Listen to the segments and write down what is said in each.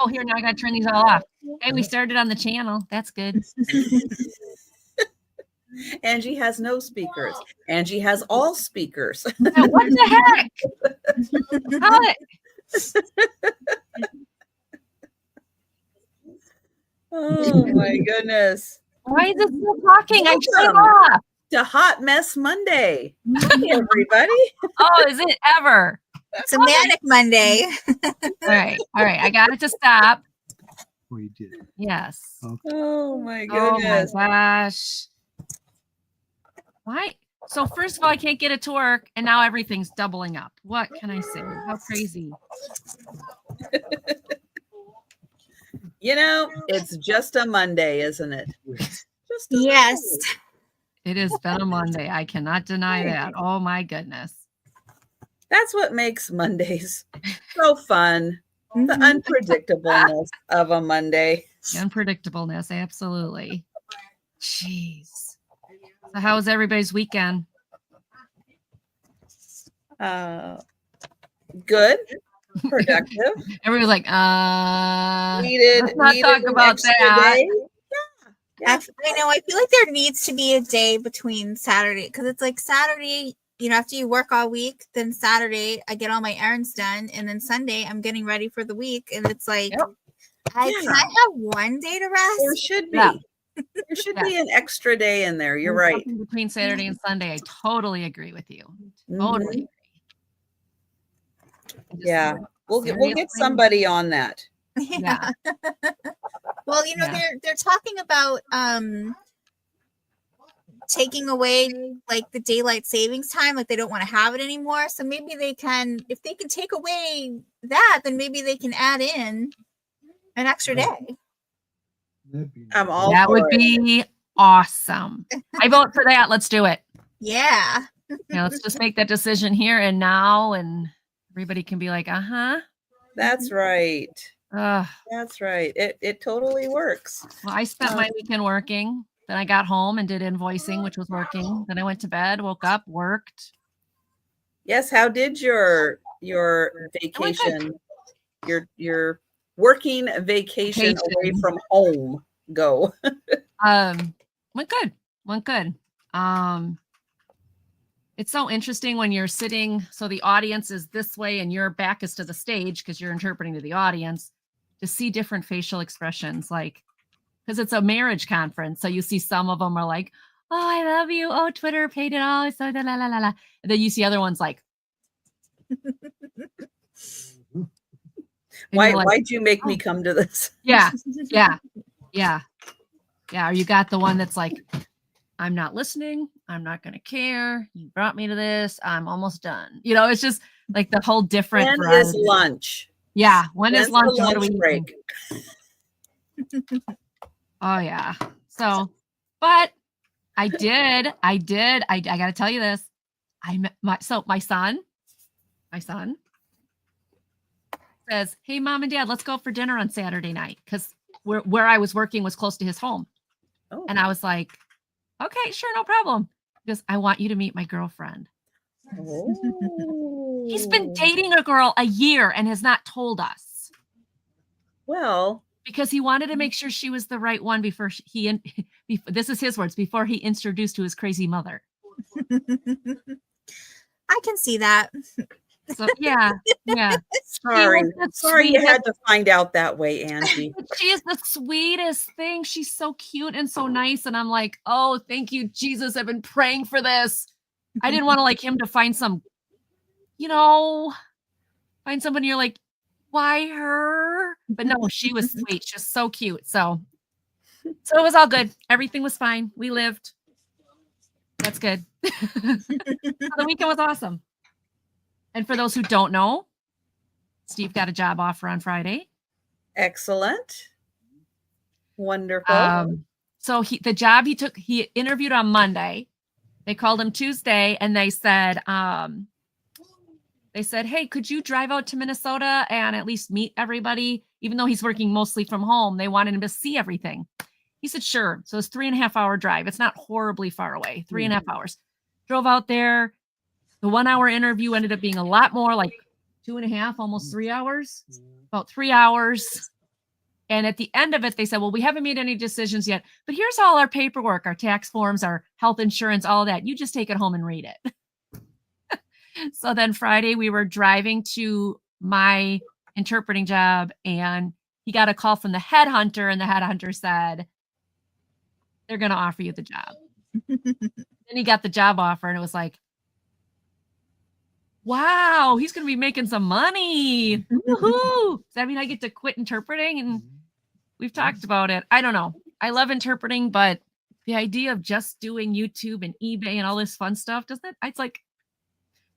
here, now I got to turn these all off. Hey, we started on the channel. That's good. Angie has no speakers. Angie has all speakers. Yeah, what the heck? How Oh my goodness. Why is it still talking? I shut it Welcome off. to Hot Mess Monday. Hi, everybody. Oh, is it ever? It's a manic Monday. All right. I got it to stop. Oh, you did. Yes. Okay. Oh my Oh goodness. my gosh. Why? So first of all, I can't get it to work, and now everything's doubling up. What can I say? How crazy. You know, it's just a Monday, isn't it? Just a Yes. Monday. It has been a Monday. I cannot deny that. Oh my goodness. That's what makes Mondays so fun. The unpredictableness of a Monday. Unpredictableness, absolutely. Jeez. So how was everybody's weekend? Good, productive. Everybody's like, Needed let's not talk an about extra that. day. Yeah. I know. I feel like there needs to be a day between Saturday, because it's like Saturday, after you work all week, then Saturday I get all my errands done, and then Sunday I'm getting ready for the week, and it's like, Yep. Can I have one day to rest? There should be. Yeah. There should be an extra day in there. You're There's right. something between Saturday and Sunday. I totally agree with you. Totally agree. I just Yeah. think We'll get seriously. somebody on that. Yeah. Well, Yeah. they're talking about taking away like the daylight savings time, like they don't want to have it anymore. So maybe they can, if they can take away that, then maybe they can add in an extra day. I'm all That for would it. be awesome. I vote for that. Let's do it. Yeah. Yeah, let's just make that decision here and now, and everybody can be like, uh-huh. That's right. Ugh. That's right. It totally works. Well, I spent my weekend working. Then I got home and did invoicing, which was working. Then I went to bed, woke up, worked. Yes. How did your vacation, your working vacation away from home go? Went good. It's so interesting when you're sitting, so the audience is this way and your back is to the stage because you're interpreting to the audience, to see different facial expressions, like, because it's a marriage conference. So you see some of them are like, oh, I love you. Oh, Twitter paid it all. So la la la la. And then you see other ones like, Why'd you make me come to this? Yeah. Or you got the one that's like, I'm not listening. I'm not going to care. You brought me to this. I'm almost done. It's just like the whole different. When is lunch? Yeah. When is When's lunch? the What are lunch we break? eating? Oh yeah. So, but I got to tell you this. My son says, hey, mom and dad, let's go for dinner on Saturday night. Cause where I was working was close to his home. Oh. And I was like, okay, sure. No problem. Because I want you to meet my girlfriend. Oh. He's been dating a girl a year and has not told us. Well, because he wanted to make sure she was the right one before this is his words, before he introduced to his crazy mother. I can see that. So yeah. sorry you had to find out that way, Angie. She is the sweetest thing. She's so cute and so nice. And I'm like, oh, thank you, Jesus. I've been praying for this. I didn't want to like him to find find somebody you're like, why her? But no, she was sweet. She's so cute. So it was all good. Everything was fine. We lived. That's good. So the weekend was awesome. And for those who don't know, Steve got a job offer on Friday. Excellent. Wonderful. So the job he took, he interviewed on Monday. They called him Tuesday and they said, hey, could you drive out to Minnesota and at least meet everybody? Even though he's working mostly from home, they wanted him to see everything. He said, sure. So it's 3.5 hour drive. It's not horribly far away, 3.5 hours. Drove out there. The 1 hour interview ended up being a lot more, like 2.5, almost 3 hours, about 3 hours. And at the end of it, they said, well, we haven't made any decisions yet, but here's all our paperwork, our tax forms, our health insurance, all that. You just take it home and read it. So then Friday we were driving to my interpreting job, and he got a call from the headhunter, and the headhunter said, they're going to offer you the job. Then he got the job offer, and it was like, wow, he's going to be making some money. Woohoo. Does that mean I get to quit interpreting? And we've talked about it. I don't know. I love interpreting, but the idea of just doing YouTube and eBay and all this fun stuff, doesn't it? It's like,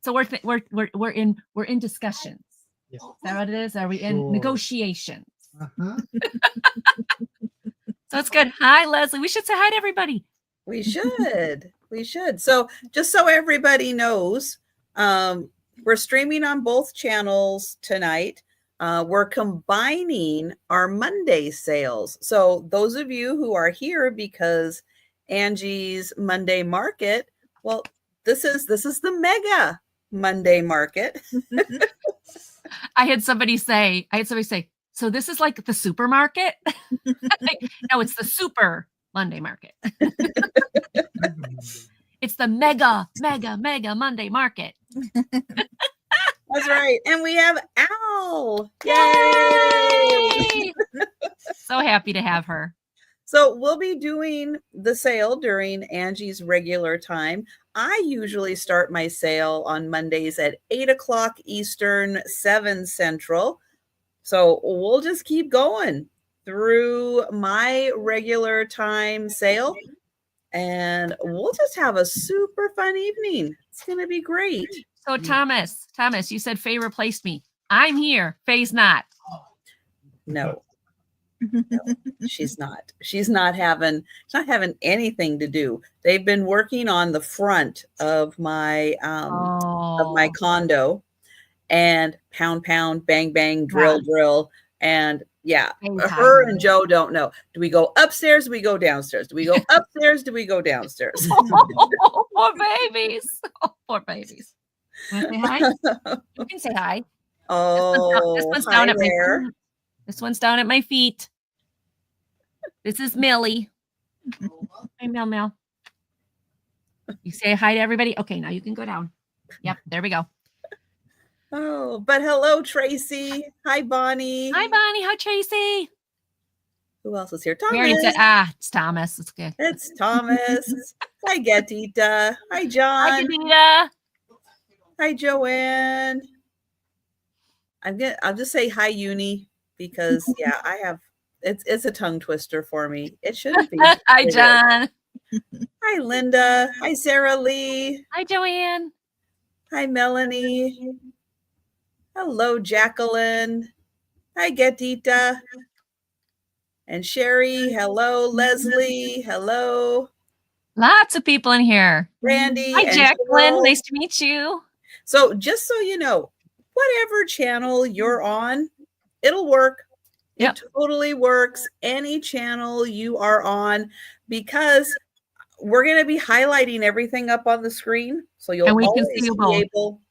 so we're in discussions. Yes. Is that what it is? Are we in negotiations? Uh-huh. So it's good. Hi, Leslie. We should say hi to everybody. We should. We should. So just so everybody knows, we're streaming on both channels tonight. We're combining our Monday sales. So those of you who are here because Angie's Monday Market, well, this is the mega Monday Market. I had somebody say, so this is like the supermarket? Like, no, it's the super Monday Market. It's the mega Monday Market. That's right. And we have Al. Yay! So happy to have her. So we'll be doing the sale during Angie's regular time. I usually start my sale on Mondays at 8 o'clock Eastern, 7 Central. So we'll just keep going through my regular time sale, and we'll just have a super fun evening. It's going to be great. So Thomas, you said Faye replaced me. I'm here. Faye's not. No, she's not. She's not having anything to do. They've been working on the front of my condo, and pound, bang, bang, drill. And yeah, her and Joe don't know. Do we go upstairs? Do we go downstairs? Do we go upstairs? Do we go downstairs? Oh, poor babies. Oh, poor babies. Want to say hi? You can say hi. Oh, this one's hi down at my there. feet. This one's down at my feet. This is Millie. Hi, Mel. You say hi to everybody. Okay, now you can go down. Yep, there we go. Oh, but hello, Tracy. Hi, Bonnie. Hi, Bonnie. Hi, Tracy. Who else is here? We already Thomas. said, it's Thomas. It's good. It's Thomas. Hi, Gatita. Hi, John. Hi, Kadita. Hi, Joanne. I'll just say hi, Uni, because yeah, it's a tongue twister for me. It shouldn't be. Hi, John. Hi, Linda. Hi, Sarah Lee. Hi, Joanne. Hi, Melanie. Hello, Jacqueline. Hi, Gatita. And Sherry. Hello, Leslie. Hello. Lots of people in here. Randy. Hi, and Jacqueline. Cheryl. Nice to meet you. So just so you know, whatever channel you're on, it'll work. Yep. It totally works. Any channel you are on, because we're going to be highlighting everything up on the screen. So you'll always be able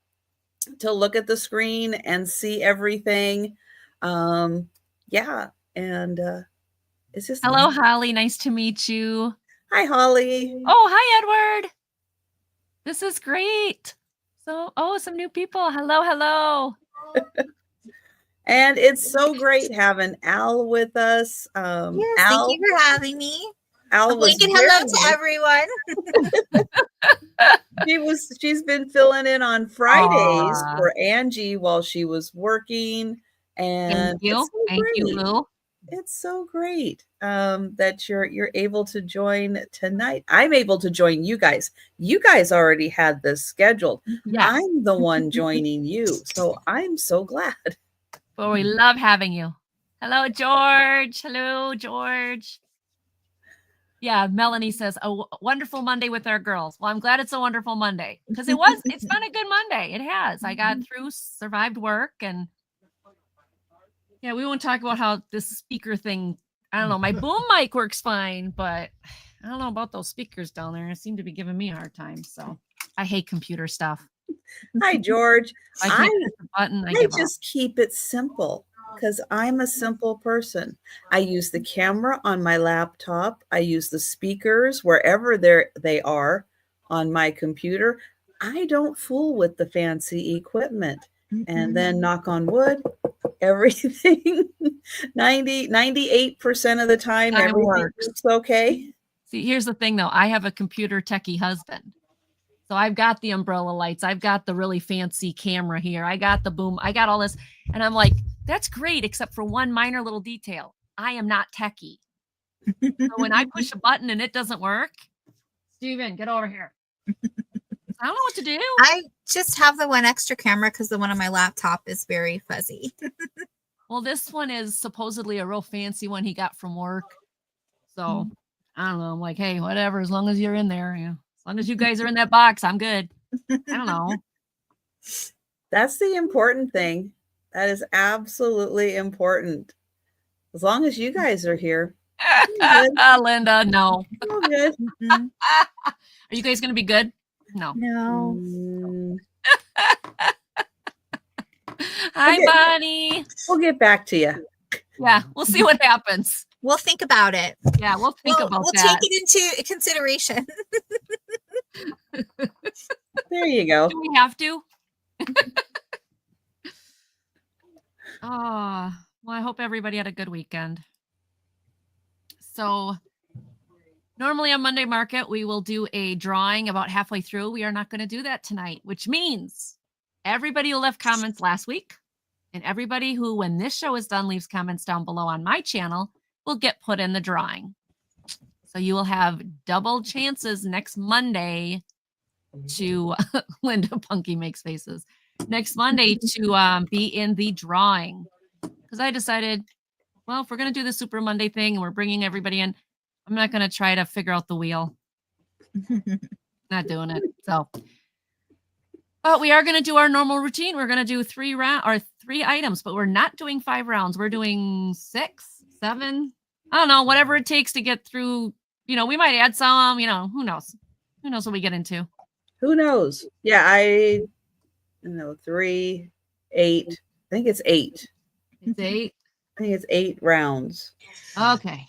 to look at the screen and see everything. Yeah. And it's just hello, Holly. Nice to meet you. Hi, Holly. Oh, hi, Edward. This is great. So, some new people. Hello. And it's so great having Al with us. Yes, Al, thank you for having me. Al was Blinking hello to everyone. She's been filling in on Fridays for Angie while she was working. And thank you, Lou. It's so great that you're able to join tonight. I'm able to join you guys. You guys already had this scheduled. Yes. I'm the one joining you. So I'm so glad. Well, we love having you. Hello, George. Hello, George. Yeah, Melanie says, a wonderful Monday with our girls. Well, I'm glad it's a wonderful Monday because it's been a good Monday. It has. I got through, survived work, and yeah, we won't talk about how this speaker thing, I don't know, my boom mic works fine, but I don't know about those speakers down there. They seem to be giving me a hard time. So I hate computer stuff. Hi, George. I just keep it simple. because I'm a simple person. I use the camera on my laptop. I use the speakers wherever they are on my computer. I don't fool with the fancy equipment. And then knock on wood, everything 98% of the time, Time everything works. works okay. See, here's the thing though. I have a computer techie husband. So I've got the umbrella lights. I've got the really fancy camera here. I got the boom. I got all this. And I'm like, that's great, except for one minor little detail. I am not techie. So when I push a button and it doesn't work, Steven, get over here. I don't know what to do. I just have the one extra camera because the one on my laptop is very fuzzy. Well, this one is supposedly a real fancy one he got from work. So I don't know. I'm like, hey, whatever, as long as you're in there, yeah. As long as you guys are in that box, I'm good. I don't know. That's the important thing. That is absolutely important. As long as you guys are here. Linda, no. All good. Are you guys going to be good? No. No. Hi, Okay. Bonnie. We'll get back to you. Yeah, we'll see what happens. We'll think about it. Yeah, we'll think about we'll that. take it into consideration. There you go. Do we have to? Oh, well, I hope everybody had a good weekend. So normally on Monday Market, we will do a drawing about halfway through. We are not going to do that tonight, which means everybody who left comments last week and everybody who, when this show is done, leaves comments down below on my channel will get put in the drawing. So you will have double chances next Monday to Linda Punky makes faces next Monday to be in the drawing, because I decided, well, if we're going to do the Super Monday thing and we're bringing everybody in, I'm not going to try to figure out the wheel. Not doing it. So, but we are going to do our normal routine. We're going to do 3 items, but we're not doing 5 rounds. We're doing 6, 7. I don't know, whatever it takes to get through. You know, we might add some, you know, who knows? Who knows what we get into? Who knows? Yeah, I know 3, 8. I think it's 8. It's 8. I think it's 8 rounds. Okay.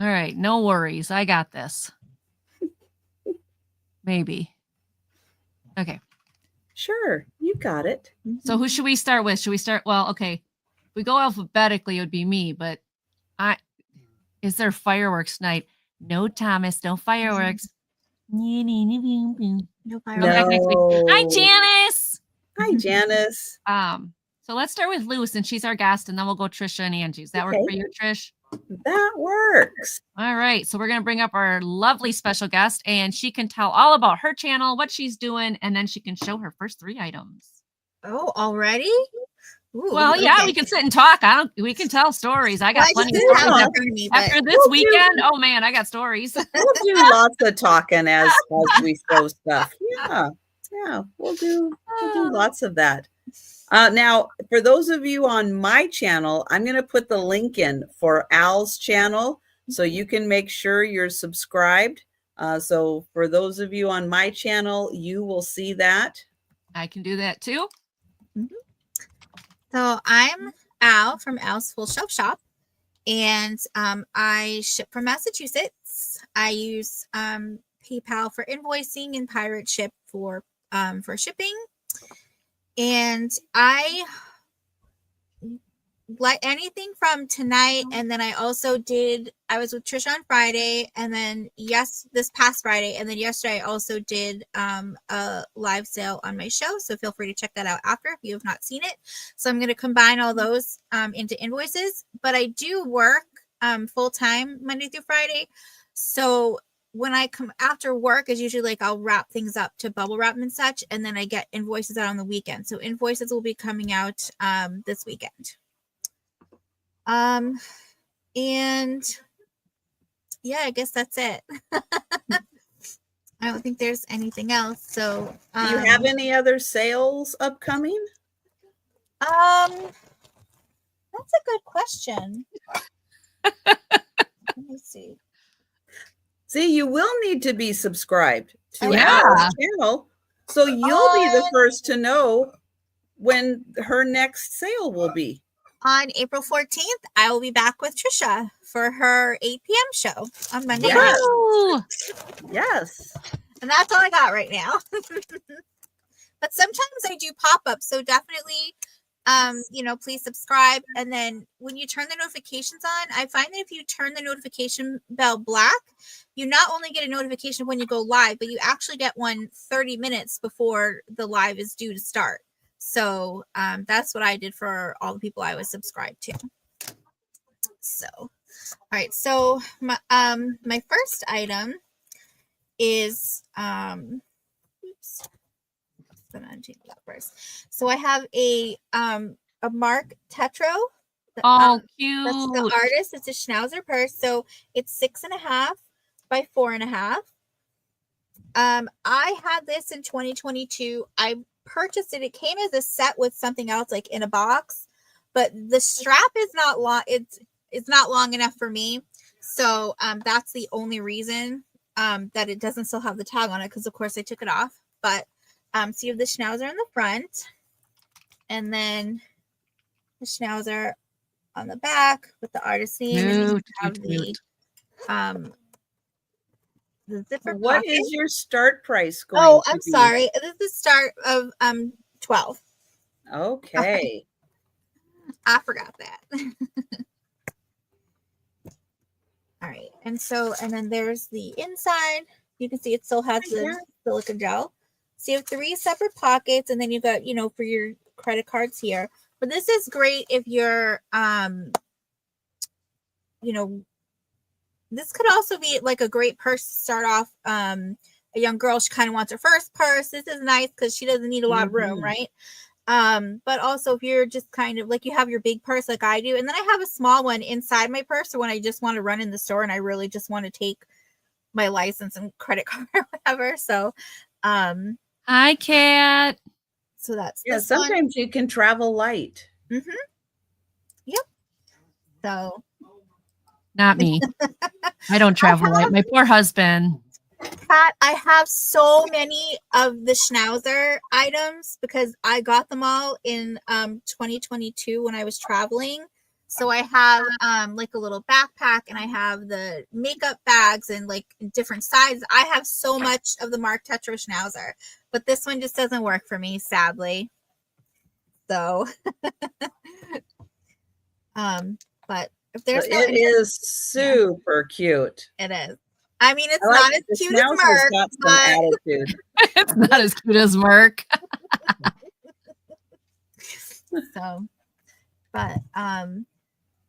All right. No worries. I got this. Maybe. Okay. Sure, you got it. So who should we start with? Should we start? Well, okay. If we go alphabetically, it would be me, but is there fireworks night? No, Thomas, no fireworks. No No. Hi, Janice. Hi, Janice. So let's start with Lou since she's our guest, and then we'll go Trisha and Angie. Does that work for you, Trish? That works. All right. So we're going to bring up our lovely special guest, and she can tell all about her channel, what she's doing, and then she can show her first 3 items. Oh, already? Ooh, Well, yeah, we can sit and talk. We can tell stories. I got plenty of stories after this weekend. Oh man, I got stories. We'll do lots of talking as we show stuff. Yeah, we'll do lots of that. Now, for those of you on my channel, I'm going to put the link in for Al's channel so you can make sure you're subscribed. So for those of you on my channel, you will see that. I can do that too. So I'm Al from Al's Full Shelf Shop, and I ship from Massachusetts. I use PayPal for invoicing and Pirate Ship for shipping. And I like anything from tonight, and then I was with Trisha on Friday, and then this past Friday, and then yesterday I also did a live sale on my show, so feel free to check that out after if you have not seen it. So I'm going to combine all those into invoices, but I do work full-time Monday through Friday, so when I come after work is usually like I'll wrap things up to bubble wrap and such, and then I get invoices out on the weekend. So invoices will be coming out this weekend. And yeah, I guess that's it. I don't think there's anything else. So do you have any other sales upcoming? That's a good question. Let me see. See, you will need to be subscribed to Yeah. Al's channel, so you'll be the first to know when her next sale will be. On April 14th, I will be back with Trisha for her 8 p.m. show on Monday Yes. night. Woo! Yes. And that's all I got right now. But sometimes I do pop-ups, so definitely please subscribe. And then when you turn the notifications on, I find that if you turn the notification bell black, you not only get a notification when you go live, but you actually get one 30 minutes before the live is due to start. So that's what I did for all the people I was subscribed to. So, all right. So my first item is oops. First. So I have a Mark Tetro. Oh, cute. That's the artist. It's a Schnauzer purse. So it's 6.5 by 4.5. I had this in 2022. I purchased it. It came as a set with something else, like in a box, but the strap is not long. It's not long enough for me. So that's the only reason that it doesn't still have the tag on it, because of course I took it off. But so you have the Schnauzer in the front, and then the Schnauzer on the back with the artist name, and you have the zipper. What pocket. is your start price going Oh, to I'm be? sorry. This is the start of 12. Okay. I forgot that. All right. And then there's the inside. You can see it still has the silicone gel. So you have 3 separate pockets, and then you've got, for your credit cards here. But this is great if you're, this could also be like a great purse to start off. A young girl, she kind of wants her first purse. This is nice because she doesn't need a lot of room, right? But also if you're just kind of like, you have your big purse like I do, and then I have a small one inside my purse, or when I just want to run in the store and I really just want to take my license and credit card or whatever. So Hi, Kat. so that's sometimes you can travel light. Yep. So not me. I don't travel light. My poor husband. Pat, I have so many of the Schnauzer items because I got them all in 2022 when I was traveling. So I have like a little backpack, and I have the makeup bags and like different sizes. I have so much of the Mark Tetro Schnauzer, but this one just doesn't work for me, sadly. So, but if there's it is super cute. It is. I mean, it's not as cute as Merc, but it's not as cute as Merc. So, but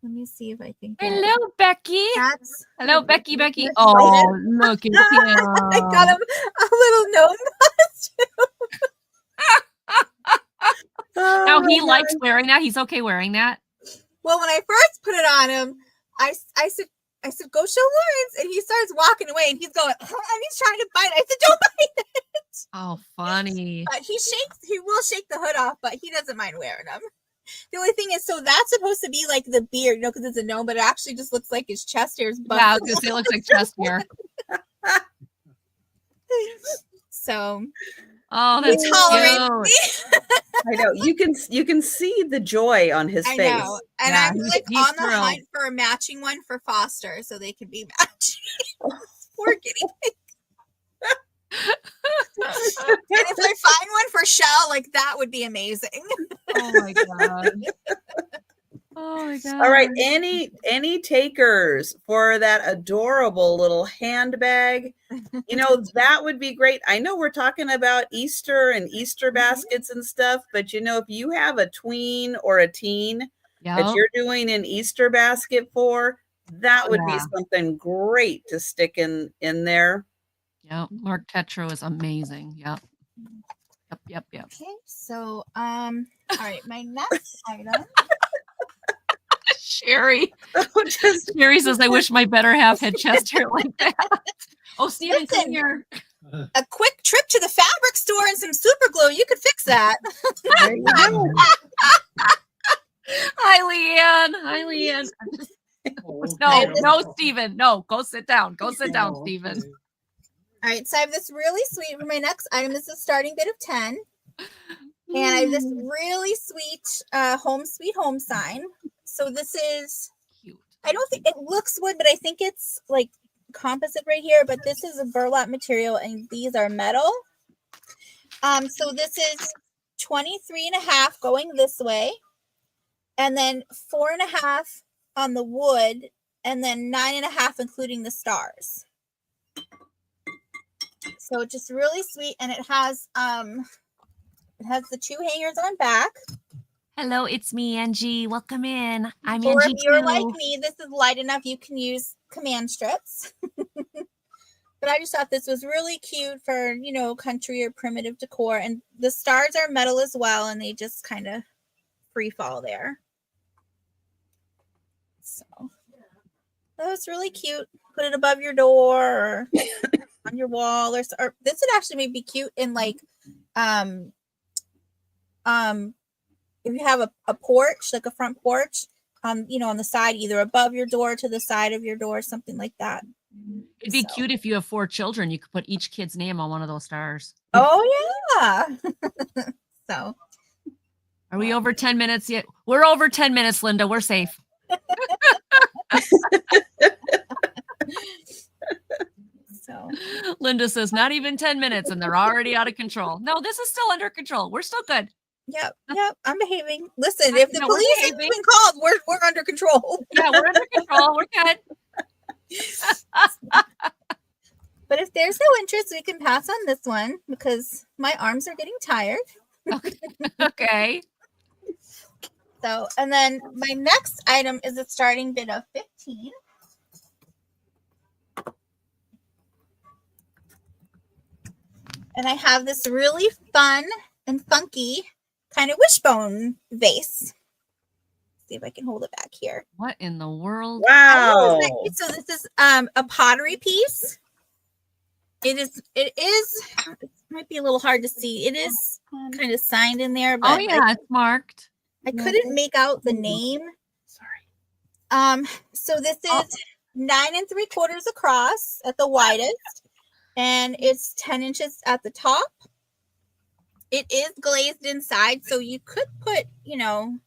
let me see if I can get. Hello, Becky. Hello, Becky. Excited. Oh, look at him. I got him a little nose Now he likes wearing that. He's okay wearing that. Well, when I first put it on him, I said, go show Lawrence, and he starts walking away, and he's going, and he's trying to bite it. I said, don't bite it. Oh, funny. But he will shake the hood off, but he doesn't mind wearing them. The only thing is, so that's supposed to be like the beard, because it's a gnome, but it actually just looks like his chest hairs. Yeah, it looks like chest hair. So, oh, that's cute. I know you can see the joy on his face. I know, and I'm like on the hunt for a matching one for Foster, so they can be matching. Poor guinea pig. And if I find one for Shell, like that would be amazing. Oh my god. Oh my god. All right, any takers for that adorable little handbag? That would be great. I know we're talking about Easter and Easter baskets and stuff, but if you have a tween or a teen that you're doing an Easter basket for, that would be something great to stick in there. Yep, Mark Tetro is amazing. Yep. Okay, so all right, my next item. Sherry says, I wish my better half had chest hair like that. Oh, Steven, come here. A quick trip to the fabric store and some super glue. You could fix that. Hi, Leanne. No, Steven. No, go sit down. Go sit down, Steven. All right, so I have this really sweet for my next item. This is a starting bid of 10. And I have this really sweet home sweet home sign. So this is Cute. I don't think it looks wood, but I think it's like composite right here. But this is a burlap material, and these are metal. So this is 23.5 going this way, and then 4.5 on the wood, and then 9.5 including the stars. So just really sweet, and it has the 2 hangers on back. Hello, it's me, Angie. Welcome in. I'm Or Angie if you're too. like me, this is light enough, you can use command strips. But I just thought this was really cute for, country or primitive decor. And the stars are metal as well, and they just kind of free fall there. So that was really cute. Put it above your door or on your wall, or this would actually maybe be cute in like if you have a porch, like a front porch, on the side, either above your door, to the side of your door, something like that. It'd be cute if you have 4 children. You could put each kid's name on one of those stars. Oh yeah. So are we over 10 minutes yet? We're over 10 minutes, Linda. We're safe. So Linda says not even 10 minutes and they're already out of control. No, this is still under control. We're still good. Yep, I'm behaving. Listen, if the police have been called, we're under control. Yeah, we're under control. We're good. But if there's no interest, we can pass on this one because my arms are getting tired. Okay. So, and then my next item is a starting bid of 15. And I have this really fun and funky kind of wishbone vase. See if I can hold it back here. What in the world? Wow. So this is a pottery piece. It might be a little hard to see. It is kind of signed in there, but it's marked. I couldn't make out the name. Sorry. So this is 9 3/4 across at the widest, and it's 10 inches at the top. It is glazed inside, so you could put, 1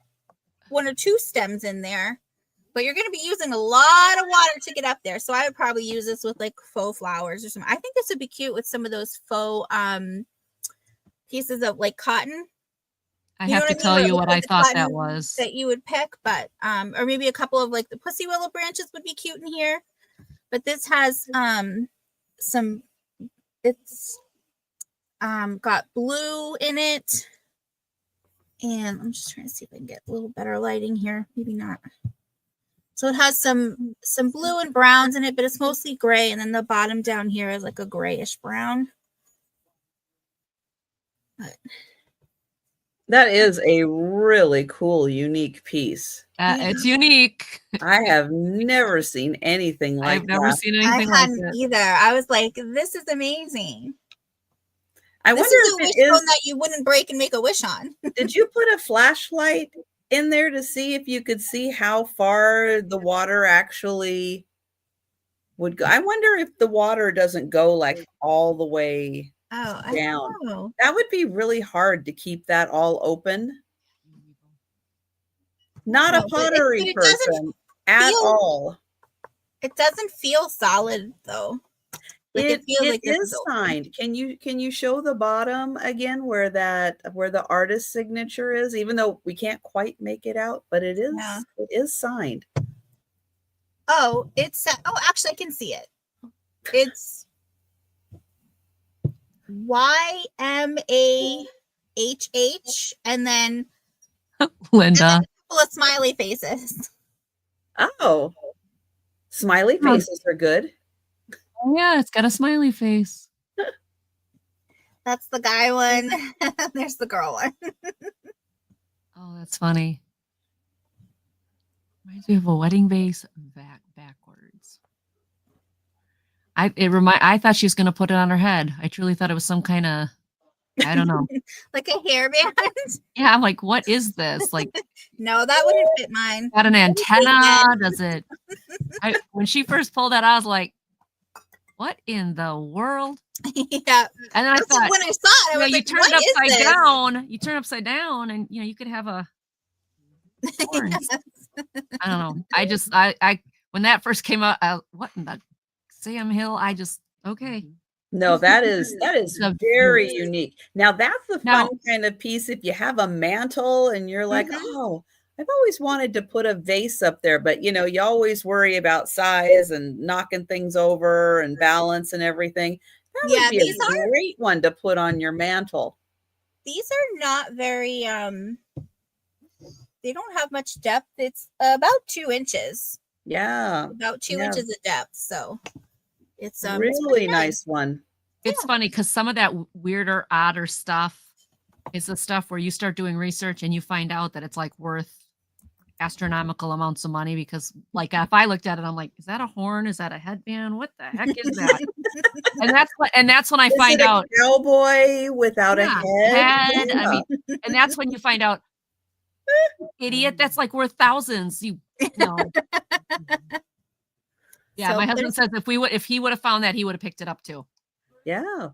or 2 stems in there, but you're going to be using a lot of water to get up there. So I would probably use this with like faux flowers or something. I think this would be cute with some of those faux pieces of like cotton. I have to tell you what I thought that was. That you would pick, but or maybe a couple of like the pussy willow branches would be cute in here. But this has it's got blue in it. And I'm just trying to see if I can get a little better lighting here. Maybe not. So it has some blue and browns in it, but it's mostly gray. And then the bottom down here is like a grayish brown. But that is a really cool, unique piece. It's unique. I have never seen anything like that. I've never seen anything like that either. I was like, this is amazing. I this wonder is if a it is that you wouldn't break and make a wish on. Did you put a flashlight in there to see if you could see how far the water actually would go? I wonder if the water doesn't go like all the way down. I don't know. That would be really hard to keep that all open. Not a pottery person at all. It doesn't feel solid though. Like it feels like is signed. Can you show the bottom again where the artist's signature is? Even though we can't quite make it out, but it is signed. Oh, actually I can see it. It's YMAHH and then Linda. Full of smiley faces. Oh, smiley faces are good. Oh, yeah, it's got a smiley face. That's the guy one. There's the girl one. Oh, that's funny. Reminds me of a wedding vase backwards. I thought she was going to put it on her head. I truly thought it was some kind of, I don't know. Like a hairband? Yeah, I'm like, what is this? Like, no, that wouldn't fit mine. Got an antenna? Does it? When she first pulled that, I was like, what in the world? Yeah. And then I thought, when I saw it, I was you like, turn what it is upside this? down. You turn it upside down, and you could have a horn. I don't know. I when that first came out, what in the Sam Hill? Okay. No, that is very unique. Now that's the fun Now- kind of piece. If you have a mantle and you're like, oh, I've always wanted to put a vase up there, but you always worry about size and knocking things over and balance and everything. That would be a great one to put on your mantle. These are not very they don't have much depth. It's about 2 inches. Yeah. About 2 inches of depth. So it's really nice one. It's funny because some of that weirder, odder stuff is the stuff where you start doing research and you find out that it's like worth astronomical amounts of money, because like if I looked at it, I'm like, is that a horn? Is that a headband? What the heck is that? and that's when I find out cowboy without a head. Yeah. I mean, and that's when you find out, idiot, that's like worth thousands. Yeah, so my husband says if he would have found that, he would have picked it up too. Yeah.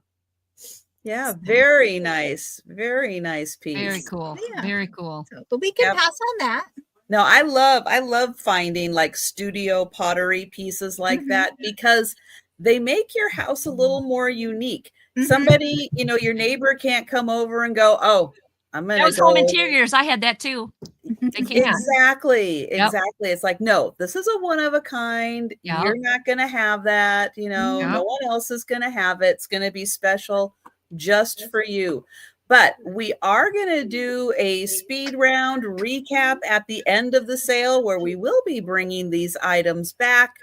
Yeah, very nice piece. Very cool. Yeah. Very cool. So, but we can pass on that. No, I love finding like studio pottery pieces like that, because they make your house a little more unique. Somebody, your neighbor can't come over and go, oh, I'm going to go. Home interiors. I had that too. They can't. Exactly. It's like, no, this is a one of a kind. Yep. You're not going to have that. No one else is going to have it. It's going to be special just for you. But we are going to do a speed round recap at the end of the sale, where we will be bringing these items back.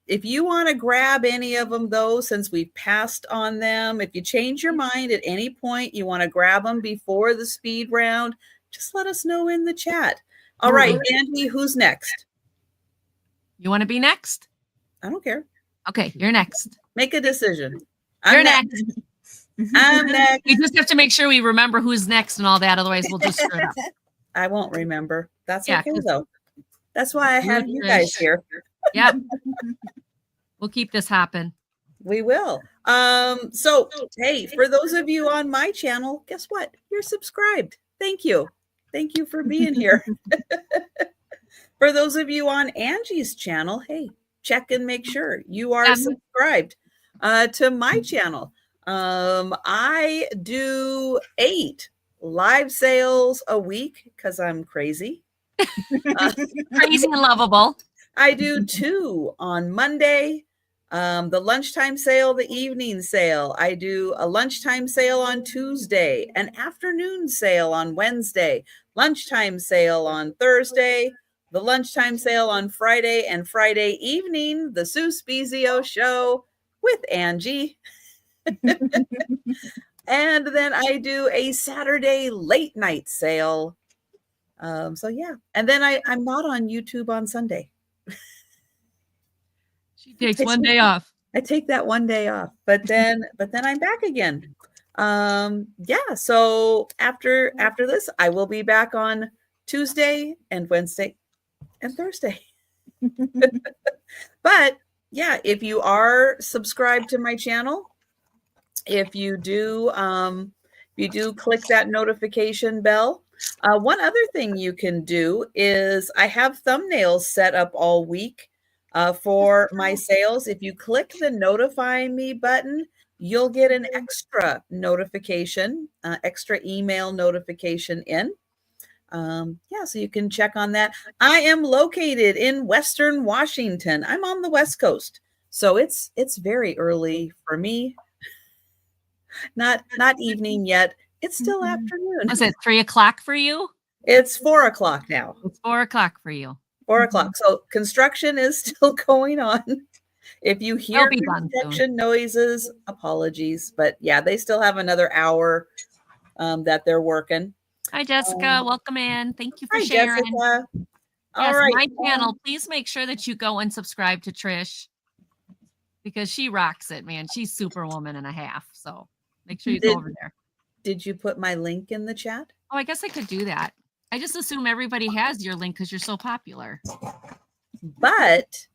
If you want to grab any of them, though, since we've passed on them, if you change your mind at any point, you want to grab them before the speed round, just let us know in the chat. All right, Angie, who's next? You want to be next? I don't care. Okay, you're next. Make a decision. You're next. I'm next. We just have to make sure we remember who's next and all that. Otherwise, we'll just screw it up. I won't remember. That's okay, though. That's why I have you guys here. Yep. We'll keep this happen. We will. So, hey, for those of you on my channel, guess what? You're subscribed. Thank you. Thank you for being here. For those of you on Angie's channel, hey, check and make sure you are subscribed to my channel. I do 8 live sales a week because I'm crazy. Crazy and lovable. I do 2 on Monday, the lunchtime sale, the evening sale. I do a lunchtime sale on Tuesday, an afternoon sale on Wednesday, lunchtime sale on Thursday, the lunchtime sale on Friday, and Friday evening, the Sue Spezio show with Angie. And then I do a Saturday late night sale. So yeah. And then I'm not on YouTube on Sunday. She takes one day off. I take that one day off, but then I'm back again. Yeah. So after this, I will be back on Tuesday and Wednesday and Thursday. But yeah, if you are subscribed to my channel, if you do click that notification bell. One other thing you can do is I have thumbnails set up all week for my sales. If you click the notify me button, you'll get an extra notification, extra email notification in. Yeah, so you can check on that. I am located in Western Washington. I'm on the West Coast, so it's very early for me. Not evening yet. It's still afternoon. Was it 3 o'clock for you? It's 4 o'clock now. It's 4 o'clock for you. 4 o'clock. So construction is still going on. If you hear construction noises, apologies. But yeah, they still have another hour that they're working. Hi, Jessica. Welcome in. Thank you for sharing. Jessica. All right. My channel. Please make sure that you go and subscribe to Trish, because she rocks it, man. She's superwoman and a half. So make sure you go over there. Did you put my link in the chat? Oh, I guess I could do that. I just assume everybody has your link because you're so popular. But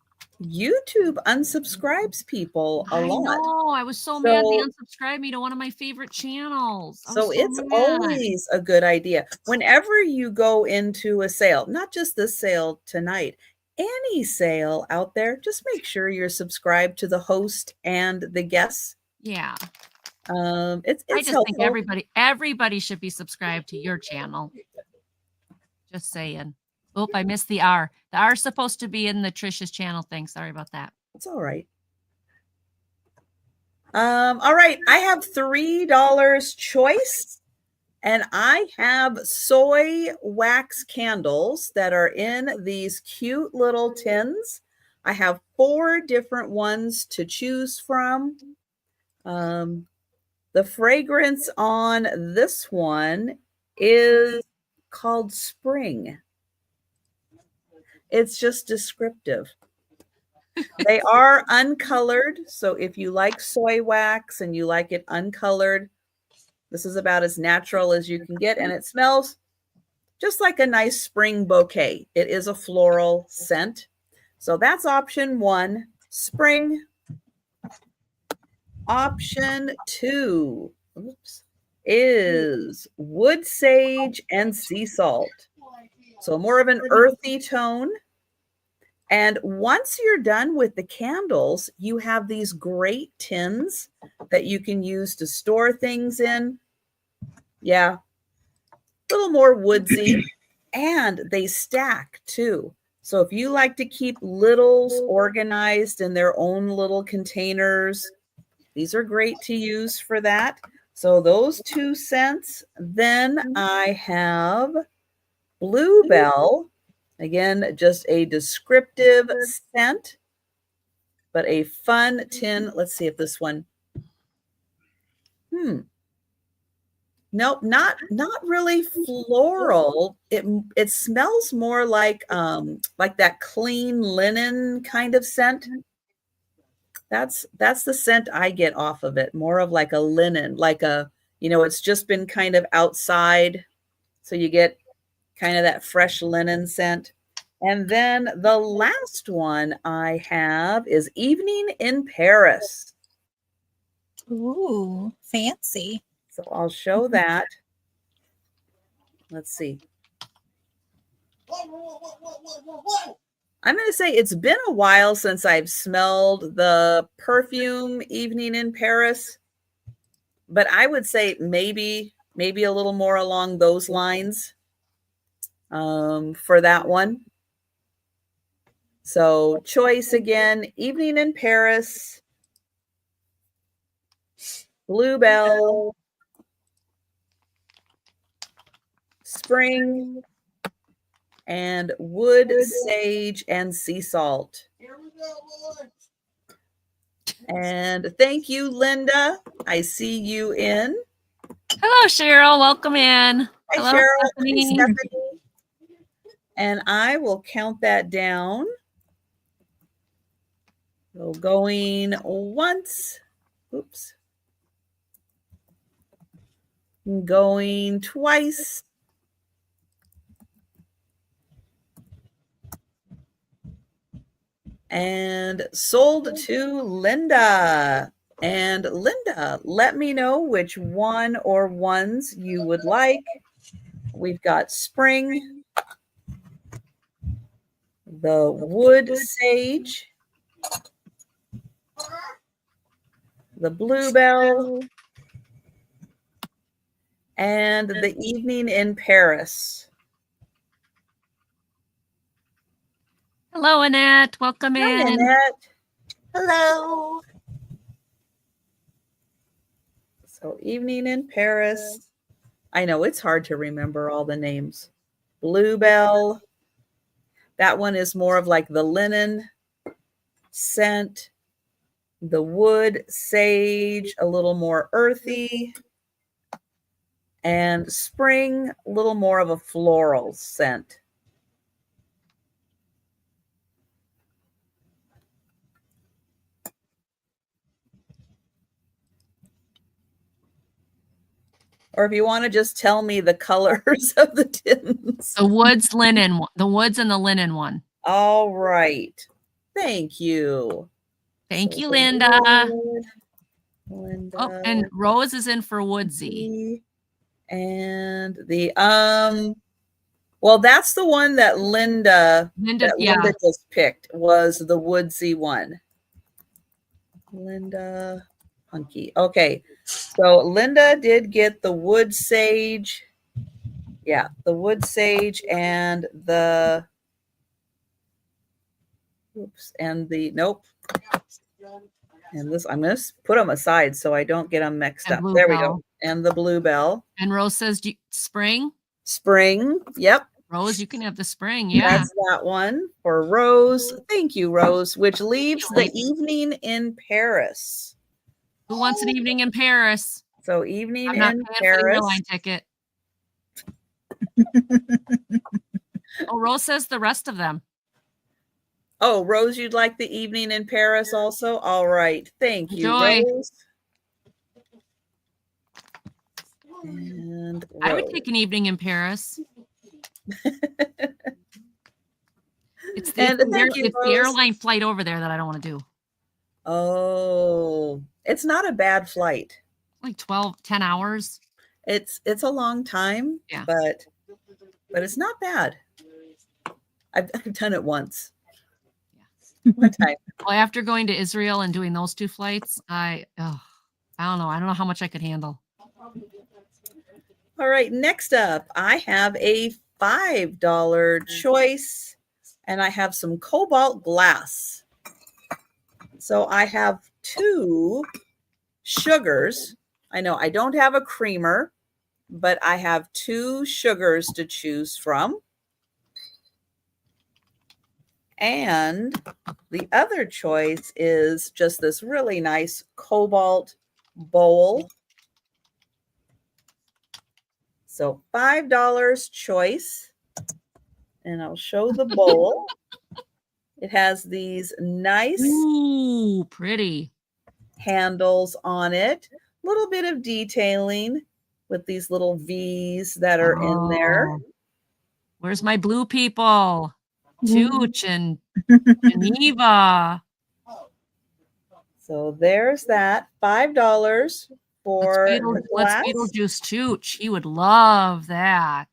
YouTube unsubscribes people a I lot. know. I was so mad they So, unsubscribed me to one of my favorite channels. I so was so it's mad. always a good idea. Whenever you go into a sale, not just this sale tonight, any sale out there, just make sure you're subscribed to the host and the guests. Yeah. It's I just think helpful. everybody should be subscribed to your channel. Just saying. Oh, I missed the R. The R is supposed to be in the Trisha's channel thing. Sorry about that. It's all right. All right. I have $3 choice, and I have soy wax candles that are in these cute little tins. I have 4 different ones to choose from. The fragrance on this one is called Spring. It's just descriptive. They are uncolored. So if you like soy wax and you like it uncolored, this is about as natural as you can get. And it smells just like a nice spring bouquet. It is a floral scent. So that's option 1, spring. Option 2, is wood sage and sea salt. So more of an earthy tone. And once you're done with the candles, you have these great tins that you can use to store things in. Yeah, a little more woodsy, and they stack too. So if you like to keep littles organized in their own little containers, these are great to use for that. So those 2 scents. Then I have Bluebell. Again, just a descriptive scent, but a fun tin. Let's see if this one. Nope, not really floral. It smells more like that clean linen kind of scent. That's the scent I get off of it. More of like a linen, like it's just been kind of outside. So you get kind of that fresh linen scent. And then the last one I have is Evening in Paris. Ooh, fancy. So I'll show that. Let's see. I'm going to say it's been a while since I've smelled the perfume Evening in Paris, but I would say maybe a little more along those lines for that one. So choice again, Evening in Paris, Bluebell, Spring, and wood, sage, and sea salt. And thank you, Linda. I see you in. Hello, Cheryl. Welcome in. Hi, Hello, Cheryl. Stephanie. Hi, Stephanie. And I will count that down. So going once. Oops. Going twice. And sold to Linda. And Linda, let me know which one or ones you would like. We've got Spring, the wood sage, the Bluebell, and the Evening in Paris. Hello, Annette. Welcome Hi, in. Annette. Hello. So Evening in Paris. I know it's hard to remember all the names. Bluebell. That one is more of like the linen scent. The wood sage, a little more earthy. And Spring, a little more of a floral scent. Or if you want to just tell me the colors of the tins. The woods and the linen one. All right. Thank you. Thank So you, the Linda. wood, Linda. Oh, and Rose is in for Woodsy. And the well, that's the one that Linda just picked, was the woodsy one. Linda Hunky. Okay. So Linda did get the wood sage. Yeah, the wood sage and the nope. And this, I'm going to put them aside so I don't get them mixed up. There we go. And the bluebell. And Rose says spring. Spring. Yep. Rose, you can have the spring. Yeah. That's that one for Rose. Thank you, Rose, which leaves the evening in Paris. Who wants an evening in Paris? So evening I'm not in paying Paris. For the airline ticket. Oh, Rose says the rest of them. Oh, Rose, you'd like the evening in Paris also? All right. Thank you, Enjoy. Rose. And Rose. I would take an evening in Paris. It's the airline flight over there that I don't want to do. Oh, it's not a bad flight. Like 10 hours. It's a long time, yeah. but it's not bad. I've done it once. Yeah. One time. Well, after going to Israel and doing those 2 flights, I don't know. I don't know how much I could handle. All right, next up, I have a $5 choice, and I have some cobalt glass. So I have 2 sugars. I know I don't have a creamer, but I have 2 sugars to choose from. And the other choice is just this really nice cobalt bowl. So $5 choice. And I'll show the bowl. It has these nice, ooh, pretty handles on it. A little bit of detailing with these little V's that are in there. Where's my blue people? Tooch and Geneva. So there's that. $5 for let's Beetlejuice Tooch. He would love that.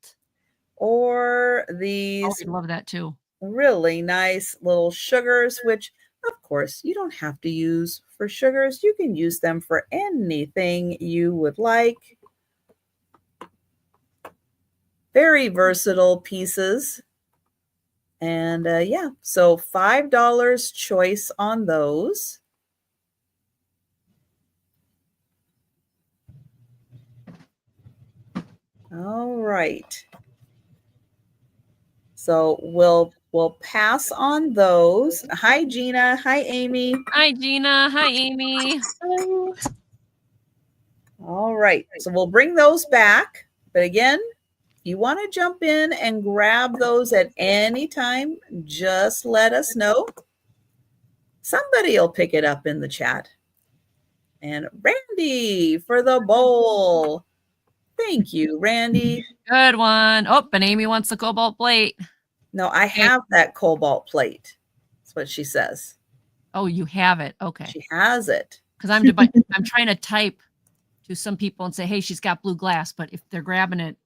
Or these he'd love that too. Really nice little sugars, which of course you don't have to use for sugars. You can use them for anything you would like. Very versatile pieces. And yeah, so $5 choice on those. All right. So we'll pass on those. Hi, Gina. Hi, Amy. Hi, Gina. Hi, Amy. All right. So we'll bring those back. But again, if you want to jump in and grab those at any time, just let us know. Somebody will pick it up in the chat. And Randy for the bowl. Thank you, Randy. Good one. Oh, and Amy wants the cobalt plate. No, I have that cobalt plate. That's what she says. Oh, you have it. Okay. She has it. Because I'm trying to type to some people and say, hey, she's got blue glass, but if they're grabbing it.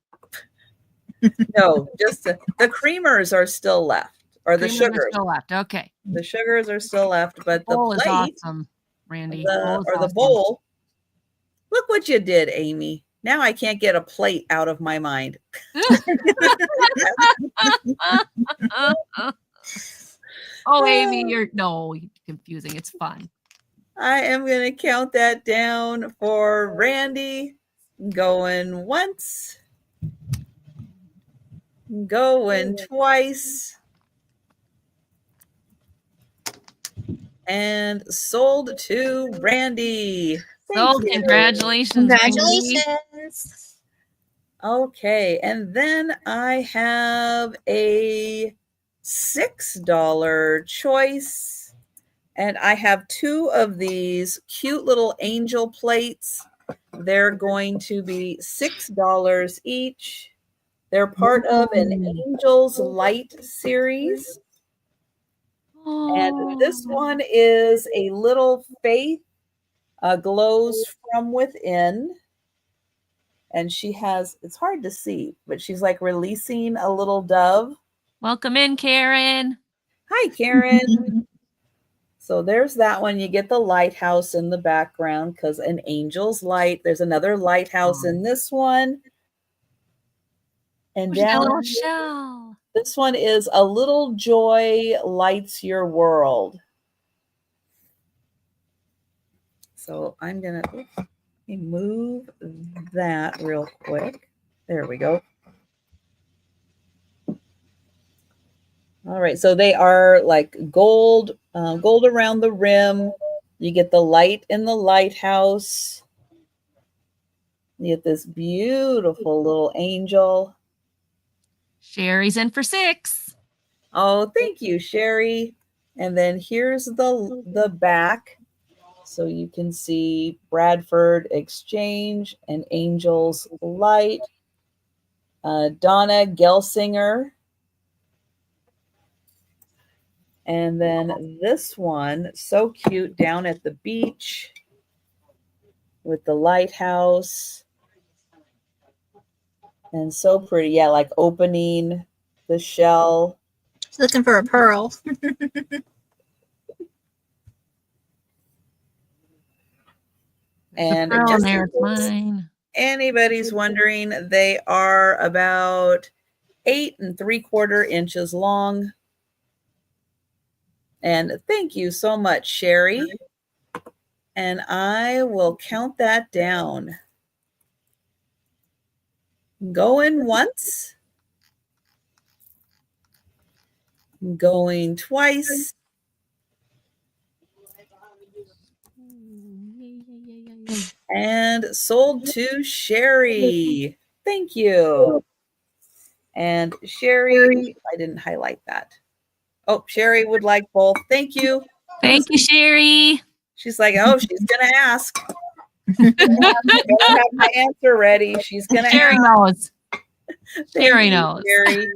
No, just the creamers are still left. Or the sugars are still left. Okay. The sugars are still left, but the bowl plate is awesome, Randy. The bowl. Look what you did, Amy. Now I can't get a plate out of my mind. Oh, Amy, you're confusing. It's fun. I am going to count that down for Randy. Going once. Going twice. And sold to Randy. So congratulations. Congratulations. Okay, and then I have a $6 choice, and I have 2 of these cute little angel plates. They're going to be $6 each. They're part of an Angel's Light series. And this one is a little faith glows from within. And she has, it's hard to see, but she's like releasing a little dove. Welcome in, Karen. Hi, Karen. So there's that one. You get the lighthouse in the background because an angel's light. There's another lighthouse in this one. And down, a little shell. This one is a little joy lights your world. So I'm going to move that real quick. There we go. All right, so they are like gold, gold around the rim. You get the light in the lighthouse. You get this beautiful little angel. Sherry's in for 6. Oh, thank you, Sherry. And then here's the back. So you can see Bradford Exchange and Angel's Light. Donna Gelsinger. And then this one, so cute, down at the beach with the lighthouse. And so pretty. Yeah, like opening the shell. She's looking for a pearl. And pearl just there, in case mine. anybody's wondering, they are about 8 3/4 inches long. And thank you so much, Sherry. And I will count that down. Going once. Going twice. And sold to Sherry. Thank you. And Sherry, I didn't highlight that. Oh, Sherry would like both. Thank you. Thank you, Sherry. She's like, oh, she's going to ask. I have my answer ready. She's going to Sherry ask. knows. Sherry You, knows. Sherry.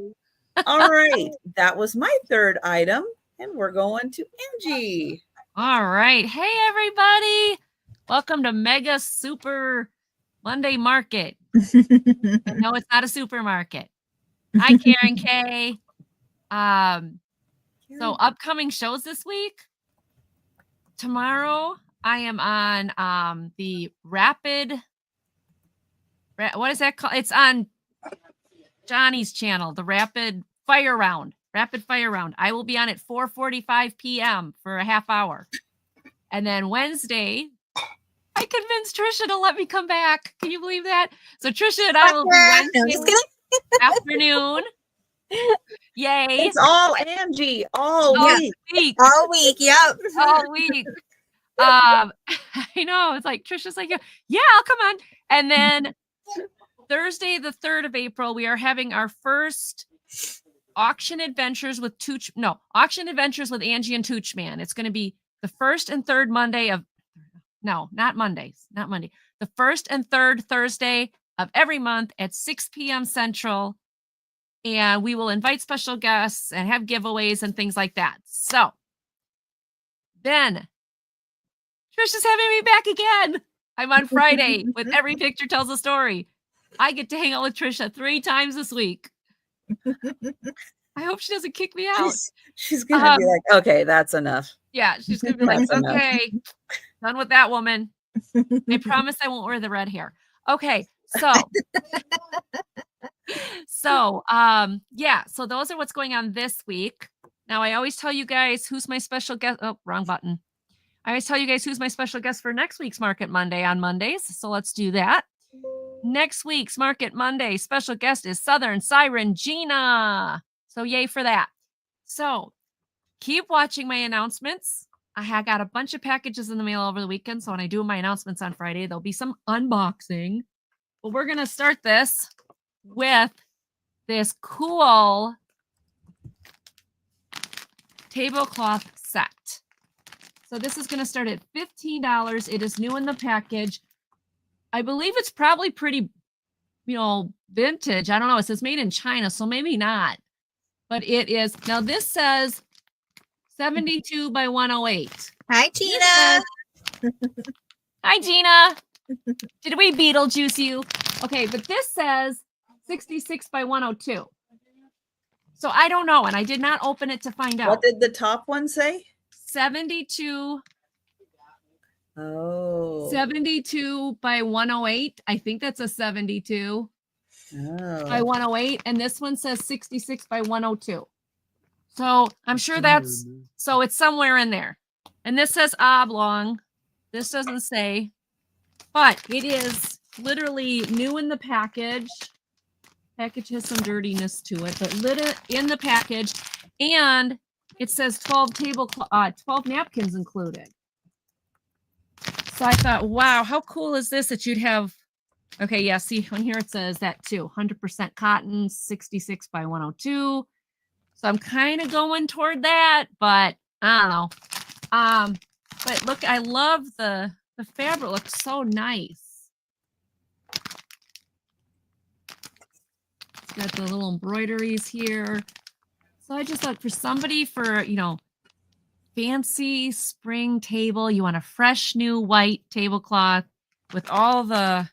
All right. That was my third item. And we're going to Angie. All right. Hey, everybody. Welcome to Mega Super Monday Market. No, it's not a supermarket. Hi, Karen K. So upcoming shows this week. Tomorrow, I am on the Rapid. What is that called? It's on Johnny's channel, the Rapid Fire Round. Rapid Fire Round. I will be on at 4:45 p.m. for a half hour. And then Wednesday, I convinced Trisha to let me come back. Can you believe that? So Trisha and I will be Wednesday afternoon. Yay. It's all Angie all week. All week, yep. All week. I know. It's like Trisha's like, yeah, I'll come on. And then Thursday, the 3rd of April, we are having our first auction adventures with auction adventures with Angie and Toochman. It's going to be the first and third Monday of not Mondays, not Monday. The first and third Thursday of every month at 6 p.m. Central. And we will invite special guests and have giveaways and things like that. So then Trisha's having me back again. I'm on Friday with Every Picture Tells a Story. I get to hang out with Trisha 3 times this week. I hope she doesn't kick me out. She's going to be like, okay, that's enough. Yeah, she's going to be like, okay, done with that woman. I promise I won't wear the red hair. Okay, so... So those are what's going on this week. Now, I always tell you guys who's my special guest. Oh, wrong button. I always tell you guys who's my special guest for next week's Market Monday on Mondays. So let's do that. Next week's Market Monday special guest is Southern Siren Gina. So yay for that. So keep watching my announcements. I got a bunch of packages in the mail over the weekend. So when I do my announcements on Friday, there'll be some unboxing. But we're going to start this with this cool tablecloth set. So this is going to start at $15. It is new in the package. I believe it's probably pretty, vintage. I don't know. It says made in China, so maybe not. But it is. Now this says 72 by 108. Hi, Tina. Hi, Gina. Did we Beetlejuice you? Okay, but this says 66 by 102. So I don't know, and I did not open it to find out. What did the top one say? 72. Oh. 72 by 108. I think that's a 72 by 108. And this one says 66 by 102. So I'm sure that's, so it's somewhere in there. And this says oblong. This doesn't say, but it is literally new in the package. Package has some dirtiness to it, but lit in the package. And it says 12 napkins included. So I thought, wow, how cool is this that you'd have, okay, yeah, see on here it says that too, 100% cotton, 66 by 102. So I'm kind of going toward that, but I don't know. But look, I love the fabric, looks so nice. It's got the little embroideries here. So I just thought for somebody for, you know, fancy spring table, you want a fresh new white tablecloth with all the,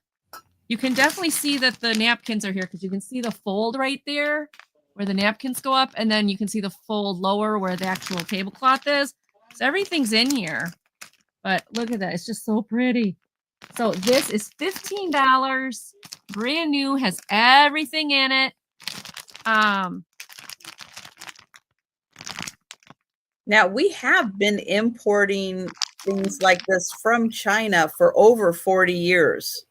you can definitely see that the napkins are here because you can see the fold right there where the napkins go up, and then you can see the fold lower where the actual tablecloth is. So everything's in here, but look at that, it's just so pretty. So this is $15, brand new, has everything in it. Now, we have been importing things like this from China for over 40 years,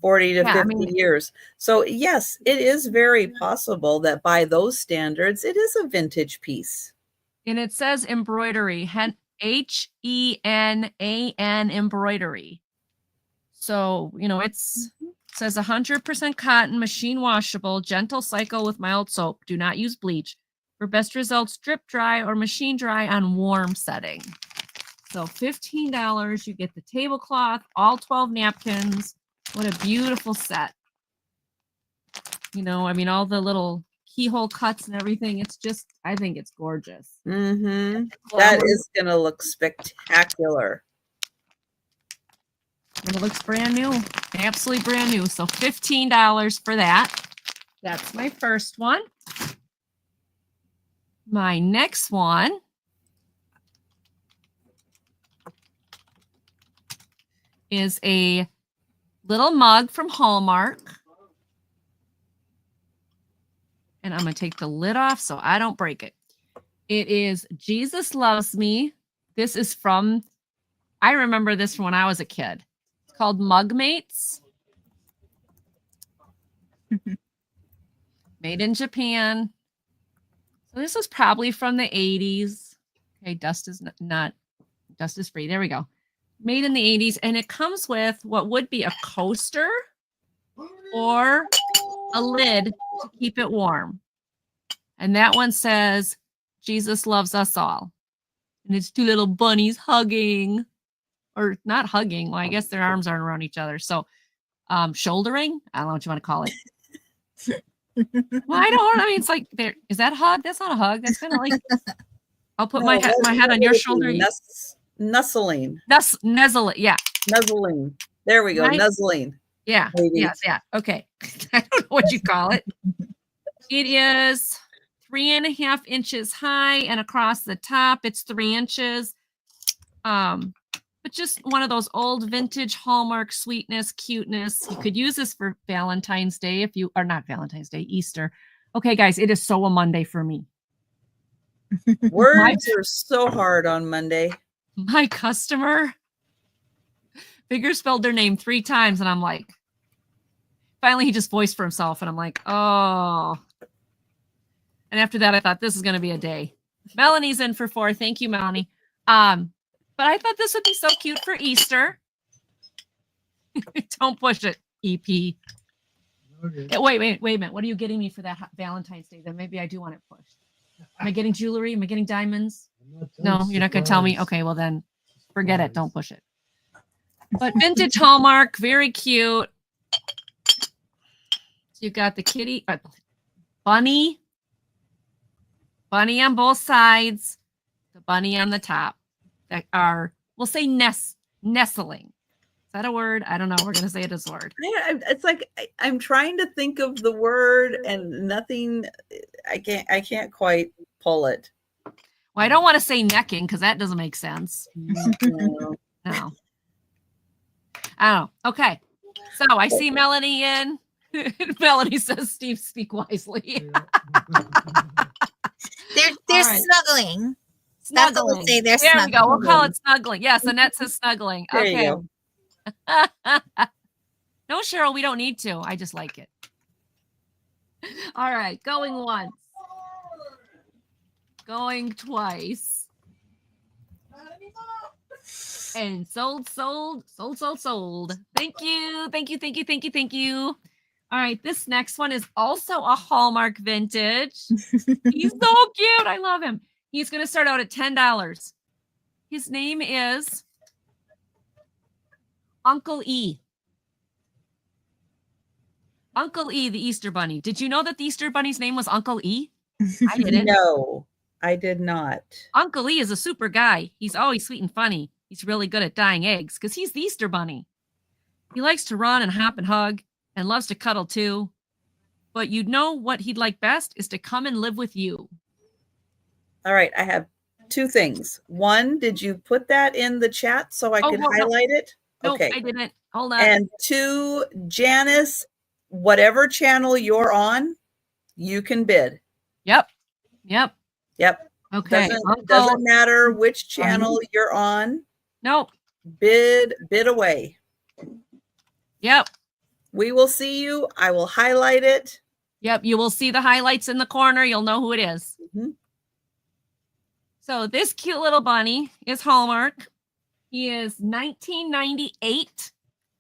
40 to 50 years. So, yes, it is very possible that by those standards, it is a vintage piece. And it says embroidery, Henan embroidery. So, you know, it says 100% cotton, machine washable, gentle cycle with mild soap. Do not use bleach. For best results, drip dry or machine dry on warm setting. So $15, you get the tablecloth, all 12 napkins. What a beautiful set. You know, I mean, all the little keyhole cuts and everything. It's just, I think it's gorgeous. Mm-hmm. That is going to look spectacular. And it looks brand new, absolutely brand new. So $15 for that. That's my first one. My next one is a little mug from Hallmark. And I'm going to take the lid off so I don't break it. It is Jesus Loves Me. This is from, I remember this from when I was a kid. It's called Mugmates. Made in Japan. So this is probably from the 80s. Okay, dust is free. There we go. Made in the 80s. And it comes with what would be a coaster or a lid to keep it warm. And that one says, Jesus loves us all. And it's two little bunnies hugging. Or not hugging. Well, I guess their arms aren't around each other. So shouldering? I don't know what you want to call it. Well, I mean, it's like, there is that a hug? That's not a hug. That's kind of like, I'll put my head on your shoulder. Nuzzling. Nuzzle it. Yeah. Nuzzling. There we go. Nuzzling. Yeah. Yes. Yeah. Okay. I don't know what you call it. It is 3.5 inches high, and across the top, it's 3 inches. But just one of those old vintage Hallmark sweetness, cuteness. You could use this for Valentine's Day if you are not Valentine's Day, Easter. Okay, guys, it is so a Monday for me. Words are so hard on Monday. My customer figure spelled their name 3 times, and I'm like, finally he just voiced for himself, and I'm like, oh. And after that, I thought this is going to be a day. Melanie's in for 4. Thank you, Melanie. But I thought this would be so cute for Easter. Don't push it, EP. Okay. Wait a minute. What are you getting me for that Valentine's Day? Then maybe I do want it pushed. Am I getting jewelry? Am I getting diamonds? No, you're not going to tell me. Okay, well then forget it. Don't push it. But vintage Hallmark, very cute. So you got the kitty, bunny on both sides. bunny on the top that are, we'll say nestling. Is that a word? I don't know. We're going to say it as a word. It's like I'm trying to think of the word and nothing. I can't quite pull it. Well, I don't want to say necking because that doesn't make sense. No. No. I don't know. Okay. So I see Melanie in. Melanie says, Steve, speak wisely. They're right. snuggling. That's what we'll say. They're there snuggling. we go. We'll call it snuggling. Yes, Annette says snuggling. There Okay. you No, Cheryl, we don't need to. I just like it. All right. Going once. Going twice. And sold. Thank you. All right, this next one is also a Hallmark vintage. He's so cute. I love him. He's going to start out at $10. His name is Uncle E. Uncle E, the Easter Bunny. Did you know that the Easter Bunny's name was Uncle E? I didn't. No, I did not. Uncle E is a super guy. He's always sweet and funny. He's really good at dyeing eggs because he's the Easter Bunny. He likes to run and hop and hug and loves to cuddle too. But you'd know what he'd like best is to come and live with you. All right, I have two things. One, did you put that in the chat so I could highlight it? Nope, Okay. I didn't. Hold on. And two, Janice, whatever channel you're on, you can bid. Yep. Okay. Okay. Doesn't matter which channel you're on. Nope. Bid away. Yep. We will see you. I will highlight it. Yep. You will see the highlights in the corner. You'll know who it is. Mm-hmm. So this cute little bunny is Hallmark. He is 1998.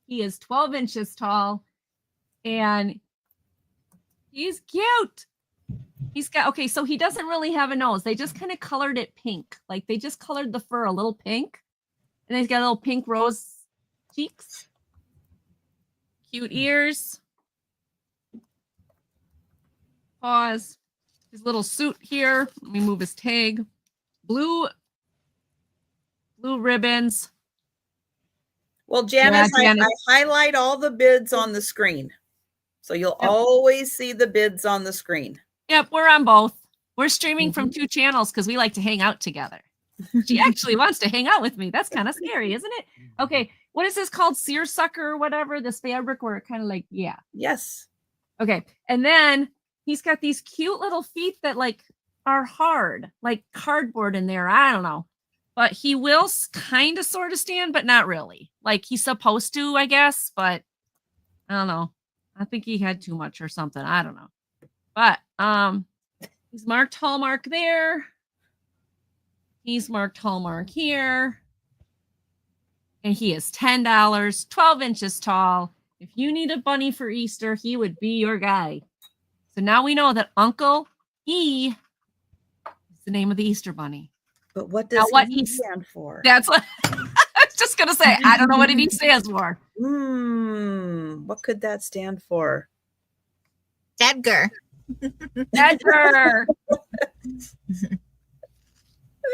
He is 12 inches tall. And he's cute. He's got, okay, so he doesn't really have a nose. They just kind of colored it pink. Like they just colored the fur a little pink. And he's got little pink rose cheeks. Cute ears. Paws. His little suit here. Let me move his tag. Blue ribbons. Well, Janice, I highlight all the bids on the screen. So you'll always see the bids on the screen. Yep, we're on both. We're streaming from two channels because we like to hang out together. She actually wants to hang out with me. That's kind of scary, isn't it? Okay, what is this called? Seersucker or whatever? This fabric where it kind of like, yeah. Yes. Okay, and then he's got these cute little feet that like are hard, like cardboard in there. I don't know. But he will kind of sort of stand, but not really. Like he's supposed to, I guess, but I don't know. I think he had too much or something. I don't know. But he's marked Hallmark there. He's marked Hallmark here. And he is $10, 12 inches tall. If you need a bunny for Easter, he would be your guy. So now we know that Uncle E is the name of the Easter bunny. But what does he stand for? That's what I was just going to say. I don't know what it stands for. What could that stand for? Edgar.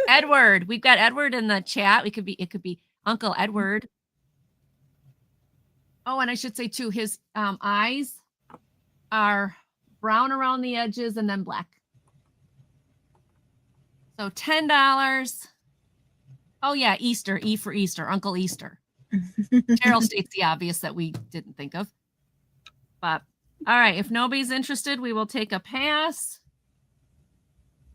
Edward. We've got Edward in the chat. It could be Uncle Edward. Oh, and I should say too, his eyes are brown around the edges and then black. So $10. Oh yeah, Easter. E for Easter. Uncle Easter. Cheryl states the obvious that we didn't think of. But all right, if nobody's interested, we will take a pass.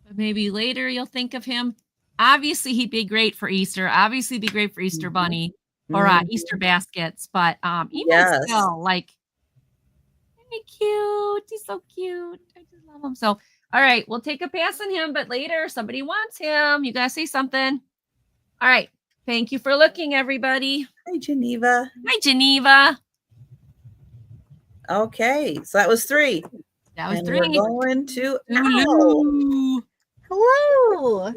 But maybe later you'll think of him. Obviously, he'd be great for Easter. Obviously, he'd be great for Easter bunny or Easter baskets. But even still, like, very cute. He's so cute. I just love him. So, all right, we'll take a pass on him. But later, somebody wants him. You guys say something. All right. Thank you for looking, everybody. Hi, Geneva. Hi, Geneva. Okay, so that was 3. That was and 3. We're going to Hello.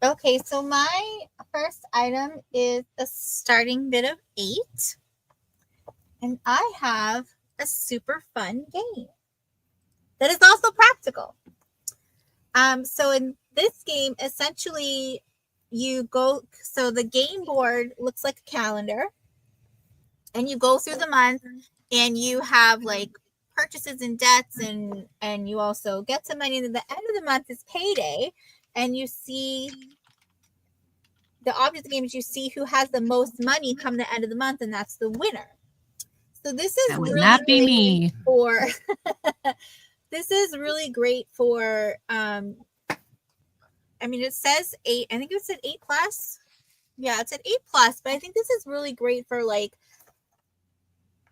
Okay, so my first item is a starting bid of 8. And I have a super fun game that is also practical. So in this game, essentially, you go, so the game board looks like a calendar, and you go through the month, and you have like purchases and debts, and you also get some money, and at the end of the month is payday, and you see the object of the game is you see who has the most money come the end of the month, and that's the winner. So this is Would really not be great me. for this is really great for I mean, it says 8. I think it said 8 plus. Yeah, it said 8 plus, but I think this is really great for like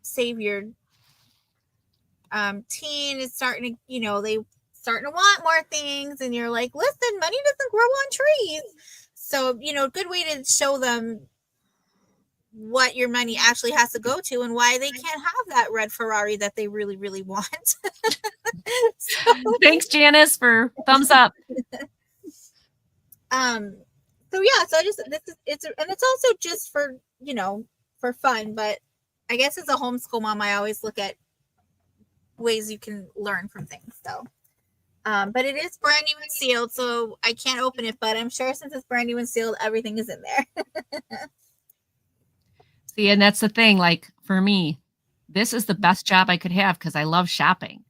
save your teen is starting to, you know, they starting to want more things, and you're like, listen, money doesn't grow on trees. So, you know, good way to show them what your money actually has to go to and why they can't have that red Ferrari that they really, really want. Thanks, Janice, for thumbs up. So yeah, so I just it's also just for, you know, for fun, but I guess as a homeschool mom, I always look at ways you can learn from things. So but it is brand new and sealed, so I can't open it, but I'm sure since it's brand new and sealed, everything is in there. See, and that's the thing, like for me, this is the best job I could have because I love shopping.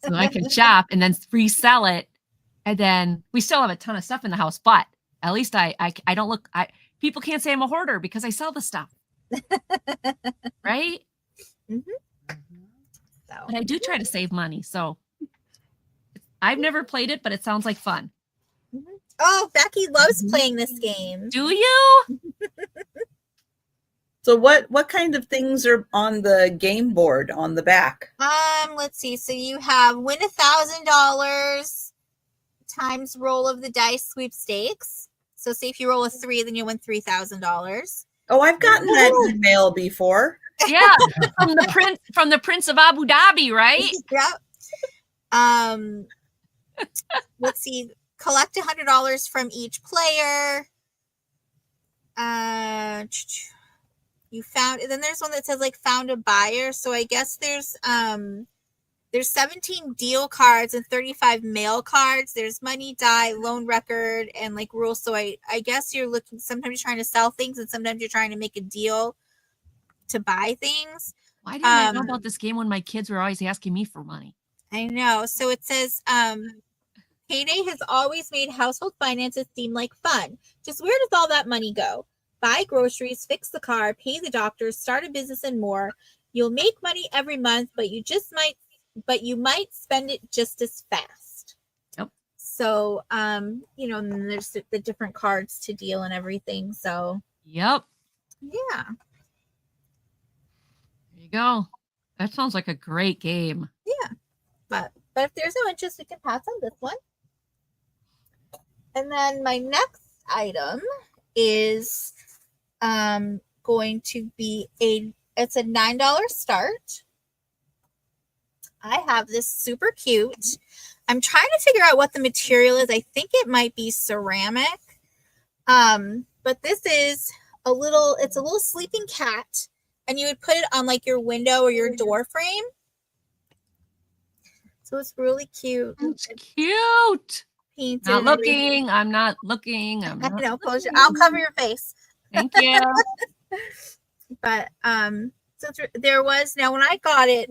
So I can shop and then resell it. And then we still have a ton of stuff in the house, but at least I don't look, people can't say I'm a hoarder because I sell the stuff. Right? Mm-hmm. But I do try to save money. So I've never played it, but it sounds like fun. Mm-hmm. Oh, Becky loves playing this game. Do you? So what kind of things are on the game board on the back? Let's see. So you have win $1,000 times roll of the dice sweepstakes. So say if you roll a 3, then you win $3,000. Oh, I've gotten that email before. Yeah, from the Prince of Abu Dhabi, right? Yep. Let's see. Collect $100 from each player. You found, and then there's one that says like found a buyer. So I guess there's 17 deal cards and 35 mail cards. There's money, die, loan record, and like rules. So I guess you're looking, sometimes you're trying to sell things and sometimes you're trying to make a deal to buy things. Why didn't I know about this game when my kids were always asking me for money? I know. So it says payday has always made household finances seem like fun. Just where does all that money go? Buy groceries, fix the car, pay the doctor, start a business, and more. You'll make money every month, but you might spend it just as fast. Yep. So, you know, and then there's the different cards to deal and everything. So, yep. Yeah. There you go. That sounds like a great game. Yeah. But if there's no interest, we can pass on this one. And then my next item is going to be it's a $9 start. I have this super cute. I'm trying to figure out what the material is. I think it might be ceramic. But this is it's a little sleeping cat, and you would put it on like your window or your door frame. So it's really cute. It's cute. Painted. Not looking. I'm not looking. I know. I'll cover your face. Thank you. But so there was, now when I got it,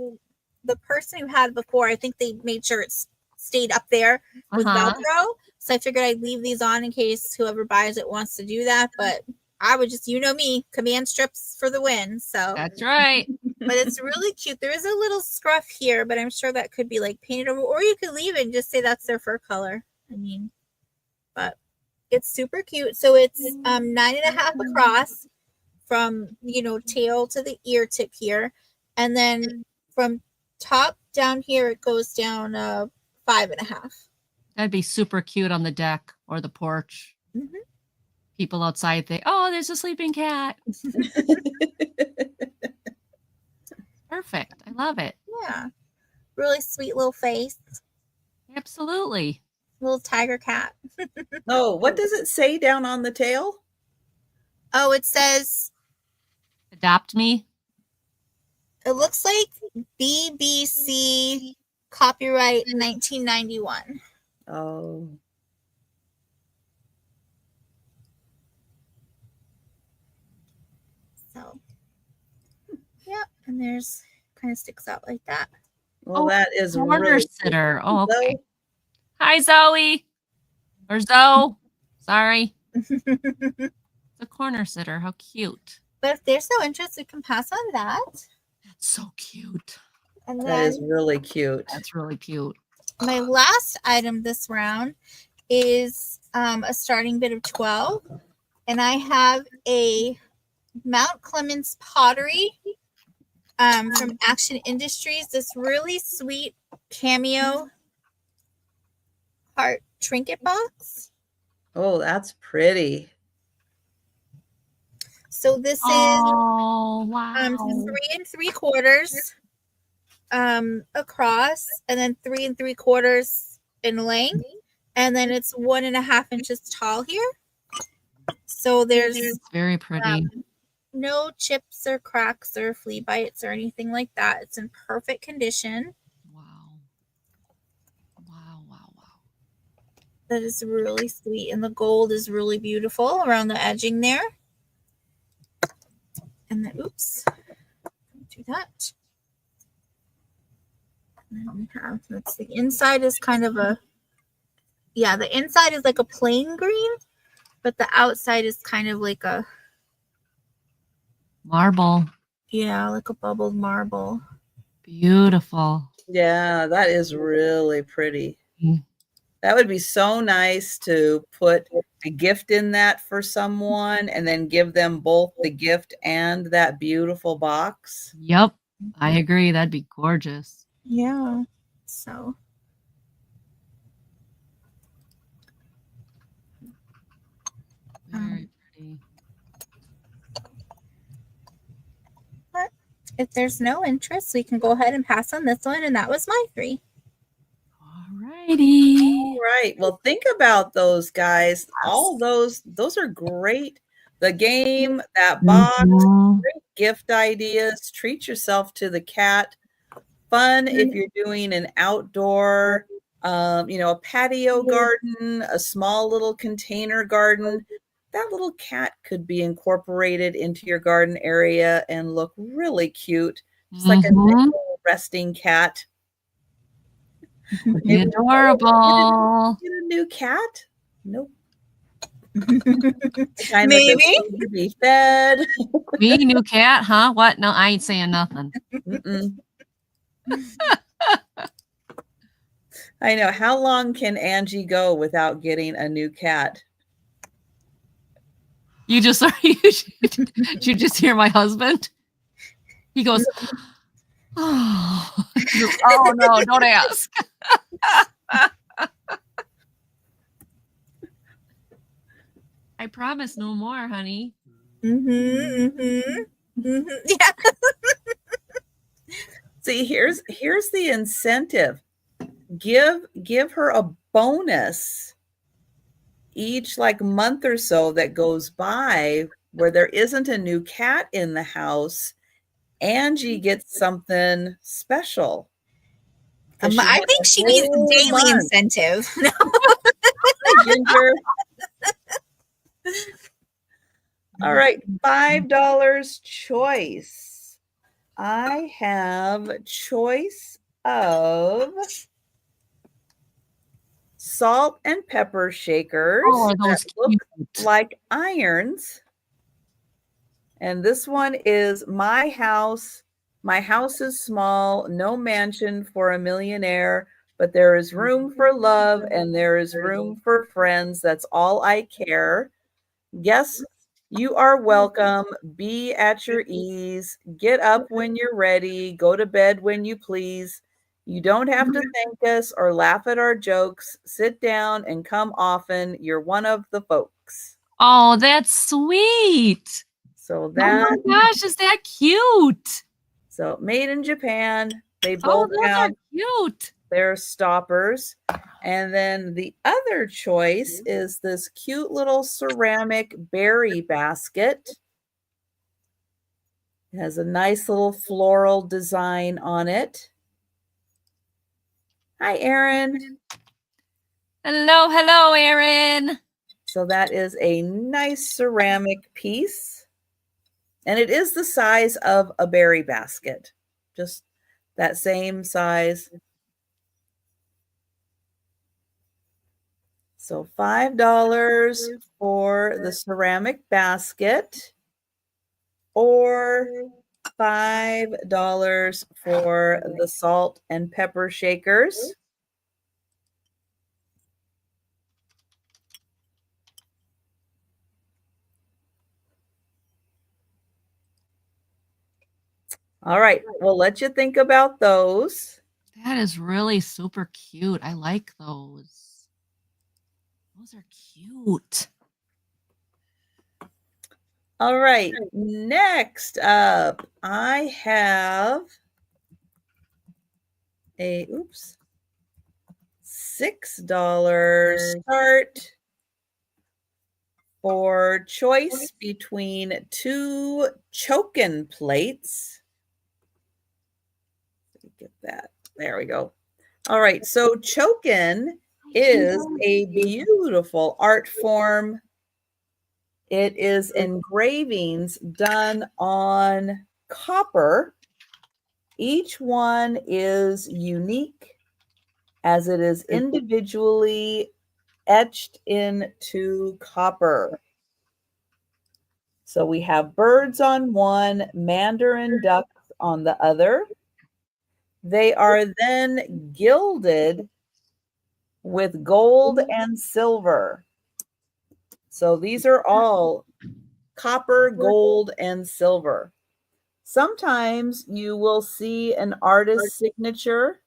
the person who had it before, I think they made sure it stayed up there with Velcro. So I figured I'd leave these on in case whoever buys it wants to do that. But I would just, you know me, command strips for the win. So that's right. But it's really cute. There is a little scruff here, but I'm sure that could be like painted over, or you could leave it and just say that's their fur color. I mean, but it's super cute. So it's 9.5 across from, you know, tail to the ear tip here. And then from top down here, it goes down 5.5. That'd be super cute on the deck or the porch. Mm-hmm. People outside think, oh, there's a sleeping cat. Perfect. I love it. Yeah. Really sweet little face. Absolutely. Little tiger cat. Oh, what does it say down on the tail? Oh, it says, adopt me. It looks like BBC copyright 1991. Oh. So, yeah, and there's kind of sticks out like that. Well, that is corner really sitter. cool. Oh, okay. Hi, Zoe. Or Zoe. Sorry. It's a corner sitter. How cute. But if there's no interest, we can pass on that. That's so cute. And That then is really cute. That's really cute. my last item this round is a starting bid of 12. And I have a Mount Clemens pottery from Action Industries. This really sweet cameo heart trinket box. Oh, that's pretty. So this is Oh, wow. 3 3/4 across, and then 3 3/4 in length, and then it's 1.5 inches tall here. So there's It's very pretty. no chips or cracks or flea bites or anything like that. It's in perfect condition. Wow. Wow, wow, wow. That is really sweet, and the gold is really beautiful around the edging there. And then, oops, do that. And then we have, let's see, the inside is kind of a, yeah, the inside is like a plain green, but the outside is kind of like a, Marble. yeah, like a bubbled marble. Beautiful. Yeah, that is really pretty. Mm. That would be so nice to put a gift in that for someone and then give them both the gift and that beautiful box. Yep. I agree. That'd be gorgeous. Yeah. So Very pretty. if there's no interest, we can go ahead and pass on this one. And that was my 3. Alrighty. All right. Well, think about those guys. All those are great. The game, that box, Mhm. great gift ideas. Treat yourself to the cat. Fun if you're doing an outdoor, a patio garden, a small little container garden. That little cat could be incorporated into your garden area and look really cute, just like a little resting cat. Be adorable. Get a new cat? Nope. Maybe. To be fed. Me, new cat, huh? What? No, I ain't saying nothing. I know. How long can Angie go without getting a new cat? You just did you just hear my husband? He goes, oh, oh no, don't ask. I promise no more, honey. Yeah. See, here's the incentive. Give her a bonus each like month or so that goes by where there isn't a new cat in the house. Angie gets something special. I think she needs a daily incentive. Ginger. All right, $5 choice. I have choice of salt and pepper shakers that look like irons. And this one is my house. My house is small, no mansion for a millionaire, but there is room for love and there is room for friends. That's all I care. Yes, you are welcome. Be at your ease. Get up when you're ready. Go to bed when you please. You don't have to thank us or laugh at our jokes. Sit down and come often. You're one of the folks. Oh, that's sweet. So that. Oh my gosh, is that cute? So made in Japan. They both have cute. Their stoppers. And then the other choice is this cute little ceramic berry basket. It has a nice little floral design on it. Hi, Erin. Hello, Erin. So that is a nice ceramic piece. And it is the size of a berry basket, just that same size. So $5 for the ceramic basket or $5 for the salt and pepper shakers. All right, we'll let you think about those. That is really super cute. I like those. Those are cute. All right, next up, I have a, $6 start for choice between 2 chokin plates. Get that. There we go. All right, so chokin is a beautiful art form. It is engravings done on copper. Each one is unique as it is individually etched into copper. So we have birds on one, mandarin ducks on the other. They are then gilded with gold and silver. So these are all copper, gold, and silver. Sometimes you will see an artist's signature,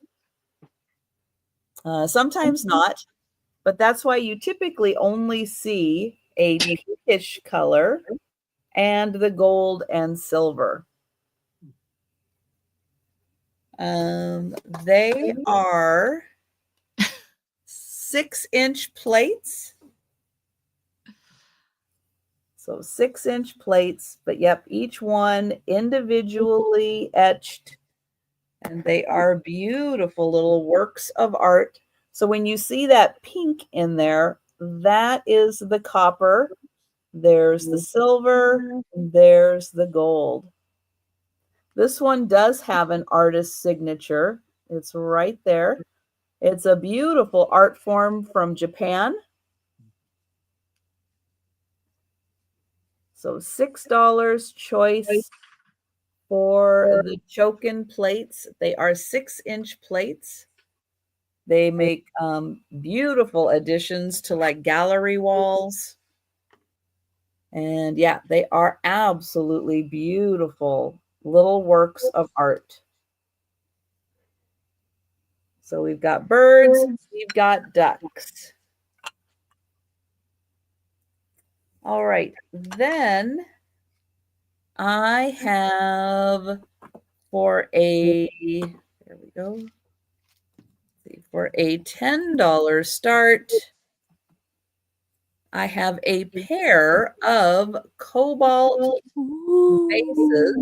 sometimes not, but that's why you typically only see a pinkish color and the gold and silver. They are 6-inch plates. So 6-inch plates, but yep, each one individually etched. And they are beautiful little works of art. So when you see that pink in there, that is the copper. There's the silver. There's the gold. This one does have an artist's signature. It's right there. It's a beautiful art form from Japan. So $6 choice for the chokin plates. They are 6-inch plates. They make beautiful additions to like gallery walls. And yeah, they are absolutely beautiful little works of art. So we've got birds, we've got ducks. All right, then I have for a, there we go, for a $10 start, I have a pair of cobalt vases.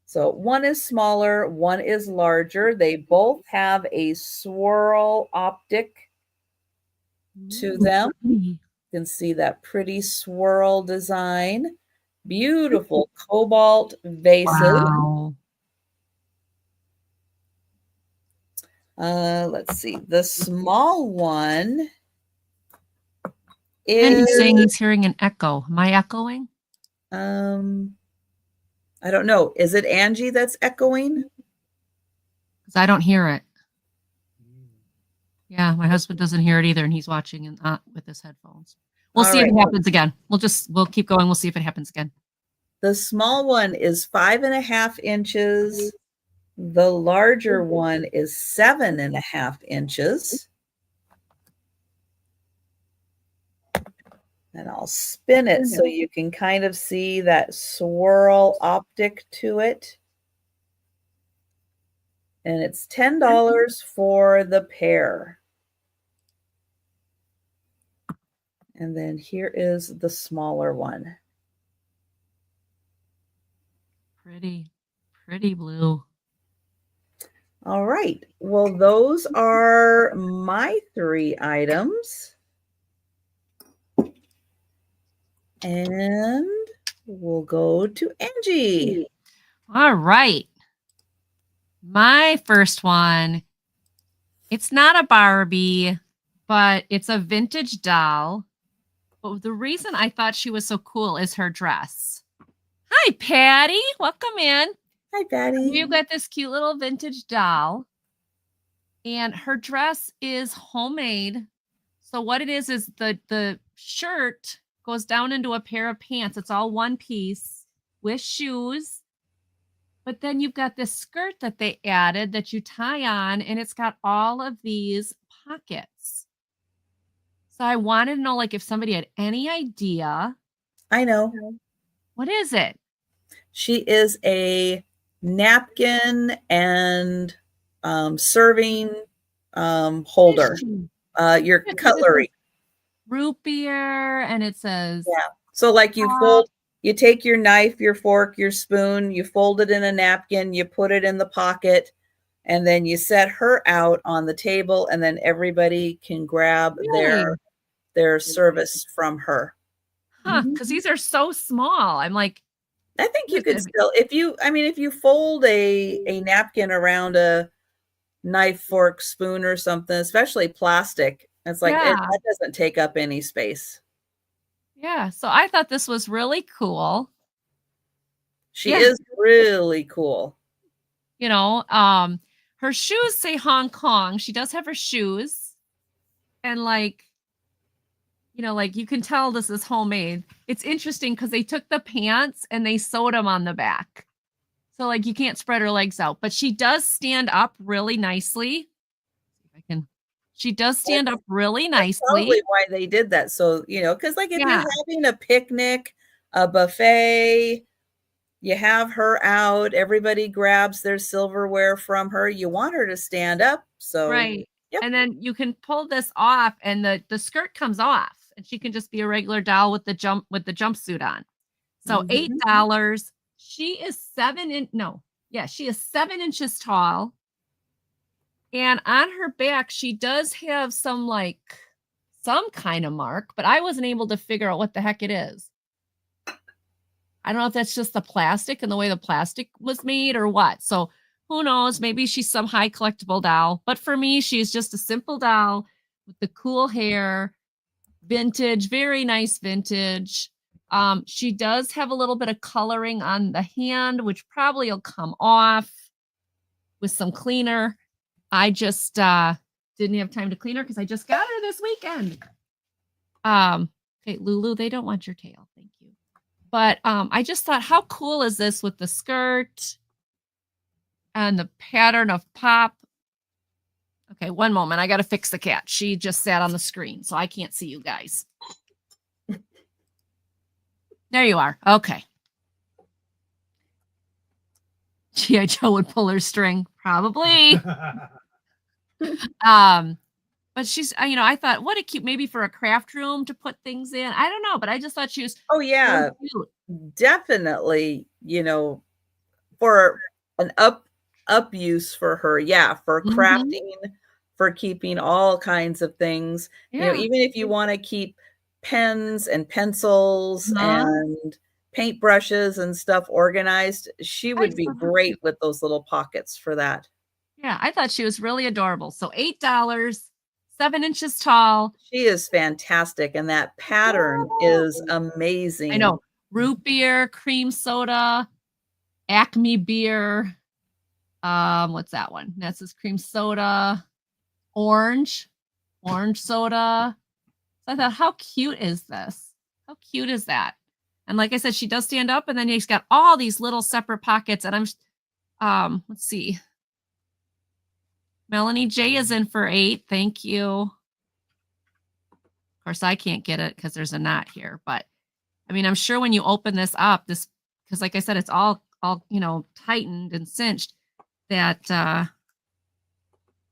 So one is smaller, one is larger. They both have a swirl optic to them. You can see that pretty swirl design. Beautiful cobalt vases. Wow. Let's see. The small one And he's is saying he's hearing an echo. Am I echoing? I don't know. Is it Angie that's echoing? Because I don't hear it. Yeah, my husband doesn't hear it either, and he's watching and with his headphones. We'll see if it happens again. We'll keep going. We'll see if it happens again. The small one is 5.5 inches. The larger one is 7.5 inches. And I'll spin it so you can kind of see that swirl optic to it. And it's $10 for the pair. And then here is the smaller one. Pretty, pretty blue. All right. Well, those are my 3 items. And we'll go to Angie. All right. My first one, it's not a Barbie, but it's a vintage doll. But the reason I thought she was so cool is her dress. Hi, Patty. Welcome in. Hi, Patty. You've got this cute little vintage doll, and her dress is homemade. So what it is the shirt goes down into a pair of pants. It's all one piece with shoes. But then you've got this skirt that they added that you tie on, and it's got all of these pockets. So I wanted to know, like, if somebody had any idea. I know. What is it? She is a napkin and serving holder. Your cutlery. Root beer, and it says. Yeah. So like you take your knife, your fork, your spoon, you fold it in a napkin, you put it in the pocket, and then you set her out on the table, and then everybody can grab their service from her. Huh, because these are so small. I'm like, I think you could still, if you fold a napkin around a knife, fork, spoon, or something, especially plastic, it's like that doesn't take up any space. Yeah, so I thought this was really cool. She is really cool. You know, her shoes say Hong Kong. She does have her shoes. And like, you know, like you can tell this is homemade. It's interesting because they took the pants and they sewed them on the back. So like you can't spread her legs out, but she does stand up really nicely. If I can. She does stand up really nicely. That's probably why they did that. So, you know, because like if you're having a picnic, a buffet, you have her out, everybody grabs their silverware from her. You want her to stand up. So right. Yep. And then you can pull this off and the skirt comes off and she can just be a regular doll with the jumpsuit on. So $8. She is 7 inches tall. And on her back, she does have some kind of mark, but I wasn't able to figure out what the heck it is. I don't know if that's just the plastic and the way the plastic was made or what. So who knows? Maybe she's some high collectible doll. But for me, she's just a simple doll with the cool hair, vintage, very nice vintage. She does have a little bit of coloring on the hand, which probably will come off with some cleaner. I just didn't have time to clean her because I just got her this weekend. Okay, Lulu, they don't want your tail. Thank you. But I just thought, how cool is this with the skirt and the pattern of pop? Okay, one moment. I got to fix the cat. She just sat on the screen, so I can't see you guys. There you are. Okay. G.I. Joe would pull her string, probably. But she's, you know, I thought, what a cute, maybe for a craft room to put things in. I don't know, but I just thought she was. Oh yeah, so definitely. You know, for an up use for her. Yeah, for crafting, for keeping all kinds of things. You know, even if you want to keep pens and pencils and paintbrushes and stuff organized, she would be great with those little pockets for that. Yeah, I thought she was really adorable. So $8, 7 inches tall. She is fantastic, and that pattern is amazing. I know. Root beer, cream soda, Acme beer. What's that one? That's this cream soda, orange soda. So I thought, how cute is this? How cute is that? And like I said, she does stand up, and then she's got all these little separate pockets. And I'm, let's see. Melanie J is in for 8. Thank you. Of course, I can't get it because there's a knot here. But I mean, I'm sure when you open this up, because like I said, it's all you know, tightened and cinched. That let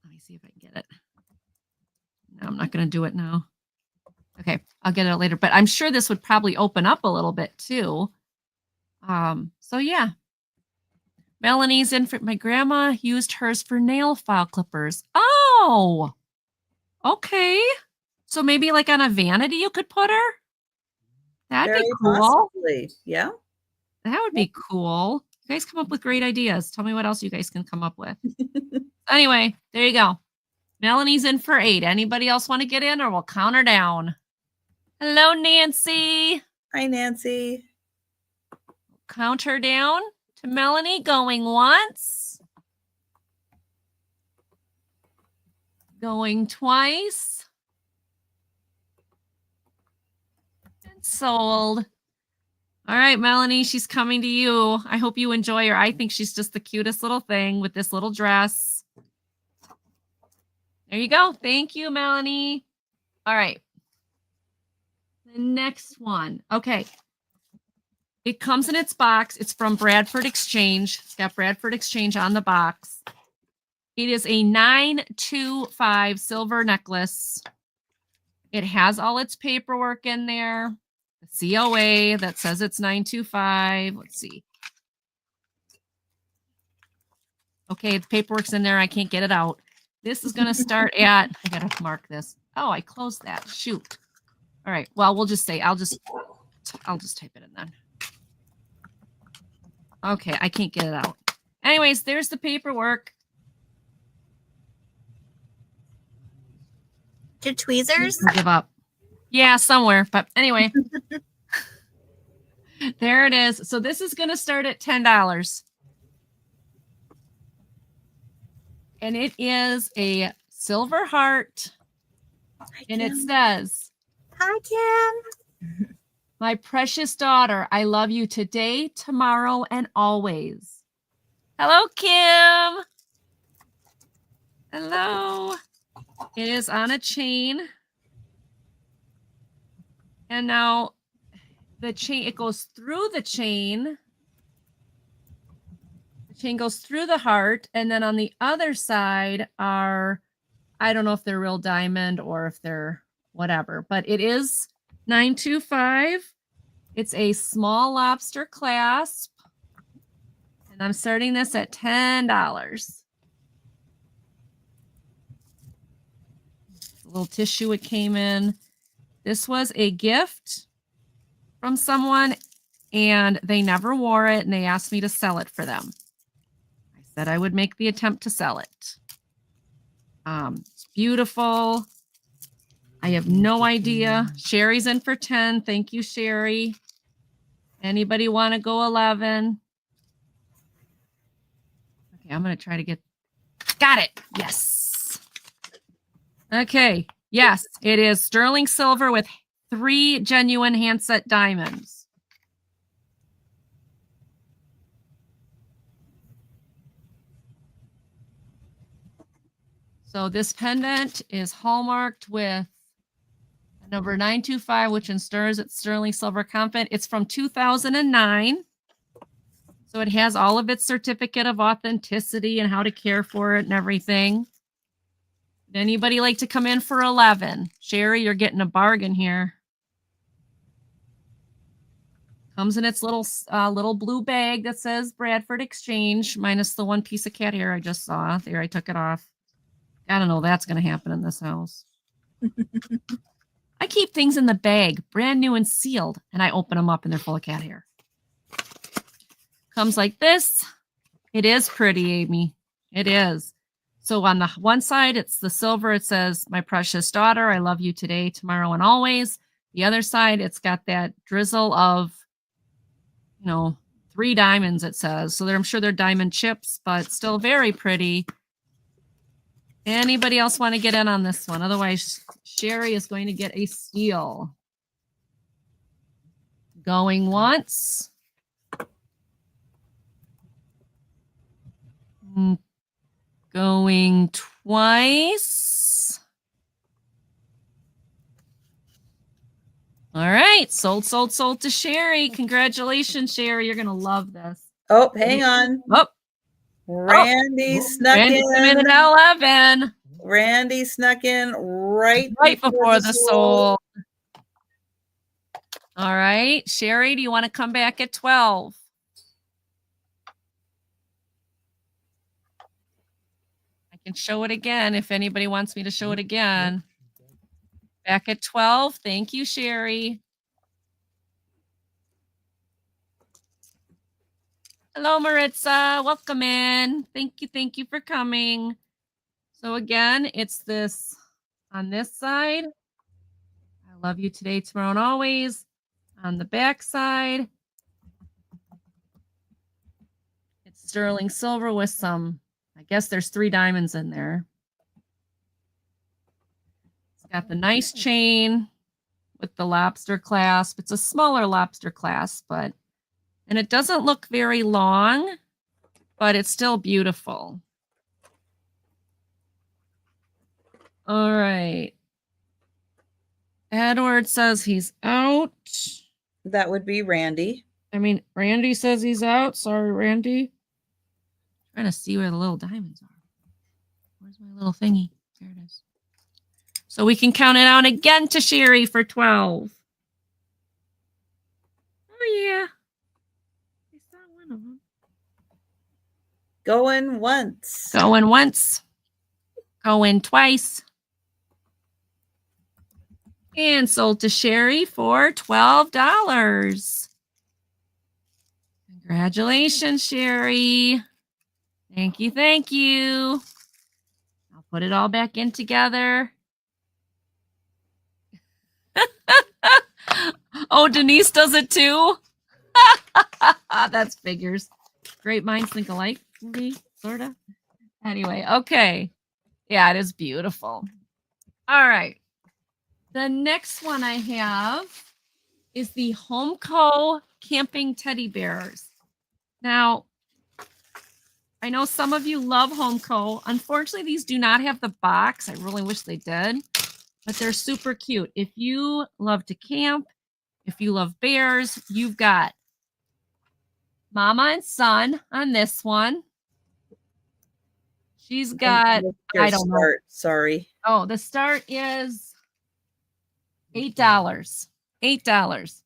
me see if I can get it. No, I'm not going to do it now. Okay, I'll get it later. But I'm sure this would probably open up a little bit too. So yeah. Melanie's in for my grandma used hers for nail file clippers. Oh, okay. So maybe like on a vanity you could put her. That'd Very be cool. possibly. Yeah. That would be cool. You guys come up with great ideas. Tell me what else you guys can come up with. Anyway, there you go. Melanie's in for 8. Anybody else want to get in, or we'll count her down? Hello, Nancy. Hi, Nancy. Count her down to Melanie. Going once. Going twice. And sold. All right, Melanie, she's coming to you. I hope you enjoy her. I think she's just the cutest little thing with this little dress. There you go. Thank you, Melanie. All right. The next one. Okay. It comes in its box. It's from Bradford Exchange. It's got Bradford Exchange on the box. It is a 925 silver necklace. It has all its paperwork in there. The COA that says it's 925. Let's see. Okay, the paperwork's in there. I can't get it out. This is going to start at, I got to mark this. Oh, I closed that. Shoot. All right. Well, we'll just say, I'll just type it in then. Okay, I can't get it out. Anyways, there's the paperwork. To tweezers? I'll give up. Yeah, somewhere. But anyway, there it is. So this is going to start at $10. And it is a silver heart. And it says, "Hi, Kim. My precious daughter, I love you today, tomorrow, and always." Hello, Kim. Hello. It is on a chain. And now the chain, it goes through the chain. The chain goes through the heart. And then on the other side are, I don't know if they're real diamond or if they're whatever, but it is 925. It's a small lobster clasp. And I'm starting this at $10. A little tissue it came in. This was a gift from someone, and they never wore it, and they asked me to sell it for them. I said I would make the attempt to sell it. It's beautiful. I have no idea. Sherry's in for 10. Thank you, Sherry. Anybody want to go 11? Okay, I'm going to try to get... Got it. Yes. Okay. Yes, it is sterling silver with 3 genuine handset diamonds. So this pendant is hallmarked with number 925, which ensures it's sterling silver confident. It's from 2009. So it has all of its certificate of authenticity and how to care for it and everything. Would anybody like to come in for 11? Sherry, you're getting a bargain here. Comes in its little blue bag that says Bradford Exchange, minus the one piece of cat hair I just saw. There, I took it off. I don't know. That's going to happen in this house. I keep things in the bag, brand new and sealed, and I open them up and they're full of cat hair. Comes like this. It is pretty, Amy. It is. So on the one side, it's the silver. It says, "My precious daughter, I love you today, tomorrow, and always." The other side, it's got that drizzle of, 3 diamonds, it says. So I'm sure they're diamond chips, but still very pretty. Anybody else want to get in on this one? Otherwise, Sherry is going to get a steal. Going once. Going twice. All right. Sold to Sherry. Congratulations, Sherry. You're going to love this. Oh, hang on. Oh. Randy snuck Randy came in. in at 11. Randy snuck in right before the sold. All right. Sherry, do you want to come back at 12? I can show it again if anybody wants me to show it again. Back at 12. Thank you, Sherry. Hello, Maritza. Welcome in. Thank you for coming. So again, it's this on this side. I love you today, tomorrow, and always. On the back side, it's sterling silver with some, I guess there's 3 diamonds in there. It's got the nice chain with the lobster clasp. It's a smaller lobster clasp, and it doesn't look very long, but it's still beautiful. All right. Edward says he's out. That would be Randy. I mean, Randy says he's out. Sorry, Randy. Trying to see where the little diamonds are. Where's my little thingy? There it is. So we can count it out again to Sherry for 12. Oh, yeah. I saw one of them. Going once. Going once. Going twice. And sold to Sherry for $12. Congratulations, Sherry. Thank you, thank you. I'll put it all back in together. Oh, Denise does it too? That's figures. Great minds think alike, maybe, sort of. Anyway, okay. Yeah, it is beautiful. All right. The next one I have is the Homeco camping teddy bears. Now, I know some of you love Homeco. Unfortunately, these do not have the box. I really wish they did, but they're super cute. If you love to camp, if you love bears, you've got Mama and Son on this one. She's got, I don't know. Sorry. Oh, the start is $8. $8.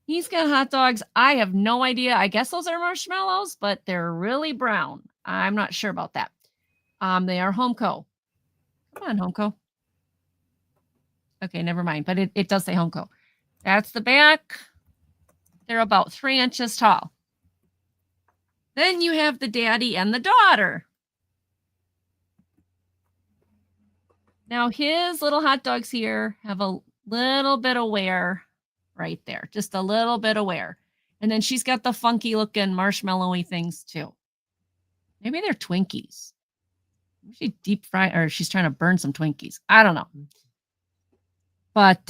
He's got hot dogs. I have no idea. I guess those are marshmallows, but they're really brown. I'm not sure about that. They are Homeco. Come on, Homeco. Okay, never mind. But it does say Homeco. That's the back. They're about 3 inches tall. Then you have the daddy and the daughter. Now his little hot dogs here have a little bit of wear right there. Just a little bit of wear. And then she's got the funky looking marshmallowy things too. Maybe they're Twinkies. Maybe she deep fry, or she's trying to burn some Twinkies. I don't know. But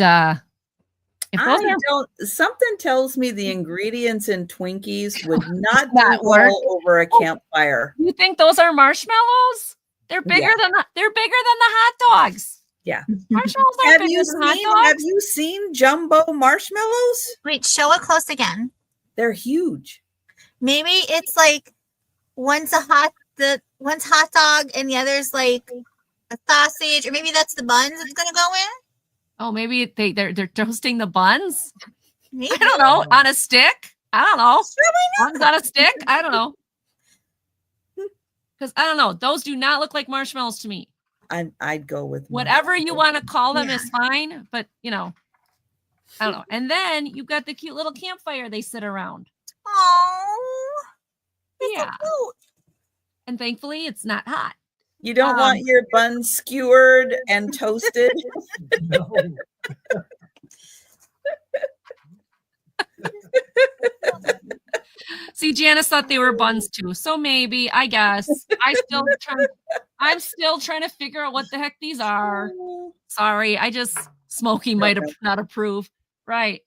if those something tells me the ingredients in Twinkies would not do well over a campfire. You think those are marshmallows? They're bigger than the hot dogs. Yeah. Marshmallows are bigger than hot dogs. Have you seen jumbo marshmallows? Wait, show it close again. They're huge. Maybe it's like one's hot dog and the other's like a sausage, or maybe that's the buns it's gonna go in. Oh, maybe they're toasting the buns. Maybe. I don't know. On a stick. I don't know. Buns on a stick. I don't know. Because I don't know. Those do not look like marshmallows to me. I'd go with whatever you want to call them is fine, but I don't know. And then you've got the cute little campfire they sit around. Oh, yeah. So and thankfully, it's not hot. You don't want your buns skewered and toasted. No. See, Janice thought they were buns too, so maybe, I guess. I'm still trying to figure out what the heck these are. Sorry, Smokey might have not approved. Right.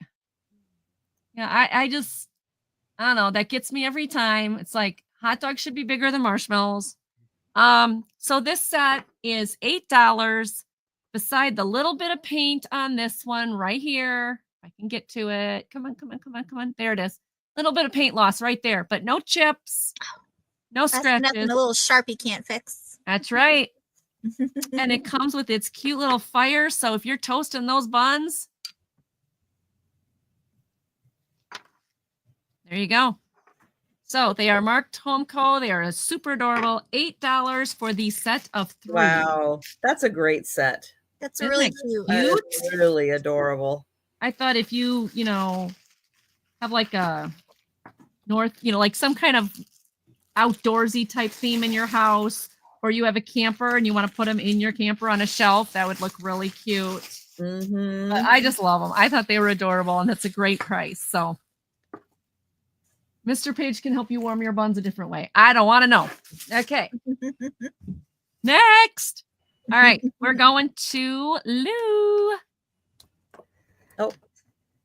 Yeah, I don't know. That gets me every time. It's like hot dogs should be bigger than marshmallows. So this set is $8 beside the little bit of paint on this one right here. If I can get to it. Come on. There it is. Little bit of paint loss right there, but no chips, no scratches. Nothing a little Sharpie can't fix. That's right. And it comes with its cute little fire. So if you're toasting those buns, there you go. So they are marked Homeco. They are super adorable. $8 for the set of 3. Wow, that's a great set. That's really cute. That's really adorable. I thought if you have like a north, like some kind of outdoorsy type theme in your house, or you have a camper and you want to put them in your camper on a shelf, that would look really cute. Mm-hmm. But I just love them. I thought they were adorable, and that's a great price. So Mr. Page can help you warm your buns a different way. I don't want to know. Okay. Next. All right. We're going to Lou. Oh,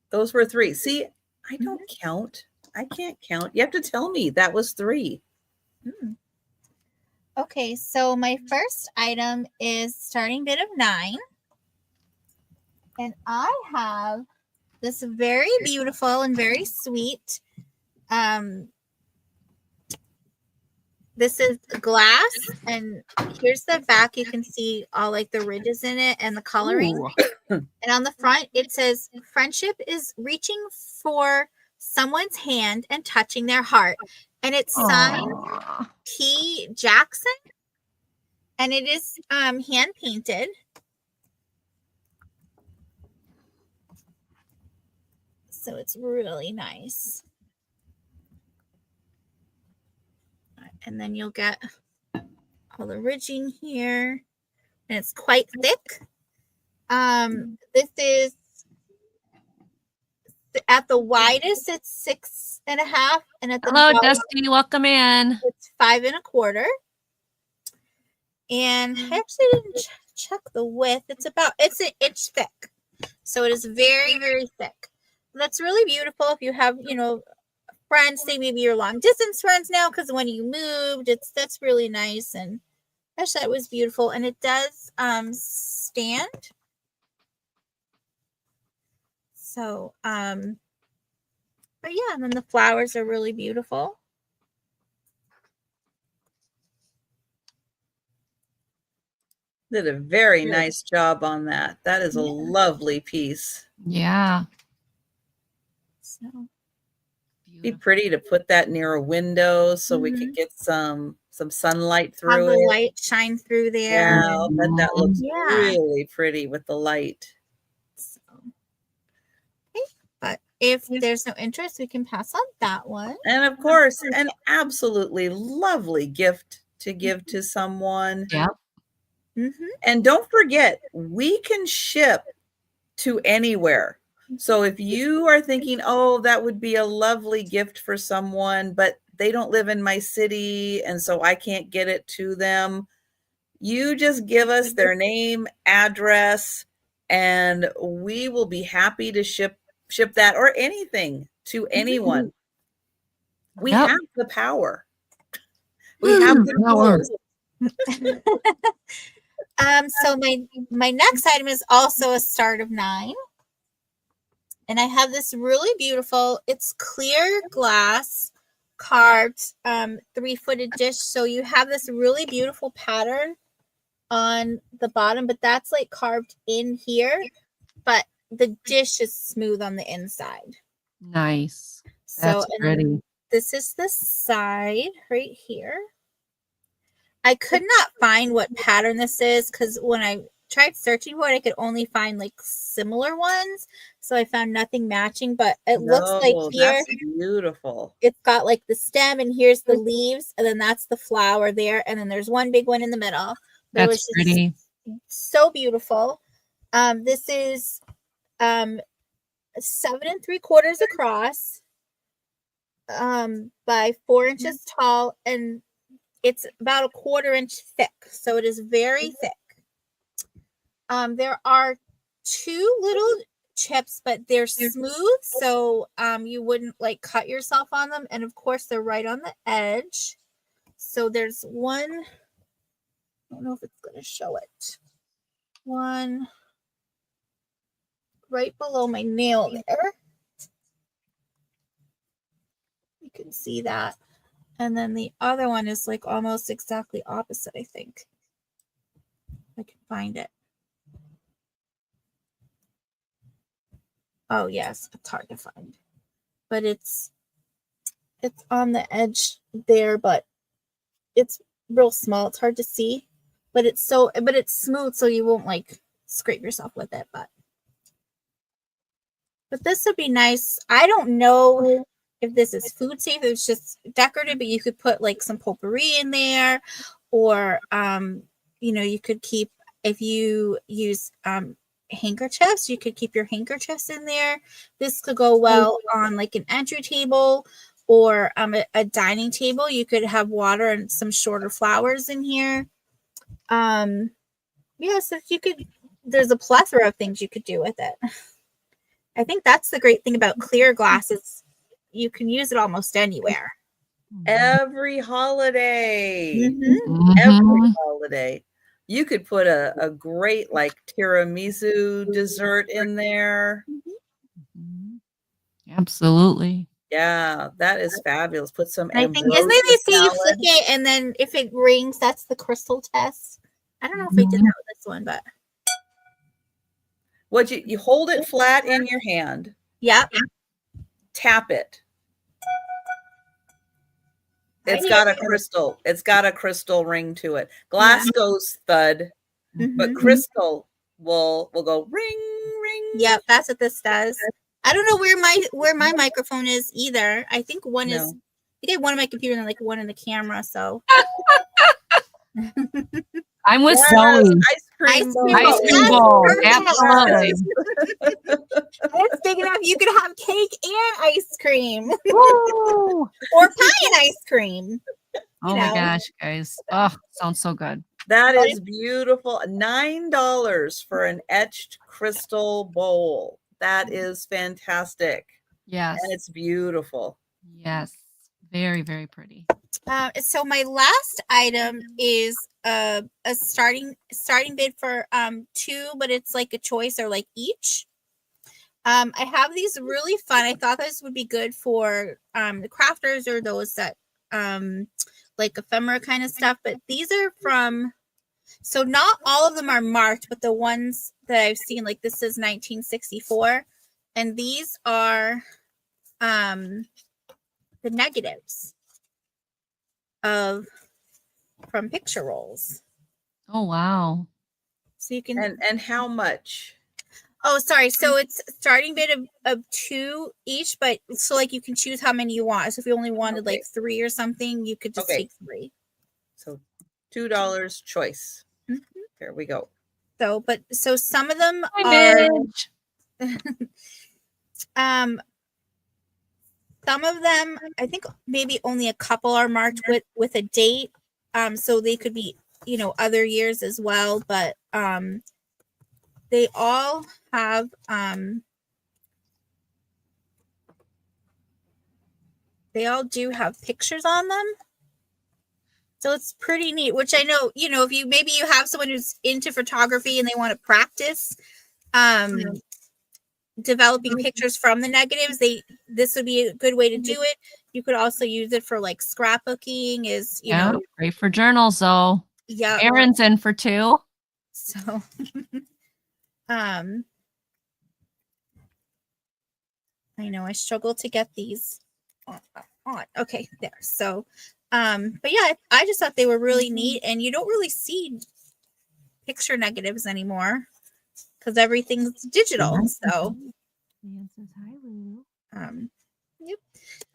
those were 3. See, I don't count. I can't count. You have to tell me that was 3. Okay, so my first item is starting bid of 9. And I have this very beautiful and very sweet. This is glass, and here's the back. You can see all like the ridges in it and the coloring. And on the front, it says, "Friendship is reaching for someone's hand and touching their heart." And it's signed P. Jackson, and it is hand painted. So it's really nice. And then you'll get all the ridging here, and it's quite thick. This is at the widest, it's 6.5, and at the Hello, Dusty. Welcome in. It's 5 1/4. And I actually didn't check the width. It's an inch thick, so it is very, very thick. That's really beautiful if you have, friends, say maybe you're long distance friends now because when you moved, that's really nice. And I thought it was beautiful, and it does stand. So but yeah, and then the flowers are really beautiful. Did a very nice job on that. That is a lovely piece. Yeah. So be pretty to put that near a window so we could get some sunlight through have it. the light shine through there. Yeah, I'll bet that looks really pretty with the light. So, okay. But if there's no interest, we can pass on that one. And of course, an absolutely lovely gift to give to someone. Yeah. And don't forget, we can ship to anywhere. So if you are thinking, oh, that would be a lovely gift for someone, but they don't live in my city, and so I can't get it to them, you just give us their name, address, and we will be happy to ship that or anything to anyone. We have the power. We have the power. So my next item is also a start of 9. And I have this really beautiful, it's clear glass carved 3-footed dish. So you have this really beautiful pattern on the bottom, but that's like carved in here, but the dish is smooth on the inside. Nice. That's pretty. This is the side right here. I could not find what pattern this is because when I tried searching for it, I could only find like similar ones. So I found nothing matching, but it looks like here. That's beautiful. It's got like the stem, and here's the leaves, and then that's the flower there, and then there's one big one in the middle. That's pretty. So beautiful. This is 7 3/4 across, by 4 inches tall, and it's about 1/4 inch thick. So it is very thick. There are 2 little chips, but they're smooth, so you wouldn't like cut yourself on them. And of course, they're right on the edge. So there's one. I don't know if it's going to show it. One right below my nail there. You can see that. And then the other one is like almost exactly opposite, I think. I can find it. Oh, yes, it's hard to find. But it's on the edge there, but it's real small. It's hard to see. But it's smooth, so you won't like scrape yourself with it. But this would be nice. I don't know if this is food safe. It's just decorative, but you could put like some potpourri in there, or you could keep, if you use handkerchiefs, you could keep your handkerchiefs in there. This could go well on like an entry table or a dining table. You could have water and some shorter flowers in here. So you could, there's a plethora of things you could do with it. I think that's the great thing about clear glass is you can use it almost anywhere. Every holiday. Mm-hmm. Every holiday. You could put a great like tiramisu dessert in there. Absolutely. Yeah, that is fabulous. Put some I think, ambrosia isn't it they say you salad. flick it and then if it rings, that's the crystal test. I don't know if I did that with this one, but What you hold it flat in your hand. yeah. Tap it. It's got a crystal ring to it. Glass goes thud, but crystal will go ring ring. Yep, that's what this does. I don't know where my microphone is either. I think one is, I think I have one on my computer and like one in the camera. So I'm with Zoe. Ice cream bowl. Absolutely. It's big enough you could have cake and ice cream. Woo! Or pie and ice cream. Oh my gosh, guys. Oh, sounds so good. That is beautiful. $9 for an etched crystal bowl. That is fantastic. Yes. And it's beautiful. Yes. Very, very pretty. So my last item is a starting bid for 2, but it's like a choice or like each. I have these really fun. I thought this would be good for the crafters or those that like ephemera kind of stuff. But these are from, so not all of them are marked, but the ones that I've seen, like this is 1964, and these are the negatives from picture rolls. Oh wow. So you can and how much? Oh, sorry. So it's starting bid of 2 each, but so like you can choose how many you want. So if you only wanted like 3 or something, you could just take 3. So $2 choice. There we go. So some of them some of them, I think maybe only a couple are marked with a date. So they could be, other years as well, but they all have they all do have pictures on them. So it's pretty neat, which I know, if you have someone who's into photography and they want to practice developing pictures from the negatives, this would be a good way to do it. You could also use it for like scrapbooking, great for journals though. Yeah. Aaron's in for 2. So I know I struggle to get these on. Okay, there. So but yeah, I just thought they were really neat, and you don't really see picture negatives anymore because everything's digital. So yep.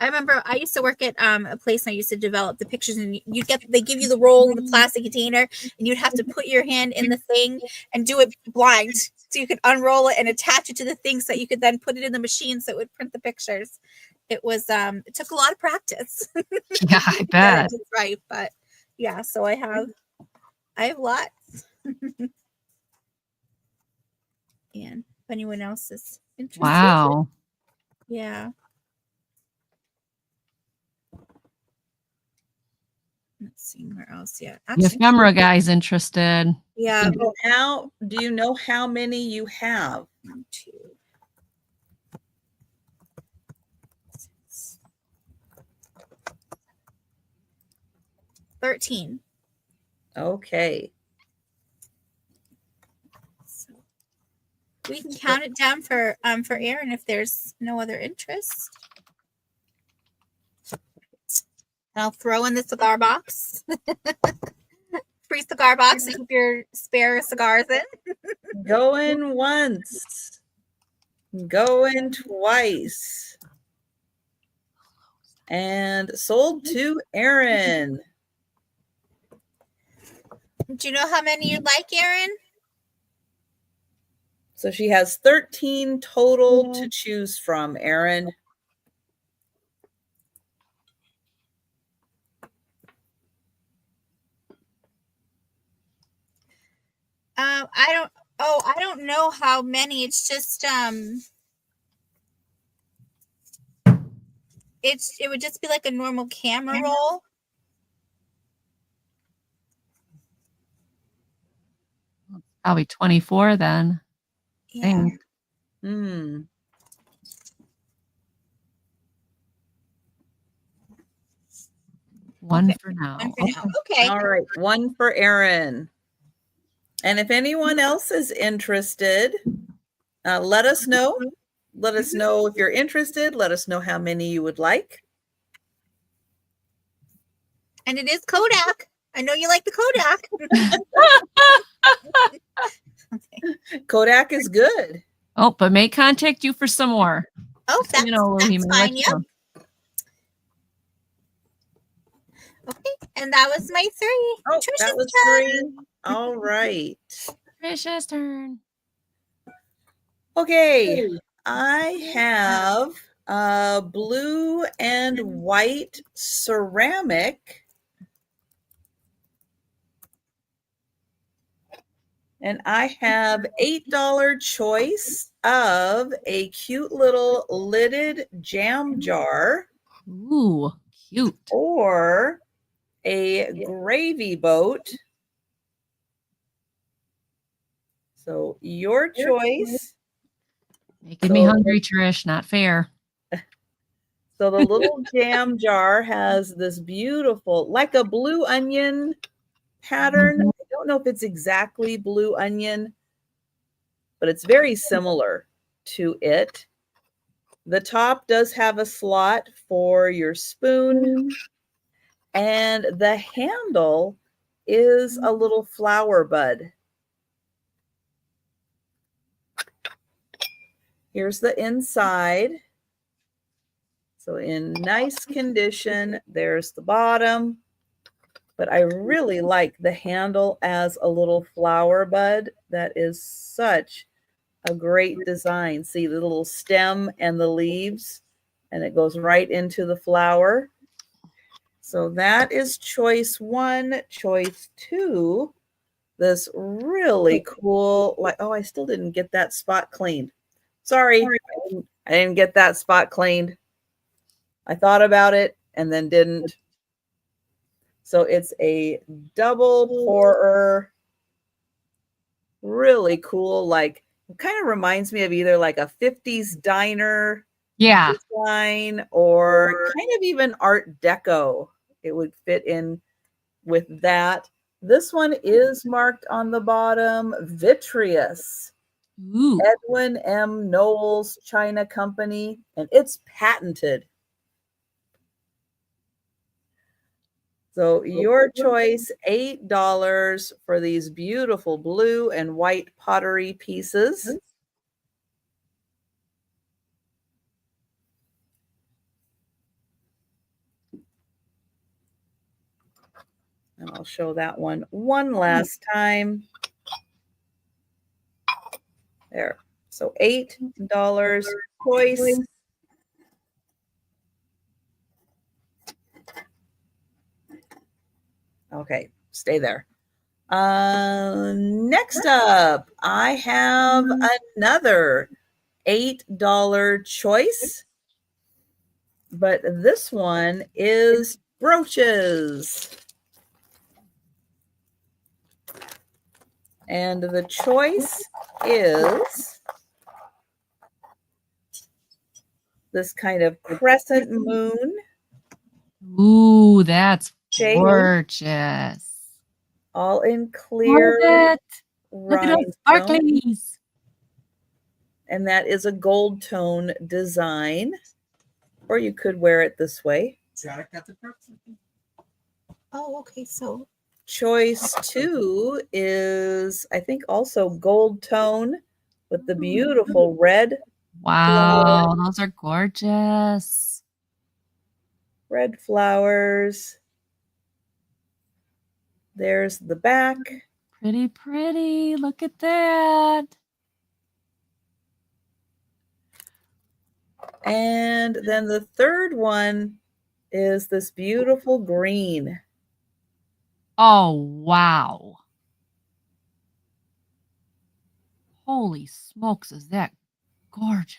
I remember I used to work at a place and I used to develop the pictures, and they give you the roll in the plastic container, and you'd have to put your hand in the thing and do it blind so you could unroll it and attach it to the thing so that you could then put it in the machine so it would print the pictures. It was it took a lot of practice. Yeah, I bet. Right, but yeah, so I have lots. And if anyone else is interested. Wow. Yeah. Let's see where else. Yeah. The ephemera guy's interested. Yeah. How do you know how many you have? 1, 2, 6, 13. Okay. So we can count it down for Aaron if there's no other interest. I'll throw in the cigar box. Free cigar box to keep your spare cigars in. Going once. Going twice. and sold to Erin. Do you know how many you'd like, Erin? So she has 13 total to choose from, Erin. I don't know how many. It's just it would just be like a normal camera roll. Probably 24 then. Yeah. One for now. One for now. Okay. All right, one for Erin. And if anyone else is interested, let us know. Let us know if you're interested. Let us know how many you would like. And it is Kodak. I know you like the Kodak. Kodak is good. Oh, but may contact you for some more. Oh, that's, you know, that's fine. Yep. Okay, and that was my 3. Oh, Trisha's that was turn. 3. All right. Trisha's turn. Okay, I have blue and white ceramic. And I have $8 choice of a cute little lidded jam jar. Ooh, cute. Or a gravy boat. So your choice. Making me hungry, Trish. Not fair. So the little jam jar has this beautiful, like a blue onion pattern. I don't know if it's exactly blue onion, but it's very similar to it. The top does have a slot for your spoon, and the handle is a little flower bud. Here's the inside. So in nice condition, there's the bottom. But I really like the handle as a little flower bud. That is such a great design. See the little stem and the leaves, and it goes right into the flower. So that is choice 1. Choice 2, this really cool, like, oh, I still didn't get that spot cleaned. Sorry, I didn't get that spot cleaned. I thought about it and then didn't. So it's a double pourer. Really cool. Like, it kind of reminds me of either like a 50s diner design or kind of even Art Deco. It would fit in with that. This one is marked on the bottom, vitreous. Ooh. Edwin M. Knowles China Company, and it's patented. So your choice, $8 for these beautiful blue and white pottery pieces. And I'll show that one last time. There. So $8 choice. Okay, stay there. Next up, I have another $8 choice, but this one is brooches. And the choice is this kind of crescent moon. Ooh, that's gorgeous. All in clear. Look at those sparklies. And that is a gold tone design. Or you could wear it this way. Oh, okay. So choice 2 is, I think, also gold tone with the beautiful red. Wow, those are gorgeous. red flowers. There's the back. Pretty, pretty. Look at that. And then the third one is this beautiful green. Oh, wow. Holy smokes, is that gorgeous.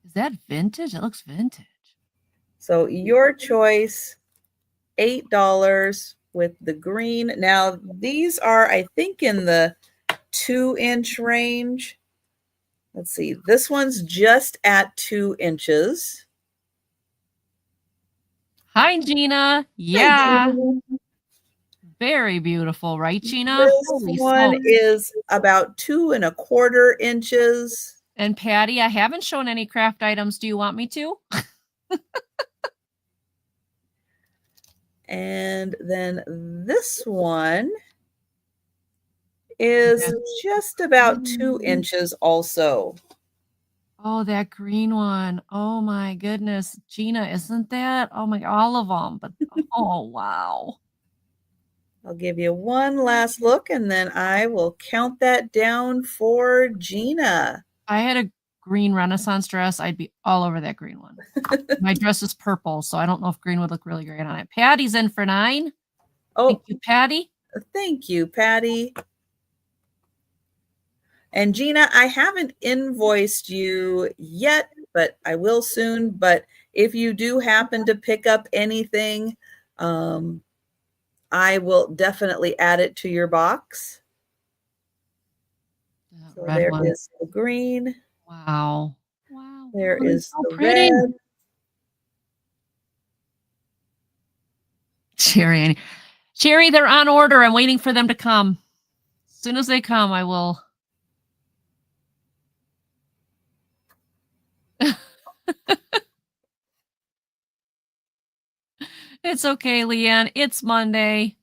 Is that vintage? It looks vintage. So your choice, $8 with the green. Now these are, I think, in the 2-inch range. Let's see. This one's just at 2 inches. Hi, Gina. Yeah. Very beautiful, right, Gina? This Holy one smokes. is about 2 1/4 inches. And Patty, I haven't shown any craft items. Do you want me to? And then this one is just about 2 inches also. Oh, that green one. Oh my goodness. Gina, isn't that? Oh my, all of them. But oh, wow. I'll give you one last look and then I will count that down for Gina. I had a green Renaissance dress. I'd be all over that green one. My dress is purple, so I don't know if green would look really great on it. Patty's in for 9. Oh, thank you, Patty. Thank you, Patty. And Gina, I haven't invoiced you yet, but I will soon. But if you do happen to pick up anything, I will definitely add it to your box. So there is the green. Wow. Wow. There is so the pretty. red. Sherry, they're on order. I'm waiting for them to come. As soon as they come, I will. It's okay, Leanne. It's Monday.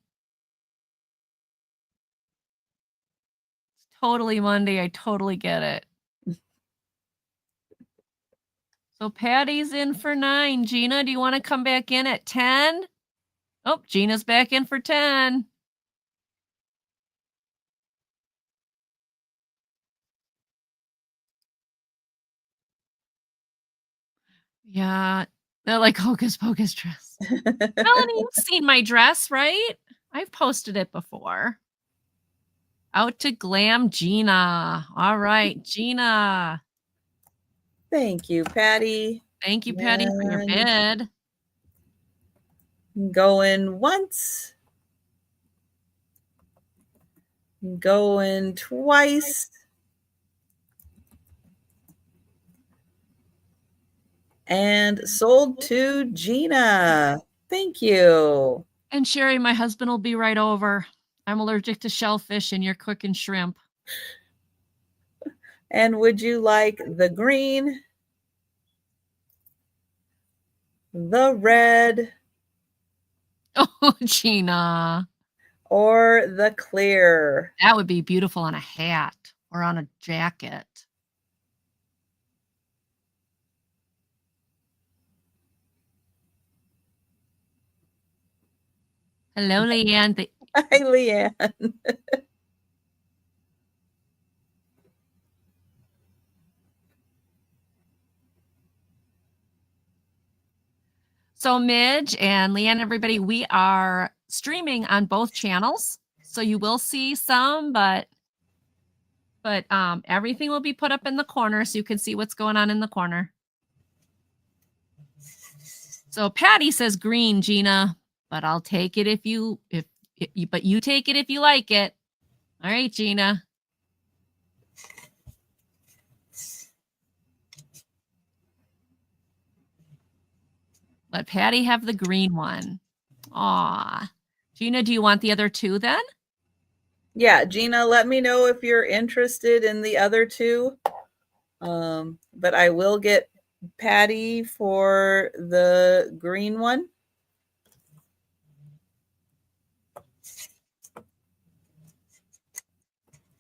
It's totally Monday. I totally get it. So Patty's in for 9. Gina, do you want to come back in at 10? Oh, Gina's back in for 10. Yeah, they're like hocus pocus dress. Melanie, you've seen my dress, right? I've posted it before. Out to glam Gina. All right, Gina. Thank you, Patty. Thank you, Patty, for your bid. Going once. Going twice. And sold to Gina. Thank you. And Sherry, my husband will be right over. I'm allergic to shellfish and you're cooking shrimp. And would you like the green, the red, oh, Gina, or the clear? That would be beautiful on a hat or on a jacket. Hello, Leanne. Hi, Leanne. So Midge and Leanne, everybody, we are streaming on both channels. So you will see some, but everything will be put up in the corner so you can see what's going on in the corner. So Patty says green, Gina, but I'll take it if you take it if you like it. All right, Gina. Let Patty have the green one. Aw. Gina, do you want the other 2 then? Yeah, Gina, let me know if you're interested in the other 2. But I will get Patty for the green one.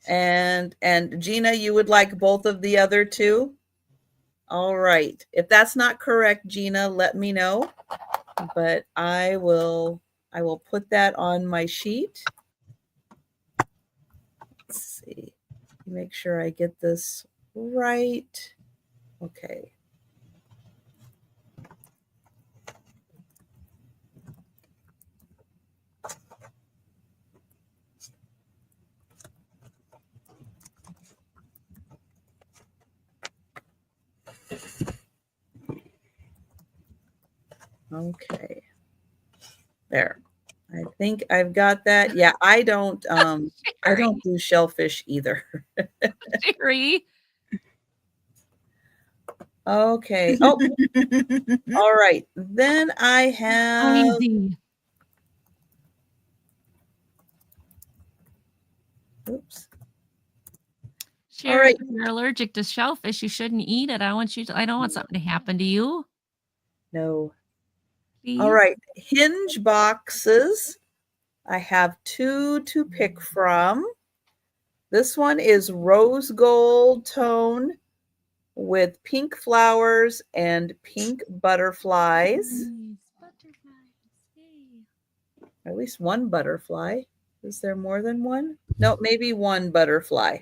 And Gina, you would like both of the other 2? All right. If that's not correct, Gina, let me know. but I will put that on my sheet. Let's see. Make sure I get this right. Okay. Okay. There. I think I've got that. Yeah, I don't do shellfish either. Sherry. Okay. Oh, all right. Then I have Crazy. oops. Sherry, right. if you're allergic to shellfish, you shouldn't eat it. I don't want something to happen to you. No. Please. All right. Hinge boxes. I have 2 to pick from. This one is rose gold tone with pink flowers and pink butterflies. At least one butterfly. Is there more than one? No, maybe one butterfly.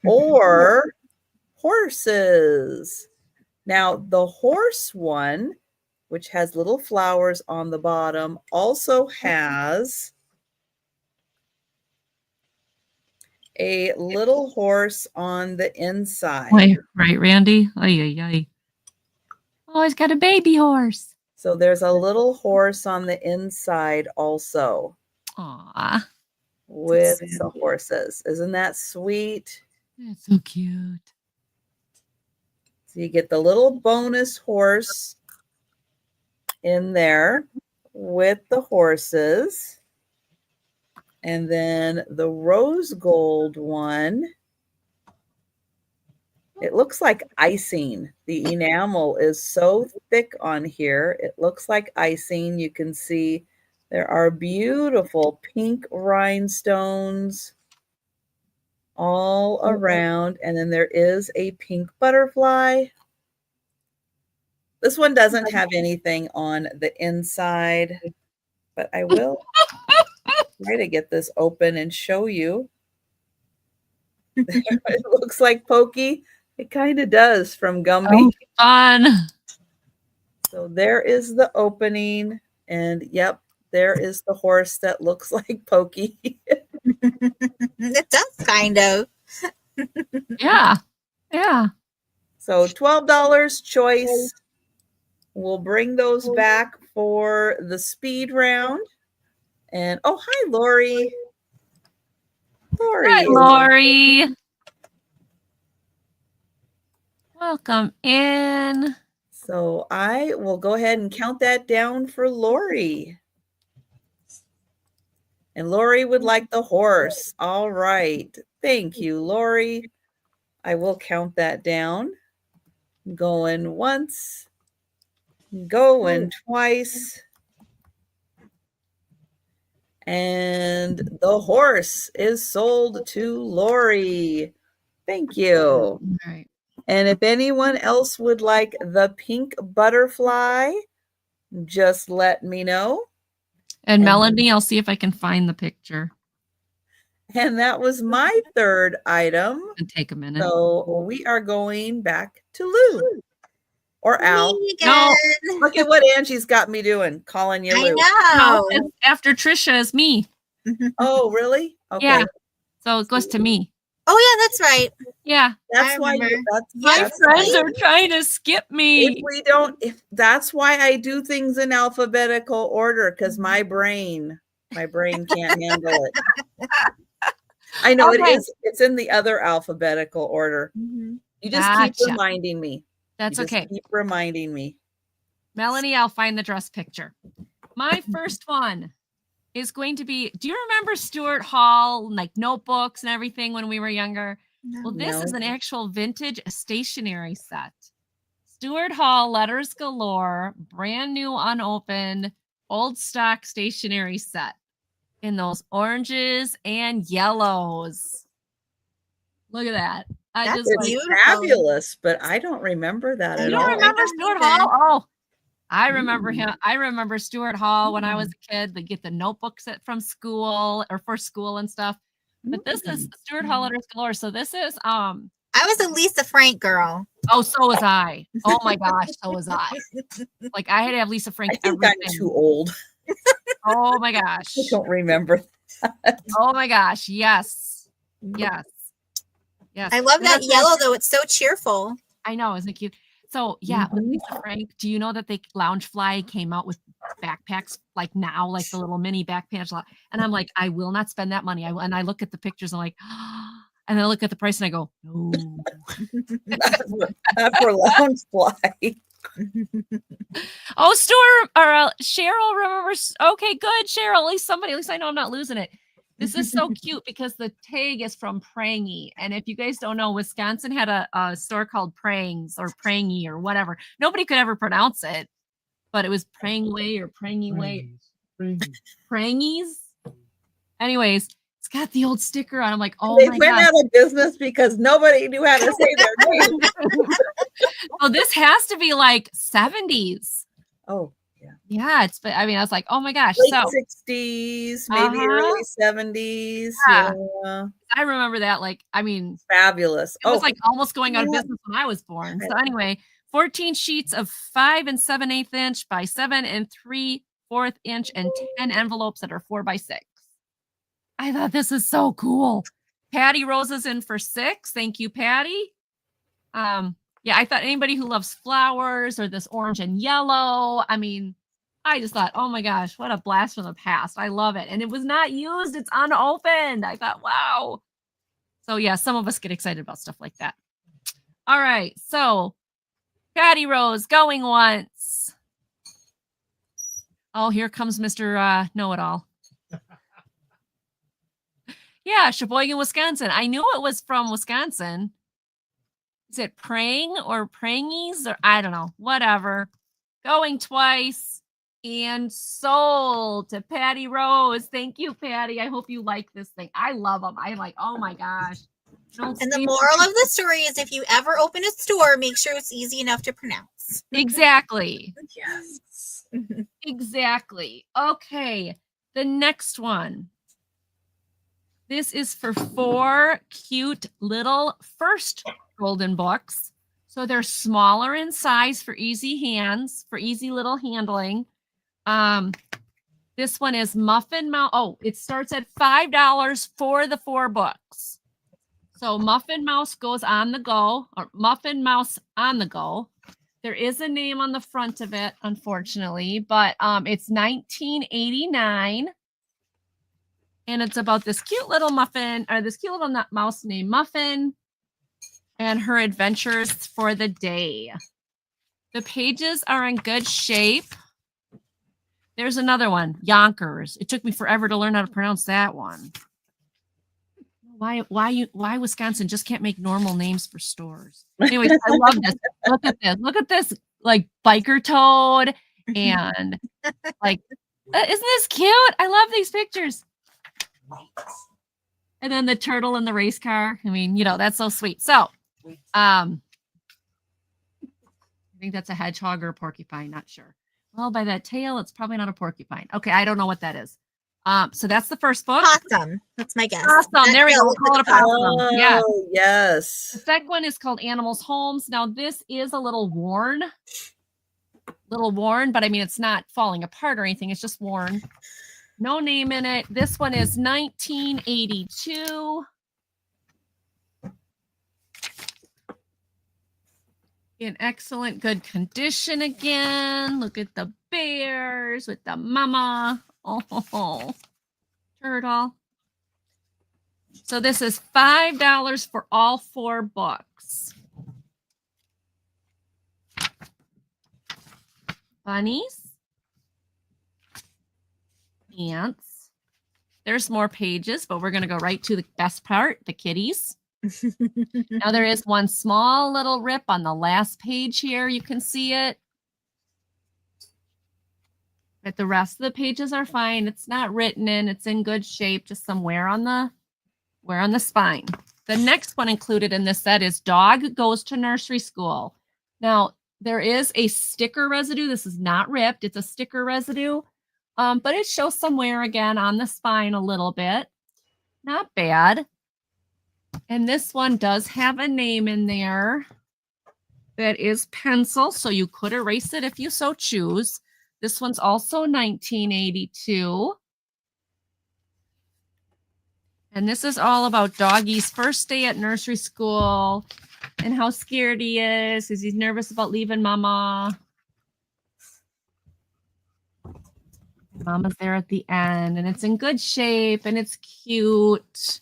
Or horses. Now, the horse one, which has little flowers on the bottom, also has a little horse on the inside. Right, Randy? Ay, ay, ay. Oh, he's got a baby horse. So there's a little horse on the inside also. Aw. With the horses. Isn't that sweet? That's so cute. So you get the little bonus horse in there with the horses. And then the rose gold one, it looks like icing. The enamel is so thick on here. It looks like icing. You can see there are beautiful pink rhinestones all around. And then there is a pink butterfly. This one doesn't have anything on the inside, but I will try to get this open and show you. It looks like Pokey. It kind of does from Gumby. Oh, fun. So there is the opening. And yep, there is the horse that looks like Pokey. It does kind of. Yeah. Yeah. So $12 choice. We'll bring those back for the speed round. And oh, hi, Lori. Lori. Hi, Lori. Welcome in. So I will go ahead and count that down for Lori. And Lori would like the horse. All right. Thank you, Lori. I will count that down. Going once. Going twice. And the horse is sold to Lori. Thank you. All right. And if anyone else would like the pink butterfly, just let me know. And Melanie, I'll see if I can find the picture. And that was my third item. It'll take a minute. So we are going back to Lou or Al. No. Look at what Angie's got me doing, calling you Lou. I No, know. it's after Trisha is me. Oh, really? Okay. Yeah. So it goes to me. Oh yeah, that's right. Yeah. That's why remember. My that's friends why- are trying to skip me. That's why I do things in alphabetical order, because my brain can't handle it. I know Okay. it's in the other alphabetical order. Mhm. You just keep Gotcha. reminding me. That's You just okay. Keep reminding me. Melanie, I'll find the dress picture. My first one is going to be, do you remember Stuart Hall, like notebooks and everything when we were younger? Well, this is No. an actual vintage stationery set. Stuart Hall, letters galore, brand new, unopened, old stock stationery set in those oranges and yellows. Look at that. I That's just It's like, beautiful. fabulous, but I don't remember that I at you all. don't remember I Stuart remember Hall? Oh, I remember him. I remember Stuart Hall when I was a kid. They get the notebooks from school or for school and stuff. But this is Stuart Hall letters galore. So this is I was a Lisa Frank girl. Oh, so was I. Oh my gosh, so was I. Like I had to have Lisa Frank. I think everything. I'm too old. Oh my gosh. I don't remember that. Oh my gosh. Yes. Yes. Yes. I love that yellow though. It's so cheerful. I know, isn't it cute? So yeah, with Lisa Frank, do you know that they Loungefly came out with backpacks like now, like the little mini backpacks? And I'm like, I will not spend that money. And I look at the pictures, I'm like, and I look at the price and I go, no. not for Loungefly. Oh, Stuart or Cheryl remembers. Okay, good, Cheryl. At least I know I'm not losing it. This is so cute because the tag is from Prangy. And if you guys don't know, Wisconsin had a store called Prangs or Prangy or whatever. Nobody could ever pronounce it, but it was Prangway or Prangy Way. Prangies. Anyways, it's got the old sticker on. I'm like, oh they my went God. out of business because nobody knew how to say their name. So this has to be like 70s. Oh. Yeah, but I mean, I was like, oh my gosh. Late So 60s, maybe early 70s. Yeah. Yeah. I remember that. Like, I mean, Fabulous. It was like almost going out of business when I was born. So anyway, 14 sheets of 5 7/8 inch by 7 3/4 inch and 10 envelopes that are 4 by 6. I thought this is so cool. Patty Rose is in for 6. Thank you, Patty. Yeah, I thought anybody who loves flowers or this orange and yellow, I mean, I just thought, oh my gosh, what a blast from the past. I love it. And it was not used. It's unopened. I thought, wow. So yeah, some of us get excited about stuff like that. All right. So Patty Rose going once. Oh, here comes Mr. Know-It-All. Yeah, Sheboygan, Wisconsin. I knew it was from Wisconsin. Is it praying or prangies or I don't know, whatever. Going twice and sold to Patty Rose. Thank you, Patty. I hope you like this thing. I love them. I'm like, oh my gosh. And the moral of the story is if you ever open a store, make sure it's easy enough to pronounce. Exactly. Yes. Exactly. Okay. The next one. This is for 4 cute little first golden books. So they're smaller in size for easy hands, for easy little handling. This one is Muffin Mouse. Oh, it starts at $5 for the 4 books. So Muffin Mouse goes on the go, or Muffin Mouse on the go. There is a name on the front of it, unfortunately, but it's $19.89. And it's about this cute little muffin, or this cute little mouse named Muffin and her adventures for the day. The pages are in good shape. There's another one, Yonkers. It took me forever to learn how to pronounce that one. Why Wisconsin just can't make normal names for stores? Anyways, I love this. Look at this. Look at this, like biker toad, and like, isn't this cute? I love these pictures. And then the turtle in the race car. I mean, that's so sweet. So, I think that's a hedgehog or a porcupine. Not sure. Well, by that tail, it's probably not a porcupine. Okay, I don't know what that is. So that's the first book. Possum. That's my guess. Possum. There we go. We'll call it a possum. Yeah. Yes. The second one is called Animals Homes. Now, this is a little worn, but I mean, it's not falling apart or anything. It's just worn. No name in it. This one is 1982. In excellent good condition again. Look at the bears with the mama. Oh, turtle. So this is $5 for all 4 books. Bunnies. Ants. There's more pages, but we're going to go right to the best part, the kitties. Now there is one small little rip on the last page here. You can see it. But the rest of the pages are fine. It's not written in. It's in good shape. Just some wear on the spine. The next one included in this set is Dog Goes to Nursery School. Now, There is a sticker residue. This is not ripped. It's a sticker residue. But it shows some wear again on the spine a little bit. Not bad. And this one does have a name in there that is pencil, so you could erase it if you so choose. This one's also 1982. And this is all about Doggie's first day at nursery school and how scared he is because he's nervous about leaving Mama. Mama's there at the end, and it's in good shape, and it's cute.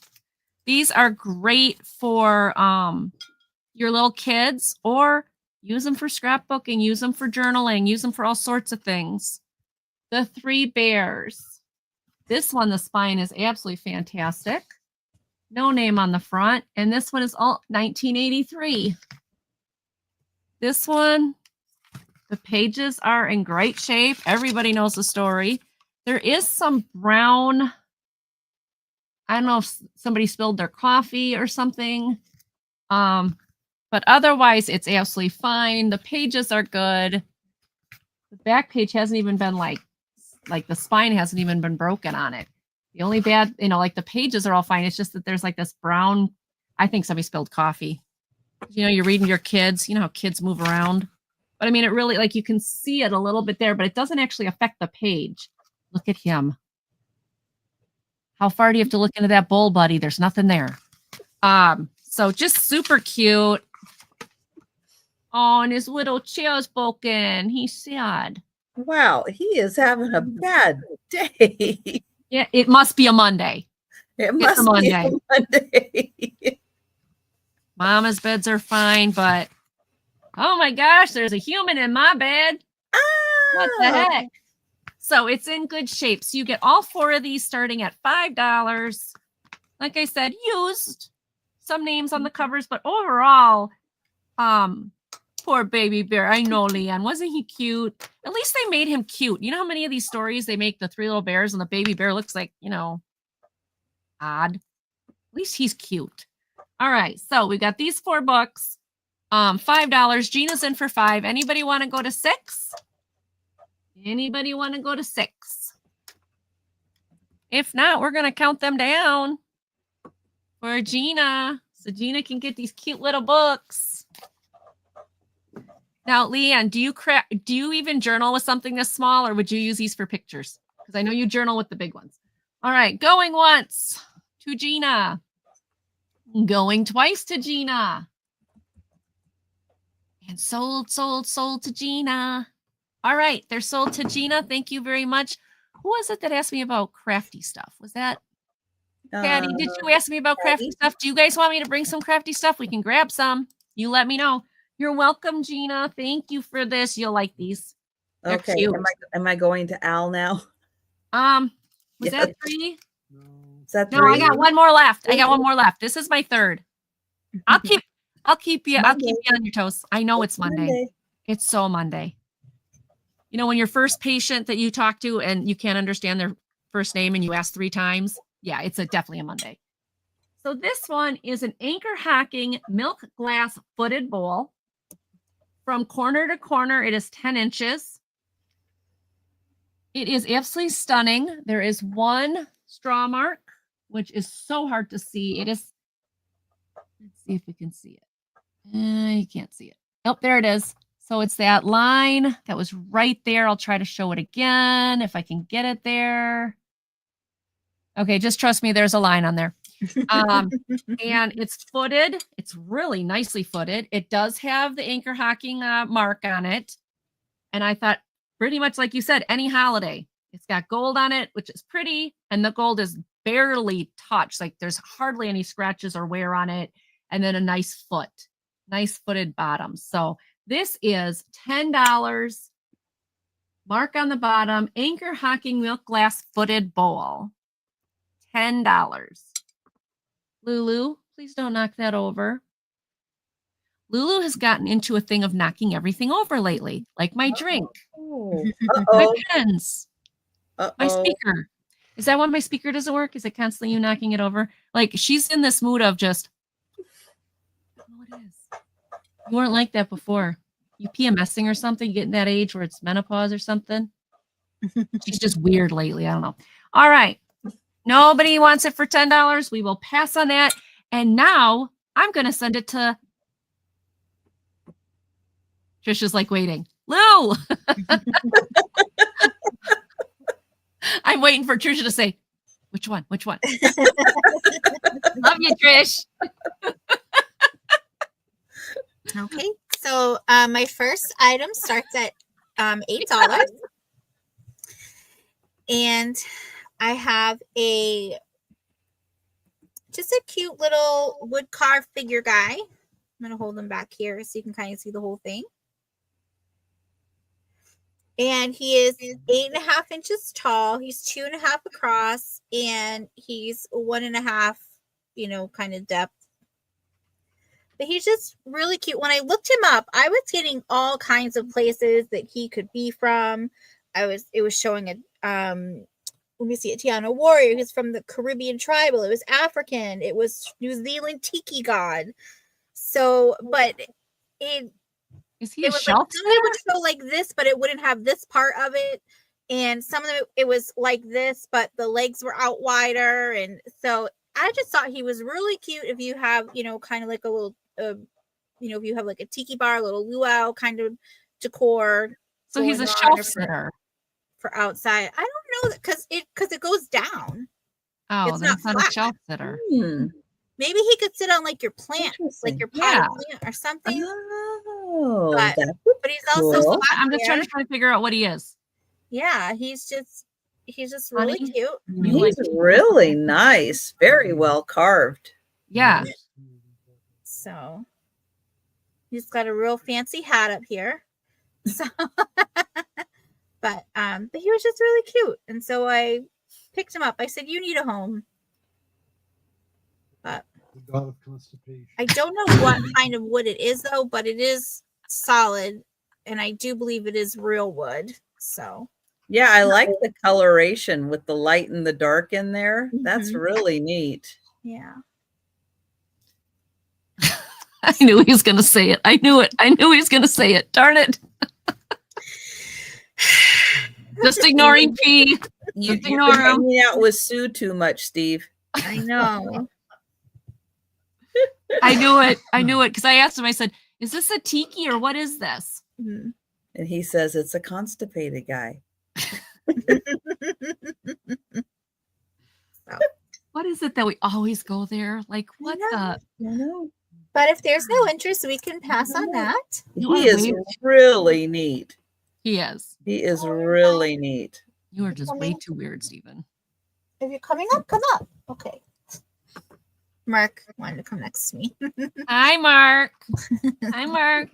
These are great for your little kids, or use them for scrapbooking, use them for journaling, use them for all sorts of things. The Three Bears. This one, the spine is absolutely fantastic. No name on the front. And this one is all 1983. This one, the pages are in great shape. Everybody knows the story. There is some brown, I don't know if somebody spilled their coffee or something. But otherwise, it's absolutely fine. The pages are good. The back page hasn't even been like the spine hasn't even been broken on it. The only bad, like the pages are all fine. It's just that there's like this brown, I think somebody spilled coffee. You're reading your kids, how kids move around. But I mean, it really, like you can see it a little bit there, but it doesn't actually affect the page. Look at him. How far do you have to look into that bowl, buddy? There's nothing there. So just super cute. Oh, and his little chair's broken. He's sad. Wow, he is having a bad day. Yeah, it must be a Monday. It must be a Monday. Mama's beds are fine, but oh my gosh, there's a human in my bed. What the heck? So it's in good shape. So you get all 4 of these starting at $5. Like I said, used. Some names on the covers, but overall, poor baby bear. I know, Leanne. Wasn't he cute? At least they made him cute. You know how many of these stories they make the 3 little bears and the baby bear looks like, odd. At least he's cute. All right. So we got these 4 books. $5. Gina's in for $5. Anybody want to go to 6? Anybody want to go to 6? If not, we're going to count them down for Gina. So Gina can get these cute little books. Now, Leanne, do you even journal with something this small, or would you use these for pictures? Because I know you journal with the big ones. All right, going once to Gina. Going twice to Gina. And sold to Gina. All right, they're sold to Gina. Thank you very much. Who was it that asked me about crafty stuff? Was that Patty? Did you ask me about crafty stuff? Do you guys want me to bring some crafty stuff? We can grab some. You let me know. You're welcome, Gina. Thank you for this. You'll like these. They're okay. Cute. Am I going to Al now? Was that 3? Is that 3? No, I got one more left. This is my 3rd. I'll keep you on your toes. I know it's Monday. It's so Monday. When your first patient that you talk to and you can't understand their first name and you ask 3 times, yeah, it's definitely a Monday. So this one is an anchor hacking milk glass footed bowl. From corner to corner, it is 10 inches. It is absolutely stunning. There is 1 straw mark, which is so hard to see. It is, let's see if we can see it. You can't see it. Oh, there it is. So it's that line that was right there. I'll try to show it again if I can get it there. Okay, just trust me, there's a line on there. And it's footed. It's really nicely footed. It does have the anchor hacking mark on it. And I thought, pretty much like you said, any holiday. It's got gold on it, which is pretty. And the gold is barely touched. Like there's hardly any scratches or wear on it. And then a nice footed bottom. So this is $10. Mark on the bottom, anchor hacking milk glass footed bowl. $10. Lulu, please don't knock that over. Lulu has gotten into a thing of knocking everything over lately, like my drink, my pens, my speaker. Is that why my speaker doesn't work? Is it constantly you knocking it over? Like she's in this mood of just, I don't know what it is. You weren't like that before. You PMSing or something, getting that age where it's menopause or something. She's just weird lately. I don't know. All right. Nobody wants it for $10. We will pass on that. And now I'm going to send it to Trisha's like waiting. Lou. I'm waiting for Trisha to say, which one? Which one? Love you, Trish. Okay. So my first item starts at $8. And I have just a cute little wood carved figure guy. I'm going to hold him back here so you can kind of see the whole thing. And he is 8.5 inches tall. He's 2.5 across, and he's 1.5, kind of depth. But he's just really cute. When I looked him up, I was getting all kinds of places that he could be from. It was showing let me see, a Tiana warrior. He's from the Caribbean tribal. It was African. It was New Zealand tiki god. So, but is he a shelf? Some of it would show like this, but it wouldn't have this part of it. And some of it was like this, but the legs were out wider. And so I just thought he was really cute. If you have, kind of like a little, if you have like a tiki bar, a little luau kind of decor. So he's a shelf sitter for outside. I don't know that because it goes down. Oh, it's not a shelf sitter. Maybe he could sit on like your plant, like your potted plant or something. Oh, but he's also cool. I'm just trying to figure out what he is. Yeah, he's just really cute. He's really nice. Very well carved. Yeah. So he's got a real fancy hat up here. So but he was just really cute. And so I picked him up. I said, you need a home. But I don't know what kind of wood it is though, but it is solid. And I do believe it is real wood. So yeah, I like the coloration with the light and the dark in there. That's really neat. Yeah. I knew he was going to say it. I knew it. I knew he was going to say it. Darn it. Just ignoring P. You're hanging out with Sue too much, Steve. I know. I knew it. I knew it because I asked him, I said, is this a tiki or what is this? And he says it's a constipated guy. What is it that we always go there? Like, what the? But if there's no interest, we can pass on that. He is really neat. He is. He is really neat. You are just way too weird, Stephen. If you're coming up, come up. Okay. Mark wanted to come next to me. Hi, Mark. Hi, Mark.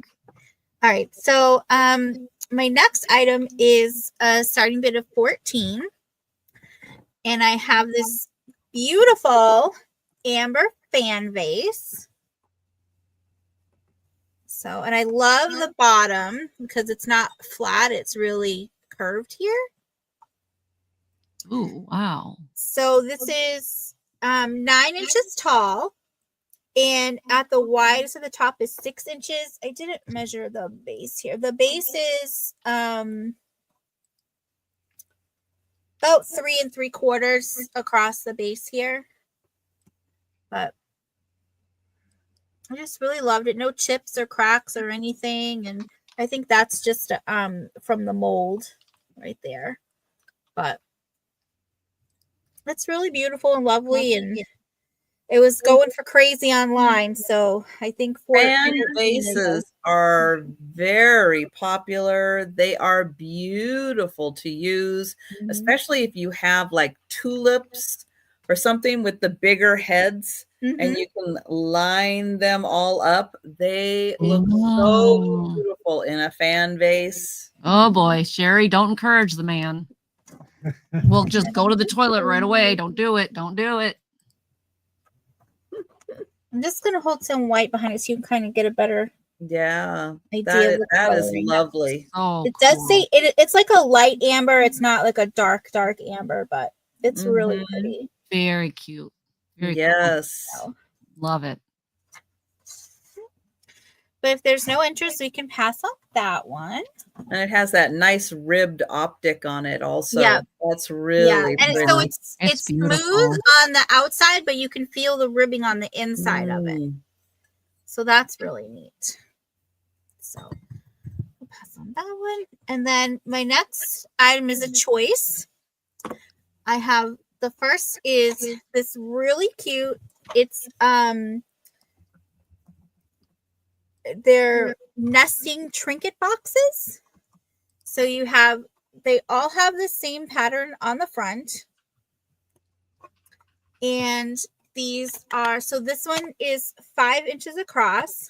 All right. So my next item is a starting bid of 14. And I have this beautiful amber fan vase. So, and I love the bottom because it's not flat. It's really curved here. Oh, wow. So this is 9 inches tall. And at the widest of the top is 6 inches. I didn't measure the base here. The base is about 3 3/4 across the base here. But I just really loved it. No chips or cracks or anything. And I think that's just from the mold right there. But it's really beautiful and lovely. And it was going for crazy online. So I think fan vases are very popular. They are beautiful to use, especially if you have like tulips or something with the bigger heads. And you can line them all up. They look so beautiful in a fan vase. Oh boy, Sherry, don't encourage the man. We'll just go to the toilet right away. Don't do it. Don't do it. I'm just going to hold some white behind it so you can kind of get a better idea. That is lovely. Oh, it does say it's like a light amber. It's not like a dark amber, but it's really pretty. Very cute. Very yes. cool. Love it. But if there's no interest, we can pass on that one. And it has that nice ribbed optic on it also. Yeah. That's really And pretty. so it's smooth beautiful. on the outside, but you can feel the ribbing on the inside of it. So that's really neat. So we'll pass on that one. And then my next item is a choice. I have the first is this really cute. It's they're nesting trinket boxes. So they all have the same pattern on the front. And these are, so this one is 5 inches across.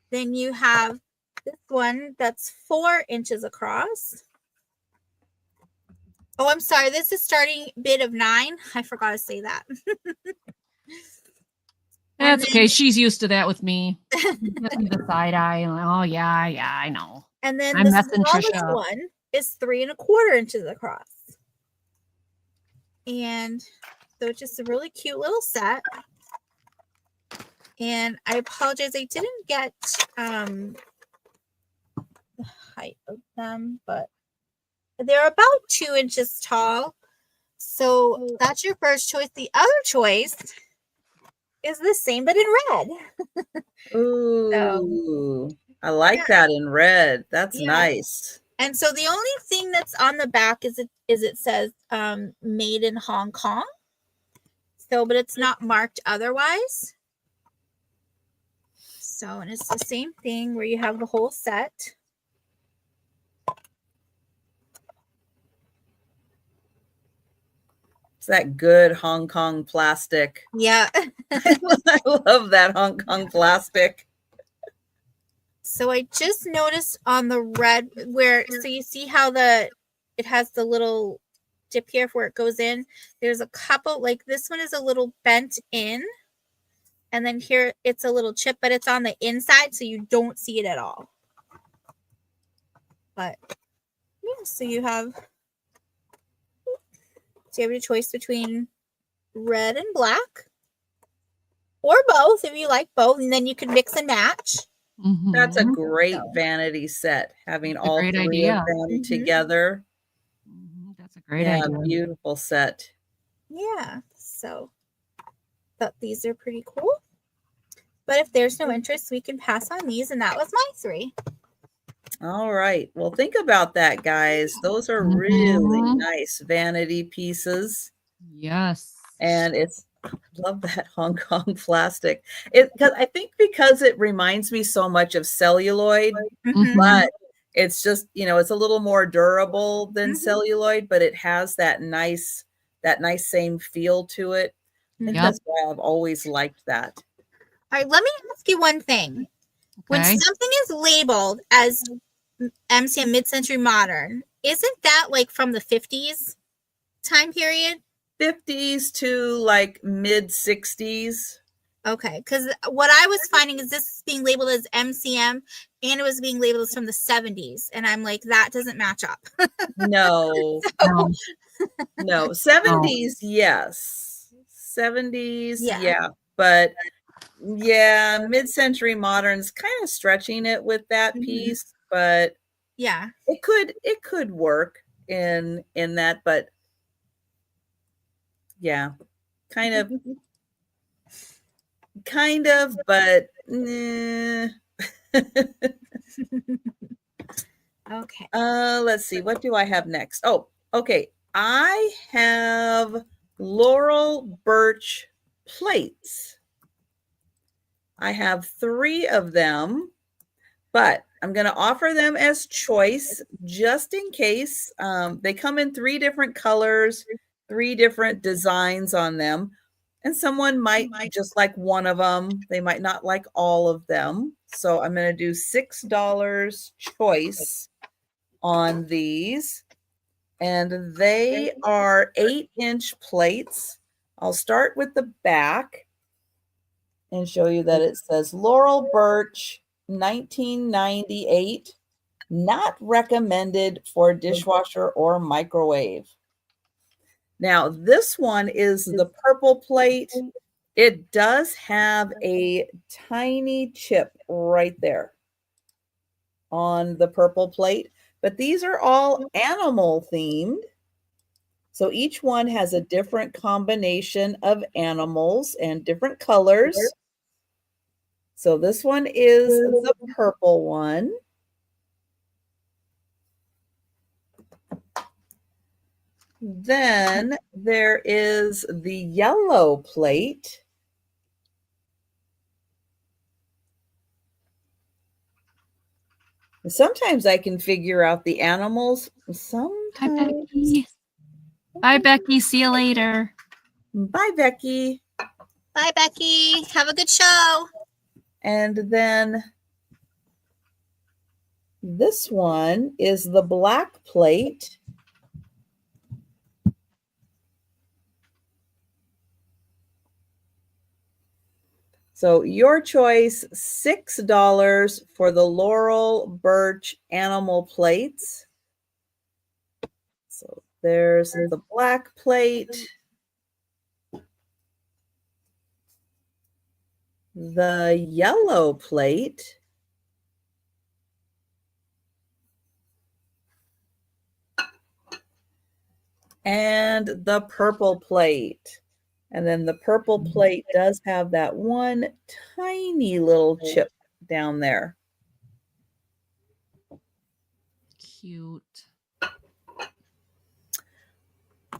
Then you have this one that's 4 inches across. Oh, I'm sorry. This is starting bid of 9. I forgot to say that. That's okay. She's used to that with me. The side eye. And oh yeah, I know. And then I'm the messing smallest Trisha up. one is 3 1/4 inches across. And so it's just a really cute little set. And I apologize, I didn't get the height of them, but they're about 2 inches tall. So that's your first choice. The other choice is the same, but in red. Ooh, I like that in red. That's nice. And so the only thing that's on the back is it says made in Hong Kong. So, but it's not marked otherwise. So, and it's the same thing where you have the whole set. It's that good Hong Kong plastic. Yeah. I love that Hong Kong plastic. So I just noticed on the red so you see how it has the little dip here where it goes in. There's a couple, like this one is a little bent in. And then here it's a little chip, but it's on the inside, so you don't see it at all. But yeah, so you have a choice between red and black, or both if you like both, and then you can mix and match. Mm-hmm. That's a great vanity set, having all three of them together. That's a great idea. Beautiful set. Yeah, so thought these are pretty cool. But if there's no interest, we can pass on these, and that was my 3. All right. Well, think about that, guys. Those are really nice vanity pieces. Yes. And love that Hong Kong plastic. I think because it reminds me so much of celluloid, but it's just, it's a little more durable than celluloid, but it has that nice same feel to it. I think that's why I've always liked that. All right, let me ask you one thing. When something is labeled as MCM mid-century modern, isn't that like from the 50s time period? 50s to like mid 60s. Okay, because what I was finding is this is being labeled as MCM and it was being labeled as from the 70s. And I'm like, that doesn't match up. No. No. 70s, yes. 70s, yeah. But mid-century modern's kind of stretching it with that piece, but it could work in that, but kind of, but okay. Let's see, what do I have next? Oh, okay. I have laurel birch plates. I have 3 of them, but I'm going to offer them as choice just in case. They come in 3 different colors, 3 different designs on them, and someone might just like one of them. They might not like all of them. So I'm going to do $6 choice on these, and they are 8-inch plates. I'll start with the back and show you that it says Laurel Birch 1998, not recommended for dishwasher or microwave. Now, this one is the purple plate, It does have a tiny chip right there on the purple plate, but these are all animal themed. So each one has a different combination of animals and different colors. So this one is the purple one. Then there is the yellow plate. Sometimes I can figure out the animals. Hi, Sometimes. Becky. Bye, Becky. See you later. Bye, Becky. Bye, Becky. Have a good show. And then this one is the black plate. So your choice, $6 for the Laurel Birch animal plates. So there's the black plate, the yellow plate, and the purple plate. And then the purple plate does have that one tiny little chip down there. Cute.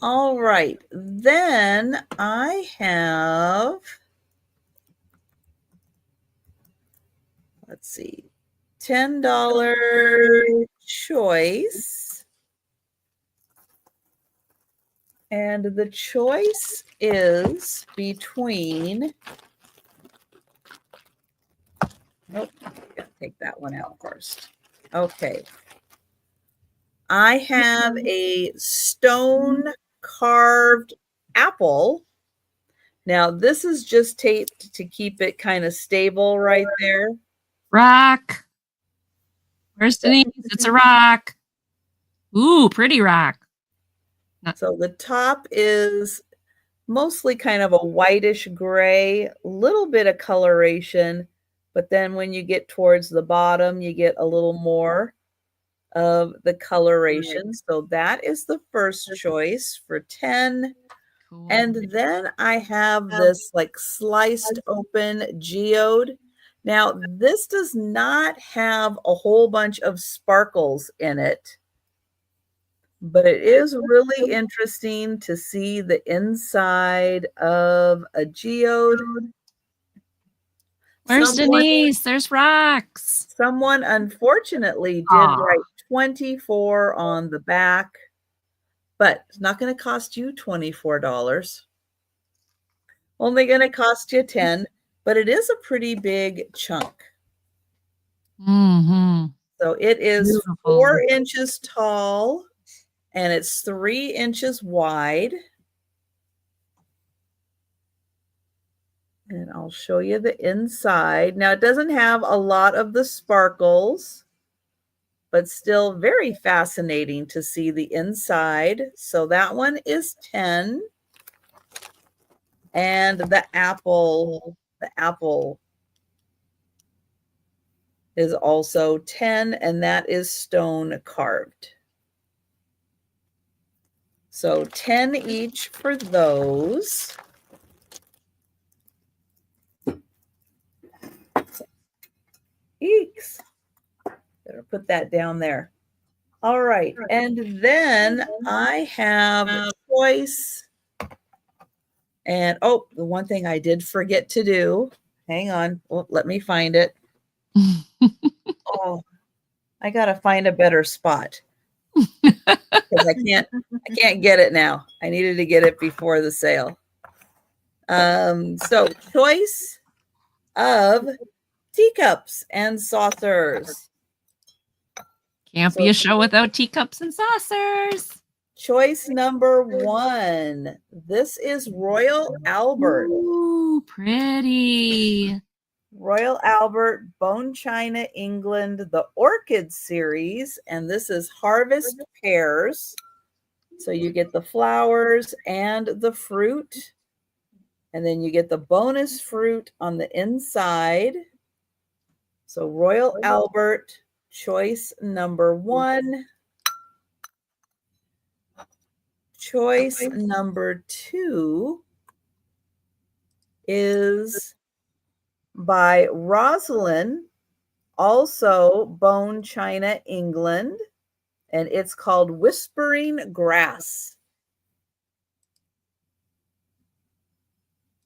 All right. Then I have, let's see, $10 choice. And the choice is between, nope, gotta take that one out first. Okay. I have a stone carved apple. Now, this is just taped to keep it kind of stable right there. Rock. Where's Denise? It's a rock. Ooh, pretty rock. So the top is mostly kind of a whitish gray, little bit of coloration, but then when you get towards the bottom, you get a little more of the coloration. So that is the first choice for 10. Cool. And then I have this like sliced open geode. Now, this does not have a whole bunch of sparkles in it, but it is really interesting to see the inside of a geode. Where's Denise? There's rocks. Someone unfortunately did write 24 on the back, but it's not going to cost you $24. Only going to cost you 10, but it is a pretty big chunk. Mm-hmm. So it is Beautiful. 4 inches tall and it's 3 inches wide. And I'll show you the inside. Now, it doesn't have a lot of the sparkles, but still very fascinating to see the inside. So that one is 10. And the apple is also 10, and that is stone carved. So 10 each for those. Eeks. Better put that down there. All right. And then I have a choice. And oh, the one thing I did forget to do. Hang on. Oh, let me find it. Oh, I gotta find a better spot. Because I can't get it now. I needed to get it before the sale. So choice of teacups and saucers. Can't be a show without teacups and saucers. Choice number 1. This is Royal Albert. Ooh, pretty. Royal Albert, Bone China, England, the Orchid series. And this is Harvest Pears. So you get the flowers and the fruit. And then you get the bonus fruit on the inside. So Royal Albert, choice number 1. Choice number 2 is by Rosalind, also Bone China, England, and it's called Whispering Grass.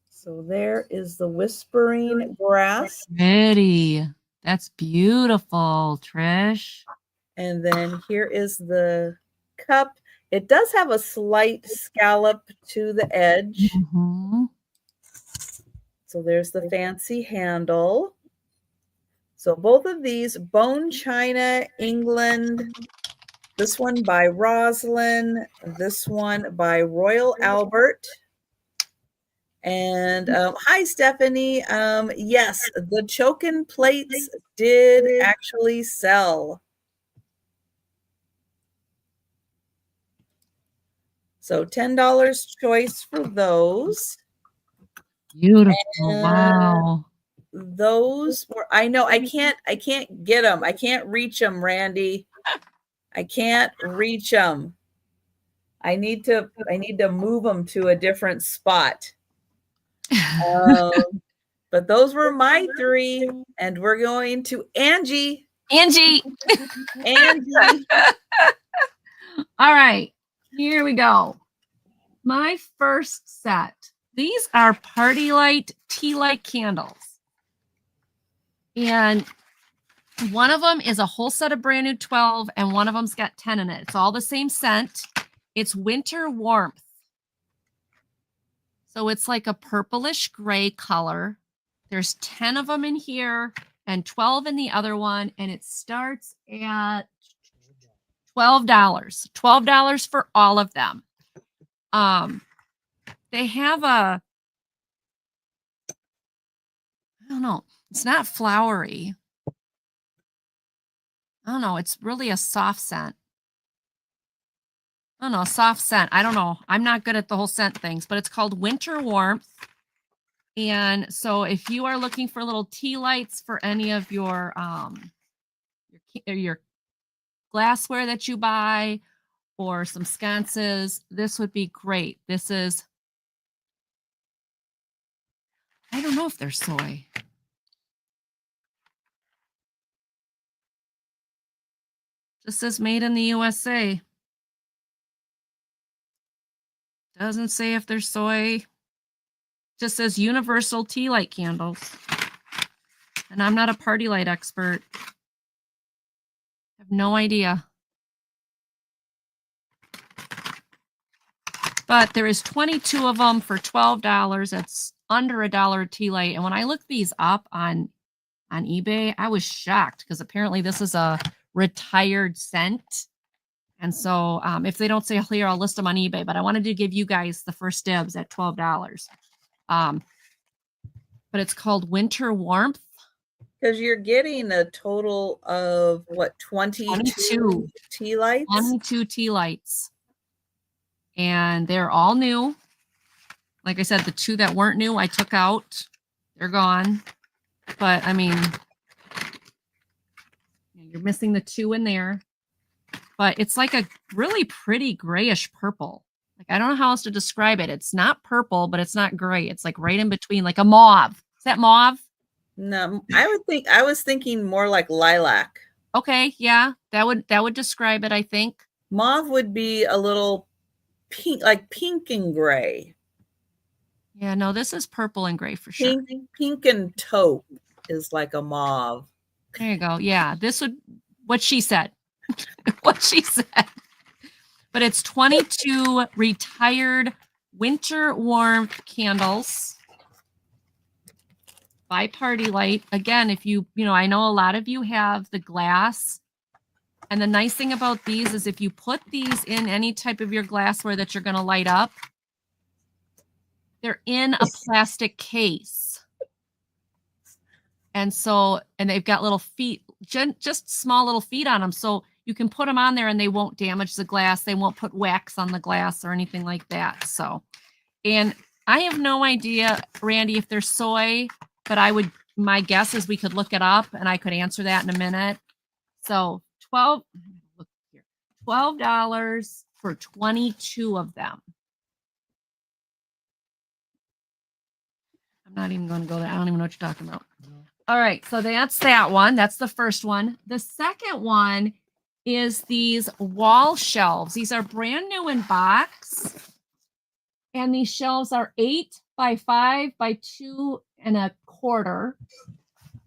So there is the Whispering Grass. Pretty. That's beautiful, Trish. And then here is the cup. It does have a slight scallop to the edge. Mm-hmm. So there's the fancy handle. So both of these, Bone China, England, this one by Rosalind, this one by Royal Albert. And hi, Stephanie. Yes, the chokin plates did actually sell. So $10 choice for those. Beautiful. And wow. those were, I know I can't get them. I can't reach them, Randy. I can't reach them. I need to move them to a different spot. But those were my 3, and we're going to Angie. Angie. Angie. All right, here we go. My first set. These are Party Light Tea Light candles. And one of them is a whole set of brand new 12, and one of them's got 10 in it. It's all the same scent. It's Winter Warmth. So it's like a purplish gray color. There's 10 of them in here and 12 in the other one. And it starts at $12. $12 for all of them. They have a, I don't know, it's not flowery. I don't know, it's really a soft scent. I don't know, soft scent. I don't know. I'm not good at the whole scent things, but it's called Winter Warmth. And so if you are looking for little tea lights for any of your glassware that you buy or some sconces, this would be great. This is, I don't know if they're soy. Just says made in the USA. Doesn't say if they're soy. Just says universal tea light candles. And I'm not a party light expert. I have no idea. But there is 22 of them for $12. That's under $1 a tea light. And when I looked these up on eBay, I was shocked because apparently this is a retired scent. And so if they don't say here, I'll list them on eBay. But I wanted to give you guys the first dibs at $12. But it's called Winter Warmth. Because you're getting a total of what, 22 tea lights? 22 tea lights. And they're all new. Like I said, the 2 that weren't new, I took out. They're gone. But I mean, you're missing the 2 in there. But it's like a really pretty grayish purple. Like, I don't know how else to describe it. It's not purple, but it's not gray. It's like right in between, like a mauve. Is that mauve? No, I was thinking more like lilac. Okay, yeah, that would describe it, I think. Mauve would be a little pink, like pink and gray. Yeah, no, this is purple and gray for sure. Pink and taupe is like a mauve. There you go. Yeah, this would, what she said. What she said. But it's 22 retired Winter Warmth candles by Party Light. Again, if you know, I know a lot of you have the glass. And the nice thing about these is if you put these in any type of your glassware that you're going to light up, they're in a plastic case. And so, and they've got little feet, just small little feet on them. So you can put them on there and they won't damage the glass. They won't put wax on the glass or anything like that. So, and I have no idea, Randy, if they're soy, but my guess is we could look it up and I could answer that in a minute. So $12 for 22 of them. I'm not even going to go there. I don't even know what you're talking about. No. All right. So that's that one. That's the first one. The second one is these wall shelves. These are brand new in box. And these shelves are 8 by 5 by 2 1/4.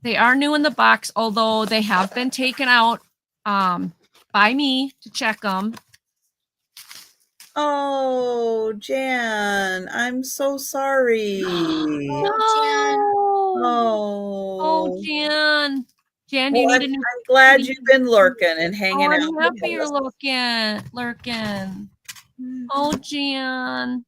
They are new in the box, although they have been taken out by me to check them. Oh, Jan, I'm so sorry. Oh, Jan. Jan, do you need a new? I'm glad you've been lurking and hanging out. I'm happy you're lurking. Oh, Jan.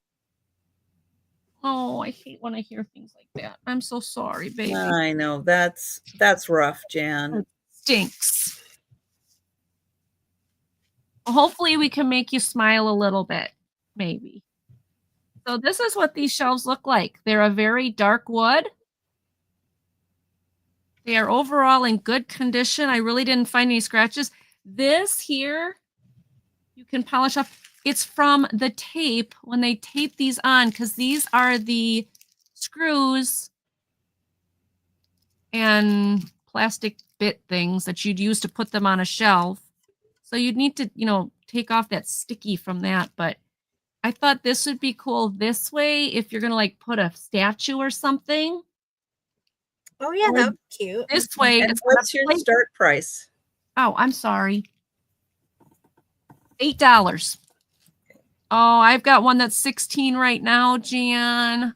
Oh, I hate when I hear things like that. I'm so sorry, baby. I know that's rough, Jan. It stinks. Hopefully we can make you smile a little bit, maybe. So this is what these shelves look like. They're a very dark wood. They are overall in good condition. I really didn't find any scratches. This here, you can polish up. It's from the tape when they tape these on, because these are the screws and plastic bit things that you'd use to put them on a shelf. So you'd need to, take off that sticky from that. But I thought this would be cool this way if you're going to like put a statue or something. Oh, yeah, that would be cute. This way. And what's your start price? Oh, I'm sorry. $8. Oh, I've got one that's 16 right now, Jan.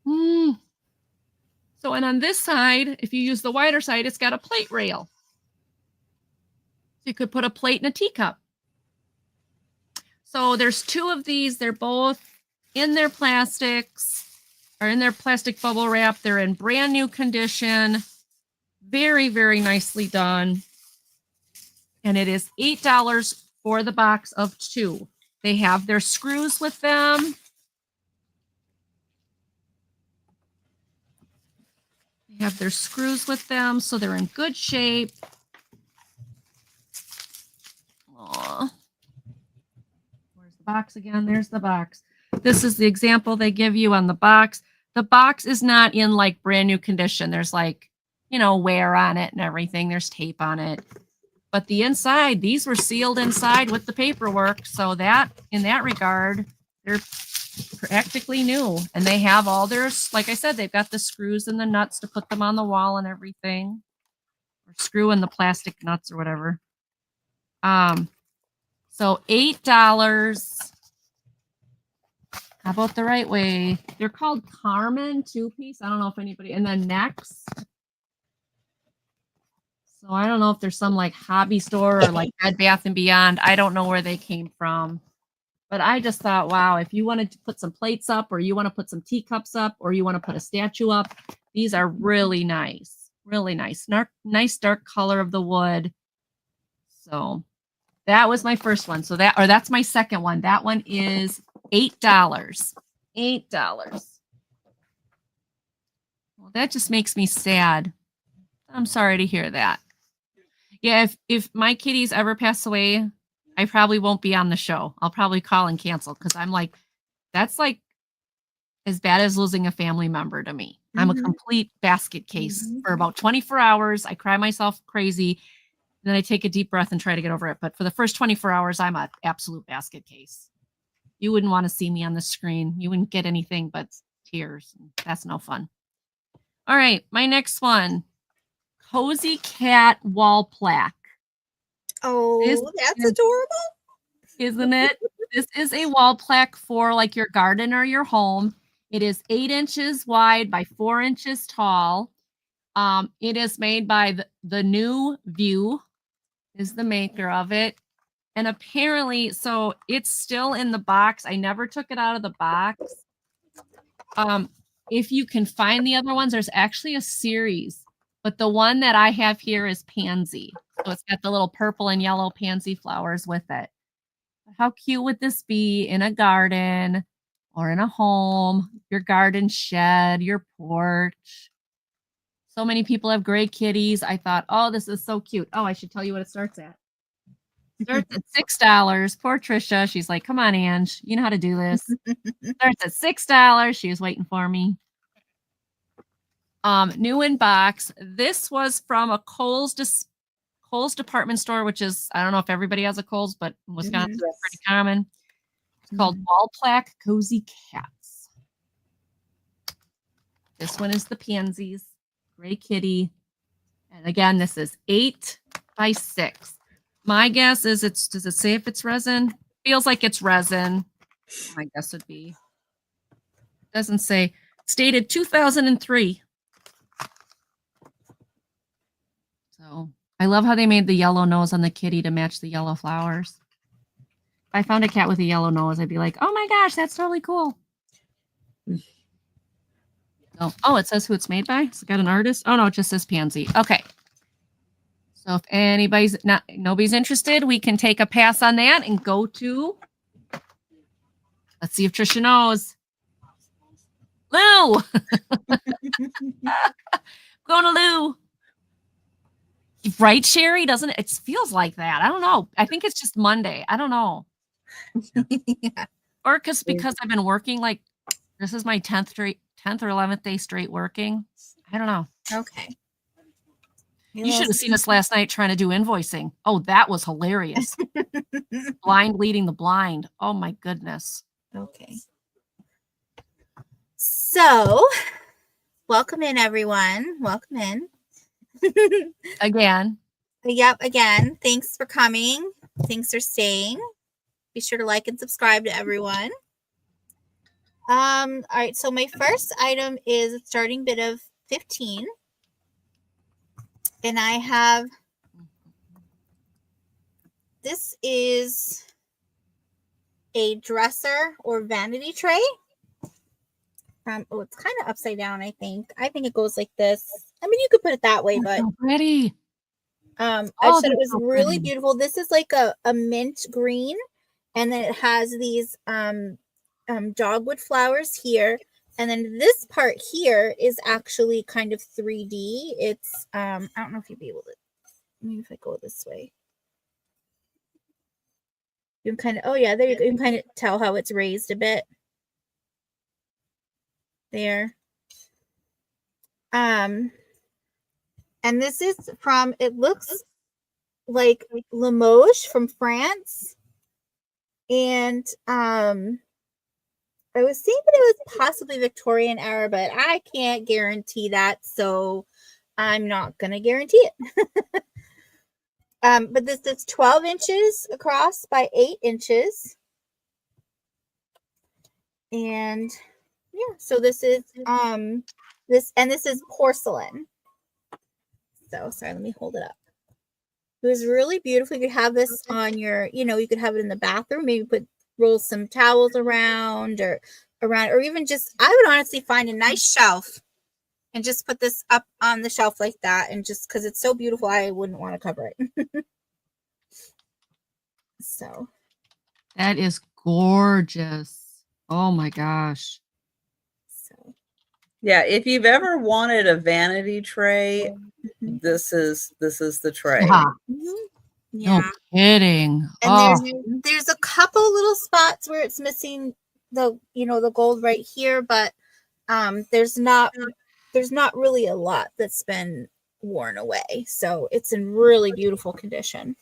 So, and on this side, if you use the wider side, it's got a plate rail. So you could put a plate and a teacup. So there's 2 of these. They're both in their plastics or in their plastic bubble wrap. They're in brand new condition. Very, very nicely done. And it is $8 for the box of 2. They have their screws with them. They have their screws with them, so they're in good shape. Aww. Where's the box again? There's the box. This is the example they give you on the box. The box is not in like brand new condition. There's like, wear on it and everything. There's tape on it. But the inside, these were sealed inside with the paperwork. So that, in that regard, they're practically new. And they have all their, like I said, they've got the screws and the nuts to put them on the wall and everything. Or screw in the plastic nuts or whatever. So $8. How about the right way? They're called Carmen 2-piece. I don't know if anybody, and then next. So I don't know if there's some like hobby store or like Bed Bath & Beyond. I don't know where they came from. But I just thought, wow, if you wanted to put some plates up or you want to put some teacups up or you want to put a statue up, these are really nice. Really nice. Nice dark color of the wood. So that was my first one. So that's my second one. That one is $8. $8. Well, that just makes me sad. I'm sorry to hear that. Yeah, if my kitties ever pass away, I probably won't be on the show. I'll probably call and cancel because I'm like, that's like as bad as losing a family member to me. I'm a complete basket case for about 24 hours. I cry myself crazy. And then I take a deep breath and try to get over it. But for the first 24 hours, I'm an absolute basket case. You wouldn't want to see me on the screen. You wouldn't get anything but tears. That's no fun. All right, my next one. Cozy Cat Wall Plaque. Oh, that's adorable. Isn't it? This is a wall plaque for like your garden or your home. It is 8 inches wide by 4 inches tall. It is made by the New View is the maker of it. And apparently, so it's still in the box. I never took it out of the box. If you can find the other ones, there's actually a series. But the one that I have here is pansy. So it's got the little purple and yellow pansy flowers with it. How cute would this be in a garden or in a home, your garden shed, your porch. So many people have gray kitties. I thought, oh, this is so cute. Oh, I should tell you what it starts at. Starts at $6. Poor Trisha. She's like, come on, Ange. You know how to do this. Starts at $6. She was waiting for me. New in box. This was from a Kohl's department store, which is, I don't know if everybody has a Kohl's, but in Wisconsin it's pretty common. It's called Wall Plaque Cozy Cats. This one is the pansies. Gray kitty. And again, this is 8 by 6. My guess is does it say if it's resin? Feels like it's resin. My guess would be. Doesn't say. Stated 2003. So I love how they made the yellow nose on the kitty to match the yellow flowers. If I found a cat with a yellow nose, I'd be like, oh my gosh, that's totally cool. Oh, it says who it's made by. It's got an artist. Oh no, it just says pansy. Okay. So if nobody's interested, we can take a pass on that and go to, let's see if Trisha knows. Lou. Going to Lou. Right, Sherry? Doesn't it? It feels like that. I don't know. I think it's just Monday. I don't know. Yeah. Or because I've been working, like this is my 10th or 11th day straight working. I don't know. Okay. You should have seen us last night trying to do invoicing. Oh, that was hilarious. Blind leading the blind. Oh my goodness. Okay. So, welcome in, everyone. Welcome in. Again. Yep, again. Thanks for coming. Thanks for staying. Be sure to like and subscribe to everyone. All right, so my first item is a starting bid of 15. And I have, this is a dresser or vanity tray. Oh, it's kind of upside down, I think. I think it goes like this. I mean, you could put it that way, but so pretty. I said it was so really beautiful. This is like a mint green, and then it has these dogwood flowers here. And then this part here is actually kind of 3D. It's, I don't know if you'd be able to, maybe if I go this way. You can kind of, oh yeah, there you go. You can kind of tell how it's raised a bit. There. And this is from, it looks like Limoges from France. And, I was thinking it was possibly Victorian era, but I can't guarantee that, so I'm not going to guarantee it. But this is 12 inches across by 8 inches. And yeah, so this is this is porcelain. So sorry, let me hold it up. It was really beautiful. You could have this on your, you could have it in the bathroom, maybe roll some towels around or even just, I would honestly find a nice shelf and just put this up on the shelf like that. And just because it's so beautiful, I wouldn't want to cover it. So that is gorgeous. Oh my gosh. So yeah, if you've ever wanted a vanity tray, this is the tray. Yeah. Yeah. No kidding. And there's a couple little spots where it's missing the gold right here, but there's not really a lot that's been worn away. So it's in really beautiful condition.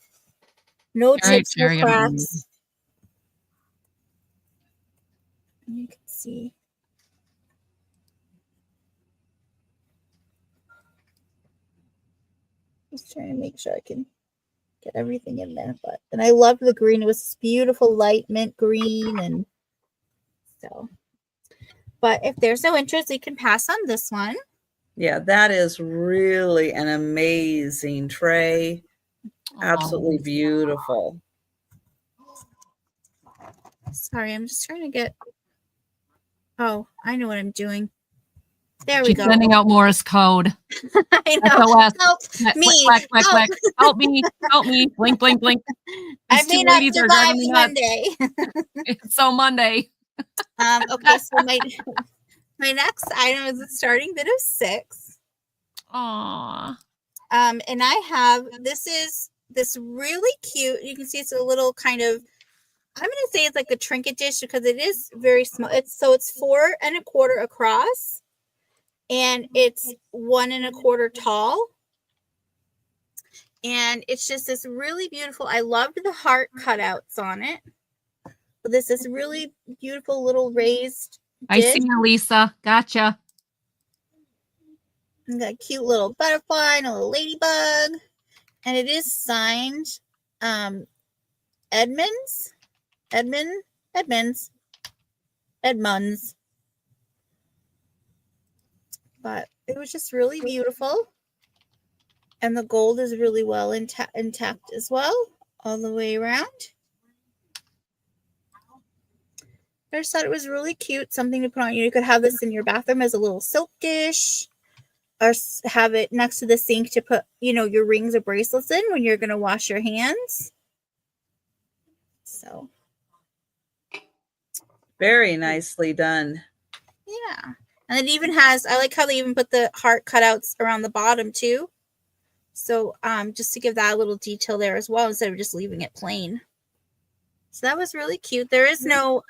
No chips, no cracks. You can see. Just trying to make sure I can get everything in there, and I love the green. It was this beautiful light mint green, and so. But if there's no interest, we can pass on this one. Yeah, that is really an amazing tray. Absolutely beautiful. Sorry, I'm just trying to get. Oh, I know what I'm doing. There we go. She's sending out Morse code. I know. Help me. Quack, quack, quack. Help me. Help me. Blink, blink, blink. I may not survive Monday. It's so Monday. Okay, so my next item is a starting bid of 6. Aw. And I have, this is this really cute, you can see it's a little kind of, I'm going to say it's like a trinket dish because it is very small. It's 4 1/4 across and it's 1 1/4 tall. And it's just this really beautiful, I loved the heart cutouts on it. This is really beautiful little raised I dish. see you, Lisa. Gotcha. And got a cute little butterfly and a little ladybug. And it is signed Edmunds. But it was just really beautiful. And the gold is really well intact as well, all the way around. I just thought it was really cute, something to put on. You could have this in your bathroom as a little soap dish, or have it next to the sink to put, your rings or bracelets in when you're going to wash your hands. So. Very nicely done. Yeah. And it even has, I like how they even put the heart cutouts around the bottom too. So just to give that a little detail there as well, instead of just leaving it plain. So that was really cute. There is no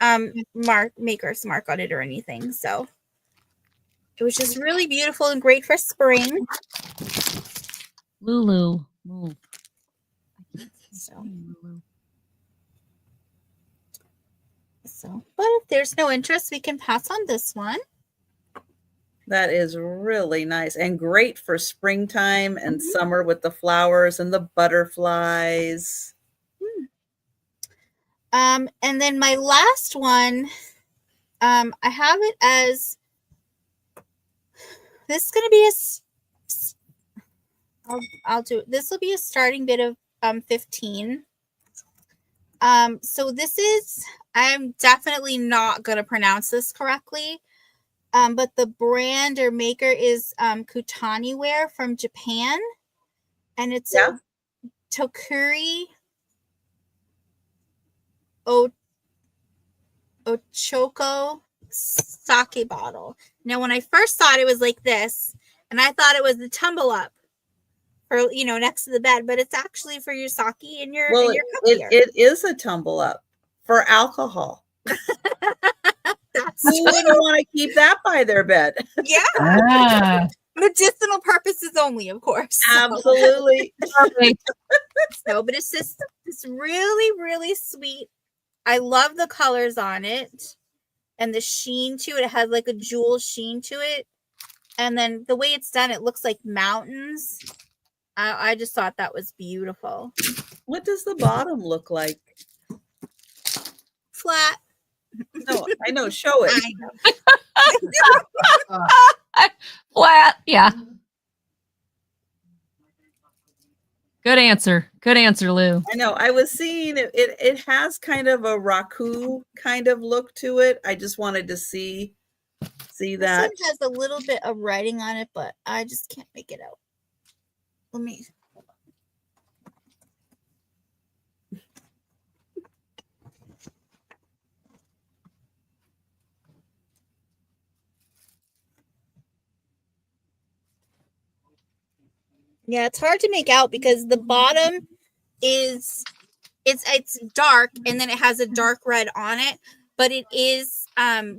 maker's mark on it or anything. So it was just really beautiful and great for spring. Lulu. Move. So, but if there's no interest, we can pass on this one. That is really nice and great for springtime and summer with the flowers and the butterflies. And then my last one, I have it as, this is going to be I'll do it. This will be a starting bid of 15. So this is, I'm definitely not going to pronounce this correctly. But the brand or maker is Kutani Ware from Japan. And it's a Tokuri Ochoko sake bottle. Now, when I first thought it was like this, and I thought it was the tumble up for, next to the bed, but it's actually for your sake and your it is a tumble up for alcohol. Who wouldn't want to keep that by their bed? Yeah. Medicinal purposes only, of course. Absolutely. So, but it's just, it's really, really sweet. I love the colors on it and the sheen to it. It has like a jewel sheen to it. And then the way it's done, it looks like mountains. I just thought that was beautiful. What does the bottom look like? Flat. No, I know. Show it. Flat. Yeah. Good answer. Good answer, Lou. I know. I was seeing it. It has kind of a raku kind of look to it. I just wanted to see that. This one has a little bit of writing on it, but I just can't make it out. Let me. Yeah, it's hard to make out because the bottom is it's dark and then it has a dark red on it, but it is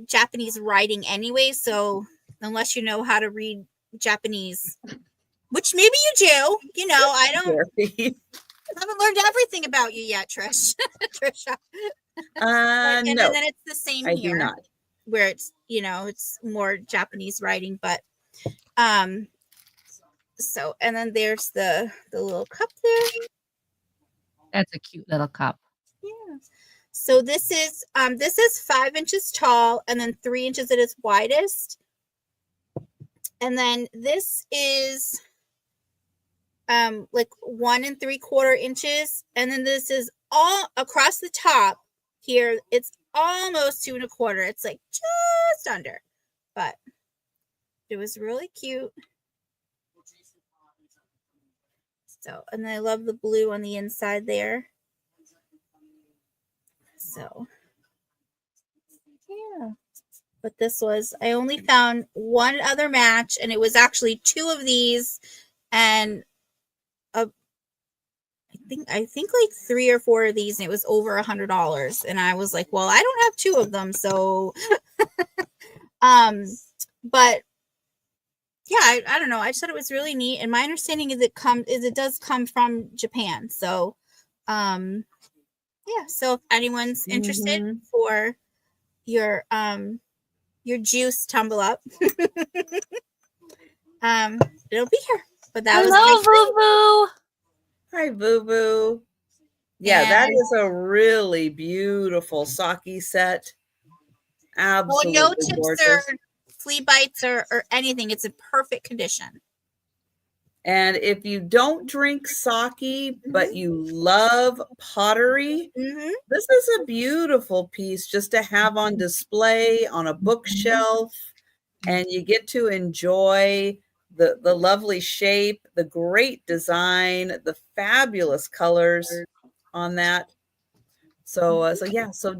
Japanese writing anyway, so unless you know how to read Japanese, which maybe you do, I haven't learned everything about you yet, Trisha. And no. then it's the same I here, do not. where it's it's more Japanese writing, but so, and then there's the little cup there. That's a cute little cup. Yeah. So this is 5 inches tall and then 3 inches at its widest. And then this is like 1 3/4 inches. And then this is all across the top here. It's almost 2 1/4. It's like just under, but it was really cute. So, and I love the blue on the inside there. So, Yeah. But this was, I only found one other match, and it was actually two of these, and I think like 3 or 4 of these, and it was over $100. And I was like, well, I don't have 2 of them, so but yeah, I don't know. I just thought it was really neat. And my understanding is it does come from Japan. So yeah, so if anyone's interested for your juice tumble up, it'll be here. But that was Hello, Boo Boo. Hi, Boo Boo. Yeah, that is a really beautiful sake set. Absolutely no chips gorgeous. or flea bites or anything. It's in perfect condition. And if you don't drink sake, but you love pottery, this is a beautiful piece just to have on display on a bookshelf. And you get to enjoy the lovely shape, the great design, the fabulous colors on that. So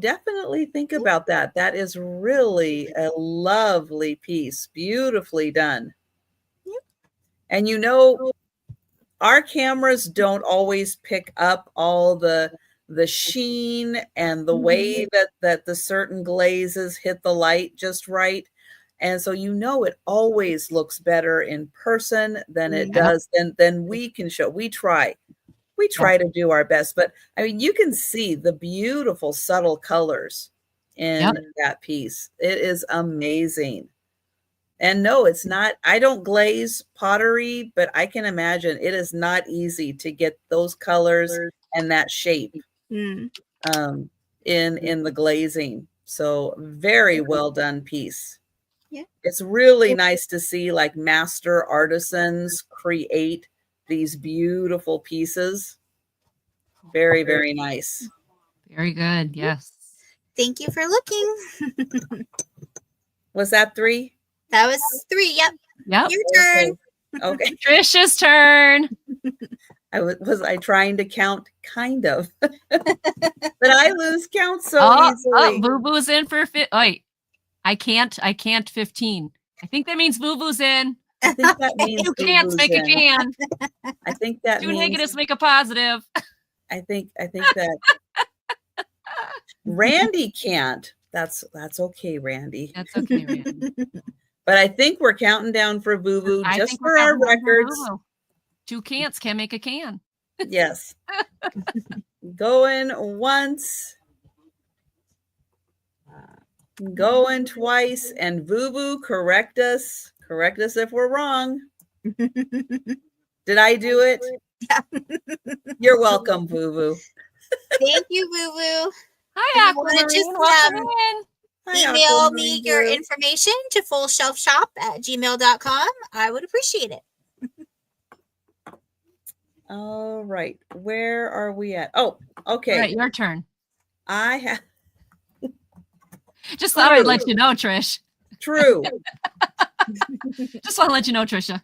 definitely think about that. That is really a lovely piece, beautifully done. And our cameras don't always pick up all the sheen and the way that the certain glazes hit the light just right. And so it always looks better in person than it does than we can show. We try to do our best, but I mean, you can see the beautiful subtle colors in that piece. It is amazing. And no, it's not. I don't glaze pottery, but I can imagine it is not easy to get those colors and that shape in the glazing. So very well done piece. Yeah. It's really nice to see like master artisans create these beautiful pieces. Very, very nice. Very good. Yes. Thank you for looking. Was that 3? That was 3. Yep. Yep. Your turn. Okay. Trisha's turn. Was I trying to count? Kind of. But I lose count so easily. Boo Boo's in for wait. I can't 15. I think that means Boo Boo's in. I think that means 2 can'ts make a can. I think that 2 means negatives make a positive. I think that Randy can't. That's okay, Randy. That's okay, Randy. But I think we're counting down for Boo Boo just for our records. 2 can'ts can make a can. Yes. Going once. Going twice. And Boo Boo, correct us. Correct us if we're wrong. Did I do it? Yeah. You're welcome, Boo Boo. Thank you, Boo Boo. Hi, Aquamarine. Welcome in. Email me your information to fullshelfshop@gmail.com. I would appreciate it. All right. Where are we at? Oh, okay. All right, your turn. I have. Just thought I'd let you know, Trish. True. Just want to let you know, Trisha.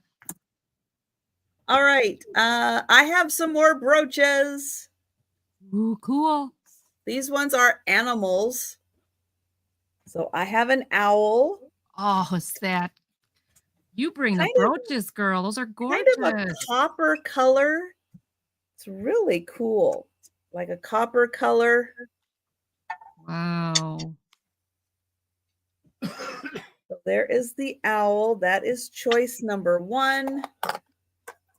All right. I have some more brooches. Ooh, cool. These ones are animals. So I have an owl. Oh, is that? You bring the brooches, girl. Those are gorgeous. Kind of a copper color. It's really cool. Like a copper color. Wow. So there is the owl. That is choice number 1.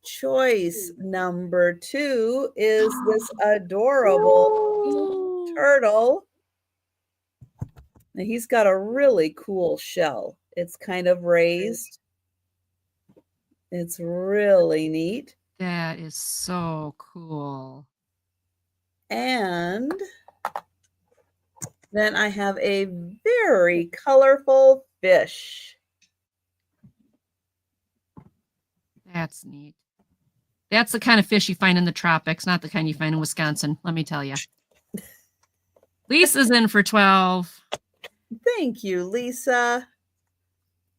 Choice number 2 is this adorable turtle. Now he's got a really cool shell. It's kind of raised. It's really neat. That is so cool. And then I have a very colorful fish. That's neat. That's the kind of fish you find in the tropics, not the kind you find in Wisconsin, let me tell you. Lisa's in for 12. Thank you, Lisa.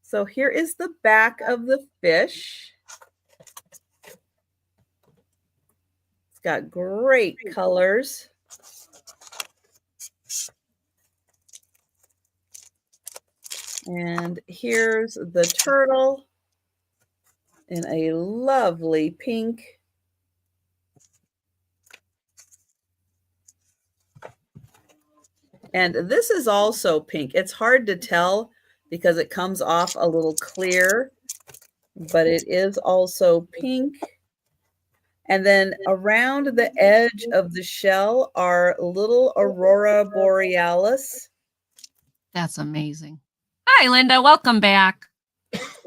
So here is the back of the fish. It's got great colors. And here's the turtle in a lovely pink. And this is also pink. It's hard to tell because it comes off a little clear, but it is also pink. And then around the edge of the shell are little aurora borealis. That's amazing. Hi, Linda. Welcome back.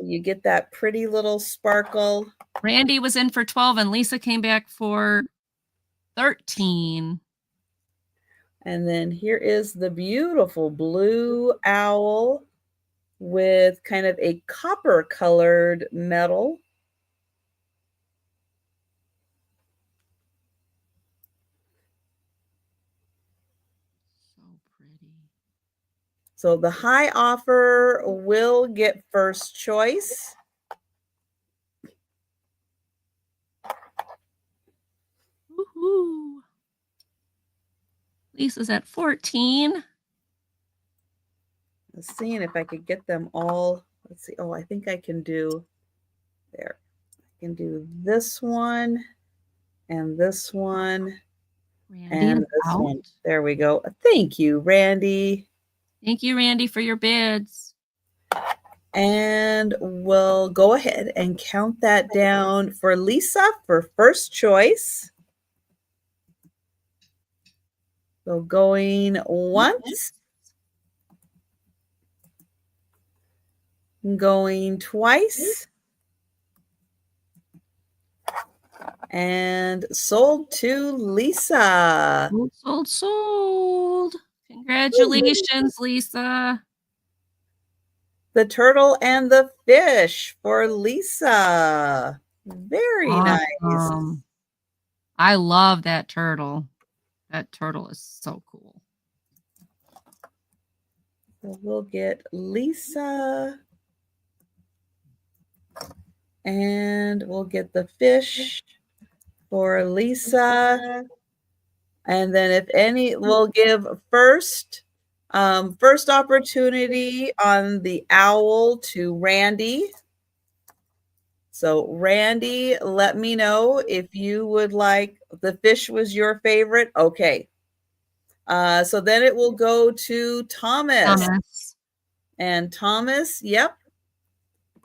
You get that pretty little sparkle. Randy was in for 12 and Lisa came back for 13. And then here is the beautiful blue owl with kind of a copper colored metal. So pretty. So the high offer will get first choice. Woohoo. Lisa's at 14. Let's see if I could get them all. Let's see. Oh, I think I can do there. I can do this one and this one Randy and this one. There we go. Thank you, Randy. Thank you, Randy, for your bids. And we'll go ahead and count that down for Lisa for first choice. So going once, going twice, and sold to Lisa. Sold. Congratulations, Lisa. The turtle and the fish for Lisa. Very nice. I love that turtle. That turtle is so cool. So we'll get Lisa. And we'll get the fish for Lisa. And then if any, we'll give first opportunity on the owl to Randy. So Randy, let me know if you would like, the fish was your favorite. Okay. So then it will go to Thomas. And Thomas, yep.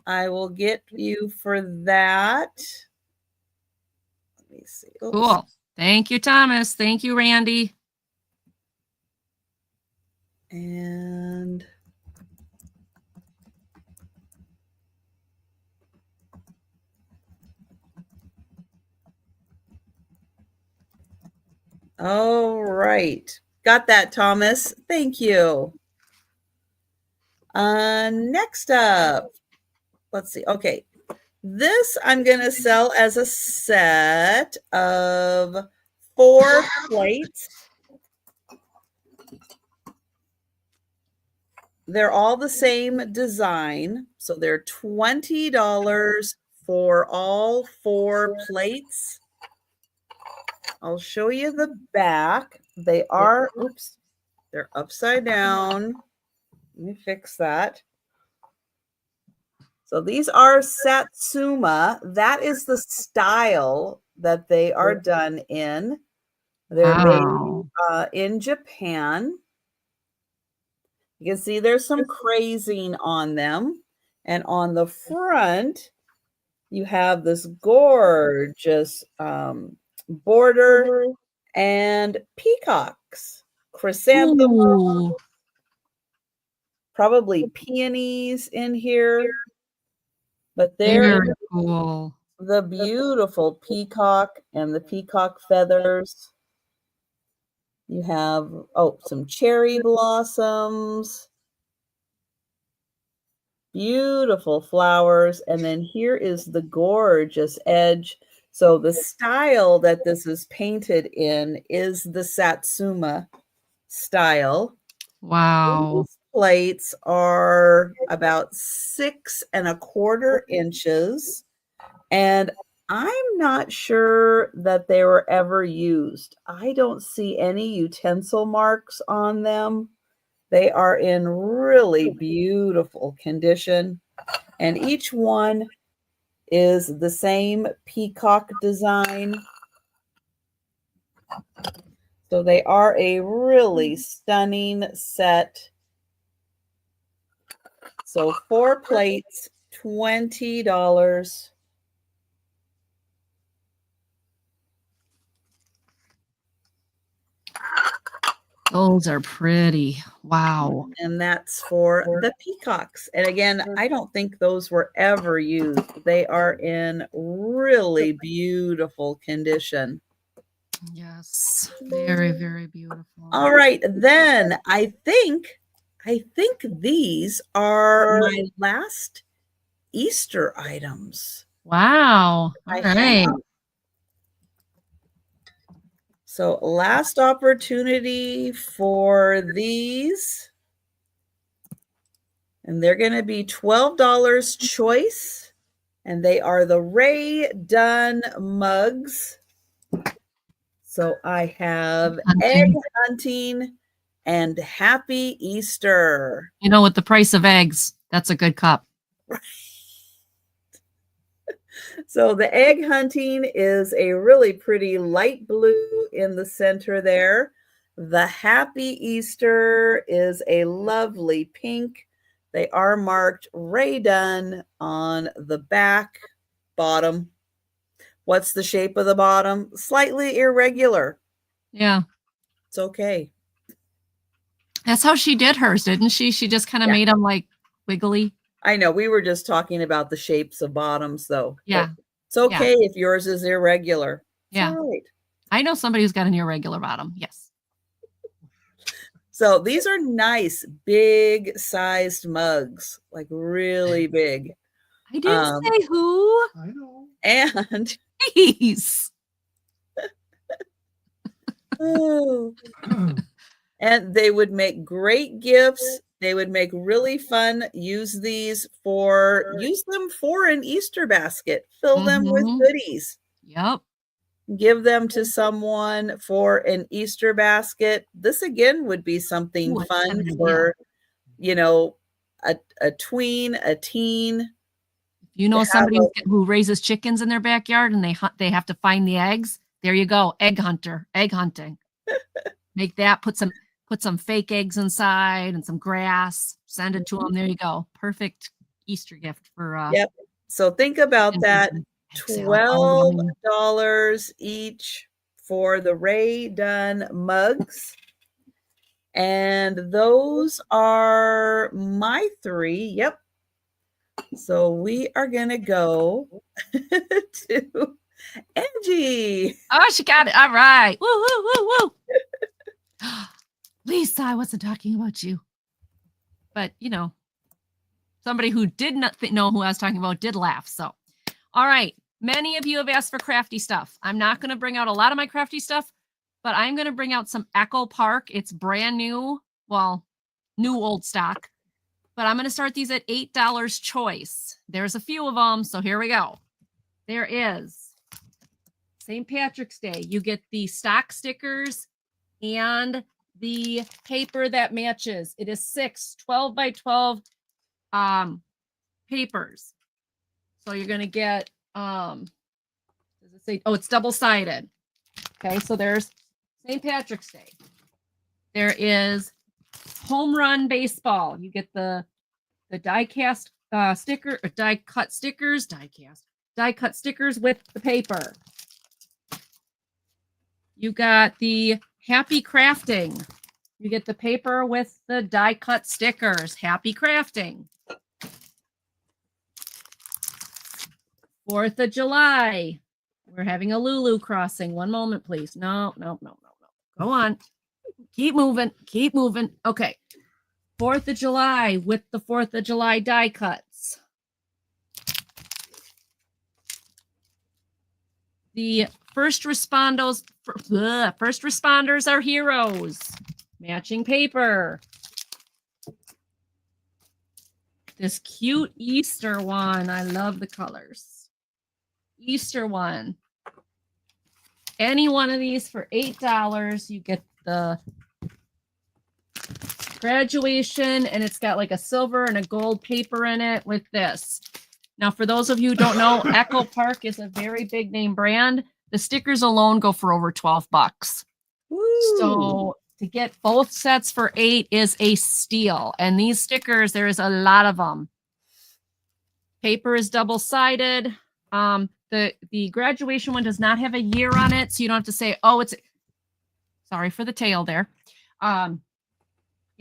I will get you for that. Let me see. Oops. Cool. Thank you, Thomas. Thank you, Randy. And all right. Got that, Thomas. Thank you. Next up, let's see. Okay. This I'm going to sell as a set of 4 plates. They're all the same design. So they're $20 for all 4 plates. I'll show you the back. They are, oops, they're upside down. Let me fix that. So these are Satsuma. That is the style that they are done in. They're made in Japan. You can see there's some crazing on them. And on the front, you have this gorgeous border and peacocks, chrysanthemum, probably peonies in here. But there is cool. The beautiful peacock and the peacock feathers. You have, some cherry blossoms. Beautiful flowers. And then here is the gorgeous edge. So the style that this is painted in is the Satsuma style. Wow. These plates are about 6 1/4 inches. And I'm not sure that they were ever used. I don't see any utensil marks on them. They are in really beautiful condition, and each one is the same peacock design. So they are a really stunning set. So 4 plates, $20. Those are pretty. Wow. And that's for the peacocks. And again, I don't think those were ever used. They are in really beautiful condition. Yes. Very, very beautiful. All right, then I think these are my last Easter items. Wow. All right. So last opportunity for these. And they're going to be $12 choice. And they are the Ray Dunn mugs. So I have egg hunting and happy Easter. You know, with the price of eggs, that's a good cup. So the egg hunting is a really pretty light blue in the center there. The happy Easter is a lovely pink. They are marked Ray Dunn on the back bottom. What's the shape of the bottom? Slightly irregular. Yeah. It's okay. That's how she did hers, didn't she? She just kind of made them like wiggly. I know. We were just talking about the shapes of bottoms, though. Yeah. It's okay if yours is irregular. Yeah. All right. I know somebody who's got an irregular bottom. Yes. So these are nice, big sized mugs, like really big. I didn't say who. I know. And Please. and they would make great gifts. They would make really fun. Use them for an Easter basket. Fill them with goodies. Yep. Give them to someone for an Easter basket. This again would be something fun for, a tween, a teen. You know somebody who raises chickens in their backyard and they have to find the eggs. There you go. Egg hunting. Make that, put some fake eggs inside and some grass, send it to them. There you go. Perfect Easter gift for Yep. So think about that. $12 each for the Ray Dunn mugs. And those are my 3. Yep. So we are going to go to Angie. Oh, she got it. All right. Woo, woo, woo, woo. Lisa, I wasn't talking about you. But, somebody who did not know who I was talking about did laugh. So, all right. Many of you have asked for crafty stuff. I'm not going to bring out a lot of my crafty stuff, but I'm going to bring out some Echo Park. It's brand new. Well, new old stock. But I'm going to start these at $8 choice. There's a few of them, so here we go. There is St. Patrick's Day. You get the stock stickers and the paper that matches. It is 6 12 by 12 papers. So you're going to get, does it say, oh, it's double-sided. Okay, so there's St. Patrick's Day. There is Home Run Baseball. You get the die-cast sticker, or die-cut stickers, die-cut stickers with the paper. You got the Happy Crafting. You get the paper with the die-cut stickers. Happy Crafting. 4th of July. We're having a Lulu crossing. One moment, please. No. Go on. Keep moving. Okay. 4th of July with the 4th of July die cuts. The first responders are heroes. Matching paper. This cute Easter one. I love the colors. Easter one. Any one of these for $8. You get the graduation, and it's got like a silver and a gold paper in it with this. Now, for those of you who don't know, Echo Park is a very big name brand. The stickers alone go for over $12. Woo. So to get both sets for $8 is a steal. And these stickers, there is a lot of them. Paper is double-sided. The graduation one does not have a year on it, so you don't have to say, oh, it's, sorry for the tail there.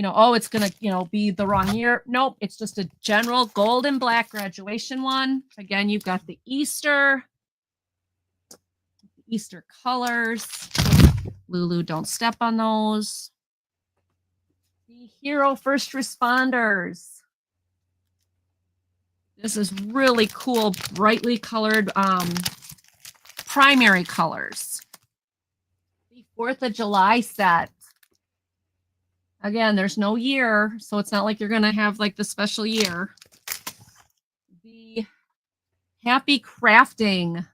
Oh, it's going to, be the wrong year. Nope, it's just a general gold and black graduation one. Again, you've got the Easter colors. Lulu, don't step on those. The hero first responders. This is really cool, brightly colored primary colors. The 4th of July set. Again, there's no year, so it's not like you're going to have like the special year. The Happy Crafting.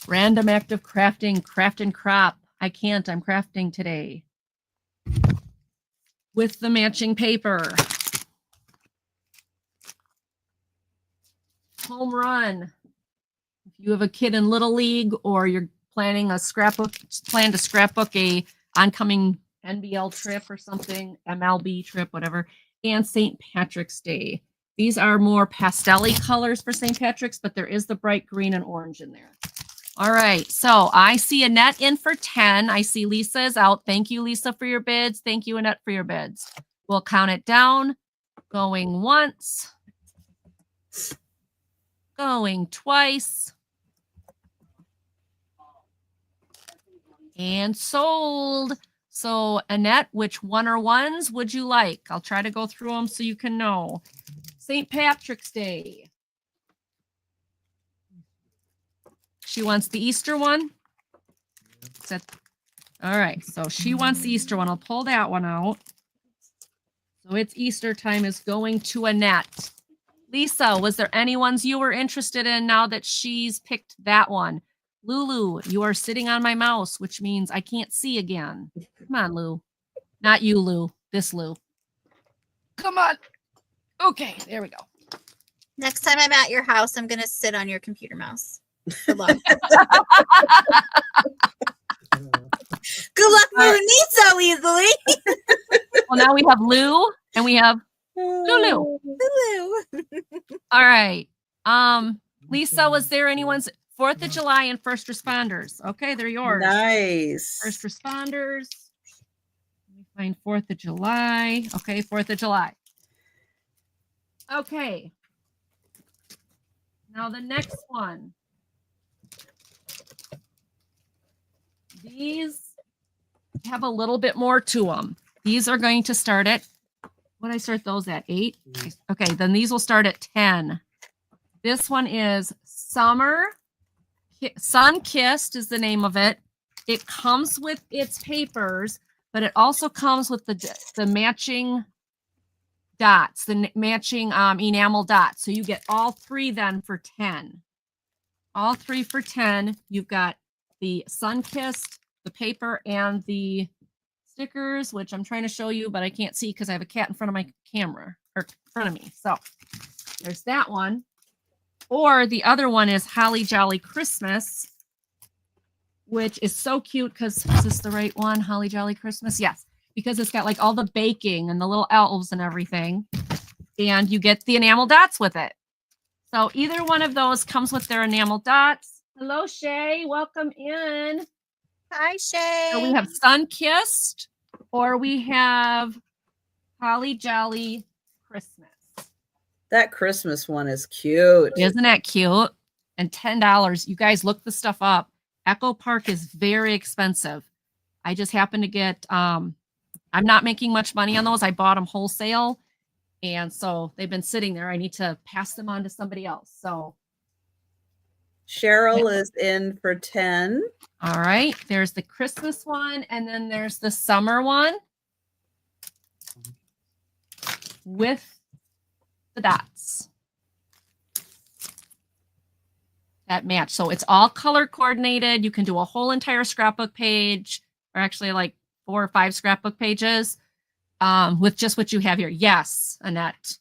Random active crafting, craft and crop. I can't, I'm crafting today. With the matching paper. Home run. If you have a kid in Little League or you're planning a plan to scrapbook a oncoming NBL trip or something, MLB trip, whatever, and St. Patrick's Day. These are more pastel-y colors for St. Patrick's, but there is the bright green and orange in there. All right, so I see Annette in for 10. I see Lisa is out. Thank you, Lisa, for your bids. Thank you, Annette, for your bids. We'll count it down. Going once. Going twice. And sold. So, Annette, which one or ones would you like? I'll try to go through them so you can know. St. Patrick's Day. She wants the Easter one. All right, so she wants the Easter one. I'll pull that one out. So it's Easter time is going to Annette. Lisa, was there any ones you were interested in now that she's picked that one? Lulu, you are sitting on my mouse, which means I can't see again. Come on, Lou. Not you, Lou. This Lou. Come on. Okay, there we go. Next time I'm at your house, I'm going to sit on your computer mouse. Good luck. Good luck moving me so easily. Well, now we have Lou and we have Lulu. Lulu. All right. Lisa, was there anyone's 4th of July and first responders? Okay, they're yours. Nice. First responders. Let me find 4th of July. Okay, 4th of July. Okay. Now the next one. These have a little bit more to them. These are going to start at, what did I start those at? 8? Okay, then these will start at 10. This one is Summer. Sun Kissed is the name of it. It comes with its papers, but it also comes with the matching dots, the matching enamel dots. So you get all 3 then for 10. All 3 for 10. You've got the Sun Kissed, the paper, and the stickers, which I'm trying to show you, but I can't see because I have a cat in front of my camera, or in front of me. So there's that one. Or the other one is Holly Jolly Christmas, which is so cute because, is this the right one? Holly Jolly Christmas? Yes, because it's got like all the baking and the little elves and everything. And you get the enamel dots with it. So either one of those comes with their enamel dots. Hello, Shay. Welcome in. Hi, Shay. So we have Sun Kissed, or we have Holly Jolly Christmas. That Christmas one is cute. Isn't that cute? And $10. You guys look the stuff up. Echo Park is very expensive. I just happened to get, I'm not making much money on those. I bought them wholesale. And so they've been sitting there. I need to pass them on to somebody else. So Cheryl is in for 10. All right. There's the Christmas one. And then there's the summer one with the dots that match. So it's all color coordinated. You can do a whole entire scrapbook page, or actually like 4 or 5 scrapbook pages. with just what you have here. Yes, Annette.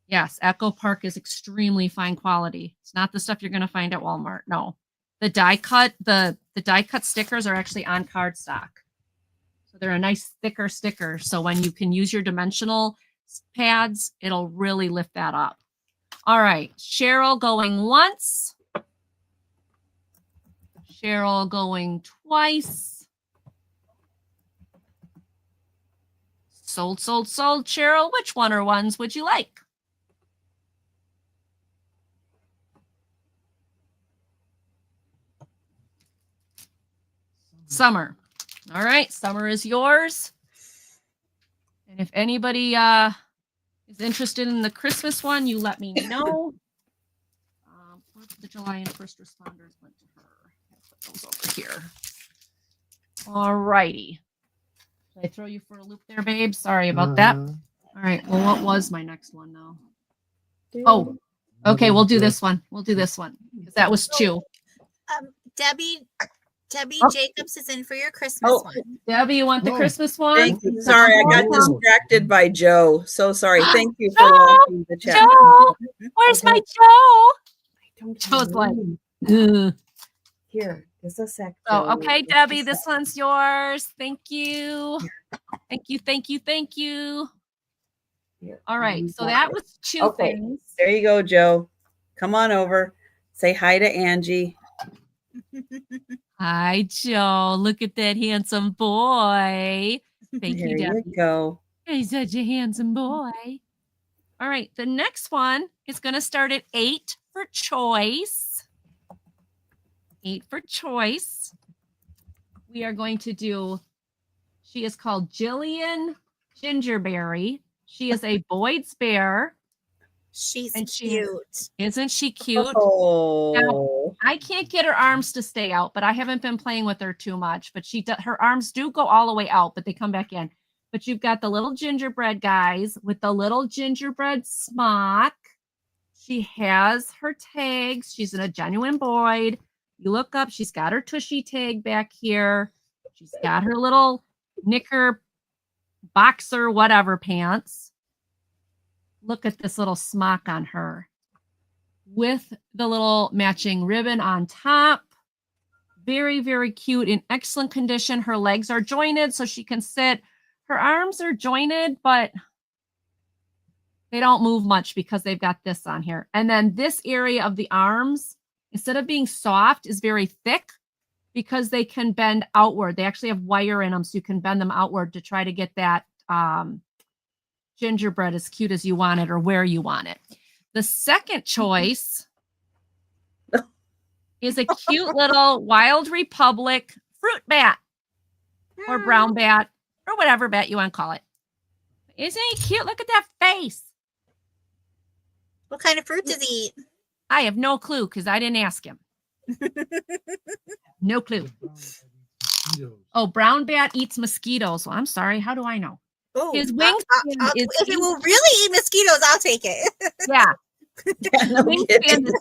Yes, Echo Park is extremely fine quality. It's not the stuff you're going to find at Walmart. No. The die cut, the die cut stickers are actually on cardstock. So they're a nice thicker sticker. So when you can use your dimensional pads, it'll really lift that up. All right, Cheryl going once. Cheryl going twice. Sold, sold, sold. Cheryl, which one or ones would you like? Summer. All right, Summer is yours. And if anybody is interested in the Christmas one, you let me know. Where's the July and first responders went to her? I'll put those over here. All righty. Did I throw you for a loop there, babe? Sorry about that. All right. Well, what was my next one now? Oh, okay. We'll do this one. We'll do this one because that was two. Debbie Jacobs is in for your Christmas one. Debbie, you want the Christmas one? Thank you. Sorry, I got distracted by Joe. So sorry. Thank you for watching the chat. Joe, where's my Joe? Joe's like, ugh. Here, is a sec. Oh, okay, Debbie, this one's yours. Thank you. Thank you, thank you, thank you. Here, all right, so that was two things. There you go, Joe. Come on over. Say hi to Angie. Hi, Joe. Look at that handsome boy. Thank you, Debbie. There you go. He's such a handsome boy. All right, the next one is going to start at 8 for choice. 8 for choice. We are going to do, she is called Jillian Gingerberry. She is a Boyd's bear. She's cute. Isn't she cute? Oh. Now, I can't get her arms to stay out, but I haven't been playing with her too much. But her arms do go all the way out, but they come back in. But you've got the little gingerbread guys with the little gingerbread smock. She has her tags. She's in a genuine Boyd. You look up, she's got her tushy tag back here. She's got her little knicker boxer whatever pants. Look at this little smock on her with the little matching ribbon on top. Very, very cute, in excellent condition. Her legs are jointed so she can sit. Her arms are jointed, but they don't move much because they've got this on here. And then this area of the arms, instead of being soft, is very thick because they can bend outward. They actually have wire in them, so you can bend them outward to try to get that gingerbread as cute as you want it or where you want it. The second choice is a cute little Wild Republic fruit bat or brown bat or whatever bat you want to call it. Isn't he cute? Look at that face. What kind of fruit does he eat? I have no clue because I didn't ask him. No clue. Oh, brown bat eats mosquitoes. Well, I'm sorry. How do I know? Ooh, his wingspan if it will really eat mosquitoes, I'll take it. Yeah. His wingspan is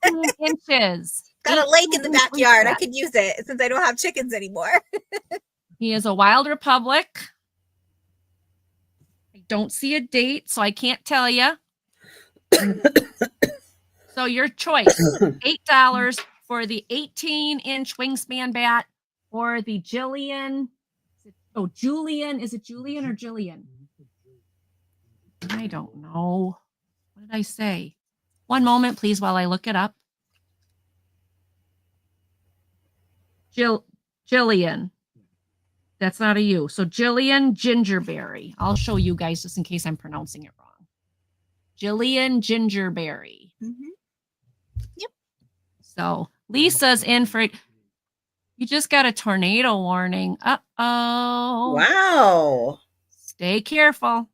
18 inches. Got a lake in the backyard. I could use it since I don't have chickens anymore. He is a Wild Republic. I don't see a date, so I can't tell you. So your choice, $8 for the 18-inch wingspan bat or the Jillian. Oh, Julian. Is it Julian or Jillian? I don't know. What did I say? One moment, please, while I look it up. Jillian. That's not a U. So Jillian Gingerberry. I'll show you guys just in case I'm pronouncing it wrong. Jillian Gingerberry. Mm-hmm. Yep. So Lisa's in for it. You just got a tornado warning. Uh-oh. Wow. Stay careful.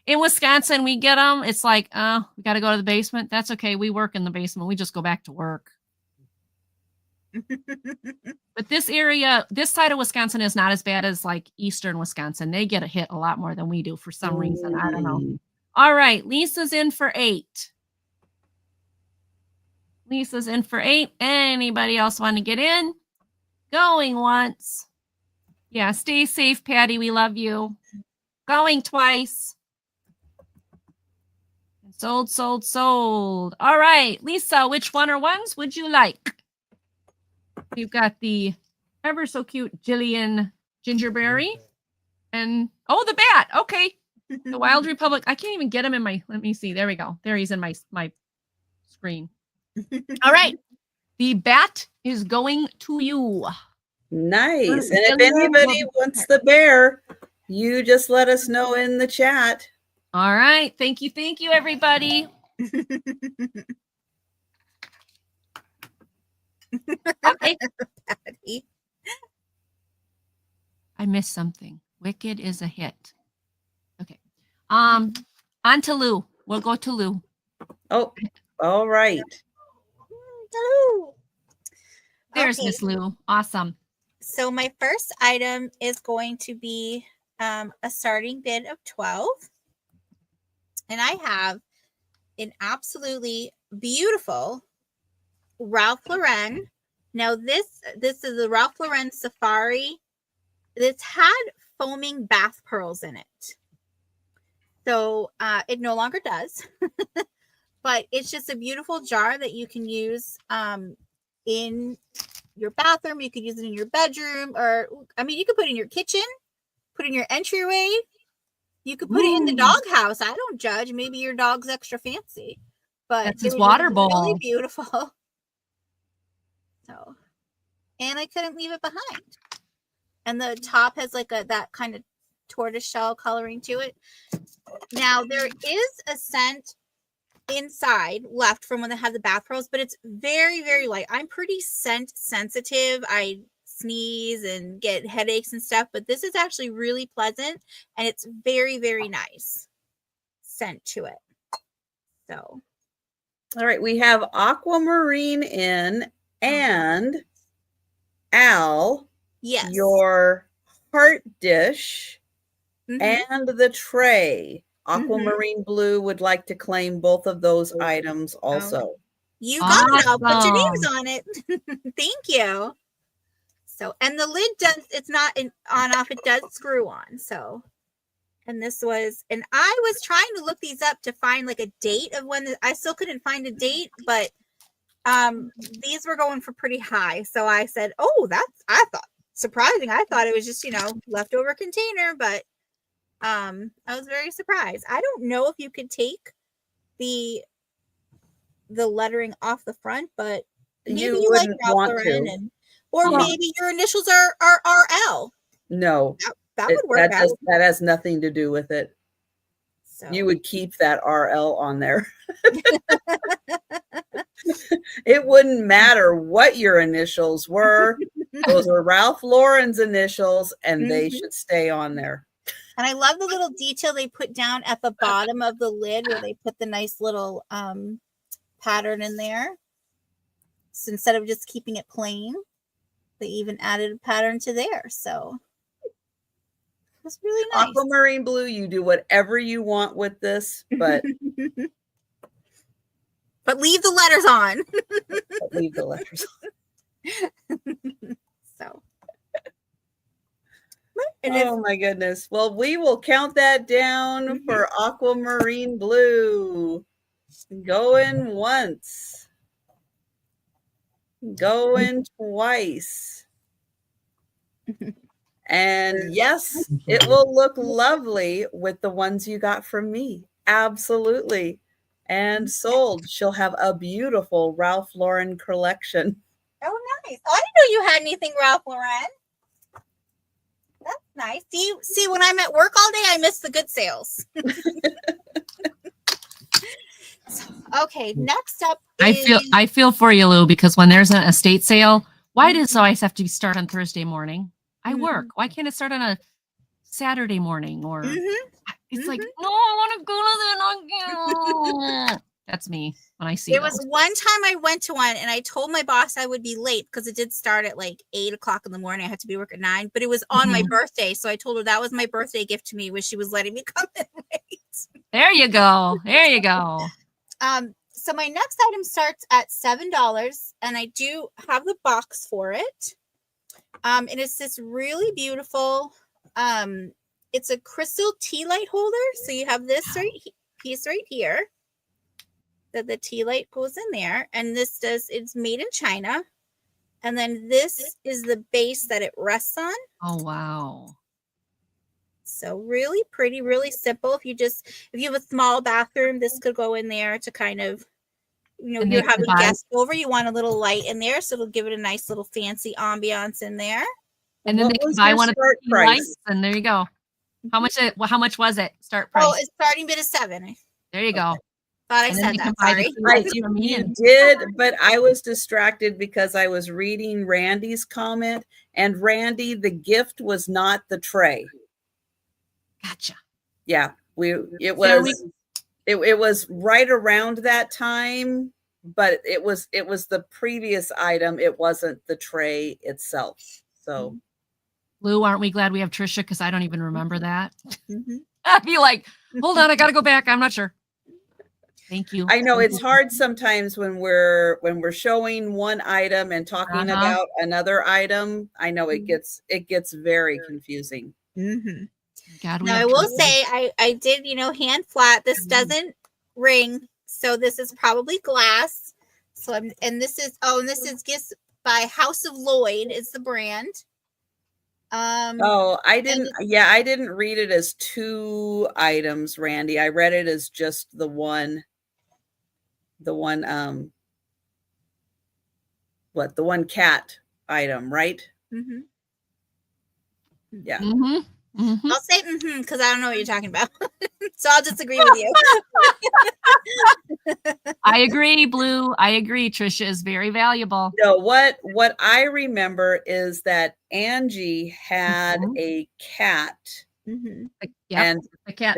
In Wisconsin, we get them. It's like, we got to go to the basement. That's okay. We work in the basement. We just go back to work. But this area, this side of Wisconsin is not as bad as like eastern Wisconsin. They get a hit a lot more than we do for some reason. I don't know. All right. Lisa's in for 8. Lisa's in for 8. Anybody else want to get in? Going once. Yeah, stay safe, Patty. We love you. Going twice. Sold. All right, Lisa, which one or ones would you like? We've got the ever so cute Jillian Gingerberry. And, oh, the bat. Okay. The Wild Republic. I can't even get him in my, let me see. There we go. There he's in my screen. All right. The bat is going to you. Nice. And if anybody wants the bear, you just let us know in the chat. All right. Thank you, everybody. Okay. I missed something. Wicked is a hit. Okay. On to Lou. We'll go to Lou. Oh, all right. Hello. There's Miss Lou. Awesome. So my first item is going to be a starting bid of 12. And I have an absolutely beautiful Ralph Lauren. Now this is the Ralph Lauren Safari. This had foaming bath pearls in it. So it no longer does. But it's just a beautiful jar that you can use in your bathroom. You could use it in your bedroom, or I mean, you could put it in your kitchen, put it in your entryway. You could put it in the doghouse. I don't judge. Maybe your dog's extra fancy, but that's his water bowl. Really beautiful. So, and I couldn't leave it behind. And the top has like that kind of tortoiseshell coloring to it. Now there is a scent inside left from when they had the bath pearls, but it's very, very light. I'm pretty scent sensitive. I sneeze and get headaches and stuff, but this is actually really pleasant, and it's very, very nice scent to it. So, all right, we have aquamarine in, and Al, yes, your heart dish and the tray. Aquamarine Blue would like to claim both of those items also. You got it. I'll put your names on it. Thank you. So, and the lid does, it's not on off, it does screw on. So, and this was, and I was trying to look these up to find like a date of when I still couldn't find a date, but these were going for pretty high. So I said, oh, I thought surprising. I thought it was just, leftover container, but I was very surprised. I don't know if you could take the lettering off the front, but maybe you like Ralph Lauren, or maybe your initials are RL. No, that would work. That has nothing to do with it. So you would keep that RL on there. It wouldn't matter what your initials were. Those are Ralph Lauren's initials, and they should stay on there. And I love the little detail they put down at the bottom of the lid where they put the nice little pattern in there. So instead of just keeping it plain, they even added a pattern to there. So it's really nice. Aquamarine Blue, you do whatever you want with this, but but leave the letters on. Leave the letters on. So. Oh my goodness. Well, we will count that down for Aquamarine Blue. Going once. Going twice. And yes, it will look lovely with the ones you got from me. Absolutely. And sold. She'll have a beautiful Ralph Lauren collection. Oh, nice. Oh, I didn't know you had anything Ralph Lauren. That's nice. See, when I'm at work all day, I miss the good sales. Okay, next up is... I feel for you, Lou, because when there's an estate sale, why does it always have to start on Thursday morning? I work. Why can't it start on a Saturday morning? Or it's like, no, I want to go to the again. That's me when I see it. Was one time I went to one and I told my boss I would be late because it did start at like 8:00 in the morning. I had to be work at 9, but it was on my birthday. So I told her that was my birthday gift to me, was she was letting me come in late. There you go. There you go. So my next item starts at $7 and I do have the box for it. And it's this really beautiful it's a crystal tea light holder. So you have this piece right here that the tea light goes in there. And it's made in China. And then this is the base that it rests on. Oh, wow. So really pretty, really simple. If you have a small bathroom, this could go in there to kind of, you're having guests over. You want a little light in there. So it'll give it a nice little fancy ambiance in there. And then they can buy one of the lights, and there you go. How much was it? Start price. Oh, it's starting bid of $7. There you go. Thought I said that. Sorry. You did, but I was distracted because I was reading Randy's comment, and Randy, the gift was not the tray. Gotcha. Yeah, it was right around that time, but it was the previous item. It wasn't the tray itself. So, Lou, aren't we glad we have Trisha? Because I don't even remember that. I'd be like, hold on, I got to go back. I'm not sure. Thank you. I know it's hard sometimes when we're showing one item and talking about another item. I know it gets very confusing. God, now I will say I did hand flat. This doesn't ring, so this is probably glass. So this is gifts by House of Lloyd is the brand. I didn't read it as 2 items, Randy. I read it as just the one cat item, right? Yeah. I'll say because I don't know what you're talking about. So I'll just agree with you. I agree, Blue. I agree. Trisha is very valuable. No, what I remember is that Angie had a cat. And the cat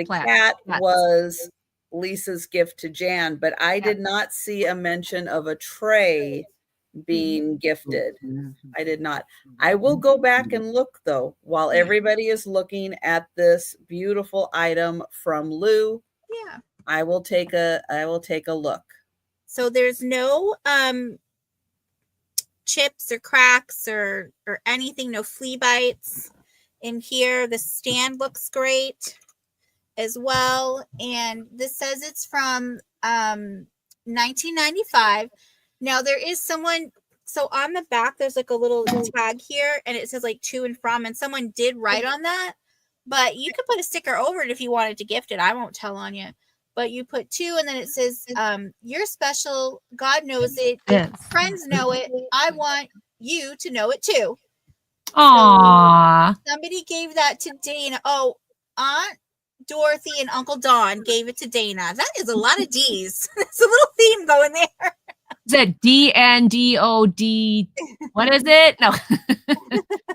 was Lisa's gift to Jan, but I did not see a mention of a tray being gifted. I did not. I will go back and look though while everybody is looking at this beautiful item from Lou. Yeah. I will take a look. So there's no chips or cracks or anything, no flea bites in here. The stand looks great as well. And this says it's from 1995. Now there is someone, so on the back, there's like a little tag here and it says like to and from, and someone did write on that, but you could put a sticker over it if you wanted to gift it. I won't tell on you, but you put to, and then it says, you're special. God knows it. Friends know it. I want you to know it too. Aww. So somebody gave that to Dana. Oh, Aunt Dorothy and Uncle Don gave it to Dana. That is a lot of D's. It's a little theme going there. Is it DNDOD? What is it? No.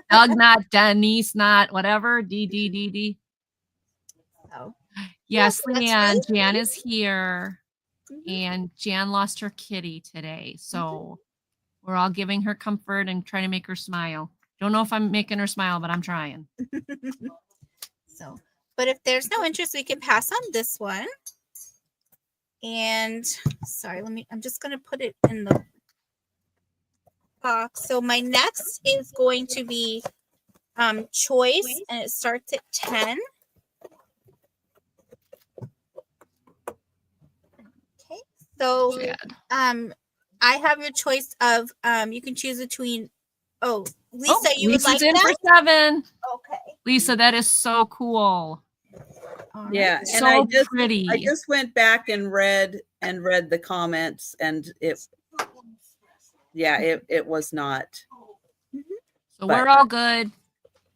Doug, not Denise, not whatever. DDDD. Oh. Yes, Leanne. Jan is here. And Jan lost her kitty today. So we're all giving her comfort and trying to make her smile. Don't know if I'm making her smile, but I'm trying. So, but if there's no interest, we can pass on this one. And sorry, I'm just going to put it in the box. So my next is going to be choice, and it starts at 10. Okay. So I have your choice of you can choose between Lisa, you would like in that? For 7. Okay. Lisa, that is so cool. Yeah, so and pretty. I just went back and read the comments, and it was not. So we're all good.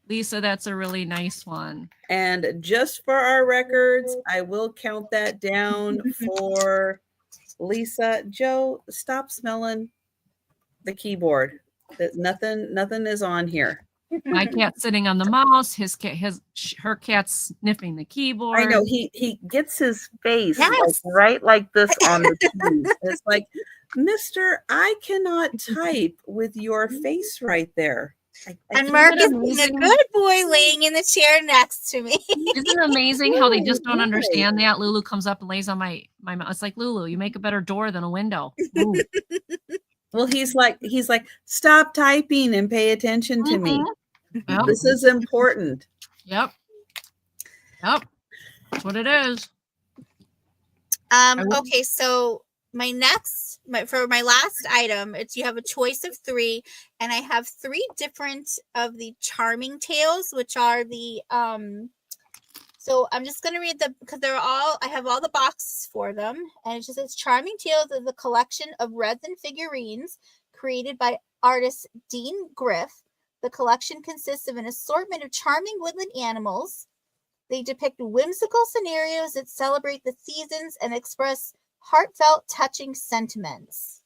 Lisa, that's a really nice one. And just for our records, I will count that down for Lisa. Joe, stop smelling the keyboard. Nothing is on here. My cat's sitting on the mouse. Her cat's sniffing the keyboard. I know he gets his face like this on the keys. It's like, Mister, I cannot type with your face right there. And Mark is a good boy laying in the chair next to me. Isn't it amazing how they just don't understand that? Lulu comes up and lays on my mouth. It's like, Lulu, you make a better door than a window. Well, he's like, stop typing and pay attention to me. Yep. This is important. Yep. Yep. That's what it is. Okay, so for my last item, it's you have a choice of 3, and I have 3 different of the charming tales, which are the so I'm just gonna read them because I have all the boxes for them, and it just says Charming Tales is a collection of resin figurines created by artist Dean Griff. The collection consists of an assortment of charming woodland animals. They depict whimsical scenarios that celebrate the seasons and express heartfelt, touching sentiments.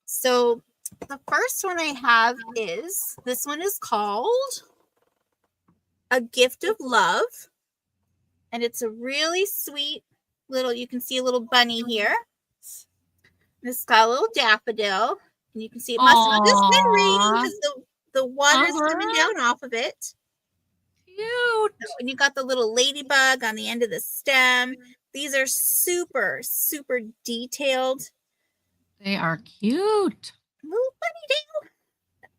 So the first one I have is, this one is called A Gift of Love. And it's a really sweet little, you can see a little bunny here. It's got a little daffodil. And you can see it must have just been raining because the water's coming down off of it. Cute. And you got the little ladybug on the end of the stem. These are super, super detailed. They are cute. Little bunny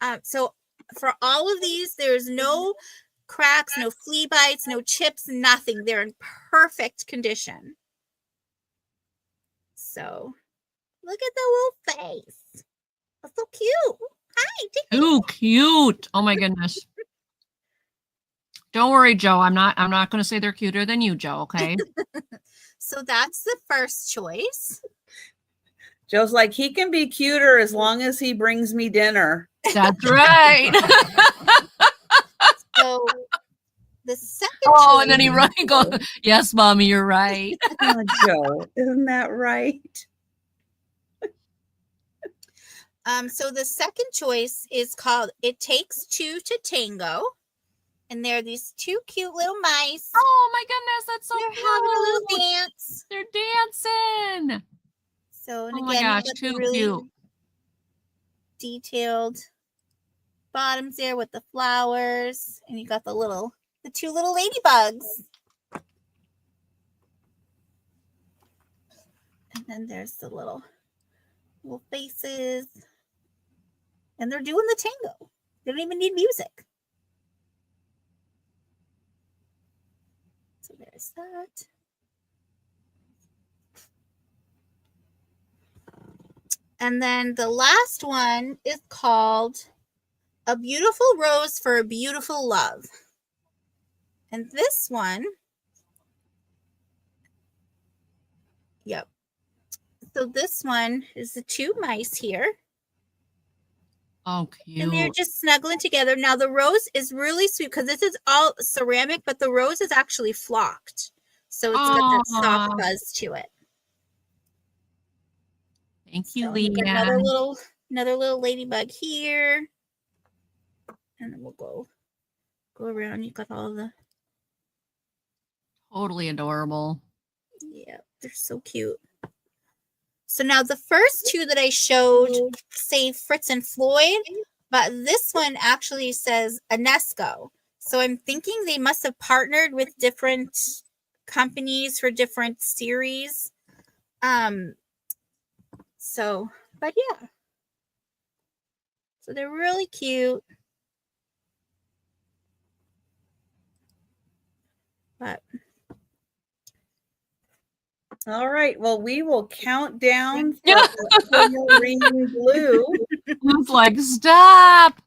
tail. So for all of these, there's no cracks, no flea bites, no chips, nothing. They're in perfect condition. So look at the little face. That's so cute. Hi. Too cute. Oh my goodness. Don't worry, Joe. I'm not going to say they're cuter than you, Joe. Okay. So that's the first choice. Joe's like, he can be cuter as long as he brings me dinner. That's right. So the second choice, and then he goes, yes, Mommy, you're right. Oh, Joe, isn't that right? So the second choice is called It Takes Two to Tango. And there are these 2 cute little mice. Oh my goodness, that's so They're cute. having a little dance. They're dancing. So, and oh again, my gosh, too really cute. Detailed bottoms there with the flowers. And you got the 2 little ladybugs. And then there's the little faces. And they're doing the tango. They don't even need music. So there's that. And then the last one is called A Beautiful Rose for a Beautiful Love. And this one, yep. So this one is the 2 mice here. Oh, cute. And they're just snuggling together. Now, the rose is really sweet because this is all ceramic, but the rose is actually flocked. So it's got that soft buzz to it. Thank you, so Leah. Another little ladybug here. And then we'll go around. You got all the... Totally adorable. Yeah, they're so cute. So now the first 2 that I showed say Fritz and Floyd, but this one actually says Enesco. So I'm thinking they must have partnered with different companies for different series. So, but yeah. So they're really cute. But all right. Well, we will count down for Marine Blue. It's like, stop.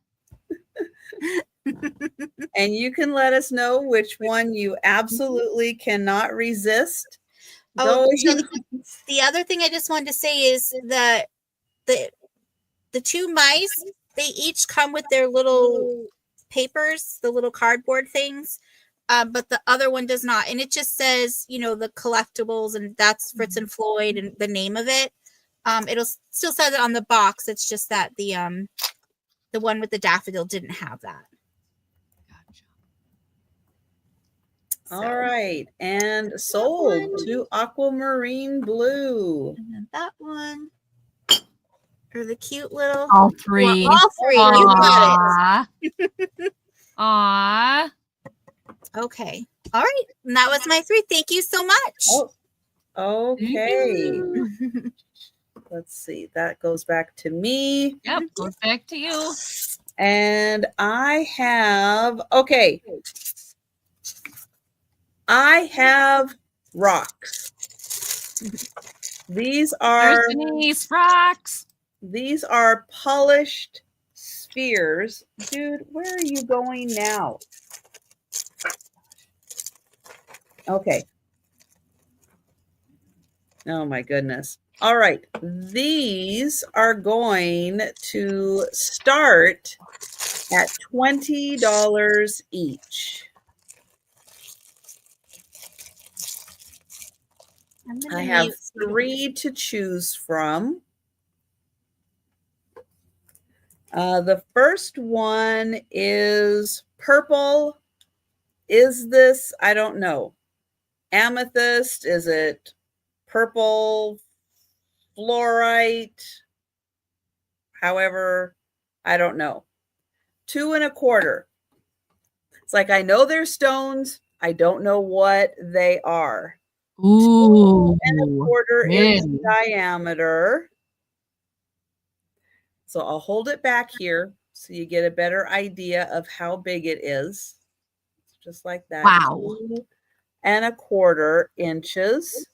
And you can let us know which one you absolutely cannot resist. So the other thing I just wanted to say is that the 2 mice, they each come with their little papers, the little cardboard things. But the other one does not. And it just says, the collectibles, and that's Fritz and Floyd and the name of it. It'll still say it on the box. It's just that the one with the daffodil didn't have that. Gotcha. So, all right. And sold to Aquamarine Blue. And then that one. Or the cute little. All 3. All 3. Aww. You got it. Aww. Okay. All right. And that was my 3. Thank you so much. Oh, okay. Let's see. That goes back to me. Yep. Goes back to you. And I have, okay. I have rocks. These There's are Denise rocks. These are polished spheres. Dude, where are you going now? Okay. Oh my goodness. All right. These are going to start at $20 each. I have 3 to choose from. The first one is purple. Is this, I don't know, amethyst? Is it purple fluorite? However, I don't know. 2 1/4. It's like, I know they're stones. I don't know what they are. Ooh. 2 1/4 in diameter. So I'll hold it back here so you get a better idea of how big it is. Just like that. Wow. 2 1/4 inches.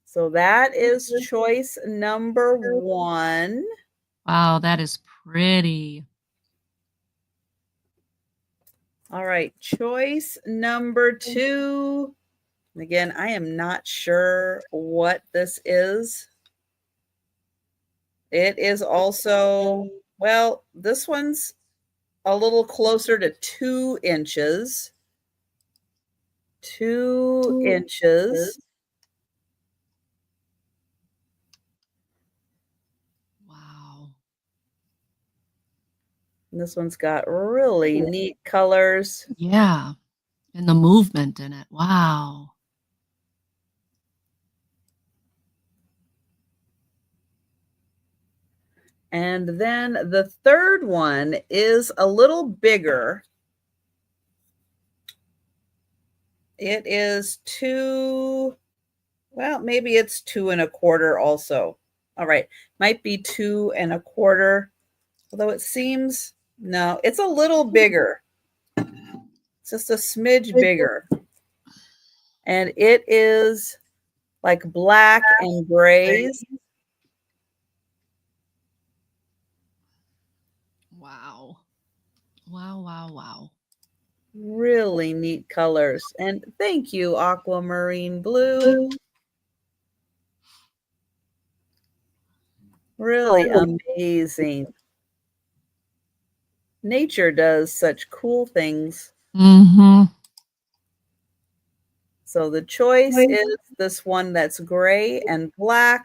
So that is choice number 1. Wow, that is pretty. All right, choice number 2. Again, I am not sure what this is. It is also, well, this one's a little closer to 2 inches. 2 inches. Wow. And this one's got really neat colors. Yeah. And the movement in it. Wow. And then the third one is a little bigger. It is 2, well, maybe it's 2 1/4 also. All right, might be 2 1/4, although it seems, no, it's a little bigger. It's just a smidge bigger. And it is like black and grays. Wow. Wow, wow, wow. Really neat colors. And thank you, aquamarine blue. Really amazing. Nature does such cool things. Mm-hmm. So the choice is this one that's gray and black.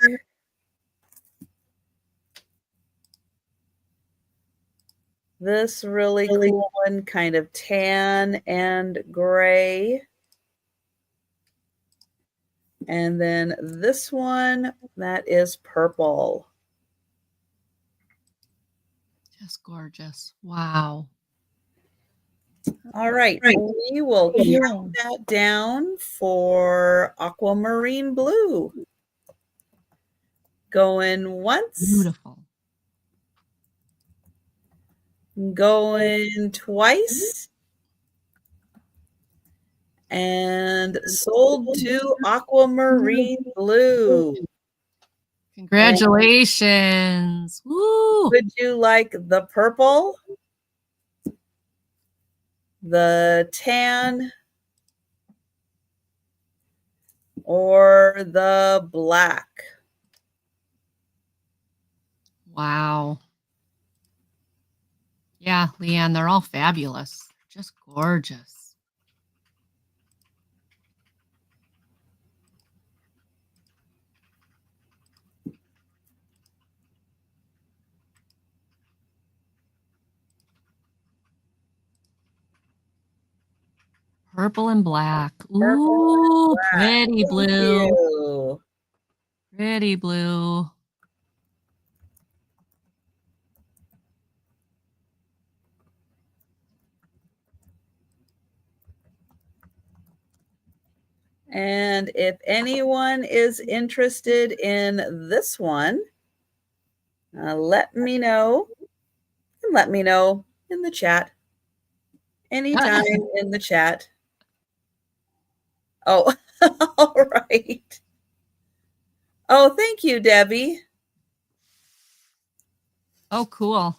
This really cool one, kind of tan and gray. And then this one, that is purple. Just gorgeous. Wow. All right, we will count that down for aquamarine blue. Going once. Beautiful. Going twice. And sold to aquamarine blue. Congratulations. Woo. Would you like the purple, the tan, or the black? Wow. Yeah, Leanne, they're all fabulous. Just gorgeous. Purple and black. Ooh, pretty blue. Pretty blue. And if anyone is interested in this one, let me know. And let me know in the chat. Anytime in the chat. Oh, all right. Oh, thank you, Debbie. Oh, cool.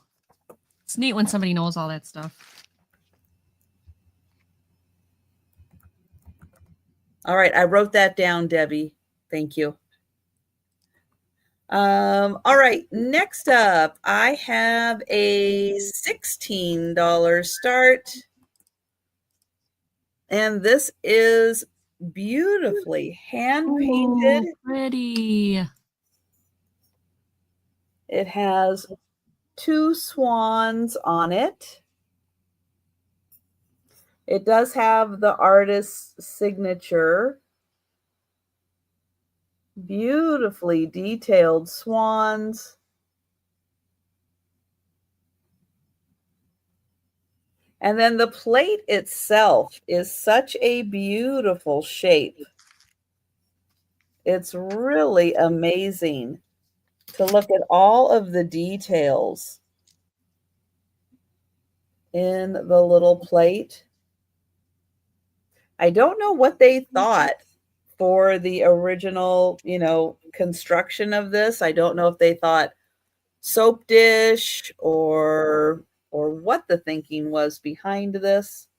It's neat when somebody knows all that stuff. All right, I wrote that down, Debbie. Thank you. All right, next up, I have a $16 start. And this is beautifully hand painted. Pretty. It has 2 swans on it. It does have the artist's signature. Beautifully detailed swans. And then the plate itself is such a beautiful shape. It's really amazing to look at all of the details in the little plate. I don't know what they thought for the original, construction of this. I don't know if they thought soap dish or what the thinking was behind this.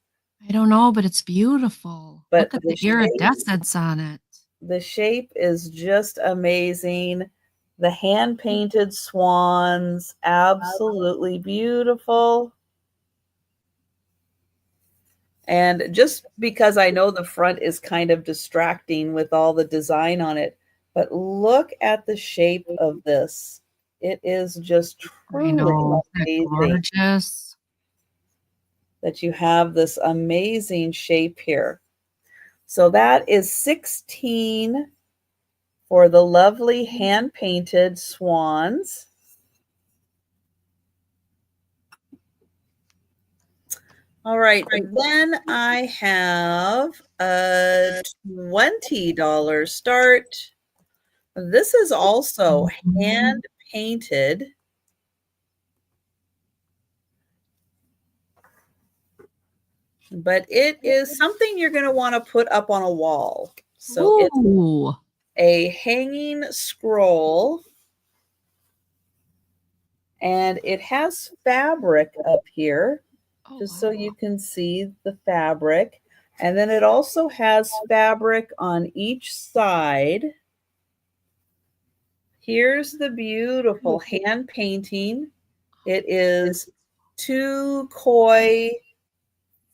I don't know, but it's beautiful. But look at the iridescence on it. The shape is just amazing. The hand painted swans, absolutely beautiful. And just because I know the front is kind of distracting with all the design on it, but look at the shape of this. It is just truly amazing. Gorgeous. That you have this amazing shape here. So that is 16 for the lovely hand-painted swans. All right, and then I have a $20 start. This is also hand-painted. But it is something you're going to want to put up on a wall. So it's a hanging scroll. And it has fabric up here, just so you can see the fabric. And then it also has fabric on each side. Here's the beautiful hand painting. It is 2 koi